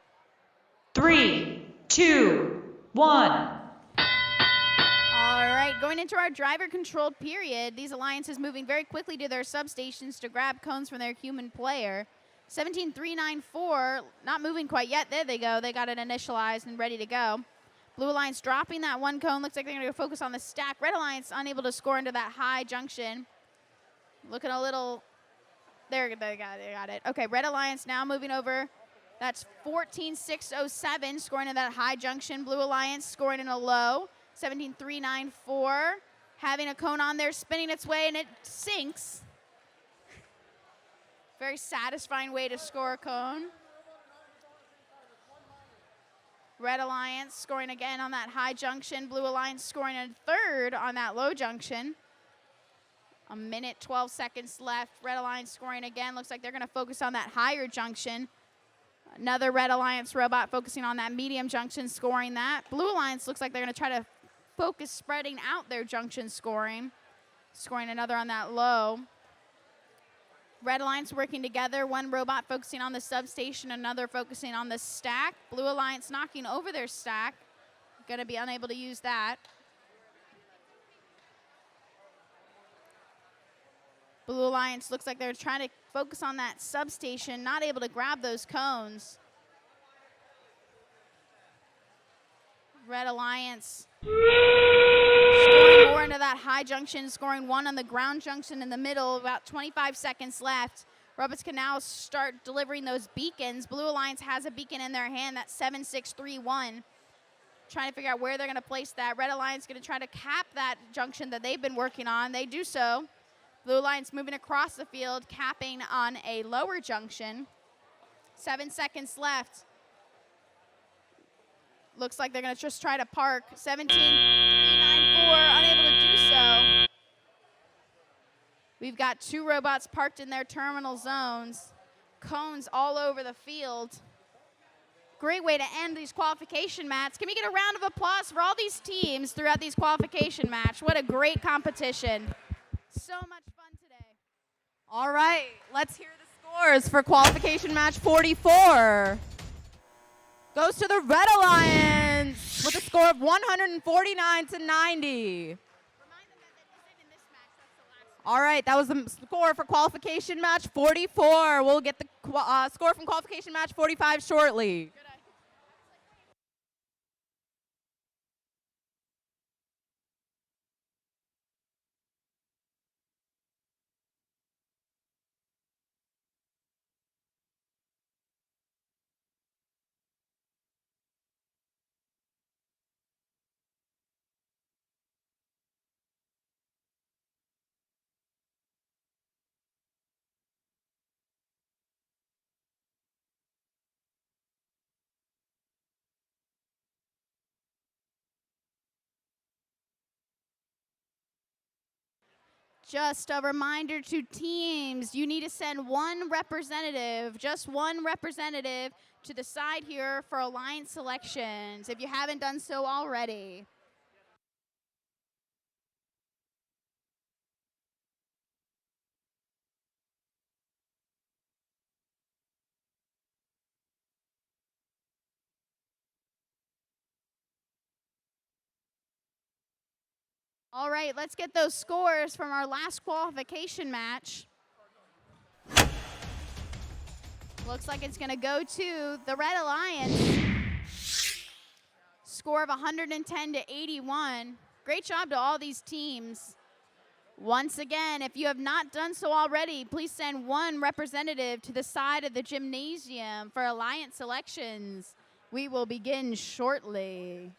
3, 2, 1. All right, going into our driver-controlled period, these alliances moving very quickly to their substations to grab cones from their human player. 17-3-9-4, not moving quite yet. There they go. They got it initialized and ready to go. Blue Alliance dropping that one cone. Looks like they're going to focus on the stack. Red Alliance unable to score into that high junction. Looking a little... There, they got it. Okay, Red Alliance now moving over. That's 14-6-07, scoring in that high junction. Blue Alliance scoring in a low. 17-3-9-4. Having a cone on there, spinning its way, and it sinks. Very satisfying way to score a cone. Red Alliance scoring again on that high junction. Blue Alliance scoring a third on that low junction. A minute, 12 seconds left. Red Alliance scoring again. Looks like they're going to focus on that higher junction. Another Red Alliance robot focusing on that medium junction, scoring that. Blue Alliance looks like they're going to try to focus spreading out their junction scoring. Scoring another on that low. Red Alliance working together. One robot focusing on the substation, another focusing on the stack. Blue Alliance knocking over their stack. Going to be unable to use that. Blue Alliance looks like they're trying to focus on that substation, not able to grab those cones. Red Alliance scoring more into that high junction, scoring one on the ground junction in the middle, about 25 seconds left. Robots can now start delivering those beacons. Blue Alliance has a beacon in their hand, that's 7631. Trying to figure out where they're going to place that. Red Alliance going to try to cap that junction that they've been working on. They do so. Blue Alliance moving across the field, capping on a lower junction. 7 seconds left. Looks like they're going to just try to park. 17-3-9-4, unable to do so. We've got two robots parked in their terminal zones. Cones all over the field. Great way to end these qualification matches. Can we get a round of applause for all these teams throughout these qualification matches? What a great competition. So much fun today. All right, let's hear the scores for qualification match 44. Goes to the Red Alliance with a score of 149-90. All right, that was the score for qualification match 44. We'll get the score from qualification match 45 shortly. Just a reminder to teams, you need to send one representative, just one representative to the side here for alliance selections if you haven't done so already. All right, let's get those scores from our last qualification match. Looks like it's going to go to the Red Alliance. Score of 110-81. Great job to all these teams. Once again, if you have not done so already, please send one representative to the side of the gymnasium for alliance selections. We will begin shortly.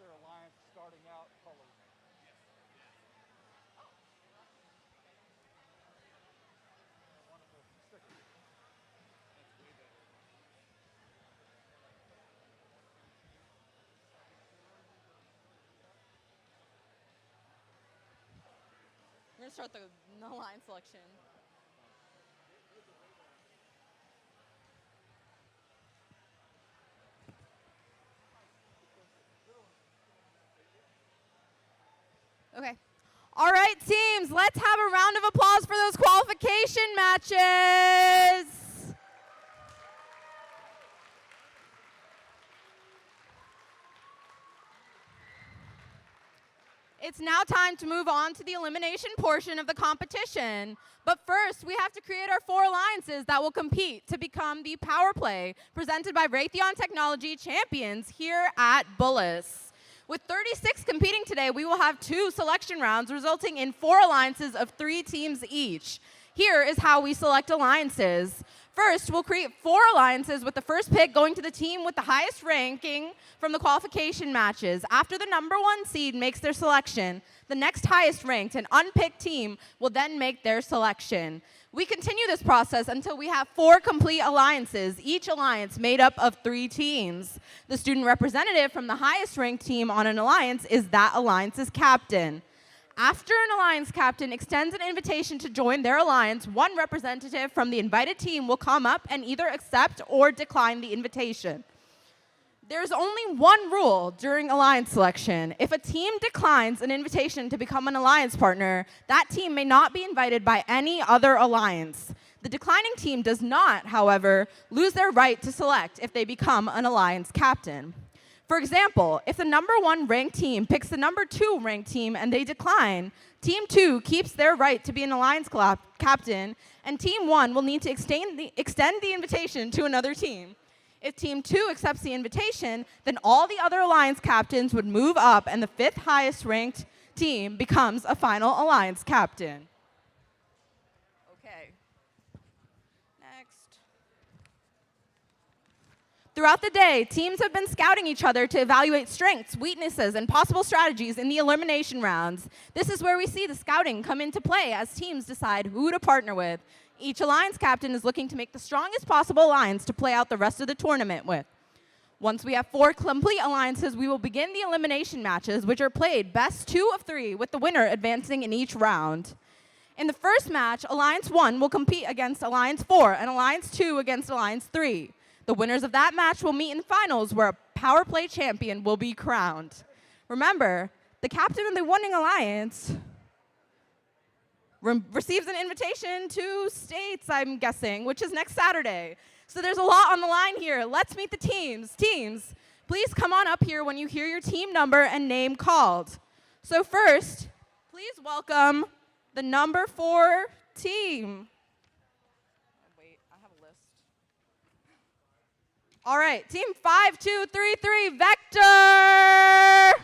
their alliance starting out colors. Wonderful. Sticky. We're gonna start the line selection. Okay. All right, teams, let's have a round of applause for those qualification matches. It's now time to move on to the elimination portion of the competition. But first, we have to create our 4 alliances that will compete to become the Power Play presented by Raytheon Technology champions here at Bullis. With 36 competing today, we will have 2 selection rounds, resulting in 4 alliances of 3 teams each. Here is how we select alliances. First, we'll create 4 alliances with the first pick going to the team with the highest ranking from the qualification matches. After the number 1 seed makes their selection, the next highest ranked and unpicked team will then make their selection. We continue this process until we have 4 complete alliances, each alliance made up of 3 teams. The student representative from the highest ranked team on an alliance is that alliance's captain. After an alliance captain extends an invitation to join their alliance, one representative from the invited team will come up and either accept or decline the invitation. There's only one rule during alliance selection. If a team declines an invitation to become an alliance partner, that team may not be invited by any other alliance. The declining team does not, however, lose their right to select if they become an alliance captain. For example, if the number 1 ranked team picks the number 2 ranked team and they decline, Team 2 keeps their right to be an alliance captain, and Team 1 will need to extend the invitation to another team. If Team 2 accepts the invitation, then all the other alliance captains would move up, and the 5th highest ranked team becomes a final alliance captain. Okay. Next. Throughout the day, teams have been scouting each other to evaluate strengths, weaknesses, and possible strategies in the elimination rounds. This is where we see the scouting come into play as teams decide who to partner with. Each alliance captain is looking to make the strongest possible alliance to play out the rest of the tournament with. Once we have 4 complete alliances, we will begin the elimination matches, which are played best 2 of 3, with the winner advancing in each round. In the first match, Alliance 1 will compete against Alliance 4 and Alliance 2 against Alliance 3. The winners of that match will meet in the finals, where a Power Play champion will be crowned. Remember, the captain of the winning alliance receives an invitation to States, I'm guessing, which is next Saturday. So there's a lot on the line here. Let's meet the teams. Teams, please come on up here when you hear your team number and name called. So first, please welcome the number 4 team. Wait, I have a list. All right, team 5233, Vector.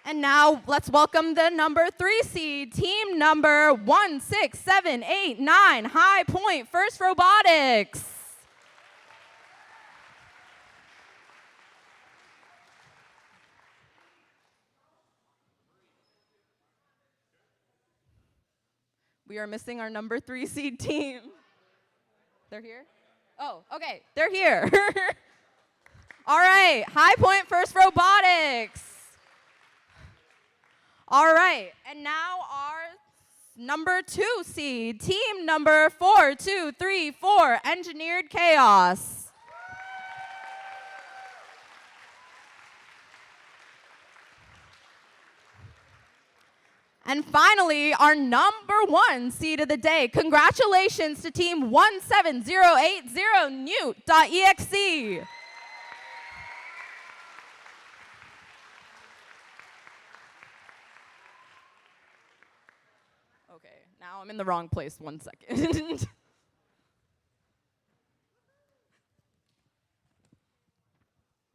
And now let's welcome the number 3 seed, team number 16789, High Point First Robotics. We are missing our number 3 seed team. They're here? Oh, okay, they're here. All right, High Point First Robotics. All right, and now our number 2 seed, team number 4234, Engineered Chaos. And finally, our number 1 seed of the day. Congratulations to team 17080, Newt.exe. Okay, now I'm in the wrong place, 1 second.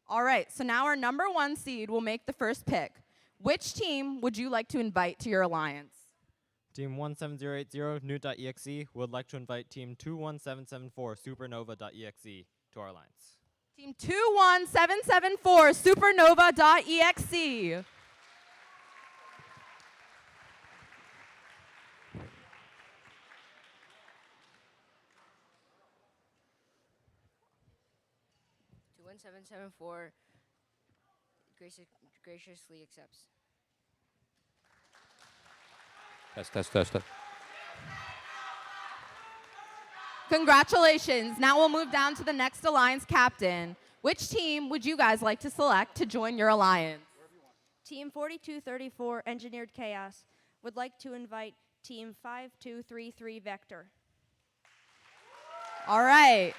All right, so now our number 1 seed will make the first pick. Which team would you like to invite to your alliance? Team 17080 Newt.exe would like to invite Team 21774 Supernova.exe to our alliance. Team 21774 Supernova.exe. Two 1774 graciously accepts. Test. Congratulations. Now we'll move down to the next alliance captain. Which team would you guys like to select to join your alliance? Team 4234 Engineered Chaos would like to invite Team 5233 Vector. All right.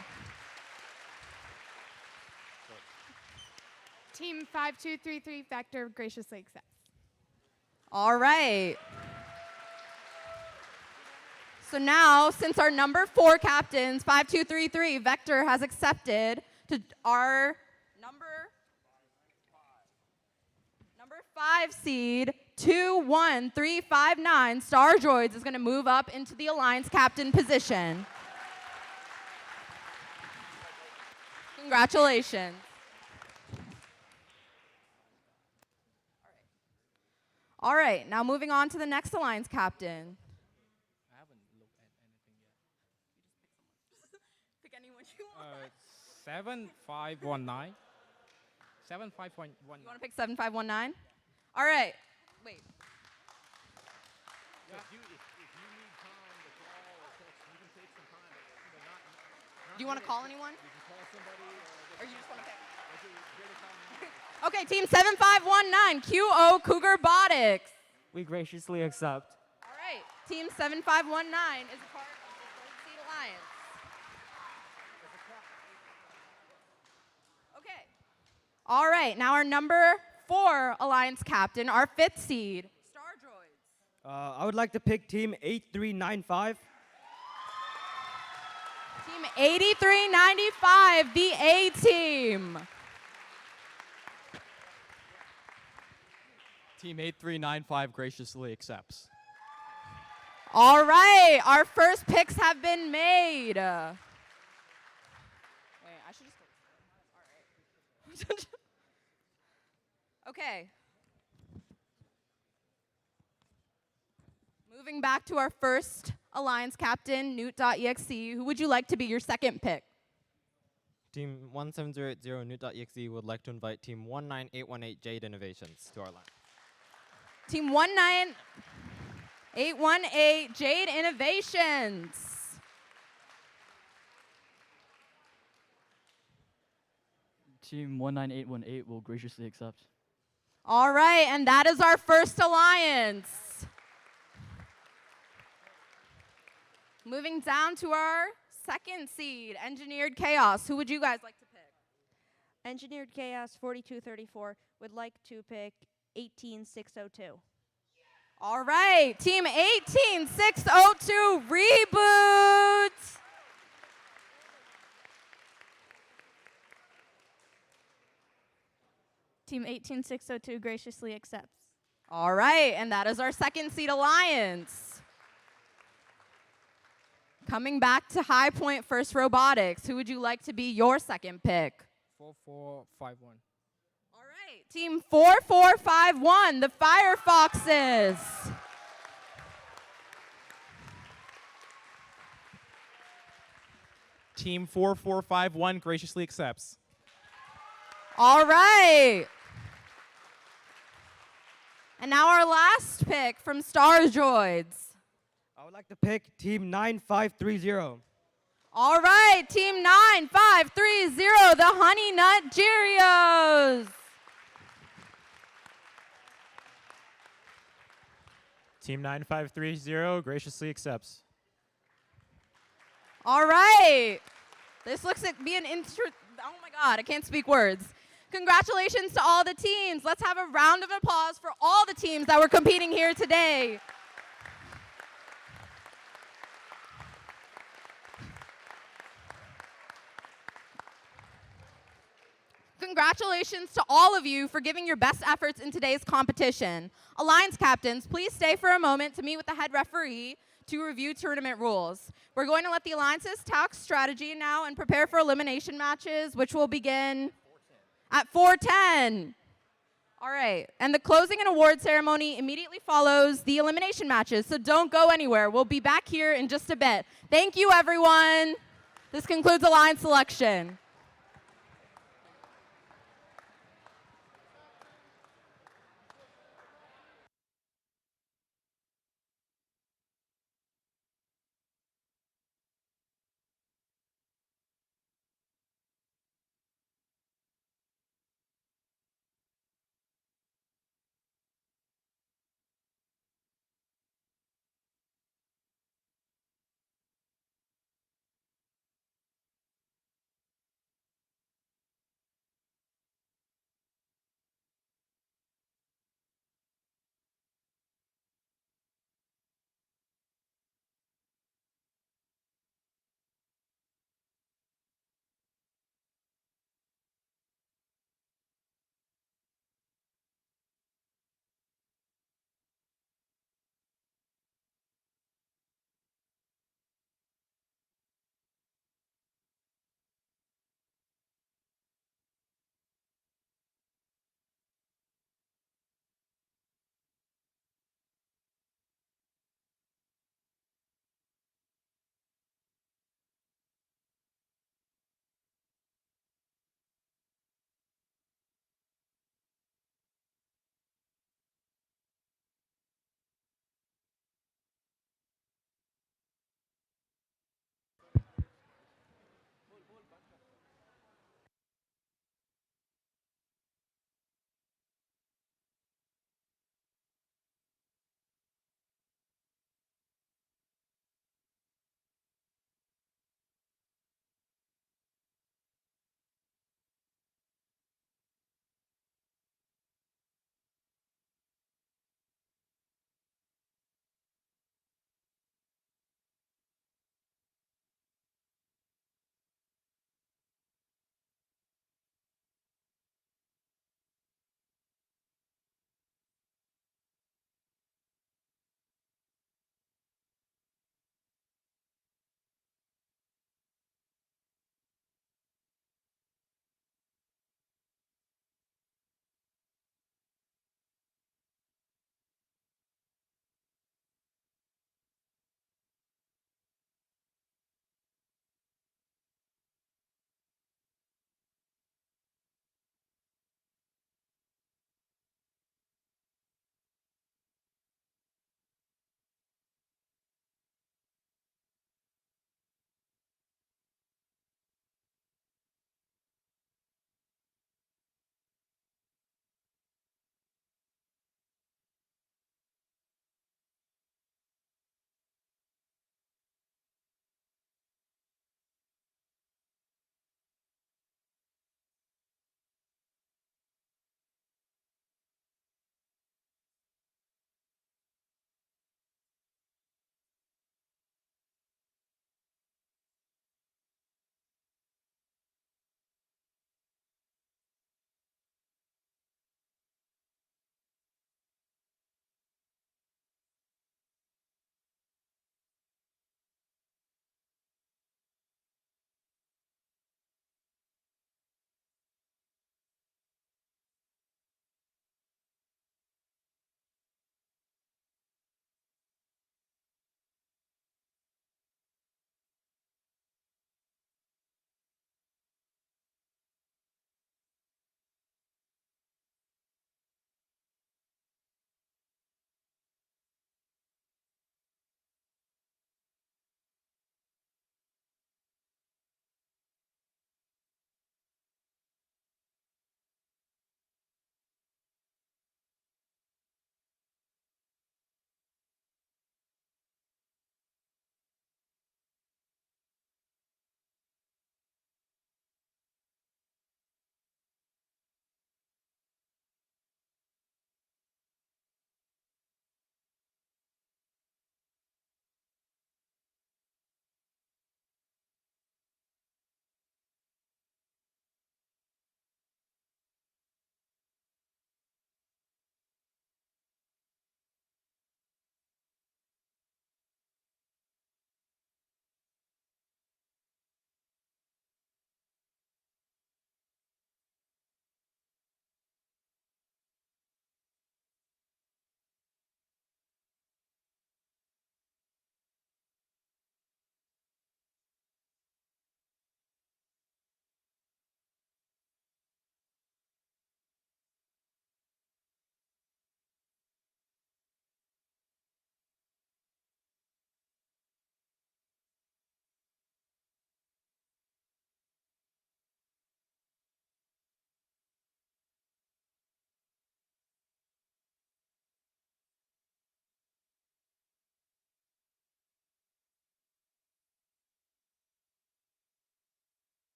Team 5233 Vector graciously accepts. All right. So now, since our number 4 captains, 5233 Vector, has accepted to our number 5 seed, 21359 Star Droids is going to move up into the alliance captain position. Congratulations. All right, now moving on to the next alliance captain. I haven't looked at anything yet. Pick anyone you want. 7519. 7519. You want to pick 7519? All right. Wait. If you need time to call or text, you can take some time. Do you want to call anyone? You can call somebody Or you just want to pick? here to call me. Okay, team 7519, QO Cougar Botics. We graciously accept. All right, team 7519 is a part of the Third Seed Alliance. Okay. All right, now our number 4 alliance captain, our 5th seed, Star Droids. I would like to pick Team 8395. Team 8395, the A team. Team 8395 graciously accepts. All right, our first picks have been made. Wait, I should just. All right. Okay. Moving back to our first alliance captain, Newt.exe. Who would you like to be your second pick? Team 17080 Newt.exe would like to invite Team 19818 Jade Innovations to our alliance. Team 19818 Jade Innovations. Team 19818 will graciously accept. All right, and that is our first alliance. Moving down to our second seed, Engineered Chaos. Who would you guys like to pick? Engineered Chaos 4234 would like to pick 18602. All right, team 18602 Reboot. Team 18602 graciously accepts. All right, and that is our second seed alliance. Coming back to High Point First Robotics, who would you like to be your second pick? 4451. All right, team 4451, the Firefoxes. Team 4451 graciously accepts. All right. And now our last pick from Star Droids. I would like to pick Team 9530. All right, team 9530, the Honey Nut Cheerios. Team 9530 graciously accepts. All right. This looks like be an oh my God, I can't speak words. Congratulations to all the teams. Let's have a round of applause for all the teams that were competing here today. congratulations to all of you for giving your best efforts in today's competition. Alliance captains, please stay for a moment to meet with the head referee to review tournament rules. We're going to let the alliances talk strategy now and prepare for elimination matches, which will begin at 4:10. All right, and the closing and award ceremony immediately follows the elimination matches, so don't go anywhere. We'll be back here in just a bit. Thank you, everyone. This concludes Alliance selection.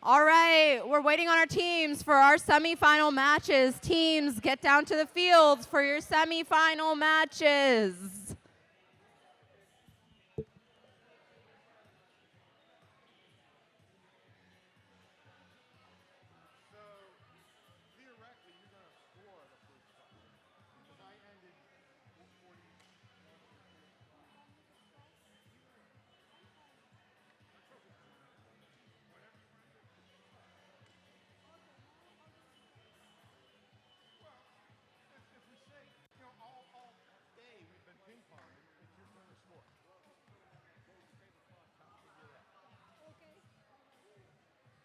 All right, we're waiting on our teams for our semifinal matches. Teams, get down to the fields for your semifinal matches.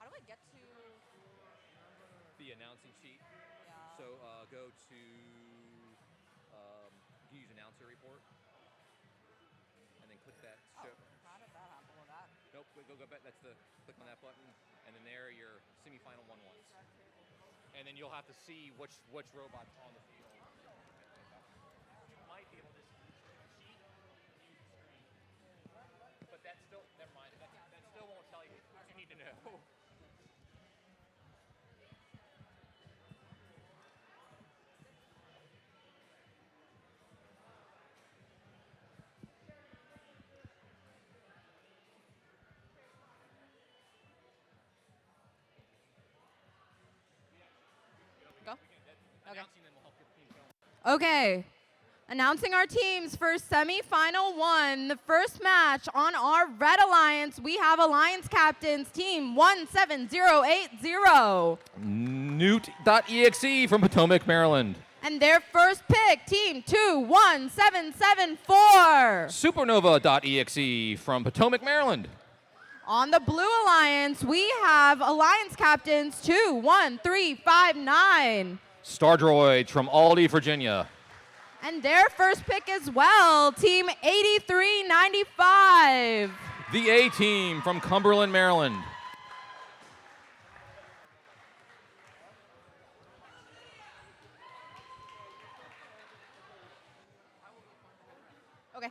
How do I get to The announcing sheet. So go to, you use announcer report, and then click that. How did that happen with that? Nope, go back. That's the click on that button, and then there are your semifinal 1-1s. And then you'll have to see which robot's on the field. You might be able to see the sheet, use the screen, but that still never mind. That still won't tell you what you need to know. Go. Okay. Announcing them will help your team go. Okay. Announcing our teams for semifinal 1. The first match on our Red Alliance, we have Alliance Captains Team 17080. Newt.exe from Potomac, Maryland. And their first pick, Team 21774. Supernova.exe from Potomac, Maryland. On the Blue Alliance, we have Alliance Captains 21359. Star Droids from Aldie, Virginia. And their first pick as well, Team 8395. The A-Team from Cumberland, Maryland. Okay.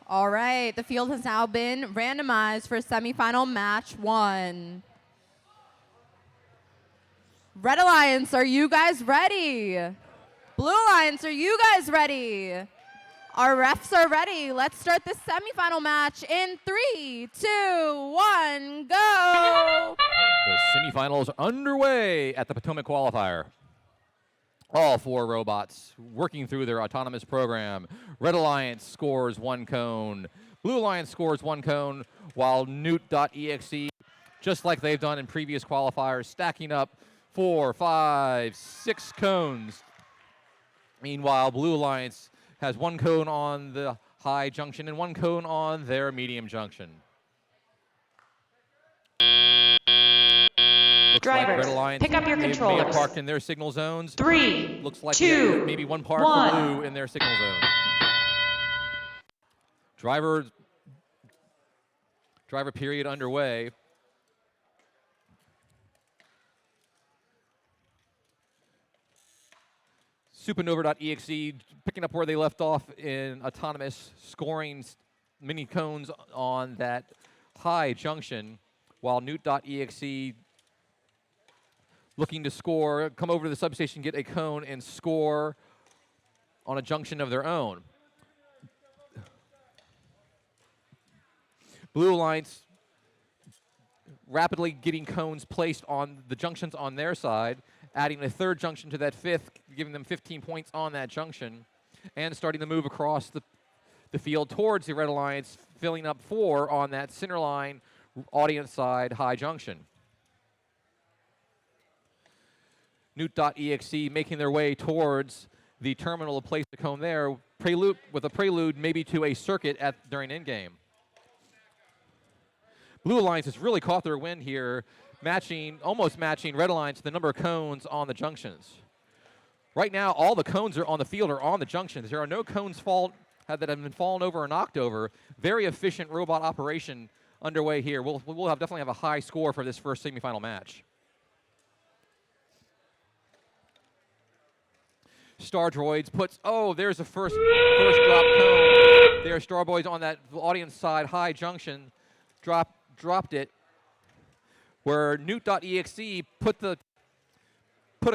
All right, the field has now been randomized for semifinal match 1. Red Alliance, are you guys ready? Blue Alliance, are you guys ready? Our refs are ready. Let's start this semifinal match in 3, 2, 1, go! The semifinals are underway at the Potomac Qualifier. All 4 robots working through their autonomous program. Red Alliance scores 1 cone. Blue Alliance scores 1 cone, while Newt.exe, just like they've done in previous qualifiers, stacking up 4, 5, 6 cones. Meanwhile, Blue Alliance has one cone on the high junction and one cone on their medium junction. Looks like Drivers, Red Alliance pick up your may have controllers. parked in their signal zones. 3, Looks like 2, maybe one park 1. for blue in their signal zone. Driver period underway. Supernova.exe picking up where they left off in autonomous, scoring mini cones on that high junction, while Newt.exe looking to score, come over to the substation, get a cone, and score on a junction of their own. Blue Alliance rapidly getting cones placed on the junctions on their side, adding a third junction to that fifth, giving them 15 points on that junction, and starting to move across the field towards the Red Alliance, filling up 4 on that center line audience side high junction. Newt.exe making their way towards the terminal to place the cone there, with a prelude maybe to a circuit during endgame. Blue Alliance has really caught their wind here, almost matching Red Alliance the number of cones on the junctions. Right now, all the cones on the field are on the junctions. There are no cones that have been fallen over or knocked over. Very efficient robot operation underway here. We'll definitely have a high score for this first semifinal match. Star Droids there's the first drop cone. There, Star Droids on that audience side high junction dropped it, where Newt.exe put a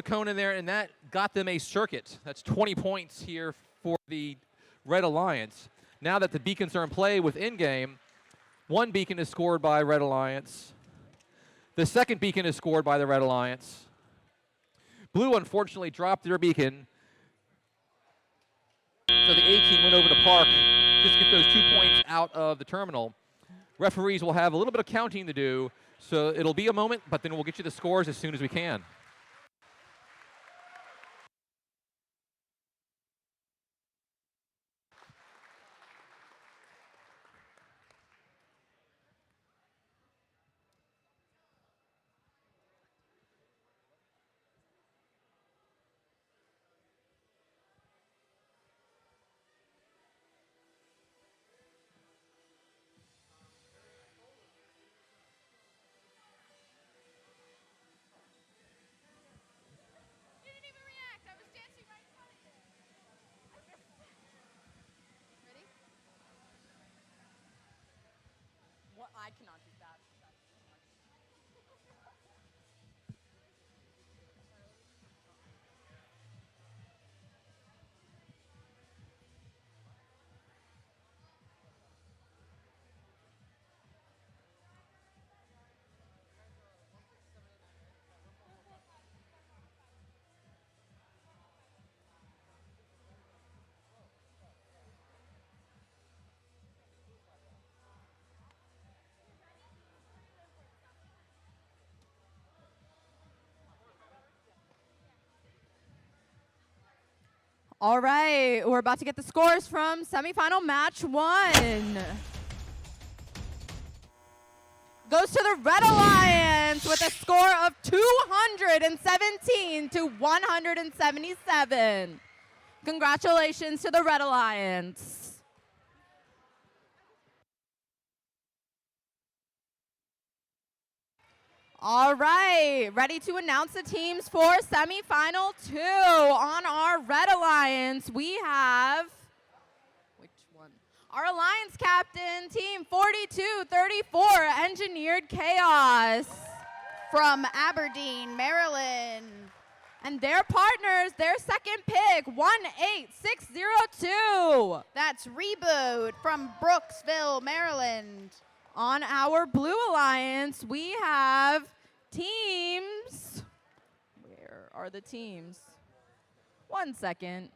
cone in there, and that got them a circuit. That's 20 points here for the Red Alliance. Now that the beacons are in play with in-game, one beacon is scored by Red Alliance. The second beacon is scored by the Red Alliance. Blue unfortunately dropped their beacon, so the A team went over to park, just get those 2 points out of the terminal. Referees will have a little bit of counting to do, so it'll be a moment, but then we'll get you the scores as soon as we can. What? I cannot do that. All right, we're about to get the scores from semifinal match 1. Goes to the Red Alliance with a score of 217 to 177. Congratulations to the Red Alliance. All right, ready to announce the teams for semifinal 2. On our Red Alliance, we have, which one? Our Alliance captain, team 4234, Engineered Chaos. From Aberdeen, Maryland. And their partners, their second pick, 18602. That's Reboot from Brooksville, Maryland. On our Blue Alliance, we have teams. Where are the teams? 1 second.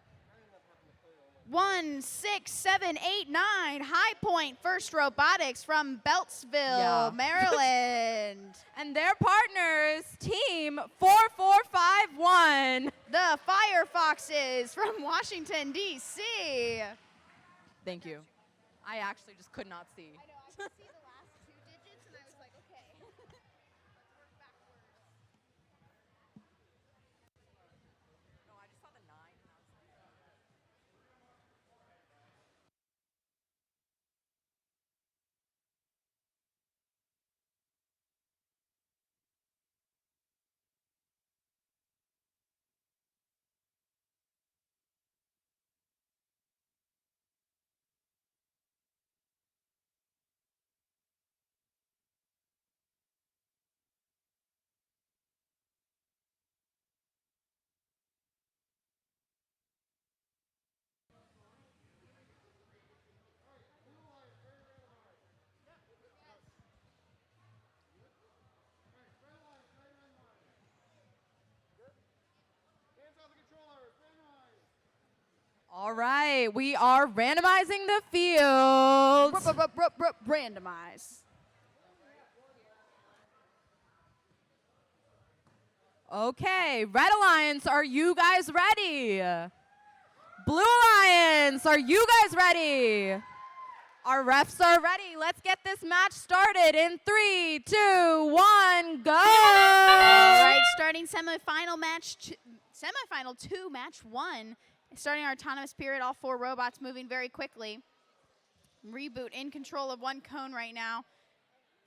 1, 6, 7, 8, 9. High Point First Robotics from Beltsville, Maryland. And their partners, team 4451. The Firefoxes from Washington, D.C. Thank you. I actually just could not see. I know, I could see the last 2 digits, and I was like, okay. No, I just saw the 9. All right, we are randomizing the field. Randomize. Okay, Red Alliance, are you guys ready? Blue Alliance, are you guys ready? Our refs are ready. Let's get this match started in 3, 2, 1, go! All right, starting semifinal match, semifinal 2, match 1. Starting our autonomous period, all 4 robots moving very quickly. Reboot in control of 1 cone right now.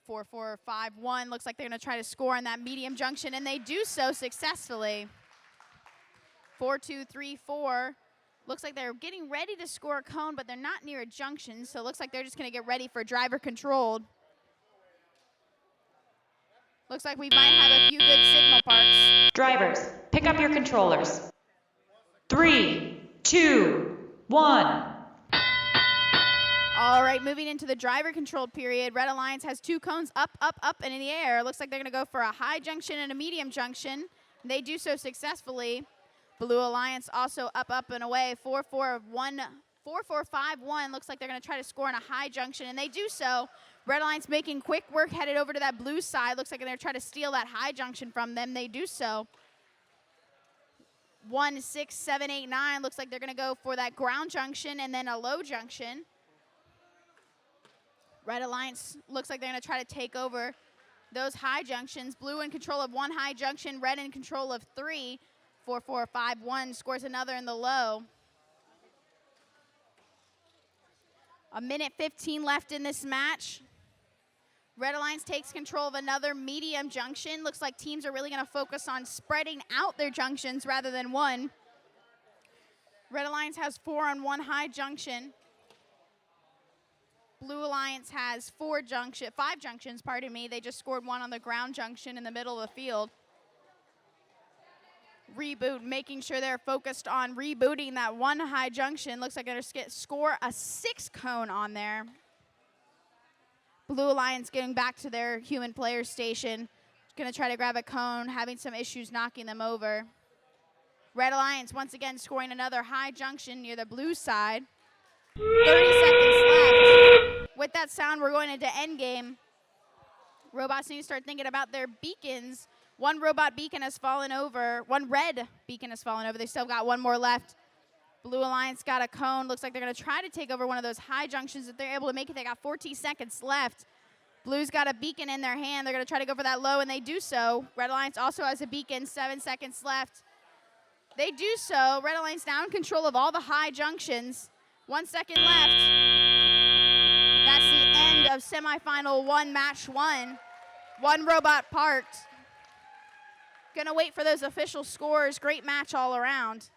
4, 4, 5, 1. Looks like they're going to try to score on that medium junction, and they do so successfully. 4, 2, 3, 4. Looks like they're getting ready to score a cone, but they're not near a junction, so it looks like they're just going to get ready for driver controlled. Looks like we might have a few good signal parks. Drivers, pick up your controllers. 3, 2, 1. All right, moving into the driver-controlled period. Red Alliance has 2 cones up, up, up, and in the air. Looks like they're going to go for a high junction and a medium junction. They do so successfully. Blue Alliance also up, up, and away. 4, 4, 1, 4, 4, 5, 1. Looks like they're going to try to score on a high junction, and they do so. Red Alliance making quick work, headed over to that blue side. Looks like they're going to try to steal that high junction from them. They do so. 1, 6, 7, 8, 9. Looks like they're going to go for that ground junction and then a low junction. Red Alliance looks like they're going to try to take over those high junctions. Blue in control of 1 high junction. Red in control of 3. 4, 4, 5, 1 scores another in the low. 1:15 left in this match. Red Alliance takes control of another medium junction. Looks like teams are really going to focus on spreading out their junctions rather than 1. Red Alliance has 4 on 1 high junction. Blue Alliance has 5 junctions, pardon me. They just scored 1 on the ground junction in the middle of the field. Reboot, making sure they're focused on rebooting that 1 high junction. Looks like they're going to score a 6 cone on there. Blue Alliance getting back to their human player station. Going to try to grab a cone, having some issues knocking them over. Red Alliance once again scoring another high junction near the blue side. 30 seconds left. With that sound, we're going into endgame. Robots need to start thinking about their beacons. 1 robot beacon has fallen over. 1 red beacon has fallen over. They still got 1 more left. Blue Alliance got a cone. Looks like they're going to try to take over one of those high junctions. If they're able to make it, they got 14 seconds left. Blue's got a beacon in their hand. They're going to try to go for that low, and they do so. Red Alliance also has a beacon. 7 seconds left. They do so. Red Alliance now in control of all the high junctions. 1 second left. That's the end of semifinal 1, match 1. 1 robot parked. Gonna wait for those official scores. Great match all around.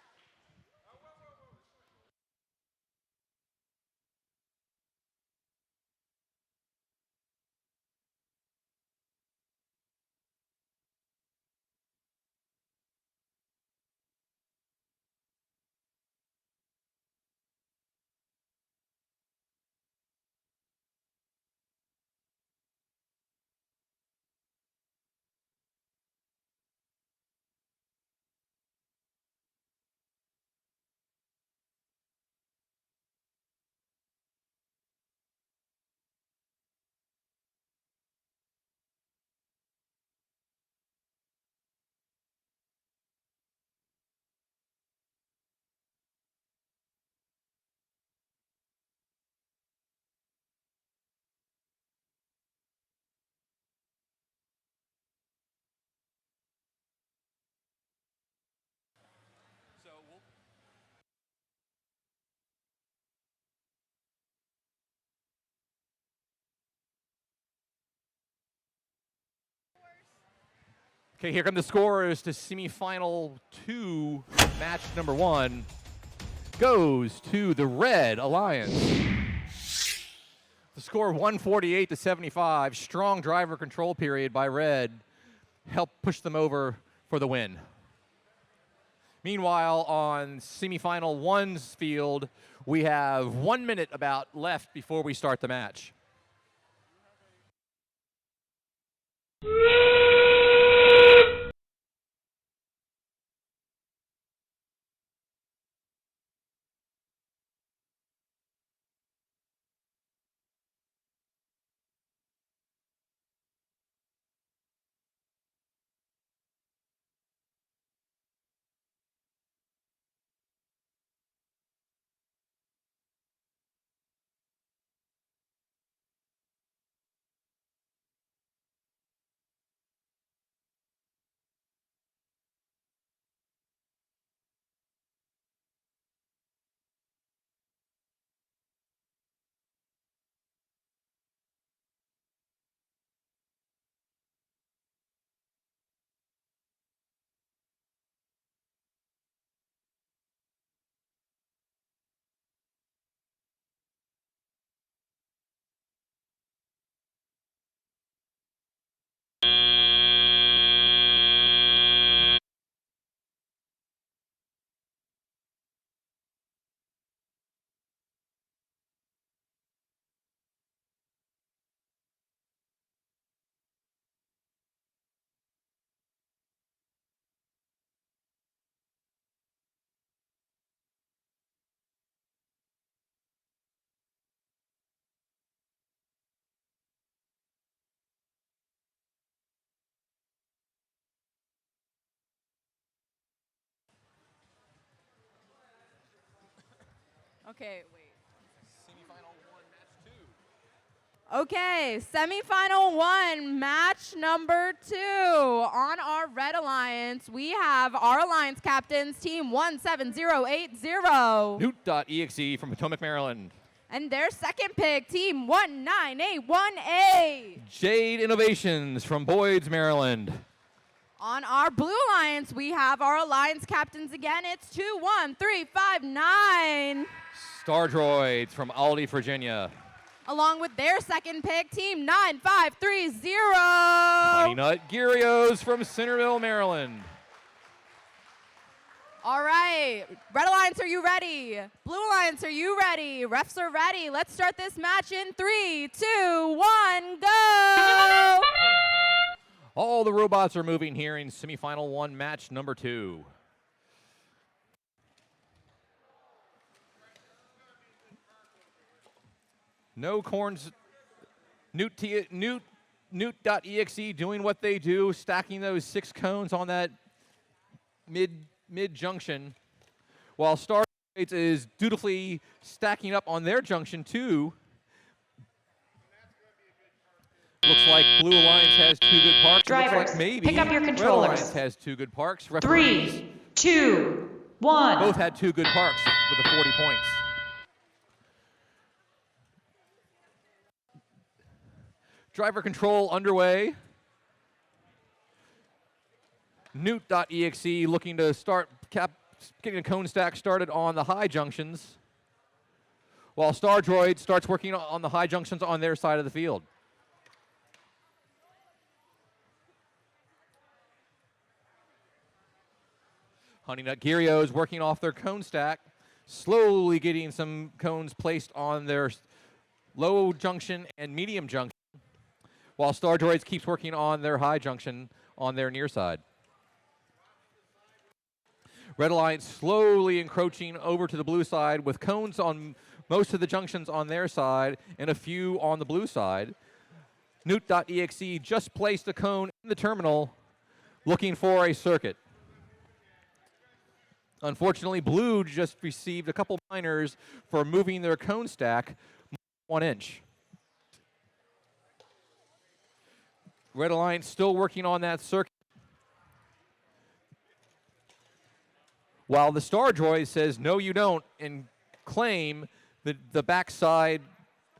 Okay, here come the scores to semifinal 2, match number 1. Goes to the Red Alliance. The score 148-75. Strong driver control period by Red helped push them over for the win. Meanwhile, on semifinal 1's field, we have 1 minute about left before we start the match. Okay, wait. Okay, semifinal 1, match number 2. On our Red Alliance, we have our Alliance captains, team 17080. Newt.exe from Potomac, Maryland. And their second pick, team 19818. Jade Innovations from Boyd's, Maryland. On our Blue Alliance, we have our Alliance captains again. It's 21359. Star Droids from Aldi, Virginia. Along with their second pick, team 9530. Honey Nut Gyrios from Centerville, Maryland. All right, Red Alliance, are you ready? Blue Alliance, are you ready? Refs are ready. Let's start this match in 3, 2, 1, go! All the robots are moving here in semifinal 1, match number 2. No corns. Newt.exe doing what they do, stacking those 6 cones on that mid junction, while Star Droids is dutifully stacking up on their junction too. Looks like Blue Alliance has 2 good parks. Drivers, looks like maybe pick up your Red controllers. Alliance has 2 good parks. Referees 3, 2, 1. both had 2 good parks with the 40 points. Driver control underway. Newt.exe looking to start getting a cone stack started on the high junctions, while Star Droid starts working on the high junctions on their side of the field. Honey Nut Gyrios working off their cone stack, slowly getting some cones placed on their low junction and medium junction, while Star Droids keeps working on their high junction on their near side. Red Alliance slowly encroaching over to the blue side with cones on most of the junctions on their side and a few on the blue side. Newt.exe just placed a cone in the terminal looking for a circuit. Unfortunately, Blue just received a couple minors for moving their cone stack 1 inch. Red Alliance still working on that circuit, while the Star Droid says, no, you don't, and claim the backside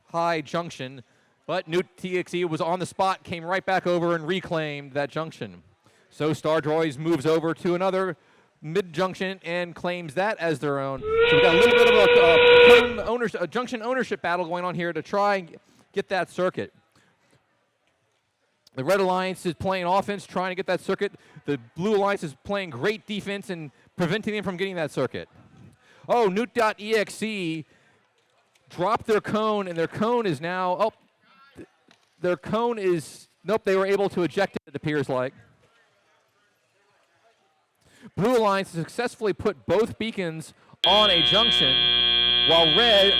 high junction, but Newt.exe was on the spot, came right back over and reclaimed that junction. So Star Droids moves over to another mid-junction and claims that as their own. So we got a little bit of a junction ownership battle going on here to try and get that circuit. The Red Alliance is playing offense, trying to get that circuit. The Blue Alliance is playing great defense and preventing them from getting that circuit. Oh, Newt.exe dropped their cone, and their cone is now, nope, they were able to eject it appears like. Blue Alliance successfully put both beacons on a junction, while red,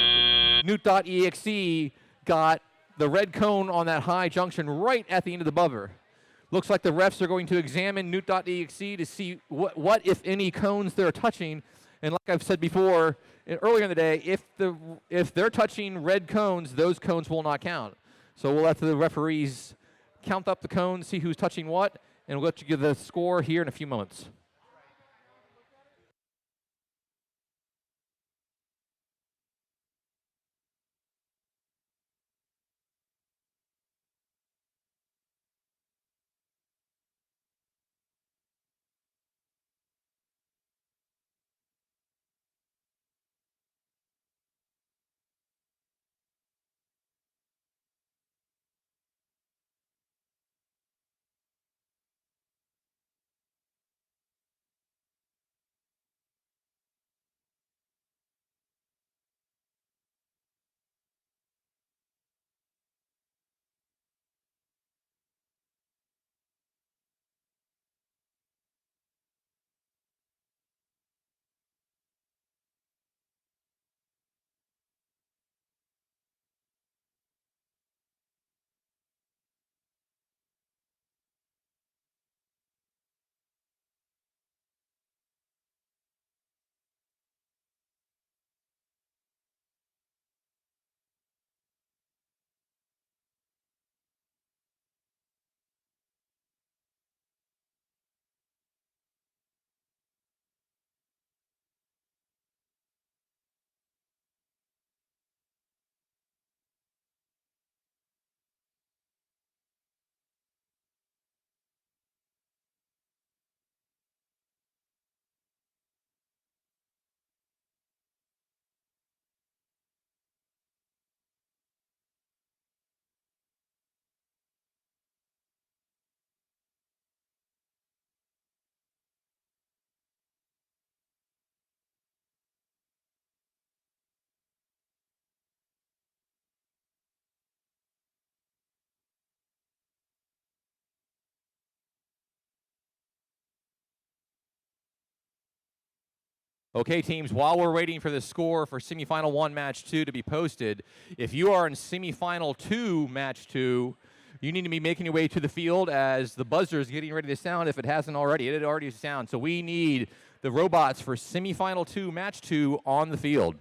Newt.exe, got the red cone on that high junction right at the end of the buzzer. Looks like the refs are going to examine Newt.exe to see what, if any, cones they're touching. And like I've said before, earlier in the day, if they're touching red cones, those cones will not count. So we'll let the referees count up the cones, see who's touching what, and we'll let you give the score here in a few moments. Okay, teams, while we're waiting for the score for semifinal 1, match 2 to be posted, if you are in semifinal 2, match 2, you need to be making your way to the field as the buzzer is getting ready to sound if it hasn't already. It had already sounded. So we need the robots for semifinal 2, match 2 on the field.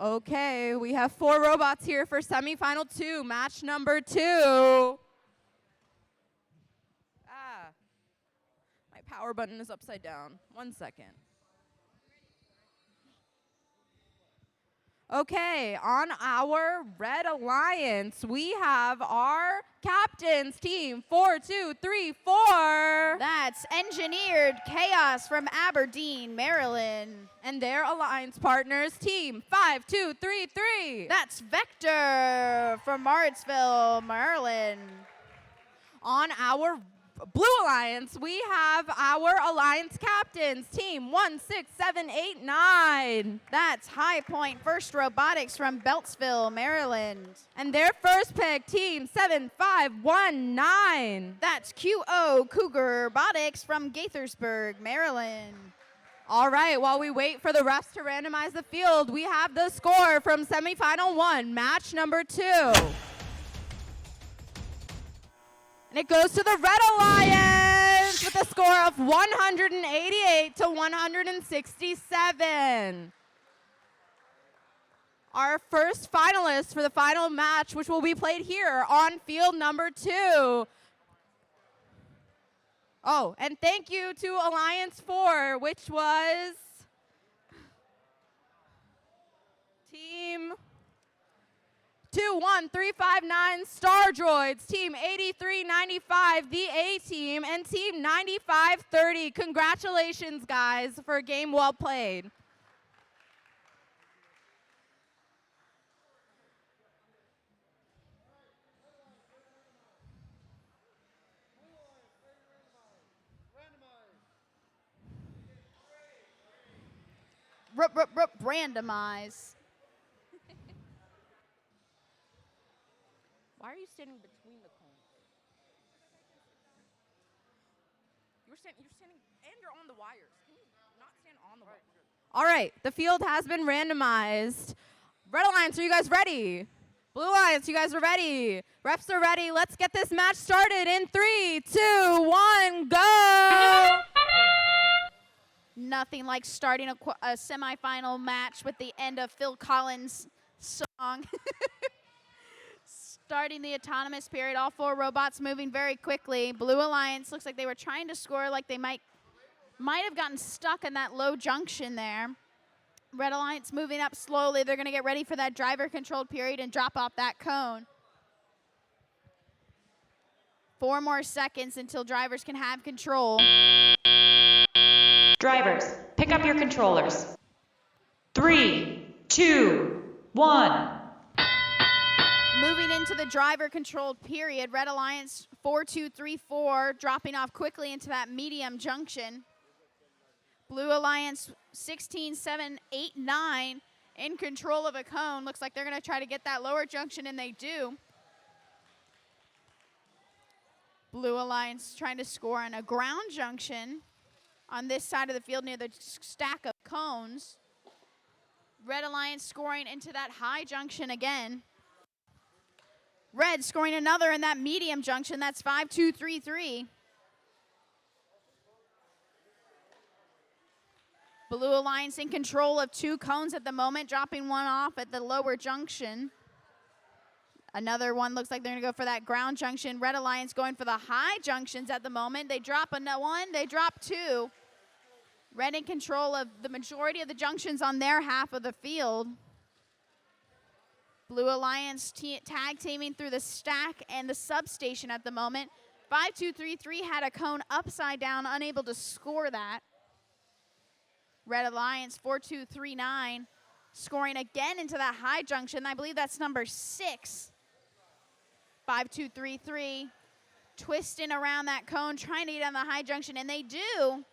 Okay, we have 4 robots here for semifinal 2, match number 2. My power button is upside down. 1 second. Okay, on our Red Alliance, we have our captains, team 4234. That's Engineered Chaos from Aberdeen, Maryland. And their alliance partners, team 5233. That's Vector from Martinsville, Maryland. On our Blue Alliance, we have our alliance captains, team 16789. That's High Point First Robotics from Beltsville, Maryland. And their first pick, team 7519. That's QO Cougar Robotics from Gaithersburg, Maryland. All right, while we wait for the refs to randomize the field, we have the score from semifinal 1, match number 2. And it goes to the Red Alliance with a score of 188 to 167. Our first finalist for the final match, which will be played here on field number 2. Oh, and thank you to Alliance 4, which was Team 21359 Star Droids, Team 8395, the A Team, and Team 9530. Congratulations, guys, for a game well played. Randomize. Why are you standing between the cones? You're standing, and you're on the wires. Can you not stand on the wires? All right, the field has been randomized. Red Alliance, are you guys ready? Blue Alliance, you guys are ready. Refs are ready. Let's get this match started in 3, 2, 1, go! Nothing like starting a semifinal match with the end of Phil Collins' song. Starting the autonomous period, all 4 robots moving very quickly. Blue Alliance looks like they were trying to score, like they might have gotten stuck in that low junction there. Red Alliance moving up slowly. They're going to get ready for that driver-controlled period and drop off that cone. 4 more seconds until drivers can have control. Drivers, pick up your controllers. 3, 2, 1. Moving into the driver-controlled period, Red Alliance 4-2-3-4, dropping off quickly into that medium junction. Blue Alliance 16-7-8-9 in control of a cone. Looks like they're going to try to get that lower junction, and they do. Blue Alliance trying to score on a ground junction on this side of the field near the stack of cones. Red Alliance scoring into that high junction again. Red scoring another in that medium junction. That's 5-2-3-3. Blue Alliance in control of 2 cones at the moment, dropping one off at the lower junction. Another one looks like they're going to go for that ground junction. Red Alliance going for the high junctions at the moment. They drop one, they drop 2. Red in control of the majority of the junctions on their half of the field. Blue Alliance tag teaming through the stack and the substation at the moment. 5-2-3-3 had a cone upside down, unable to score that. Red Alliance 4-2-3-9 scoring again into that high junction. I believe that's number 6. 5-2-3-3 twisting around that cone, trying to get on the high junction, and they do.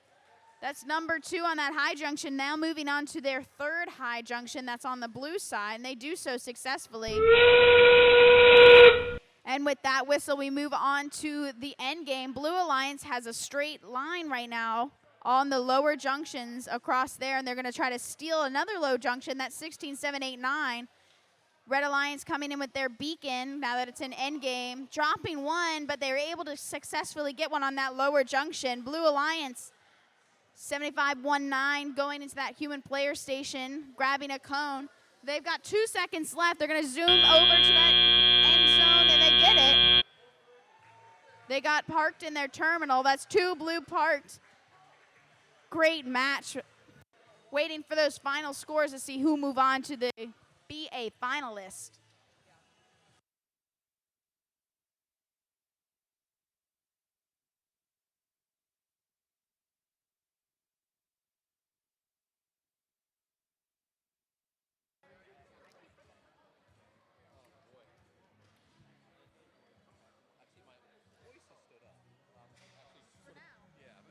That's number 2 on that high junction, now moving on to their 3rd high junction that's on the blue side, and they do so successfully. And with that whistle, we move on to the end game. Blue Alliance has a straight line right now on the lower junctions across there, and they're going to try to steal another low junction. That's 16-7-8-9. Red Alliance coming in with their beacon now that it's an end game, dropping one, but they were able to successfully get one on that lower junction. Blue Alliance 75-19 going into that human player station, grabbing a cone. They've got 2 seconds left. They're going to zoom over to that end zone, and they get it. They got parked in their terminal. That's 2 blue parked. Great match. Waiting for those final scores to see who move on to the BA finalist.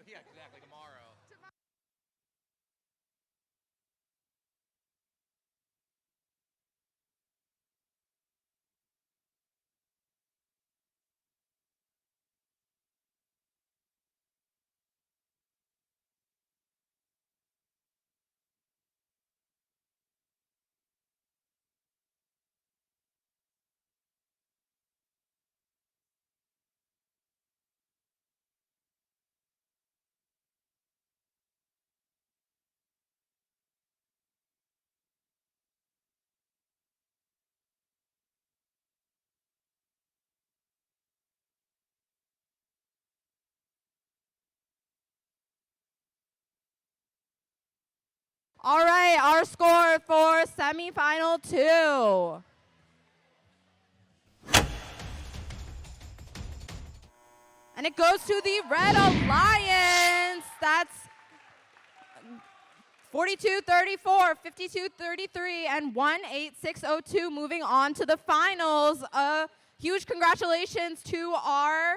Yeah, exactly. Tomorrow. All right, our score for semifinal 2. And it goes to the Red Alliance. That's 42-34, 52-33, and 18602 moving on to the finals. Huge congratulations to our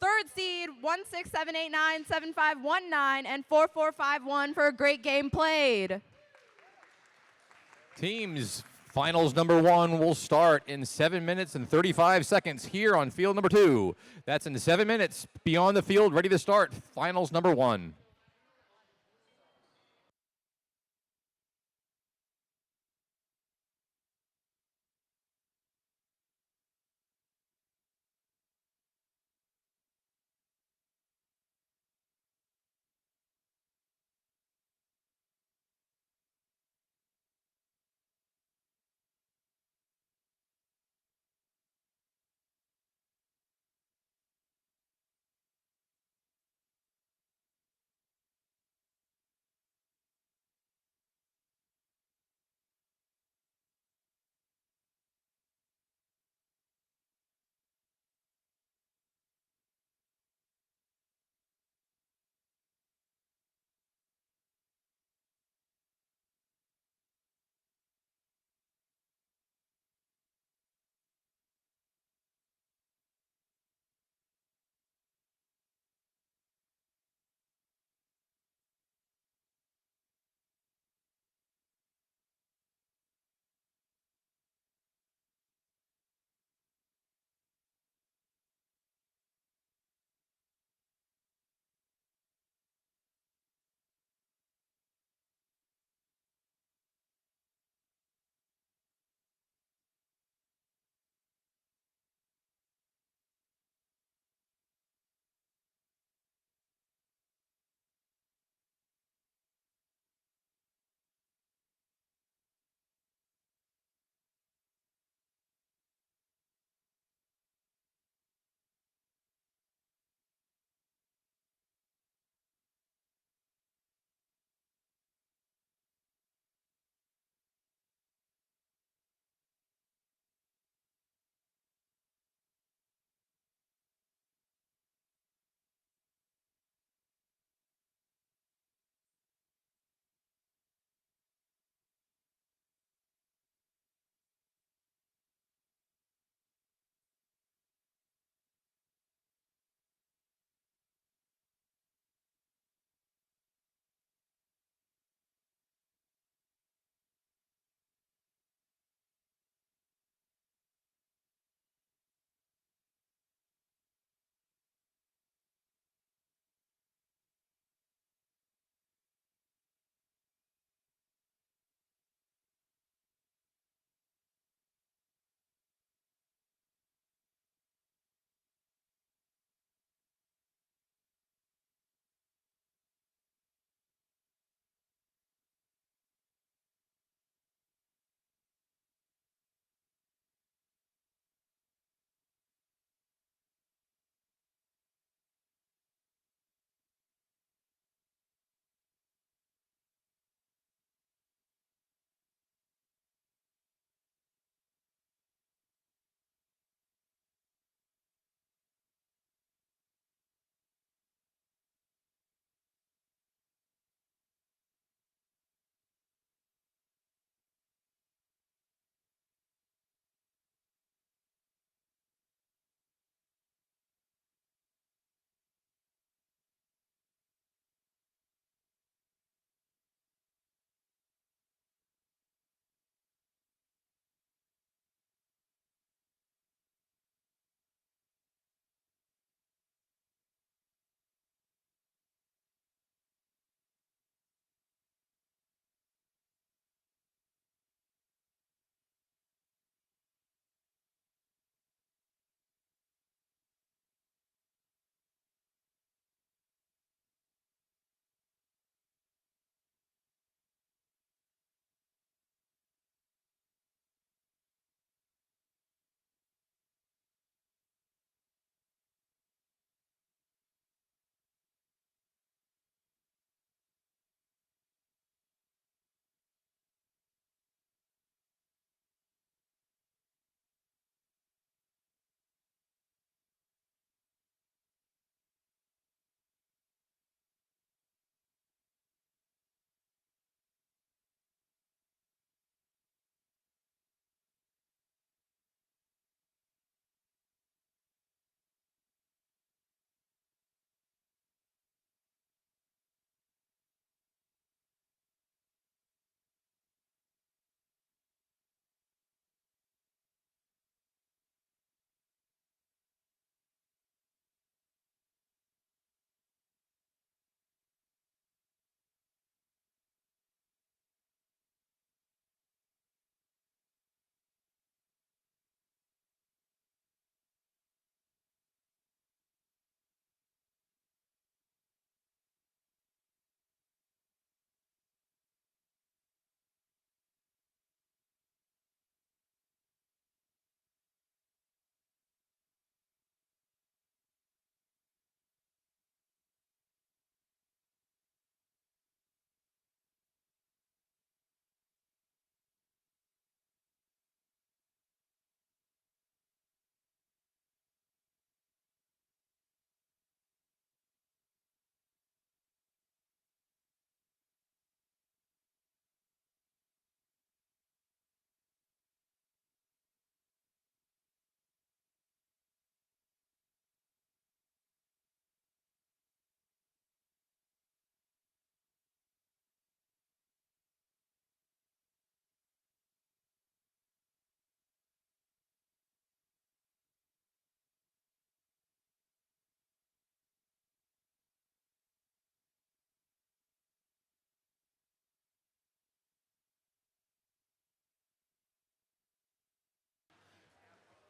third seed, 16789, 7519, and 4451 for a great game played. Teams, finals number 1 will start in 7 minutes and 35 seconds here on field number 2. That's in 7 minutes. Beyond the field, ready to start. Finals number 1.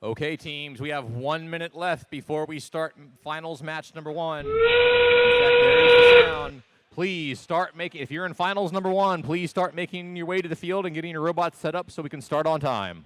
Okay, teams, we have 1 minute left before we start finals match number 1. In fact, there is the sound. Please start making, if you're in finals number 1, please start making your way to the field and getting your robots set up so we can start on time.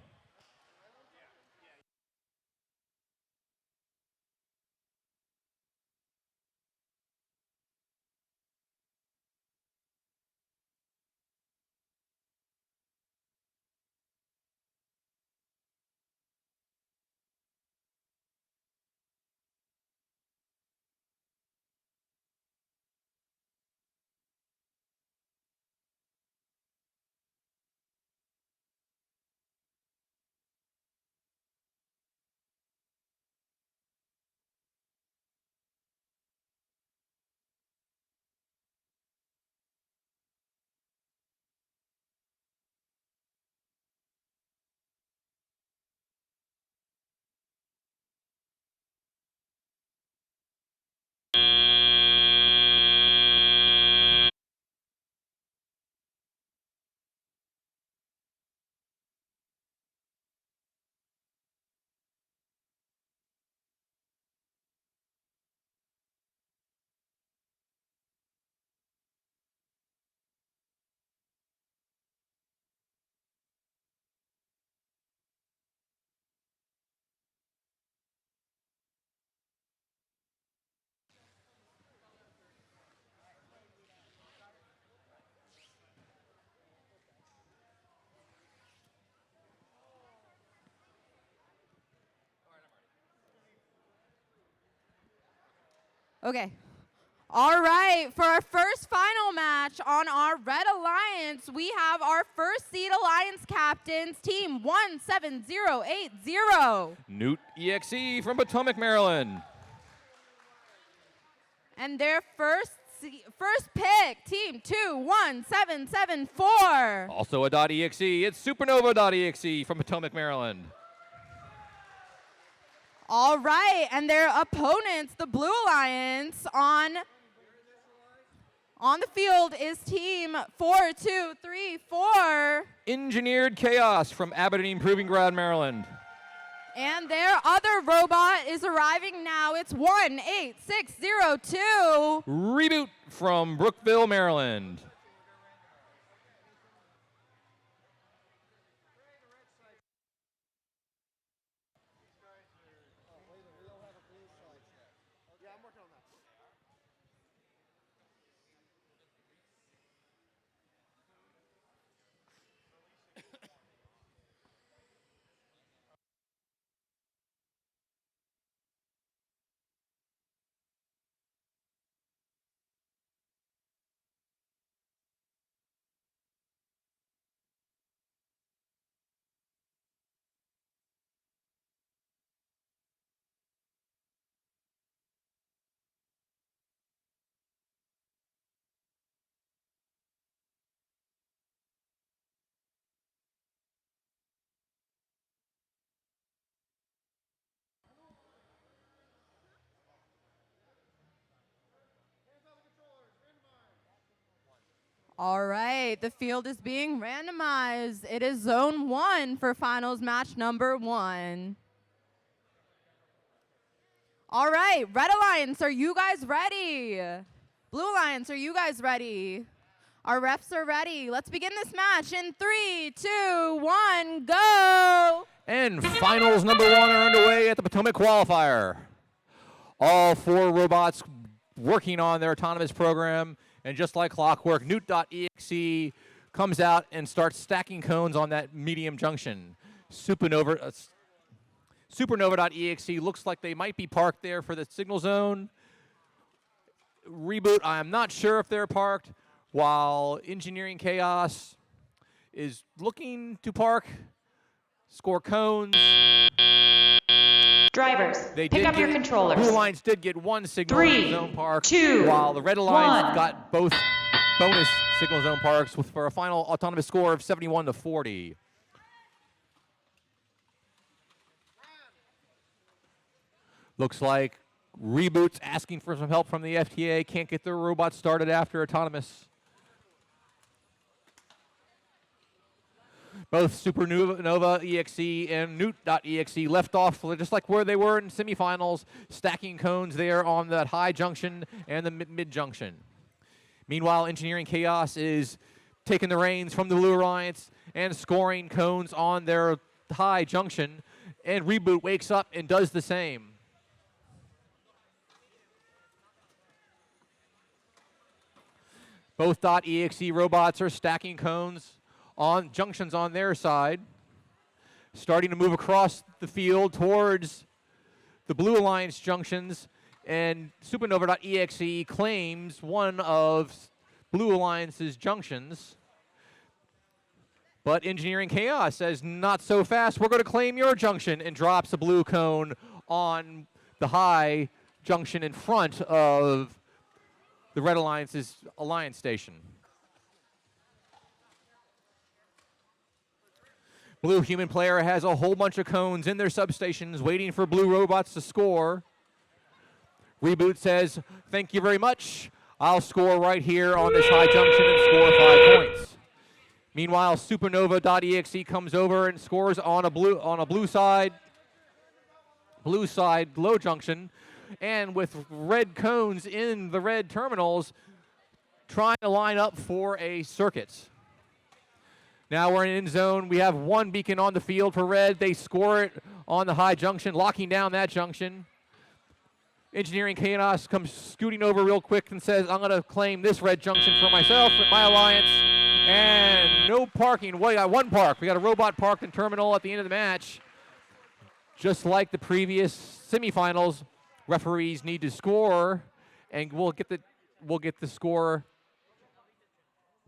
Okay. All right, for our first final match on our Red Alliance, we have our first seed Alliance captains, Team 17080. Newt EXE from Potomac, Maryland. And their first pick, Team 21774. Also a .exe, it's Supernova.exe from Potomac, Maryland. All right, and their opponents, the Blue Alliance, on the field is Team 4234. Engineered Chaos from Aberdeen Proving Ground, Maryland. And their other robot is arriving now. It's 18602. Reboot from Brookville, Maryland. All right, the field is being randomized. It is zone 1 for finals match number 1. All right, Red Alliance, are you guys ready? Blue Alliance, are you guys ready? Our refs are ready. Let's begin this match in 3, 2, 1, go! And finals number 1 are underway at the Potomac Qualifier. All 4 robots working on their autonomous program. And just like clockwork, Newt.exe comes out and starts stacking cones on that medium junction. Supernova.exe looks like they might be parked there for the signal zone. Reboot, I'm not sure if they're parked, while Engineering Chaos is looking to park, score cones. Drivers, pick up your controllers. Blue Alliance did get 1 signal 3, zone park, 2, while the Red Alliance 1. got both bonus signal zone parks for a final autonomous score of 71-40. Looks like Reboot's asking for some help from the FTA. Can't get their robots started after autonomous. Both Supernova EXE and Newt.exe left off just like where they were in semifinals, stacking cones there on that high junction and the mid junction. Meanwhile, Engineering Chaos is taking the reins from the Blue Alliance and scoring cones on their high junction, and Reboot wakes up and does the same. Both .exe robots are stacking cones on junctions on their side, starting to move across the field towards the Blue Alliance junctions, and Supernova.exe claims one of Blue Alliance's junctions. But Engineering Chaos says, not so fast, we're going to claim your junction, and drops a blue cone on the high junction in front of the Red Alliance's Alliance station. Blue human player has a whole bunch of cones in their substations waiting for blue robots to score. Reboot says, thank you very much. I'll score right here on this high junction and score 5 points. Meanwhile, Supernova.exe comes over and scores on a blue side low junction, and with red cones in the red terminals, trying to line up for a circuit. Now we're in end zone. We have one beacon on the field for red. They score it on the high junction, locking down that junction. Engineering Chaos comes scooting over real quick and says, I'm going to claim this red junction for myself and my alliance. And no parking. We got one park. We got a robot parked in terminal at the end of the match. Just like the previous semifinals, referees need to score, and we'll get the score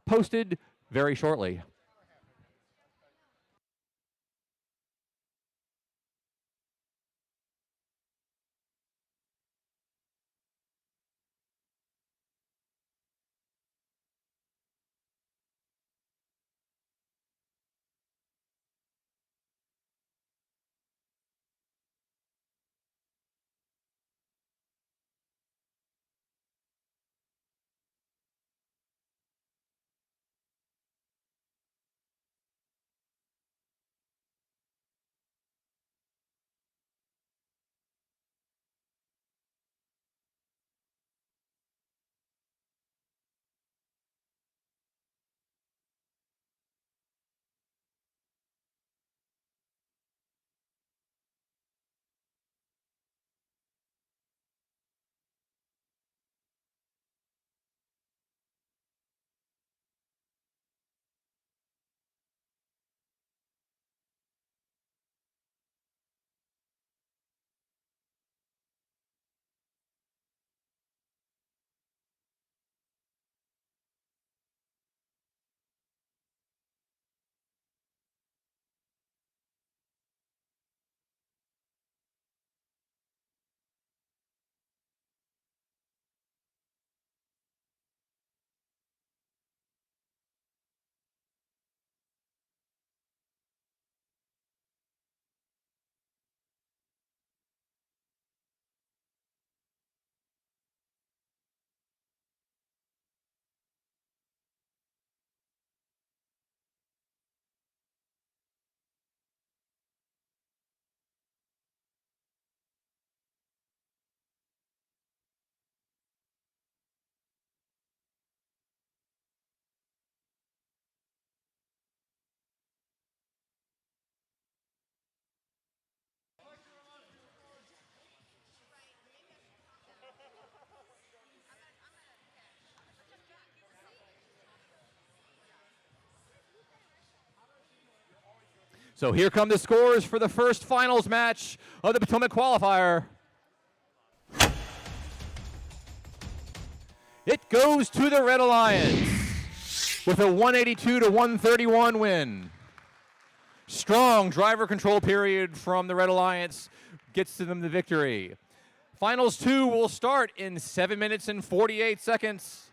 posted very shortly. So here come the scores for the first finals match of the Potomac Qualifier. It goes to the Red Alliance with a 182 to 131 win. Strong driver control period from the Red Alliance gets to them the victory. Finals 2 will start in 7 minutes and 48 seconds.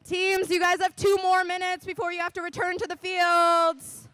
Teams, you guys have 2 more minutes before you have to return to the fields.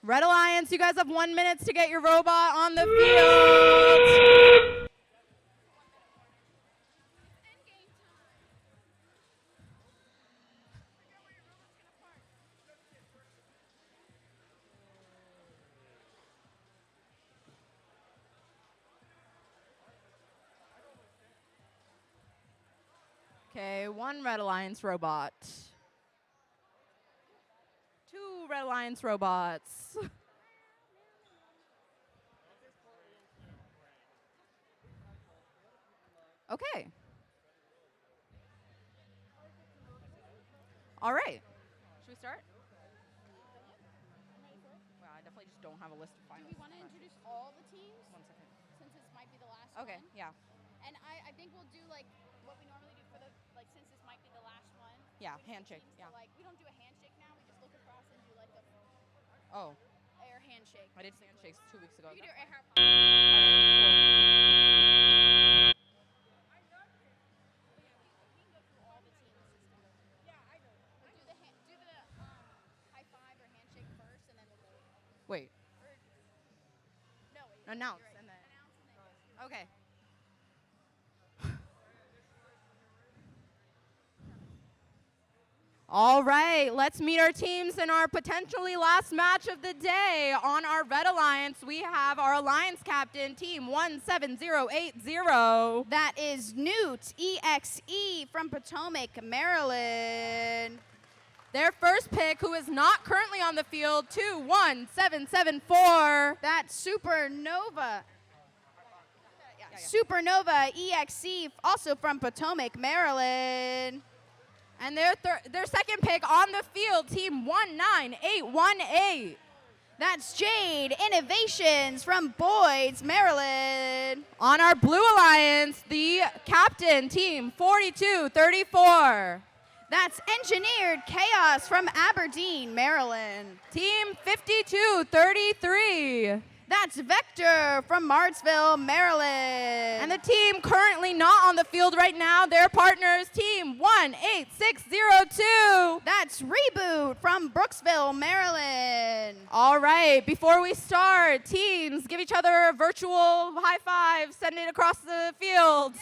Red Alliance, you guys have 1 minute to get your robot on the field. Okay, 1 Red Alliance robot. 2 Red Alliance robots. Okay. All right. Should we start? Well, I definitely just don't have a list of finals. Do we want to introduce all the teams? 1 second. Since this might be the last Okay, one. yeah. And I think we'll do like what we normally do for the, like since this might be the last one. Yeah, we get handshake, teams to, yeah. like, we don't do a handshake now, we just look across and do like a Oh, air handshake. I did basically. handshakes 2 weeks ago. You can do That's air fine. high five or handshake first, and then we'll go. Wait. No, Announce you're right. and then. Announce and then go. Okay. All right, let's meet our teams in our potentially last match of the day. On our Red Alliance, we have our Alliance captain, team 17080. That is Newt EXE from Potomac, Maryland. Their first pick, who is not currently on the field, 21774. That's Supernova. Supernova EXE, also from Potomac, Maryland. And their second pick on the field, team 19818. That's Jade Innovations from Boyd's, Maryland. On our Blue Alliance, the captain, team 4234. That's Engineered Chaos from Aberdeen, Maryland. Team 5233. That's Vector from Martsville, Maryland. And the team currently not on the field right now, their partners, team 18602. That's Reboot from Brooksville, Maryland. All right, before we start, teams, give each other a virtual high five, send it across the field.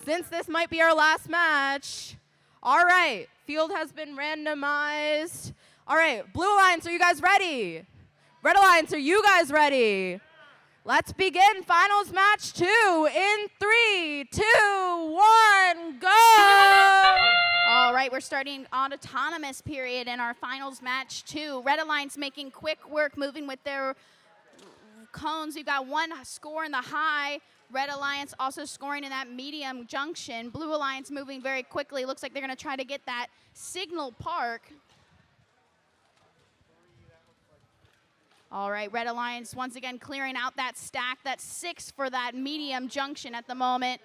Since this might be our last match. All right, field has been randomized. All right, Blue Alliance, are you guys ready? Red Alliance, are you guys ready? Let's begin finals match 2 in 3, 2, 1, go! All right, we're starting on autonomous period in our finals match 2. Red Alliance making quick work, moving with their cones. We've got 1 score in the high. Red Alliance also scoring in that medium junction. Blue Alliance moving very quickly. Looks like they're going to try to get that Signal Park. All right, Red Alliance once again clearing out that stack. That's 6 for that medium junction at the moment.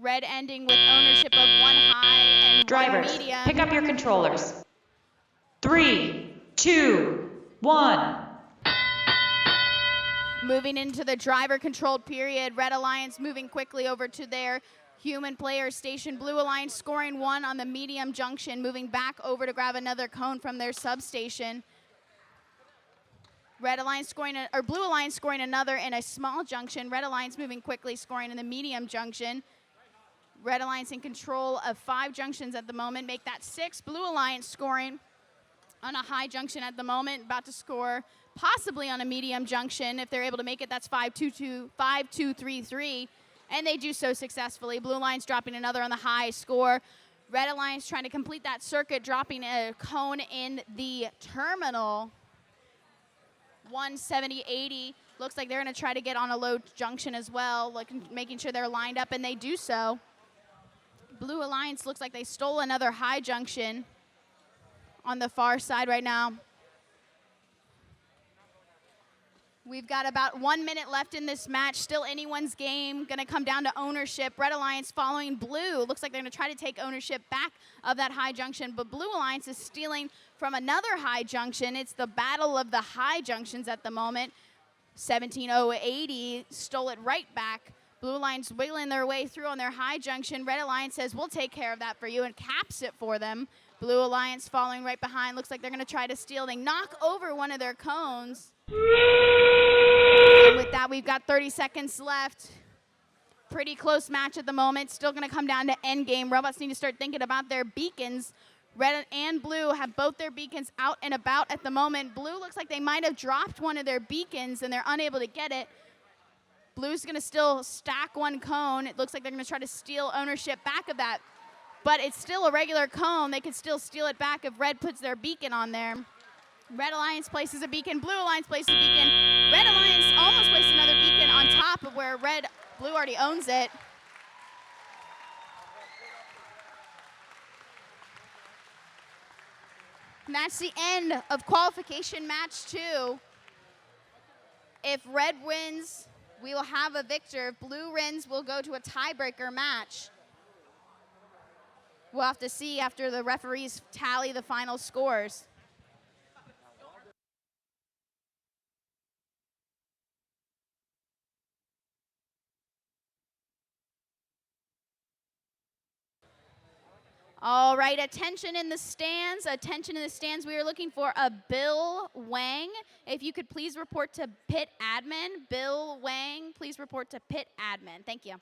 Red ending with ownership of 1 high and 1 Drivers, medium. pick up your controllers. 3, 2, 1. Moving into the driver-controlled period. Red Alliance moving quickly over to their Human player station, Blue Alliance scoring one on the medium junction, moving back over to grab another cone from their substation. Red Alliance scoring, or Blue Alliance scoring another in a small junction. Red Alliance moving quickly, scoring in the medium junction. Red Alliance in control of 5 junctions at the moment, make that 6. Blue Alliance scoring on a high junction at the moment, about to score possibly on a medium junction. If they're able to make it, that's 5-2-2, 5-2-3-3, and they do so successfully. Blue Alliance dropping another on the high score. Red Alliance trying to complete that circuit, dropping a cone in the terminal. 170-80. Looks like they're going to try to get on a low junction as well, making sure they're lined up, and they do so. Blue Alliance looks like they stole another high junction on the far side right now. We've got about 1 minute left in this match. Still anyone's game. Going to come down to ownership. Red Alliance following Blue. Looks like they're going to try to take ownership back of that high junction, but Blue Alliance is stealing from another high junction. It's the battle of the high junctions at the moment. 17-0-80 stole it right back. Blue Alliance wiggling their way through on their high junction. Red Alliance says, we'll take care of that for you, and caps it for them. Blue Alliance following right behind. Looks like they're going to try to steal. They knock over one of their cones. And with that, we've got 30 seconds left. Pretty close match at the moment. Still going to come down to end game. Robots need to start thinking about their beacons. Red and Blue have both their beacons out and about at the moment. Blue looks like they might have dropped one of their beacons, and they're unable to get it. Blue's going to still stack one cone. It looks like they're going to try to steal ownership back of that. But it's still a regular cone. They could still steal it back if Red puts their beacon on there. Red Alliance places a beacon. Blue Alliance places a beacon. Red Alliance almost placed another beacon on top of where Blue already owns it. And that's the end of qualification match 2. If Red wins, we will have a victor. If Blue wins, we'll go to a tiebreaker match. We'll have to see after the referees tally the final scores. All right, attention in the stands. Attention in the stands. We are looking for a Bill Wang. If you could please report to pit admin. Bill Wang, please report to pit admin. Thank you.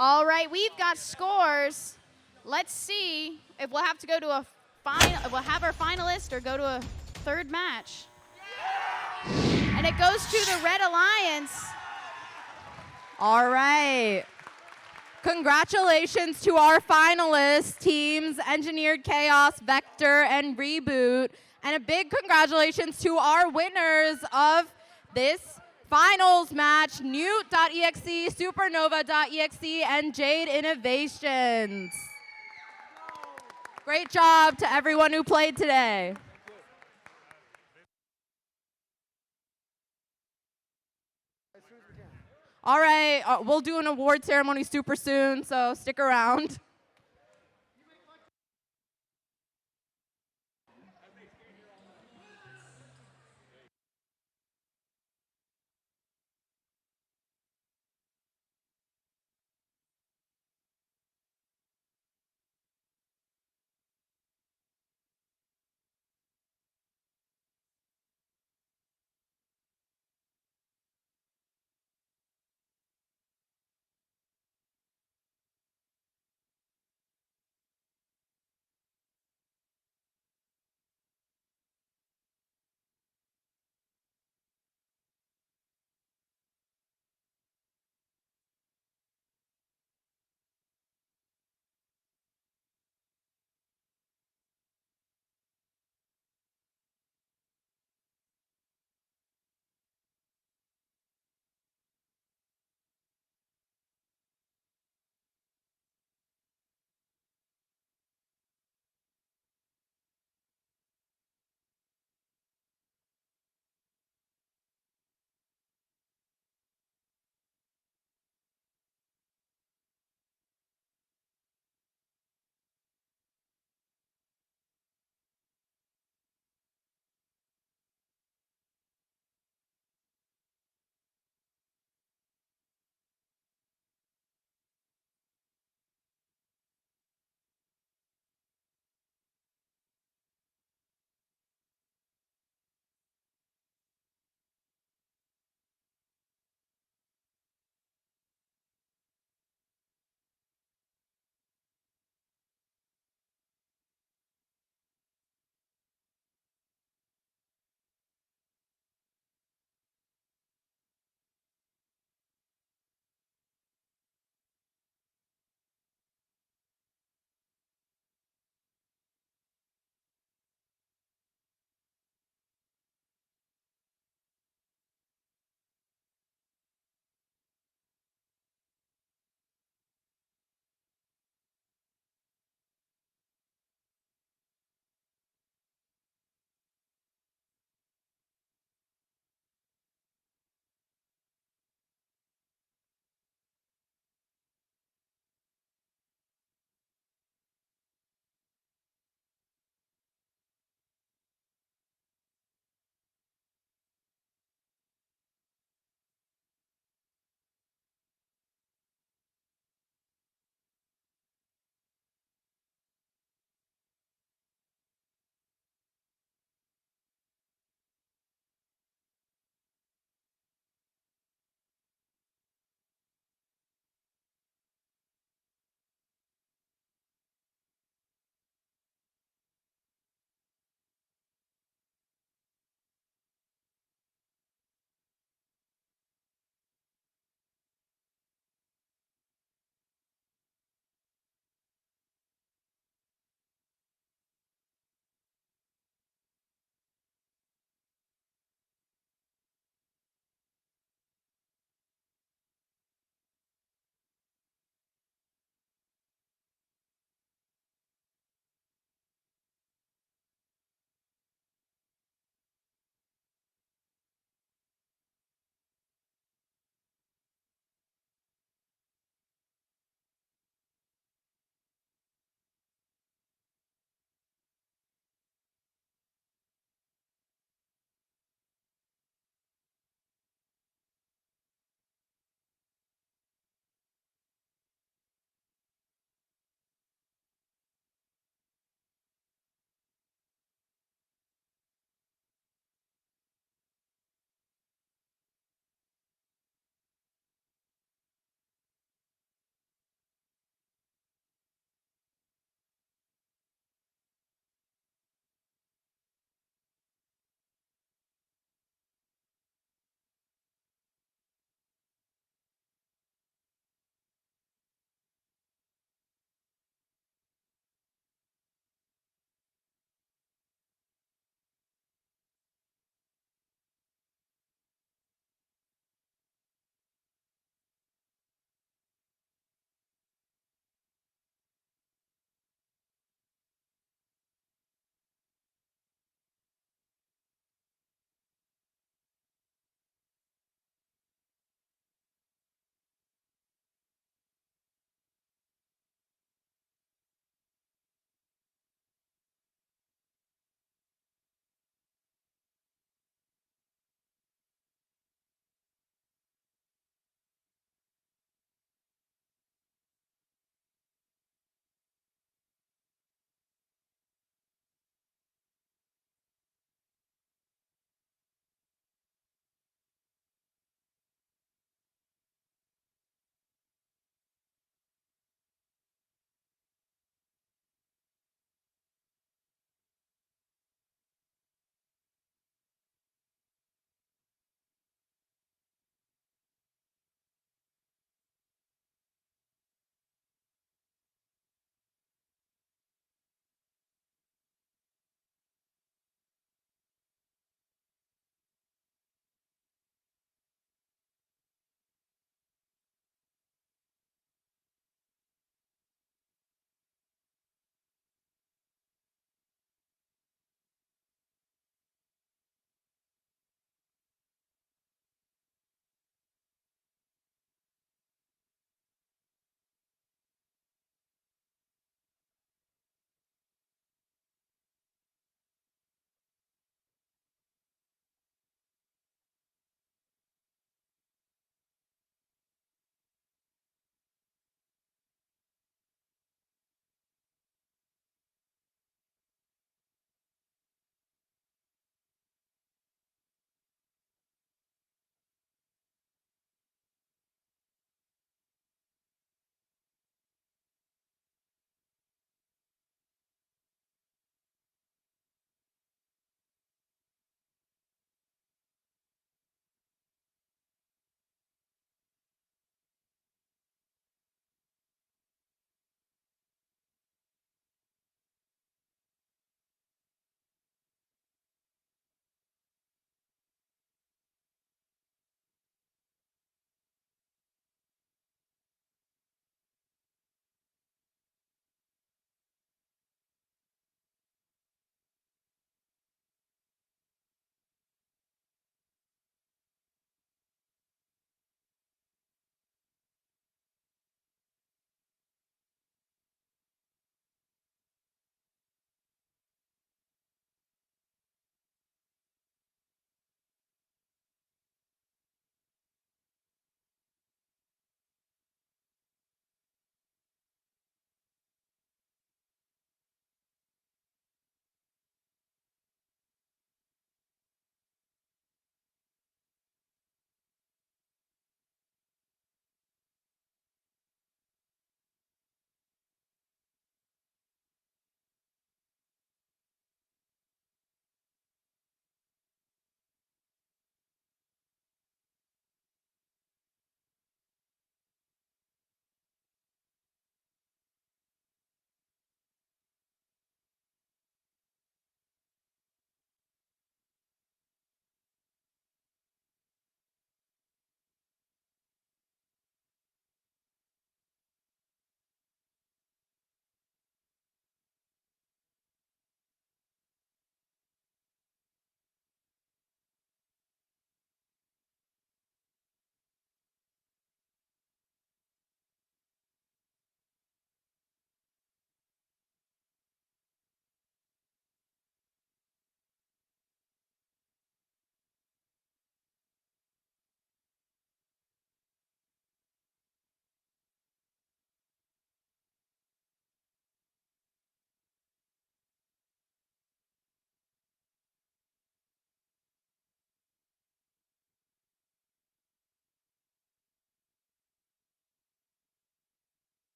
All right, we've got scores. Let's see if we'll have to go to a final. We'll have our finalist or go to a third match. And it goes to the Red Alliance. All right. Congratulations to our finalists, teams Engineered Chaos, Vector, and Reboot. And a big congratulations to our winners of this finals match, Newt.exe, Supernova.exe, and Jade Innovations. Great job to everyone who played today. All right, we'll do an award ceremony super soon, so stick around.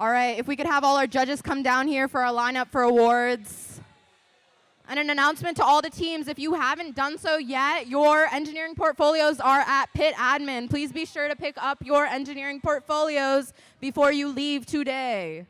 All right, if we could have all our judges come down here for our lineup for awards. And an announcement to all the teams, if you haven't done so yet, your engineering portfolios are at pit admin. Please be sure to pick up your engineering portfolios before you leave today.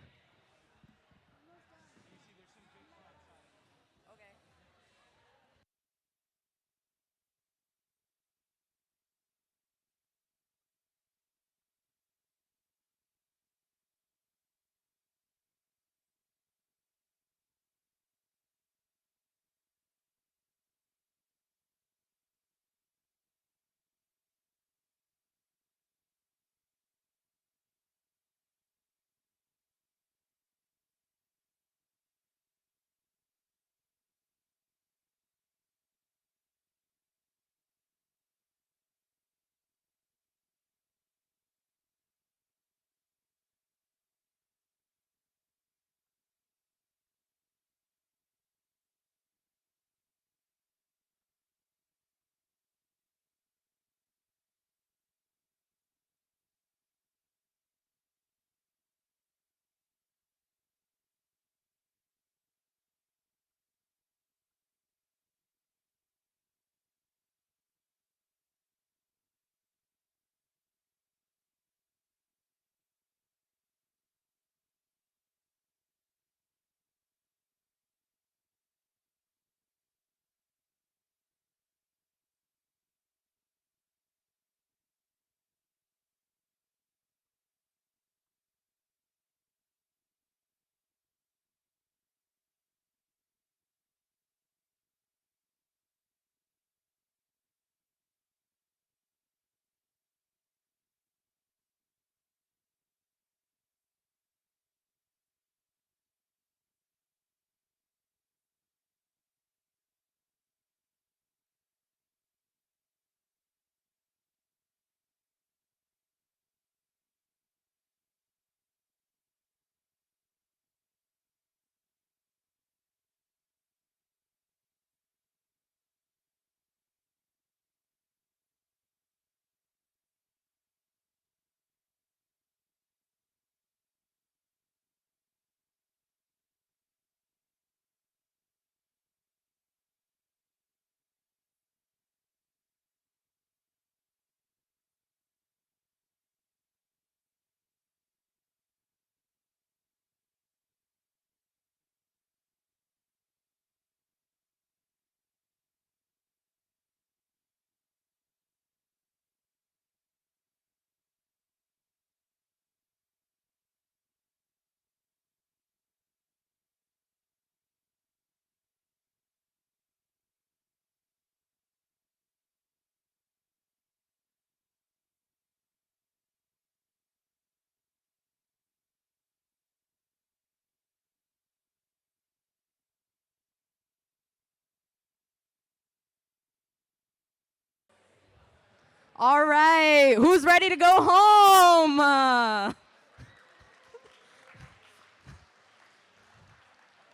All right, who's ready to go home?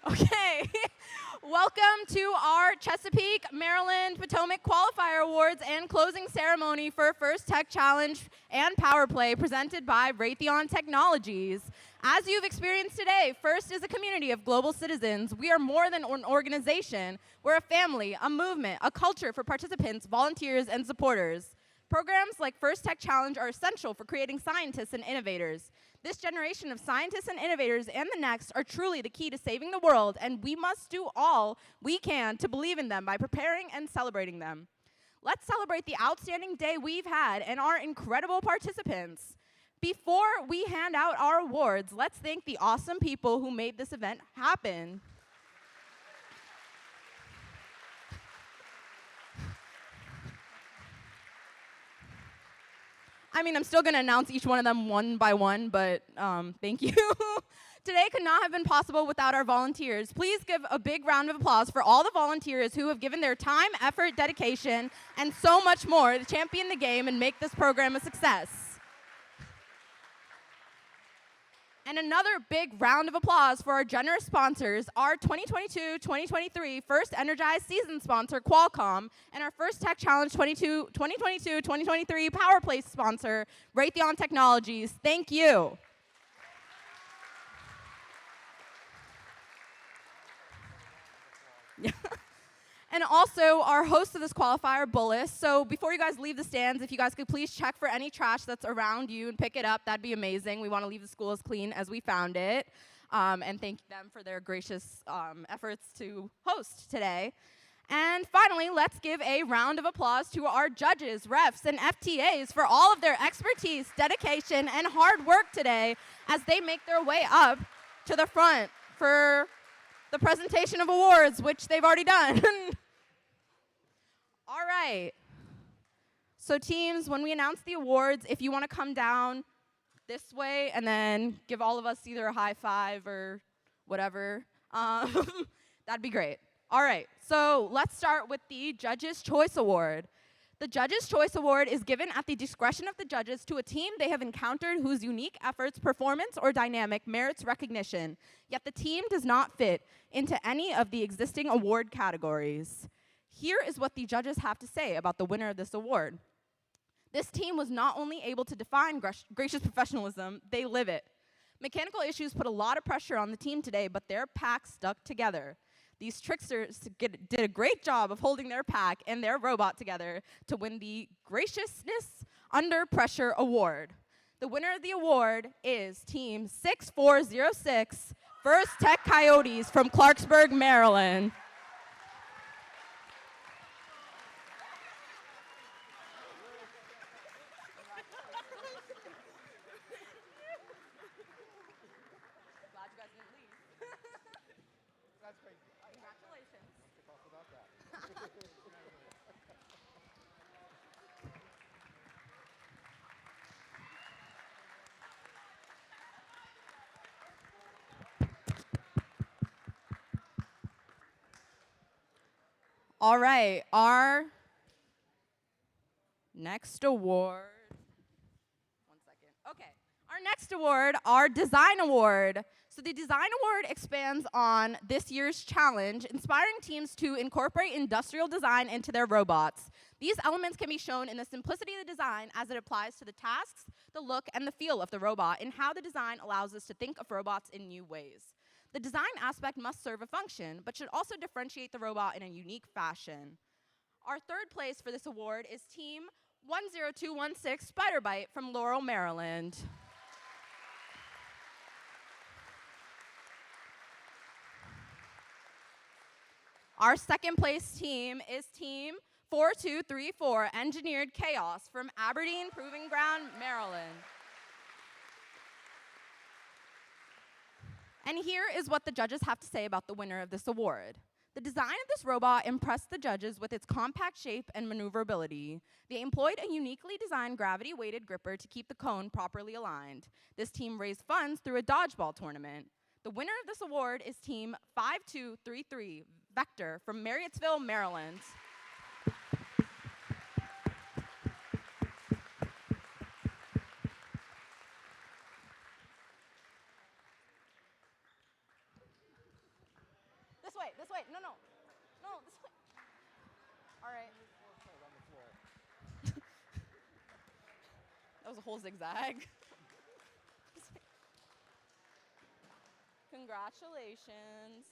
Okay, welcome to our Chesapeake, Maryland, Potomac Qualifier Awards and closing ceremony for First Tech Challenge and Power Play presented by Raytheon Technologies. As you've experienced today, FIRST is a community of global citizens. We are more than an organization. We're a family, a movement, a culture for participants, volunteers, and supporters. Programs like First Tech Challenge are essential for creating scientists and innovators. This generation of scientists and innovators and the next are truly the key to saving the world, and we must do all we can to believe in them by preparing and celebrating them. Let's celebrate the outstanding day we've had and our incredible participants. Before we hand out our awards, let's thank the awesome people who made this event happen. I mean, I'm still going to announce each one of them one by one, but thank you. Today could not have been possible without our volunteers. Please give a big round of applause for all the volunteers who have given their time, effort, dedication, and so much more to champion the game and make this program a success. And another big round of applause for our generous sponsors, our 2022-2023 First Energized Season sponsor, Qualcomm, and our First Tech Challenge 2022-2023 Power Place sponsor, Raytheon Technologies. Thank you. And also our host of this qualifier, Bullis. So before you guys leave the stands, if you guys could please check for any trash that's around you and pick it up, that'd be amazing. We want to leave the school as clean as we found it. And thank them for their gracious efforts to host today. And finally, let's give a round of applause to our judges, refs, and FTAs for all of their expertise, dedication, and hard work today as they make their way up to the front for the presentation of awards, which they've already done. All right. So teams, when we announce the awards, if you want to come down this way and then give all of us either a high five or whatever, that'd be great. All right. So let's start with the Judges' Choice Award. The Judges' Choice Award is given at the discretion of the judges to a team they have encountered whose unique efforts, performance, or dynamic merits recognition, yet the team does not fit into any of the existing award categories. Here is what the judges have to say about the winner of this award. This team was not only able to define gracious professionalism, they live it. Mechanical issues put a lot of pressure on the team today, but their pack stuck together. These tricksters did a great job of holding their pack and their robot together to win the Graciousness Under Pressure Award. The winner of the award is Team 6406, First Tech Coyotes from Clarksburg, Maryland. All right, our next award. One second. Okay, our next award, our Design Award. So the Design Award expands on this year's challenge, inspiring teams to incorporate industrial design into their robots. These elements can be shown in the simplicity of the design as it applies to the tasks, the look, and the feel of the robot, and how the design allows us to think of robots in new ways. The design aspect must serve a function, but should also differentiate the robot in a unique fashion. Our third place for this award is Team 10216 Spider-Bite from Laurel, Maryland. Our second place team is Team 4234 Engineered Chaos from Aberdeen Proving Ground, Maryland. And here is what the judges have to say about the winner of this award. The design of this robot impressed the judges with its compact shape and maneuverability. They employed a uniquely designed gravity-weighted gripper to keep the cone properly aligned. This team raised funds through a dodgeball tournament. The winner of this award is Team 5233 Vector from Marriottsville, Maryland. This way, no, this way. All right. That was a whole zigzag. Congratulations.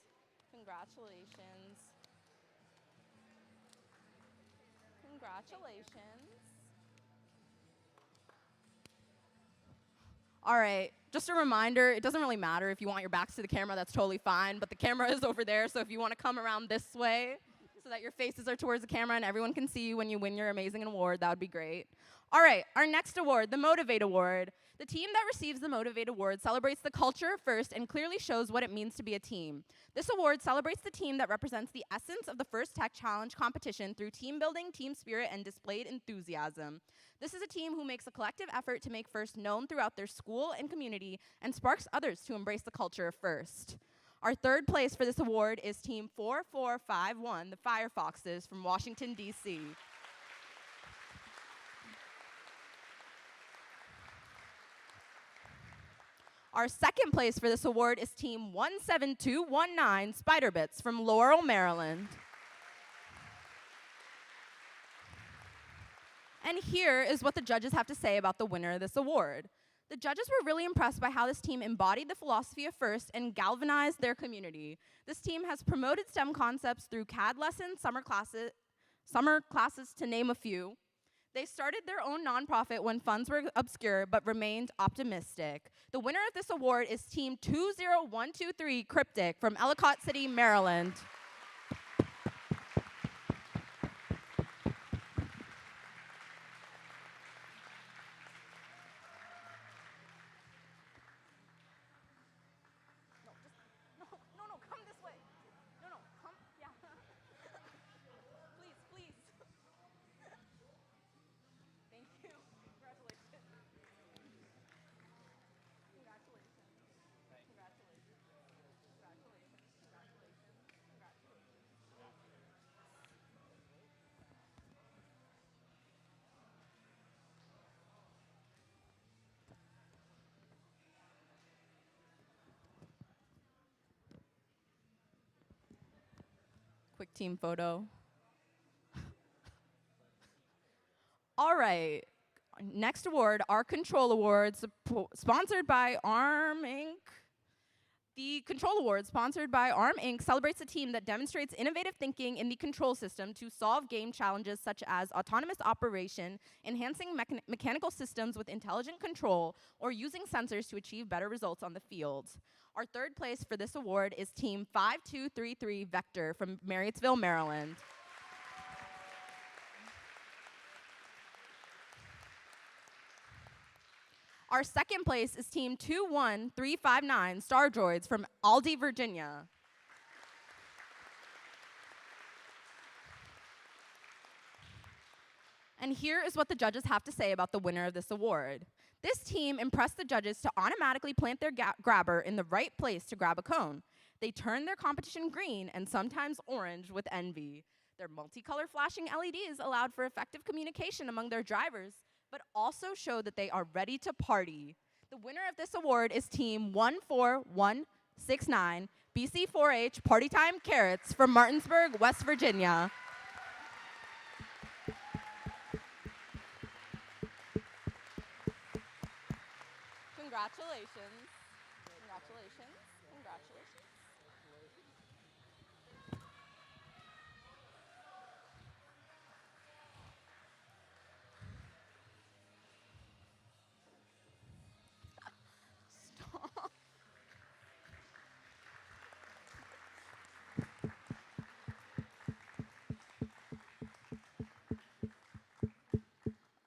Congratulations. Congratulations. All right, just a reminder, it doesn't really matter if you want your backs to the camera, that's totally fine, but the camera is over there, so if you want to come around this way so that your faces are towards the camera and everyone can see you when you win your amazing award, that would be great. All right, our next award, the Motivate Award. The team that receives the Motivate Award celebrates the culture of FIRST and clearly shows what it means to be a team. This award celebrates the team that represents the essence of the FIRST Tech Challenge competition through team building, team spirit, and displayed enthusiasm. This is a team who makes a collective effort to make FIRST known throughout their school and community and sparks others to embrace the culture of FIRST. Our third place for this award is Team 4451, the Firefoxes from Washington, D.C. Our second place for this award is Team 17219 Spider Bits from Laurel, Maryland. And here is what the judges have to say about the winner of this award. The judges were really impressed by how this team embodied the philosophy of FIRST and galvanized their community. This team has promoted STEM concepts through CAD lessons, summer classes to name a few. They started their own nonprofit when funds were obscure, but remained optimistic. The winner of this award is Team 20123 Cryptic from Ellicott City, Maryland. No, come this way. No, come, yeah. Please. Thank you. Congratulations. Quick team photo. All right. Next award, our Control Award, sponsored by ARM Inc. The Control Award, sponsored by ARM Inc., celebrates a team that demonstrates innovative thinking in the control system to solve game challenges such as autonomous operation, enhancing mechanical systems with intelligent control, or using sensors to achieve better results on the field. Our third place for this award is Team 5233 Vector from Marriottsville, Maryland. Our second place is Team 21359 Star Droids from Aldie, Virginia. And here is what the judges have to say about the winner of this award. This team impressed the judges to automatically plant their grabber in the right place to grab a cone. They turned their competition green and sometimes orange with envy. Their multicolor flashing LEDs allowed for effective communication among their drivers, but also showed that they are ready to party. The winner of this award is Team 14169 BC4H Party Time Carrots from Martinsburg, West Virginia. Congratulations. Congratulations. Congratulations. Stop.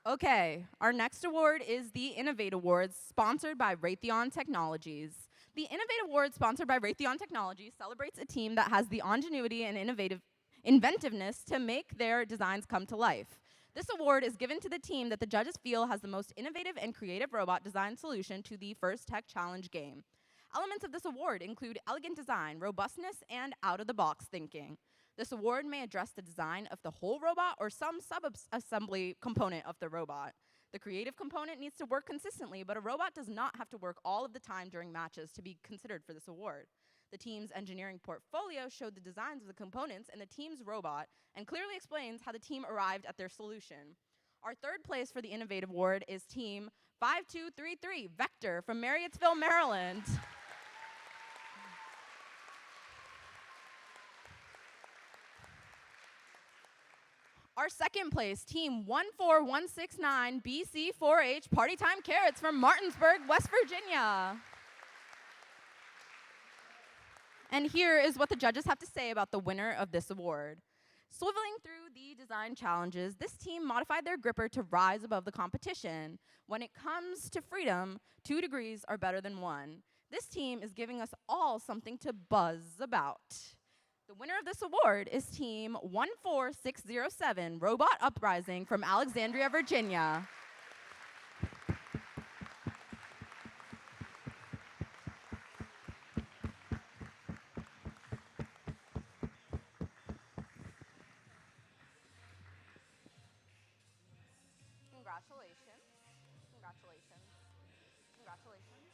Okay, our next award is the Innovate Awards, sponsored by Raytheon Technologies. The Innovate Award, sponsored by Raytheon Technologies, celebrates a team that has the ingenuity and inventiveness to make their designs come to life. This award is given to the team that the judges feel has the most innovative and creative robot design solution to the FIRST Tech Challenge game. Elements of this award include elegant design, robustness, and out-of-the-box thinking. This award may address the design of the whole robot or some sub-assembly component of the robot. The creative component needs to work consistently, but a robot does not have to work all of the time during matches to be considered for this award. The team's engineering portfolio showed the designs of the components and the team's robot and clearly explains how the team arrived at their solution. Our third place for the Innovative Award is Team 5233 Vector from Marriottsville, Maryland. Our second place, Team 14169 BC4H Party Time Carrots from Martinsburg, West Virginia. And here is what the judges have to say about the winner of this award. Swiveling through the design challenges, this team modified their gripper to rise above the competition. When it comes to freedom, 2 degrees are better than 1. This team is giving us all something to buzz about. The winner of this award is Team 14607 Robot Uprising from Alexandria, Virginia. Congratulations. Congratulations. Congratulations.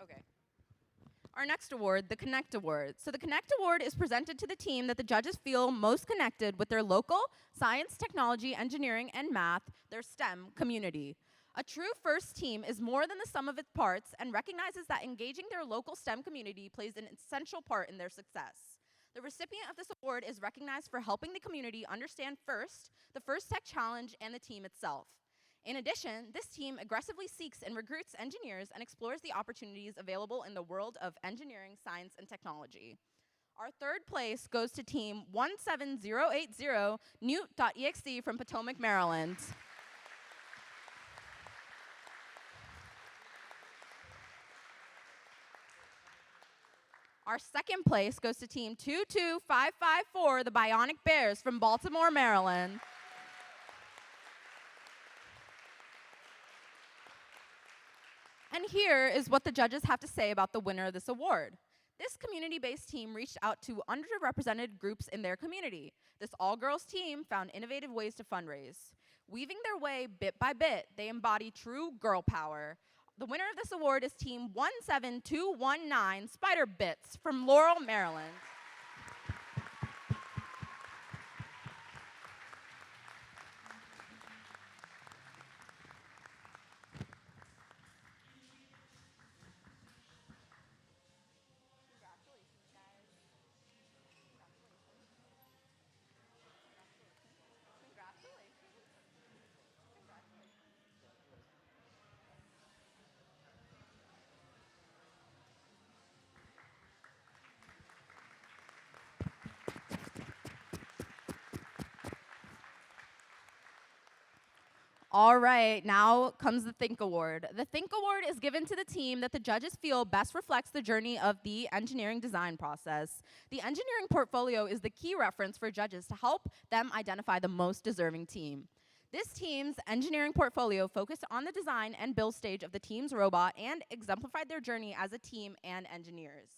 Okay. Our next award, the Connect Award. So the Connect Award is presented to the team that the judges feel most connected with their local science, technology, engineering, and math, their STEM community. A true FIRST team is more than the sum of its parts and recognizes that engaging their local STEM community plays an essential part in their success. The recipient of this award is recognized for helping the community understand FIRST, the FIRST Tech Challenge, and the team itself. In addition, this team aggressively seeks and recruits engineers and explores the opportunities available in the world of engineering, science, and technology. Our third place goes to team 17080 Newt.exe from Potomac, Maryland. Our second place goes to team 22554, the Bionic Bears from Baltimore, Maryland. And here is what the judges have to say about the winner of this award. This community-based team reached out to underrepresented groups in their community. This all-girls team found innovative ways to fundraise. Weaving their way bit by bit, they embody true girl power. The winner of this award is team 17219 Spider Bits from Laurel, Maryland. All right, now comes the Think Award. The Think Award is given to the team that the judges feel best reflects the journey of the engineering design process. The engineering portfolio is the key reference for judges to help them identify the most deserving team. This team's engineering portfolio focused on the design and build stage of the team's robot and exemplified their journey as a team and engineers.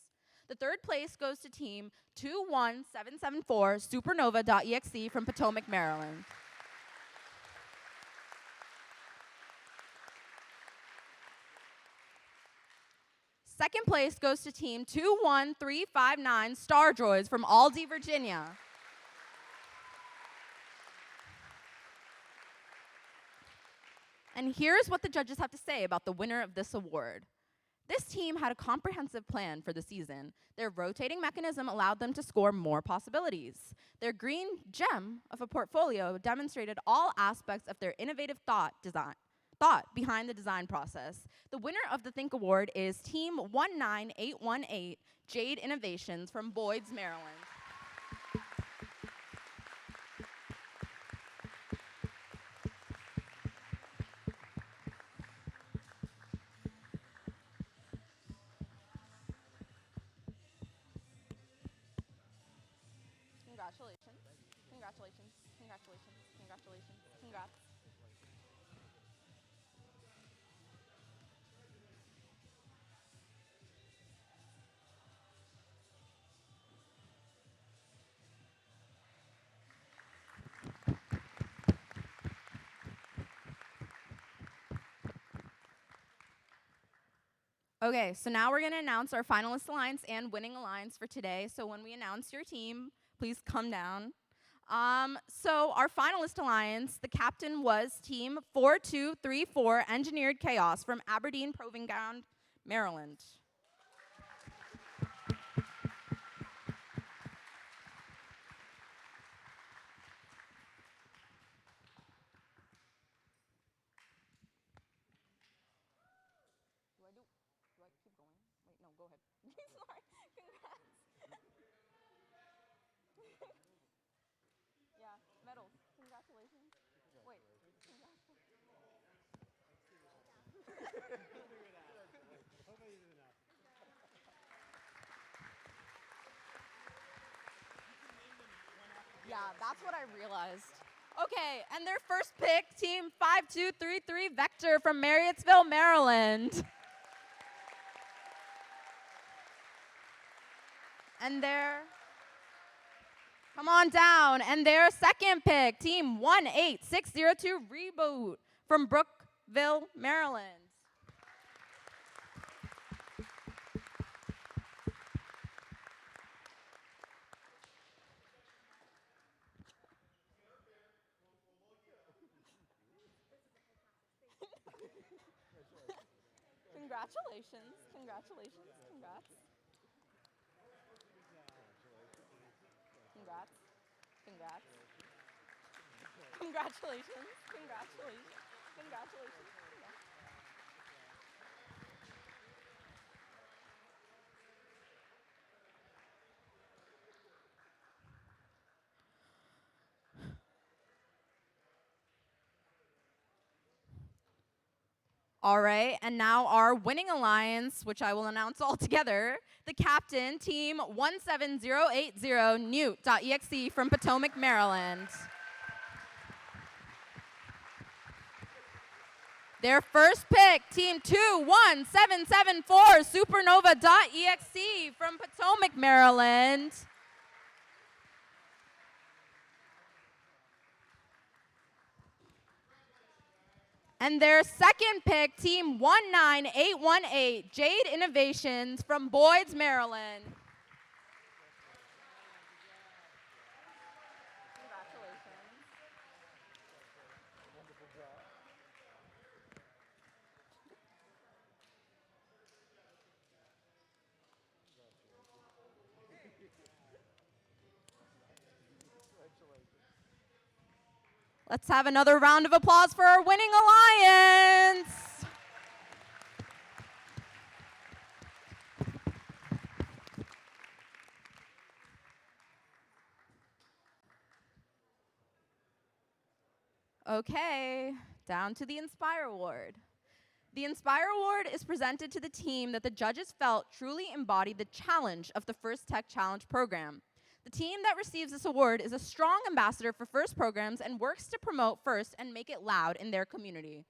The third place goes to team 21774 Supernova.exe from Potomac, Maryland. Second place goes to team 21359 Star Droids from Aldie, Virginia. And here's what the judges have to say about the winner of this award. This team had a comprehensive plan for the season. Their rotating mechanism allowed them to score more possibilities. Their green gem of a portfolio demonstrated all aspects of their innovative thought behind the design process. The winner of the Think Award is Team 19818 Jade Innovations from Boyds, Maryland. Congratulations. Congratulations. Congratulations. Congratulations. Congrats. Okay, so now we're going to announce our finalist alliance and winning alliance for today. So when we announce your team, please come down. So our finalist alliance, the captain was team 4234 Engineered Chaos from Aberdeen Proving Ground, Maryland. Do I keep going? Wait, no, go ahead. Sorry, congrats. Yeah, medals. Congratulations. Wait, congratulations. Yeah. that's what I realized. Okay, and their first pick, team 5233 Vector from Marriottsville, Maryland. And their, come on down, and their second pick, team 18602 Reboot from Brookville, Maryland. Congratulations, congratulations, congrats. Congrats, congrats. Congratulations, congratulations, congratulations. Congrats. All right, and now our winning alliance, which I will announce all together. The captain, team 17080 Newt.exe from Potomac, Maryland. Their first pick, team 21774 Supernova.exe from Potomac, Maryland. And their second pick, team 19818 Jade Innovations from Boyds, Maryland. Let's have another round of applause for our winning alliance. Okay, down to the Inspire Award. The Inspire Award is presented to the team that the judges felt truly embodied the challenge of the First Tech Challenge program. The team that receives this award is a strong ambassador for FIRST programs and works to promote FIRST and make it loud in their community.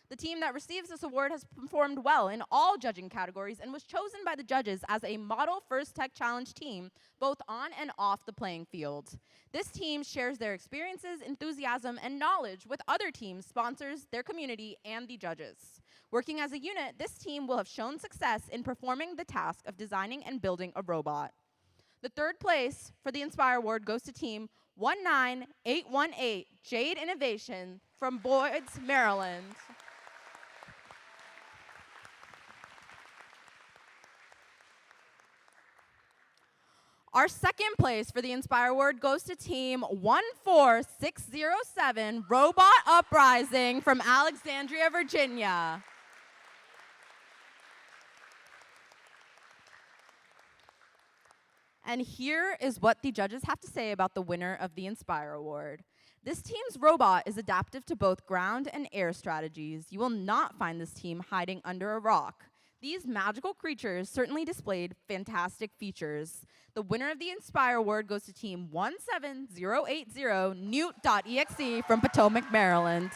The team that receives this award has performed well in all judging categories and was chosen by the judges as a model First Tech Challenge team, both on and off the playing field. This team shares their experiences, enthusiasm, and knowledge with other teams, sponsors, their community, and the judges. Working as a unit, this team will have shown success in performing the task of designing and building a robot. The third place for the Inspire Award goes to team 19818 Jade Innovation from Boyds, Maryland. Our second place for the Inspire Award goes to team 14607 Robot Uprising from Alexandria, Virginia. And here is what the judges have to say about the winner of the Inspire Award. This team's robot is adaptive to both ground and air strategies. You will not find this team hiding under a rock. These magical creatures certainly displayed fantastic features. The winner of the Inspire Award goes to team 17080 Newt.exe from Potomac, Maryland.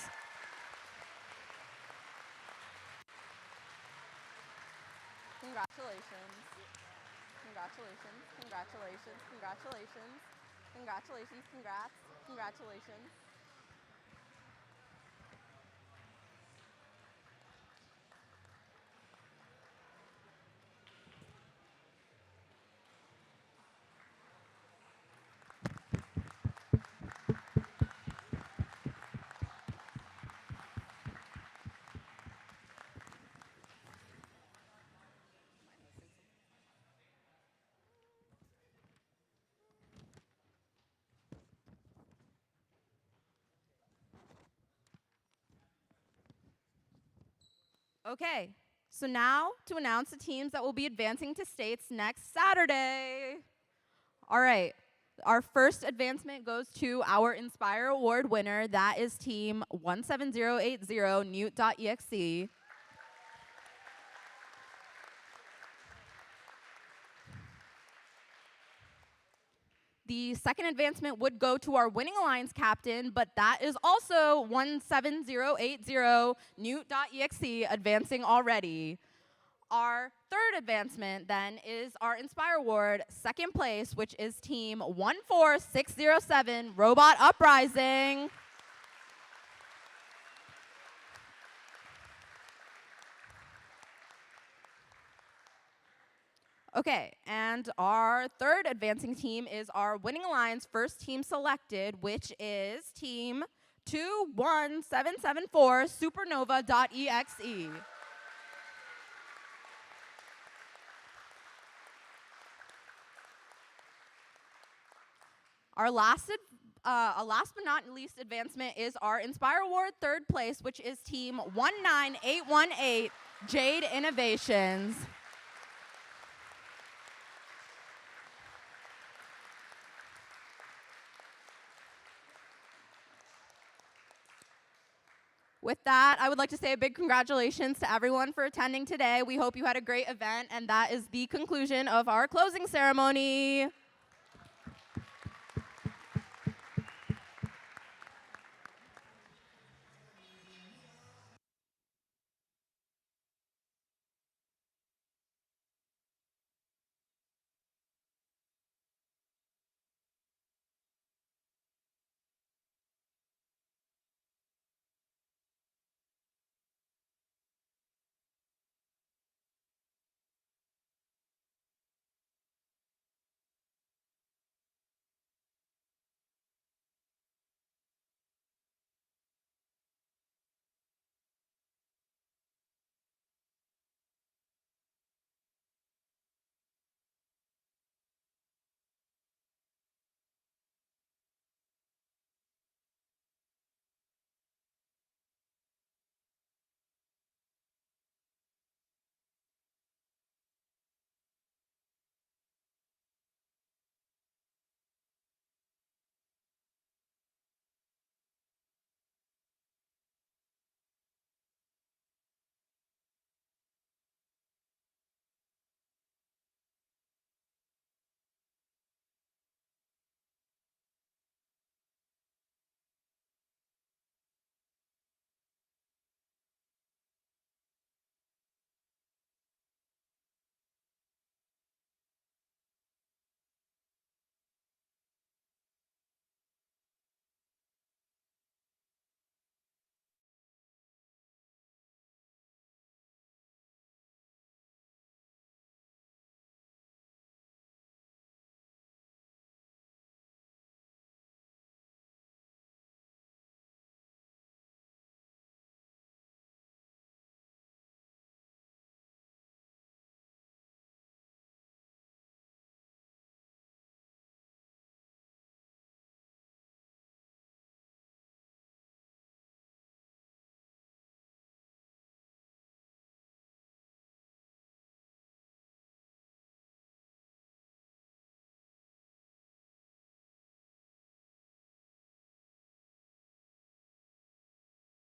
Congratulations. Congratulations, congratulations, congratulations, congratulations, congrats, congratulations. Okay, so now to announce the teams that will be advancing to states next Saturday. All right, our first advancement goes to our Inspire Award winner. That is team 17080 Newt.exe. the second advancement would go to our winning alliance captain, but that is also 17080 Newt.exe advancing already. Our third advancement then is our Inspire Award, second place, which is team 14607 Robot Uprising. Okay, and our third advancing team is our Winning Alliance first team selected, which is team 21774 Supernova.exe. Our last but not least advancement is our Inspire Award third place, which is team 19818 Jade Innovations. With that, I would like to say a big congratulations to everyone for attending today. We hope you had a great event, and that is the conclusion of our closing ceremony.